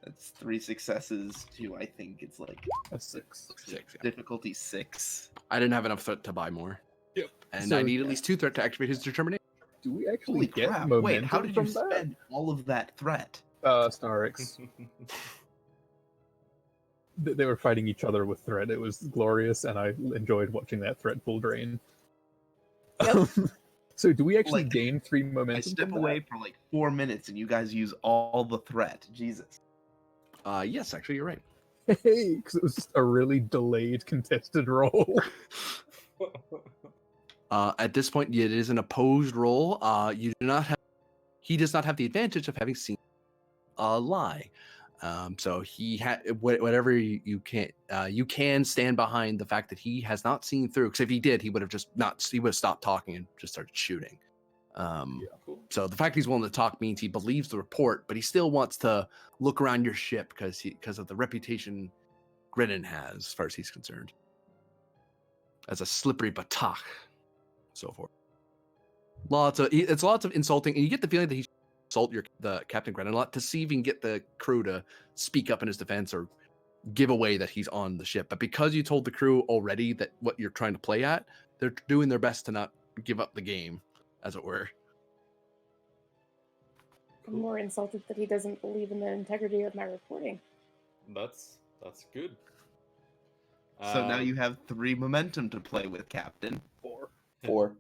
[SPEAKER 1] That's 3 successes to, I think it's like...
[SPEAKER 4] a 6.
[SPEAKER 3] Yeah.
[SPEAKER 1] Difficulty 6.
[SPEAKER 3] I didn't have enough threat to buy more.
[SPEAKER 4] Yep.
[SPEAKER 3] And
[SPEAKER 4] So-
[SPEAKER 3] I need at least 2 threat to activate his determination.
[SPEAKER 4] Do we actually
[SPEAKER 1] Holy
[SPEAKER 4] get
[SPEAKER 1] crap,
[SPEAKER 4] momentum
[SPEAKER 1] wait, how did you
[SPEAKER 4] from that?
[SPEAKER 1] spend all of that threat?
[SPEAKER 4] Starix. they were fighting each other with threat. It was glorious, and I enjoyed watching that threat pool drain.
[SPEAKER 5] Yep.
[SPEAKER 4] So do we actually
[SPEAKER 1] Like,
[SPEAKER 4] gain 3
[SPEAKER 1] I
[SPEAKER 4] momentum
[SPEAKER 1] step
[SPEAKER 4] from
[SPEAKER 1] away
[SPEAKER 4] that?
[SPEAKER 1] for like 4 minutes, and you guys use all the threat. Jesus.
[SPEAKER 3] Yes, actually, you're right.
[SPEAKER 4] Hey, because it was just a really delayed contested roll.
[SPEAKER 3] At this point, it is an opposed roll. You do not have. He does not have the advantage of having seen a lie. So he had whatever you can. You can stand behind the fact that he has not seen through. Because if he did, he would have just not. He would have stopped talking and just started shooting.
[SPEAKER 2] Cool.
[SPEAKER 3] So the fact he's willing to talk means he believes the report, but he still wants to look around your ship because of the reputation Grennan has, as far as he's concerned, as a slippery batak, so forth. It's lots of insulting, and you get the feeling that he should insult the Captain Grennan a lot to see if he can get the crew to speak up in his defense or give away that he's on the ship. But because you told the crew already that what you're trying to play at, they're doing their best to not give up the game, as it were.
[SPEAKER 5] I'm more insulted that he doesn't believe in the integrity of my reporting.
[SPEAKER 2] That's good.
[SPEAKER 1] So now you have 3 momentum to play with, Captain.
[SPEAKER 11] 4.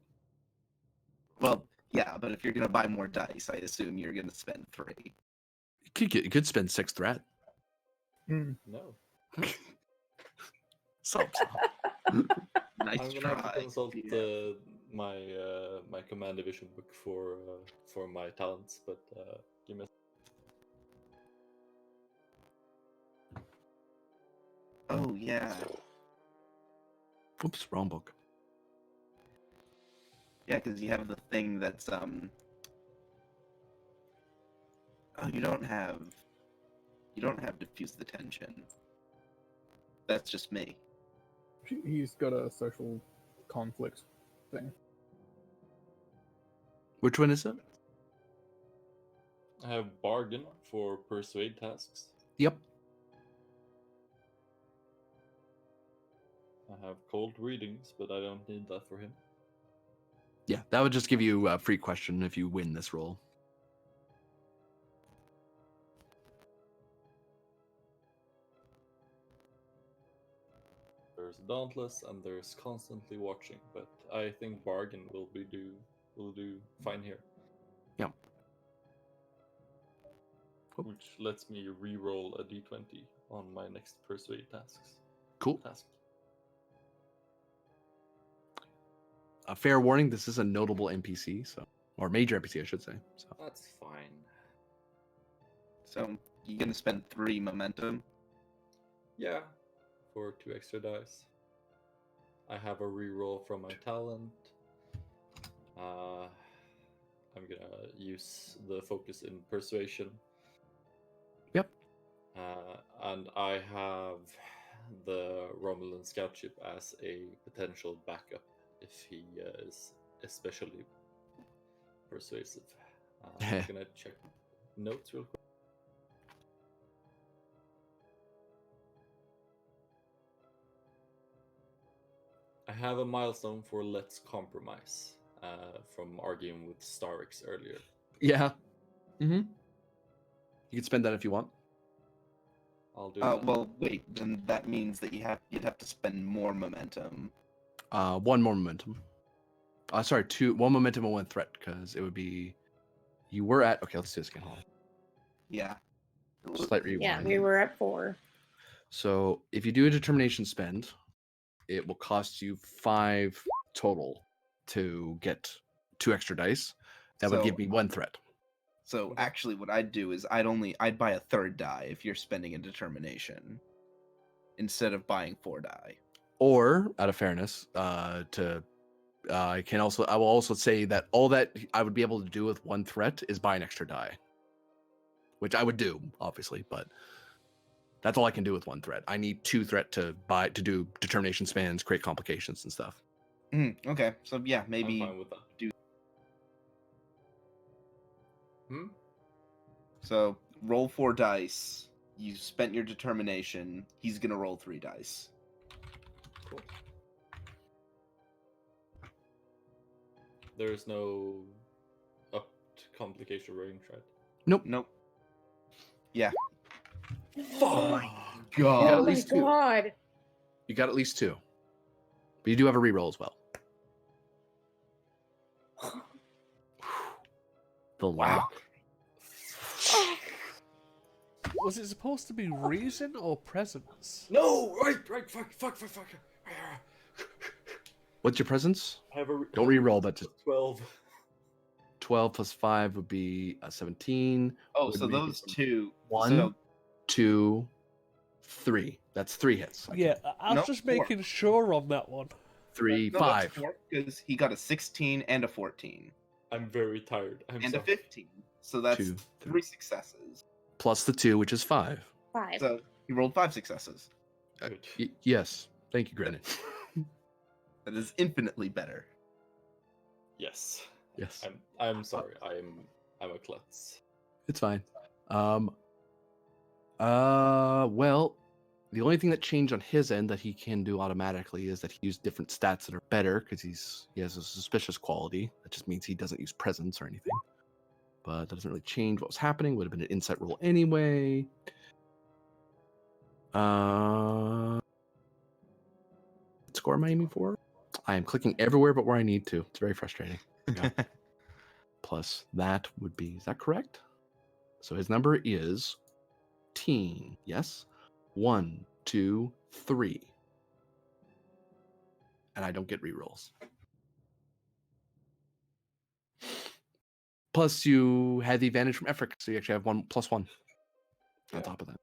[SPEAKER 1] Well, yeah, but if you're gonna buy more dice, I assume you're gonna spend 3.
[SPEAKER 3] You could spend 6 threat.
[SPEAKER 2] No.
[SPEAKER 3] So
[SPEAKER 1] Nice
[SPEAKER 2] I'm gonna
[SPEAKER 1] try.
[SPEAKER 2] have to consult
[SPEAKER 1] Yeah.
[SPEAKER 2] my command division book for my talents, but give me.
[SPEAKER 1] Oh yeah,
[SPEAKER 3] oops, wrong book.
[SPEAKER 1] yeah, because you have the thing that's Oh, you don't have diffuse the tension. That's just me.
[SPEAKER 4] He's got a social conflict thing.
[SPEAKER 3] Which one is it?
[SPEAKER 2] I have bargain for persuade tasks.
[SPEAKER 3] Yep.
[SPEAKER 2] I have cold readings, but I don't need that for him.
[SPEAKER 3] Yeah, that would just give you a free question if you win this roll.
[SPEAKER 2] There's Dauntless and there's Constantly Watching, but I think bargain will do fine here.
[SPEAKER 3] Yeah.
[SPEAKER 2] Which lets me re-roll a d20 on my next persuade tasks.
[SPEAKER 3] Cool.
[SPEAKER 2] Task.
[SPEAKER 3] A fair warning: this is a notable NPC, or major NPC, I should say. So
[SPEAKER 2] That's fine.
[SPEAKER 1] So you're gonna spend 3 momentum.
[SPEAKER 2] Yeah, for 2 extra dice. I have a reroll from my talent. I'm gonna use the focus in persuasion.
[SPEAKER 3] Yep.
[SPEAKER 2] And I have the Romulan scout ship as a potential backup if he is especially persuasive. I'm gonna check notes real quick. I have a milestone for Let's Compromise from arguing with Starix earlier.
[SPEAKER 3] yeah. You can spend that if you want.
[SPEAKER 2] I'll do that.
[SPEAKER 1] Well, wait. Then that means that you'd have to spend more momentum.
[SPEAKER 3] 1 more momentum. Sorry, 1 momentum and 1 threat, because it would be. You were at. Okay, let's do this again. Hold on.
[SPEAKER 1] Yeah.
[SPEAKER 3] Slight rewind.
[SPEAKER 5] Yeah, we were at 4.
[SPEAKER 3] So if you do a determination spend, it will cost you 5 total to get 2 extra dice. That would give me 1 threat.
[SPEAKER 1] So actually, what I'd do is I'd buy a 3rd die if you're spending a determination, instead of buying 4 die.
[SPEAKER 3] Or, out of fairness, I will also say that all that I would be able to do with 1 threat is buy an extra die, which I would do, obviously, but that's all I can do with 1 threat. I need 2 threat to do determination spans, create complications and stuff.
[SPEAKER 1] Okay, so yeah, maybe
[SPEAKER 2] I'm fine with that.
[SPEAKER 1] So roll 4 dice. You spent your determination. He's gonna roll 3 dice.
[SPEAKER 2] Cool. There's no up complication range, right?
[SPEAKER 3] Nope.
[SPEAKER 1] Yeah.
[SPEAKER 2] Fine.
[SPEAKER 3] got
[SPEAKER 1] god.
[SPEAKER 3] at
[SPEAKER 5] Oh my
[SPEAKER 3] least two.
[SPEAKER 5] god.
[SPEAKER 3] You got at least 2. But you do have a reroll as well. The luck.
[SPEAKER 6] Was it supposed to be reason or presence?
[SPEAKER 2] No, right, fuck.
[SPEAKER 3] What's your presence?
[SPEAKER 2] I have a
[SPEAKER 3] Don't re-roll, but just
[SPEAKER 2] 12.
[SPEAKER 3] 12 plus 5 would be 17.
[SPEAKER 1] Oh,
[SPEAKER 3] Would
[SPEAKER 1] so
[SPEAKER 3] make it
[SPEAKER 1] those two.
[SPEAKER 3] 1,
[SPEAKER 1] So
[SPEAKER 3] 2, 3. That's 3 hits.
[SPEAKER 6] Yeah, I was
[SPEAKER 1] No,
[SPEAKER 6] just
[SPEAKER 1] 4.
[SPEAKER 6] making sure on that one.
[SPEAKER 3] 3,
[SPEAKER 1] no,
[SPEAKER 3] 5.
[SPEAKER 1] because he got a 16 and a 14
[SPEAKER 2] I'm very tired. I'm
[SPEAKER 1] and
[SPEAKER 2] sorry.
[SPEAKER 1] a 15. So that's
[SPEAKER 3] 2,
[SPEAKER 1] 3 successes.
[SPEAKER 3] Plus the 2, which is 5.
[SPEAKER 5] 5.
[SPEAKER 1] So he rolled 5 successes.
[SPEAKER 2] Good.
[SPEAKER 3] Yes. Thank you, Granite.
[SPEAKER 1] That is infinitely better.
[SPEAKER 2] Yes.
[SPEAKER 3] Yes.
[SPEAKER 2] I'm sorry. I'm a klutz.
[SPEAKER 3] It's fine. Well, the only thing that changed on his end that he can do automatically is that he used different stats that are better because he has a suspicious quality. That just means he doesn't use presence or anything. But that doesn't really change what was happening. Would have been an insight roll anyway. What score am I aiming for? I am clicking everywhere but where I need to. It's very frustrating. Yeah. Plus that would be, is that correct? So his number is 10. Yes? 1, 2, 3. And I don't get rerolls. Plus you had the advantage from Efric, so you actually have 1 plus 1 on top of that.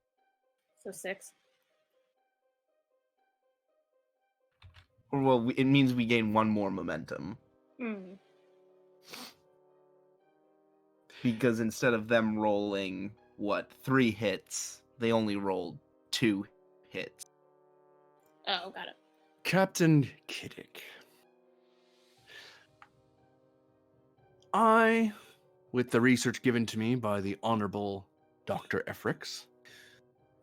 [SPEAKER 5] So 6.
[SPEAKER 1] Well, it means we gain 1 more momentum.
[SPEAKER 5] Hmm.
[SPEAKER 1] Because instead of them rolling, 3 hits, they only rolled 2 hits.
[SPEAKER 5] Oh, got it.
[SPEAKER 3] Captain Kiddick. I, with the research given to me by the Honorable Dr. Efrix,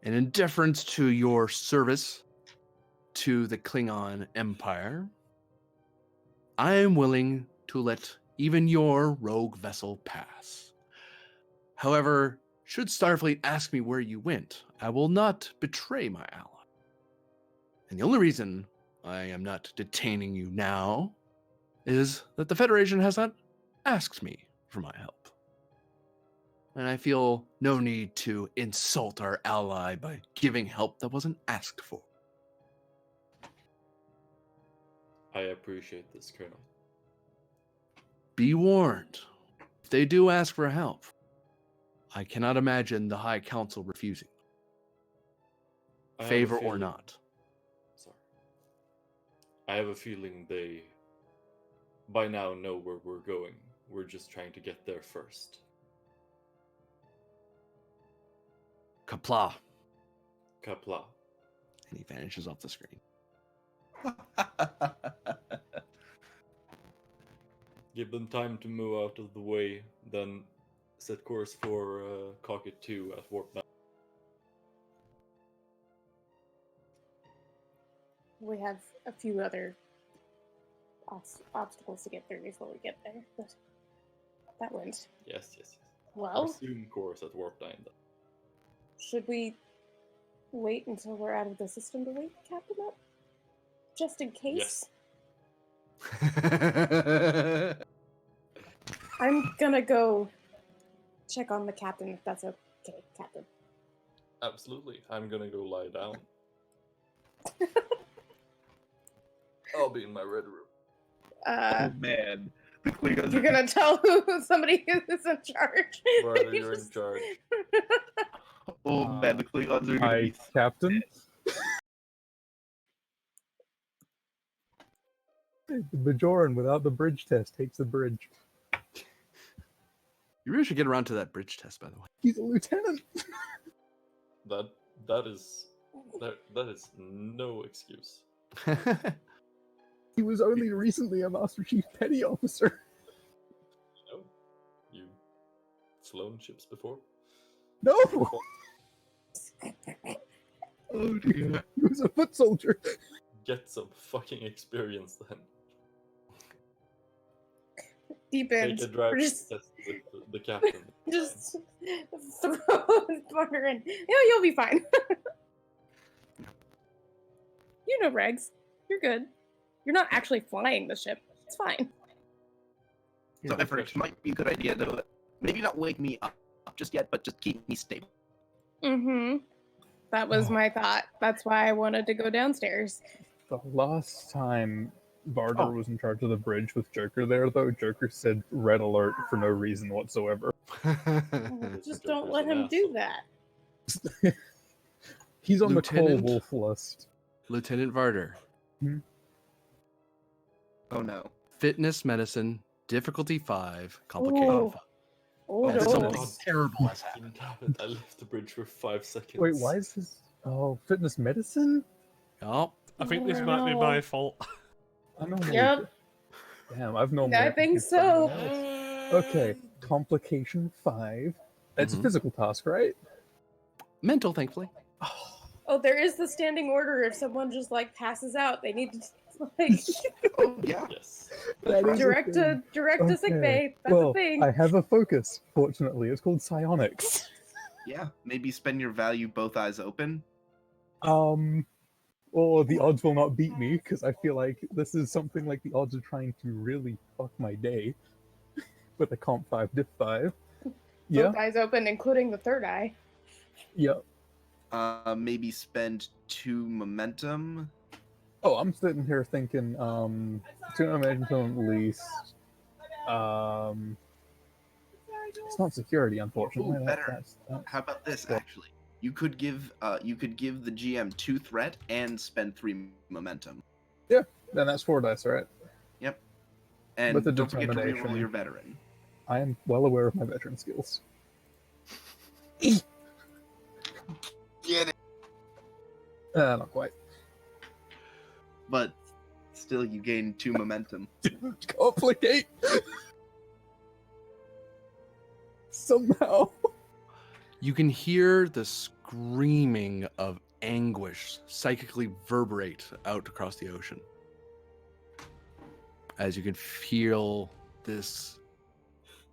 [SPEAKER 3] and in deference to your service to the Klingon Empire, I am willing to let even your rogue vessel pass. However, should Starfleet ask me where you went, I will not betray my ally. And the only reason I am not detaining you now is that the Federation has not asked me for my help. And I feel no need to insult our ally by giving help that wasn't asked for.
[SPEAKER 2] I appreciate this, Colonel.
[SPEAKER 3] Be warned, if they do ask for help, I cannot imagine the High Council refusing.
[SPEAKER 2] I have a
[SPEAKER 3] Favor or
[SPEAKER 2] feeling-
[SPEAKER 3] not.
[SPEAKER 2] Sorry. I have a feeling they, by now, know where we're going. We're just trying to get there first.
[SPEAKER 3] Kapla.
[SPEAKER 2] Kapla.
[SPEAKER 3] And he vanishes off the screen.
[SPEAKER 2] Give them time to move out of the way, then set course for Cocket 2 at Warp 9.
[SPEAKER 5] We have a few other obstacles to get through before we get there, but that went
[SPEAKER 2] Yes.
[SPEAKER 5] well.
[SPEAKER 2] Resume course at Warp 9 then.
[SPEAKER 5] Should we wait until we're out of the system to wake Captain up? Just in case?
[SPEAKER 2] Yes.
[SPEAKER 5] I'm gonna go check on the captain if that's okay, Captain.
[SPEAKER 2] Absolutely. I'm gonna go lie down. I'll be in my red room.
[SPEAKER 1] Oh man, the Klingons
[SPEAKER 5] You're gonna tell somebody who's in charge.
[SPEAKER 2] Brother, you're in charge.
[SPEAKER 1] Oh man, the Klingons are gonna
[SPEAKER 4] Hi,
[SPEAKER 1] be.
[SPEAKER 4] Captain. The Bajoran without the bridge test takes the bridge.
[SPEAKER 3] You really should get around to that bridge test, by the way.
[SPEAKER 4] He's a lieutenant.
[SPEAKER 2] That is no excuse.
[SPEAKER 4] He was only recently a Master Chief Petty Officer.
[SPEAKER 2] You know, you've flown ships before.
[SPEAKER 4] No,
[SPEAKER 1] Oh dear.
[SPEAKER 4] he was a foot soldier.
[SPEAKER 2] Get some fucking experience then.
[SPEAKER 5] Deep end.
[SPEAKER 2] Take a drive
[SPEAKER 5] We're just
[SPEAKER 2] test with the captain.
[SPEAKER 5] just throw Bunker in. Yeah, you'll be fine. You know regs. You're good. You're not actually flying the ship. It's fine.
[SPEAKER 1] So
[SPEAKER 2] Good
[SPEAKER 1] effort
[SPEAKER 2] question.
[SPEAKER 1] might be a good idea to maybe not wake me up just yet, but just keep me stable.
[SPEAKER 5] Mm-hmm. That was my thought. That's why I wanted to go downstairs.
[SPEAKER 4] The last time Barter
[SPEAKER 3] Oh.
[SPEAKER 4] was in charge of the bridge with Joker there, though, Joker said red alert for no reason whatsoever.
[SPEAKER 5] Just don't
[SPEAKER 2] Joker's
[SPEAKER 5] let
[SPEAKER 2] an
[SPEAKER 5] him do
[SPEAKER 2] asshole.
[SPEAKER 5] that.
[SPEAKER 4] He's on the Cole
[SPEAKER 3] Lieutenant?
[SPEAKER 4] Wolf list.
[SPEAKER 3] Lieutenant Varder.
[SPEAKER 1] Oh no.
[SPEAKER 3] Fitness medicine, difficulty 5, complication
[SPEAKER 5] Ooh.
[SPEAKER 3] 5.
[SPEAKER 5] Oh,
[SPEAKER 3] That's
[SPEAKER 5] no.
[SPEAKER 3] something terrible has happened.
[SPEAKER 2] Damn it, I left the bridge for 5 seconds.
[SPEAKER 4] Wait, why is this? Oh, fitness medicine?
[SPEAKER 3] Oh,
[SPEAKER 6] I think this
[SPEAKER 5] Oh,
[SPEAKER 6] might be
[SPEAKER 5] no.
[SPEAKER 6] my fault.
[SPEAKER 4] I normally.
[SPEAKER 5] Yep.
[SPEAKER 4] Damn, I've normally.
[SPEAKER 5] I think so.
[SPEAKER 4] Okay, complication 5. That's a
[SPEAKER 3] Mhm.
[SPEAKER 4] physical task, right?
[SPEAKER 3] mental, thankfully.
[SPEAKER 5] Oh, there is the standing order. If someone just like passes out, they need to like
[SPEAKER 1] Oh yeah.
[SPEAKER 2] Yes.
[SPEAKER 4] That is a
[SPEAKER 5] direct
[SPEAKER 4] thing.
[SPEAKER 5] to sick
[SPEAKER 4] Okay.
[SPEAKER 5] bay. That's
[SPEAKER 4] Well,
[SPEAKER 5] a thing.
[SPEAKER 4] I have a focus, fortunately. It's called psionics.
[SPEAKER 1] Yeah. Maybe spend your value both eyes open.
[SPEAKER 4] Or the odds will not beat me, because I feel like this is something like the odds are trying to really fuck my day with a comp 5 diff 5. Yeah,
[SPEAKER 5] Both eyes open, including the third eye.
[SPEAKER 4] yeah.
[SPEAKER 1] Maybe spend 2 momentum.
[SPEAKER 4] Oh, I'm sitting here thinking, 2 momentum at least. It's not security, unfortunately.
[SPEAKER 1] Ooh,
[SPEAKER 4] That-
[SPEAKER 1] better.
[SPEAKER 4] that's-
[SPEAKER 1] How about this?
[SPEAKER 4] What?
[SPEAKER 1] Actually, you could give the GM 2 threat and spend 3 momentum.
[SPEAKER 4] then that's 4 dice, right?
[SPEAKER 1] Yep. And
[SPEAKER 4] With the
[SPEAKER 1] don't forget to
[SPEAKER 4] determination.
[SPEAKER 1] reroll your veteran.
[SPEAKER 4] I am well aware of my veteran skills.
[SPEAKER 1] Get it.
[SPEAKER 4] Not quite.
[SPEAKER 1] But still, you gain 2 momentum.
[SPEAKER 4] Complicate. Somehow.
[SPEAKER 3] You can hear the screaming of anguish psychically reverberate out across the ocean. As you can feel this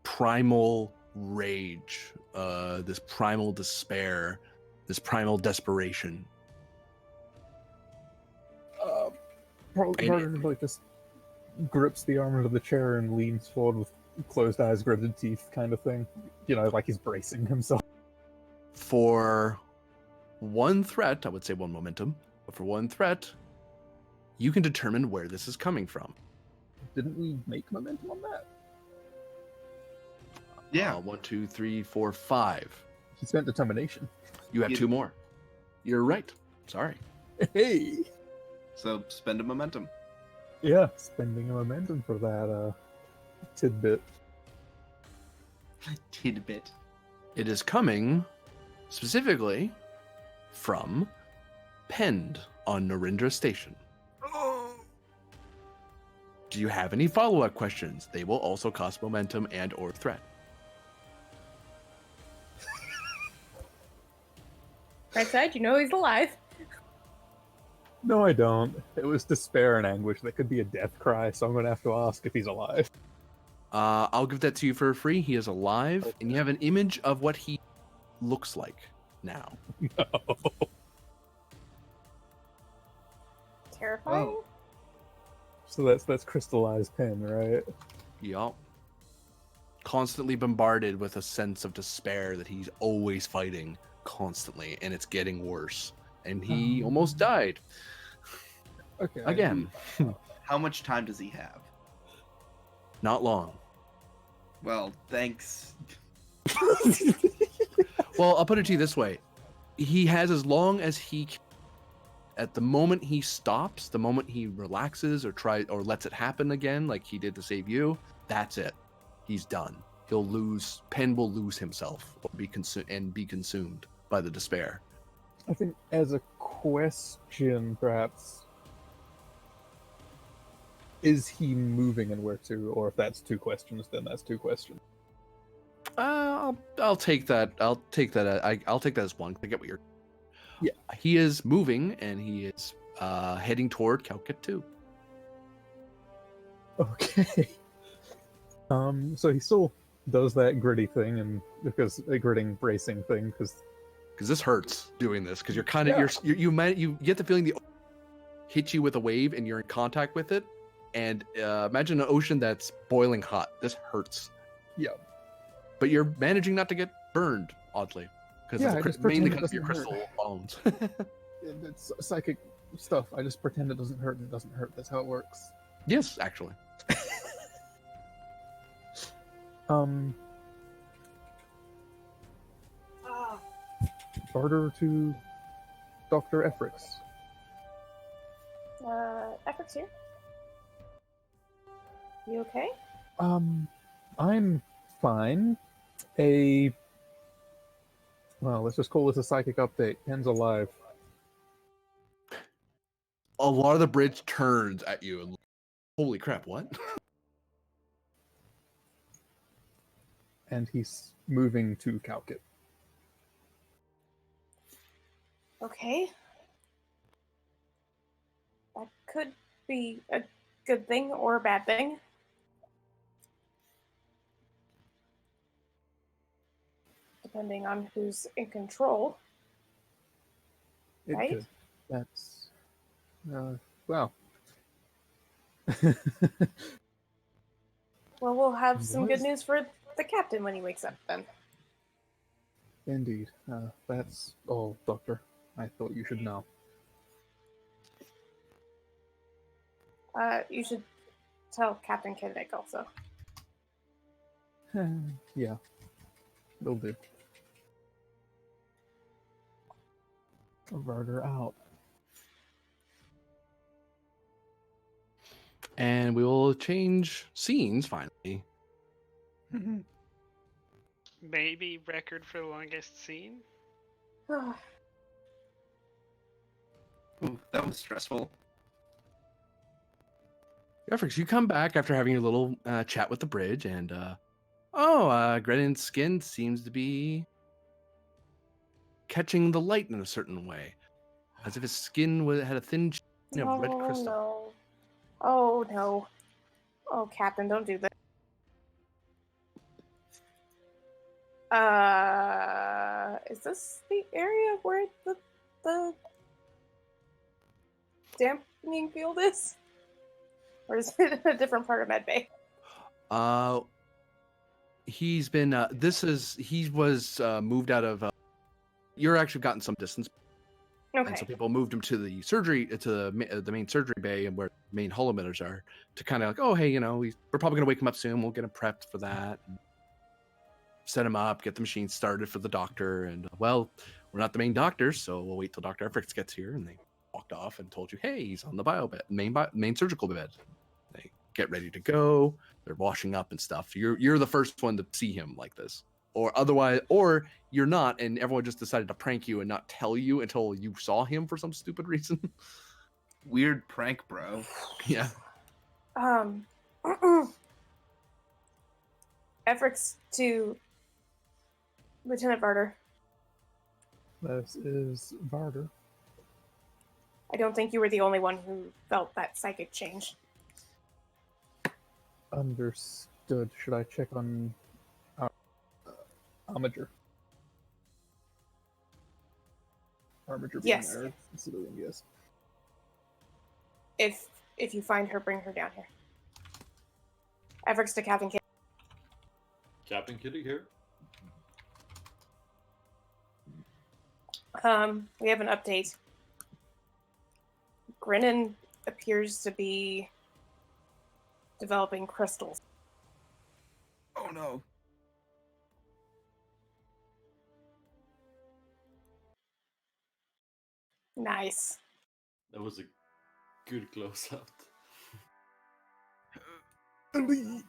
[SPEAKER 3] primal rage, this primal despair, this primal desperation.
[SPEAKER 4] Probably like just grips the arm of the chair and leans forward with closed eyes, gritted teeth, kind of thing. You know, like he's bracing himself.
[SPEAKER 3] For one threat, I would say 1 momentum, but for 1 threat, you can determine where this is coming from.
[SPEAKER 4] Didn't we make momentum on that?
[SPEAKER 1] Yeah.
[SPEAKER 3] 1, 2, 3, 4, 5.
[SPEAKER 4] He spent determination.
[SPEAKER 3] You have
[SPEAKER 1] You-
[SPEAKER 3] 2 more. You're right. Sorry.
[SPEAKER 4] Hey.
[SPEAKER 1] So spend a momentum.
[SPEAKER 4] Yeah, spending a momentum for that tidbit.
[SPEAKER 1] Tidbit.
[SPEAKER 3] It is coming specifically from Pend on Narendra Station. Do you have any follow-up questions? They will also cost momentum and or threat.
[SPEAKER 5] Right side, you know he's alive.
[SPEAKER 4] No, I don't. It was despair and anguish. That could be a death cry, so I'm going to have to ask if he's alive.
[SPEAKER 3] I'll give that to you for free. He is alive, and you have an image of what he looks like now.
[SPEAKER 4] No.
[SPEAKER 5] Terrifying.
[SPEAKER 1] Oh.
[SPEAKER 4] So that's crystallized pen, right?
[SPEAKER 3] Yup. Constantly bombarded with a sense of despair that he's always fighting constantly, and it's getting worse. And he almost died.
[SPEAKER 4] Okay.
[SPEAKER 3] Again.
[SPEAKER 1] How much time does he have?
[SPEAKER 3] Not long.
[SPEAKER 1] Well, thanks.
[SPEAKER 3] Well, I'll put it to you this way. He has as long as he can. At the moment he stops, the moment he relaxes or tries or lets it happen again, like he did to save you, that's it. He's done. He'll lose. Penn will lose himself or be consumed by the despair.
[SPEAKER 4] I think as a question, perhaps, is he moving and where to? Or if that's 2 questions, then that's 2 questions.
[SPEAKER 3] I'll take that. I'll take that. I'll take that as 1. I get what you're.
[SPEAKER 4] Yeah.
[SPEAKER 3] He is moving and he is heading toward Calcut 2.
[SPEAKER 4] Okay. So he still does that gritty thing, and because a gritting bracing thing, because
[SPEAKER 3] Because this hurts doing this. Because you're kind of
[SPEAKER 4] Yeah.
[SPEAKER 3] you get the feeling hit you with a wave and you're in contact with it. And imagine an ocean that's boiling hot. This hurts.
[SPEAKER 4] Yeah.
[SPEAKER 3] But you're managing not to get burned, oddly, because
[SPEAKER 4] Yeah, I just
[SPEAKER 3] mainly
[SPEAKER 4] pretend it
[SPEAKER 3] because of your
[SPEAKER 4] doesn't
[SPEAKER 3] crystal bones.
[SPEAKER 4] It's psychic stuff. I just pretend it doesn't hurt and it doesn't hurt. That's how it works.
[SPEAKER 3] Yes, actually.
[SPEAKER 4] Barter to Dr. Efrix.
[SPEAKER 5] Efforts here. You okay?
[SPEAKER 4] I'm fine. Well, let's just call this a psychic update. Ken's alive.
[SPEAKER 3] A lot of the bridge turns at you and holy crap, what?
[SPEAKER 4] And he's moving to Calkit.
[SPEAKER 5] Okay. That could be a good thing or a bad thing. Depending on who's in control.
[SPEAKER 4] It
[SPEAKER 5] Right?
[SPEAKER 4] could. That's... well.
[SPEAKER 5] Well, we'll have some good
[SPEAKER 4] What?
[SPEAKER 5] news for the captain when he wakes up then.
[SPEAKER 4] Indeed. That's all, Doctor. I thought you should know.
[SPEAKER 5] You should tell Captain Kiddick also.
[SPEAKER 4] Yeah. Will do. Varder out.
[SPEAKER 3] And we will change scenes finally.
[SPEAKER 8] Maybe record for the longest scene.
[SPEAKER 1] Ooh, that was stressful.
[SPEAKER 3] Efrix, you come back after having your little chat with the bridge, and Grenan's skin seems to be catching the light in a certain way, as if his skin had a thin sheen of red crystal.
[SPEAKER 5] No. Oh no. Oh, Captain, don't do that. Is this the area where the dampening field is? Or is it a different part of Medbay?
[SPEAKER 3] He's been. He was moved out of. You're actually gotten some distance.
[SPEAKER 5] Okay.
[SPEAKER 3] And so people moved him to the surgery, to the main surgery bay, and where the main holometers are, to kind of like, oh hey, we're probably gonna wake him up soon. We'll get him prepped for that. And set him up, get the machine started for the doctor, and well, we're not the main doctors, so we'll wait till Dr. Efrix gets here. And they walked off and told you, hey, he's on the bio bed, main surgical bed. They get ready to go. They're washing up and stuff. You're the first one to see him like this, or otherwise, or you're not, and everyone just decided to prank you and not tell you until you saw him for some stupid reason.
[SPEAKER 1] Weird prank, bro.
[SPEAKER 3] Yeah.
[SPEAKER 5] Efforts to Lieutenant Varder.
[SPEAKER 4] This is Varder.
[SPEAKER 5] I don't think you were the only one who felt that psychic change.
[SPEAKER 4] Understood. Should I check on Armiger? Armiger being
[SPEAKER 5] Yes.
[SPEAKER 4] our civilian, yes.
[SPEAKER 5] If you find her, bring her down here. Efforts to Captain Kid.
[SPEAKER 2] Captain Kitty here.
[SPEAKER 5] We have an update. Grinnin appears to be developing crystals.
[SPEAKER 1] Oh no.
[SPEAKER 5] Nice.
[SPEAKER 2] That was a good close up.
[SPEAKER 4] Elite.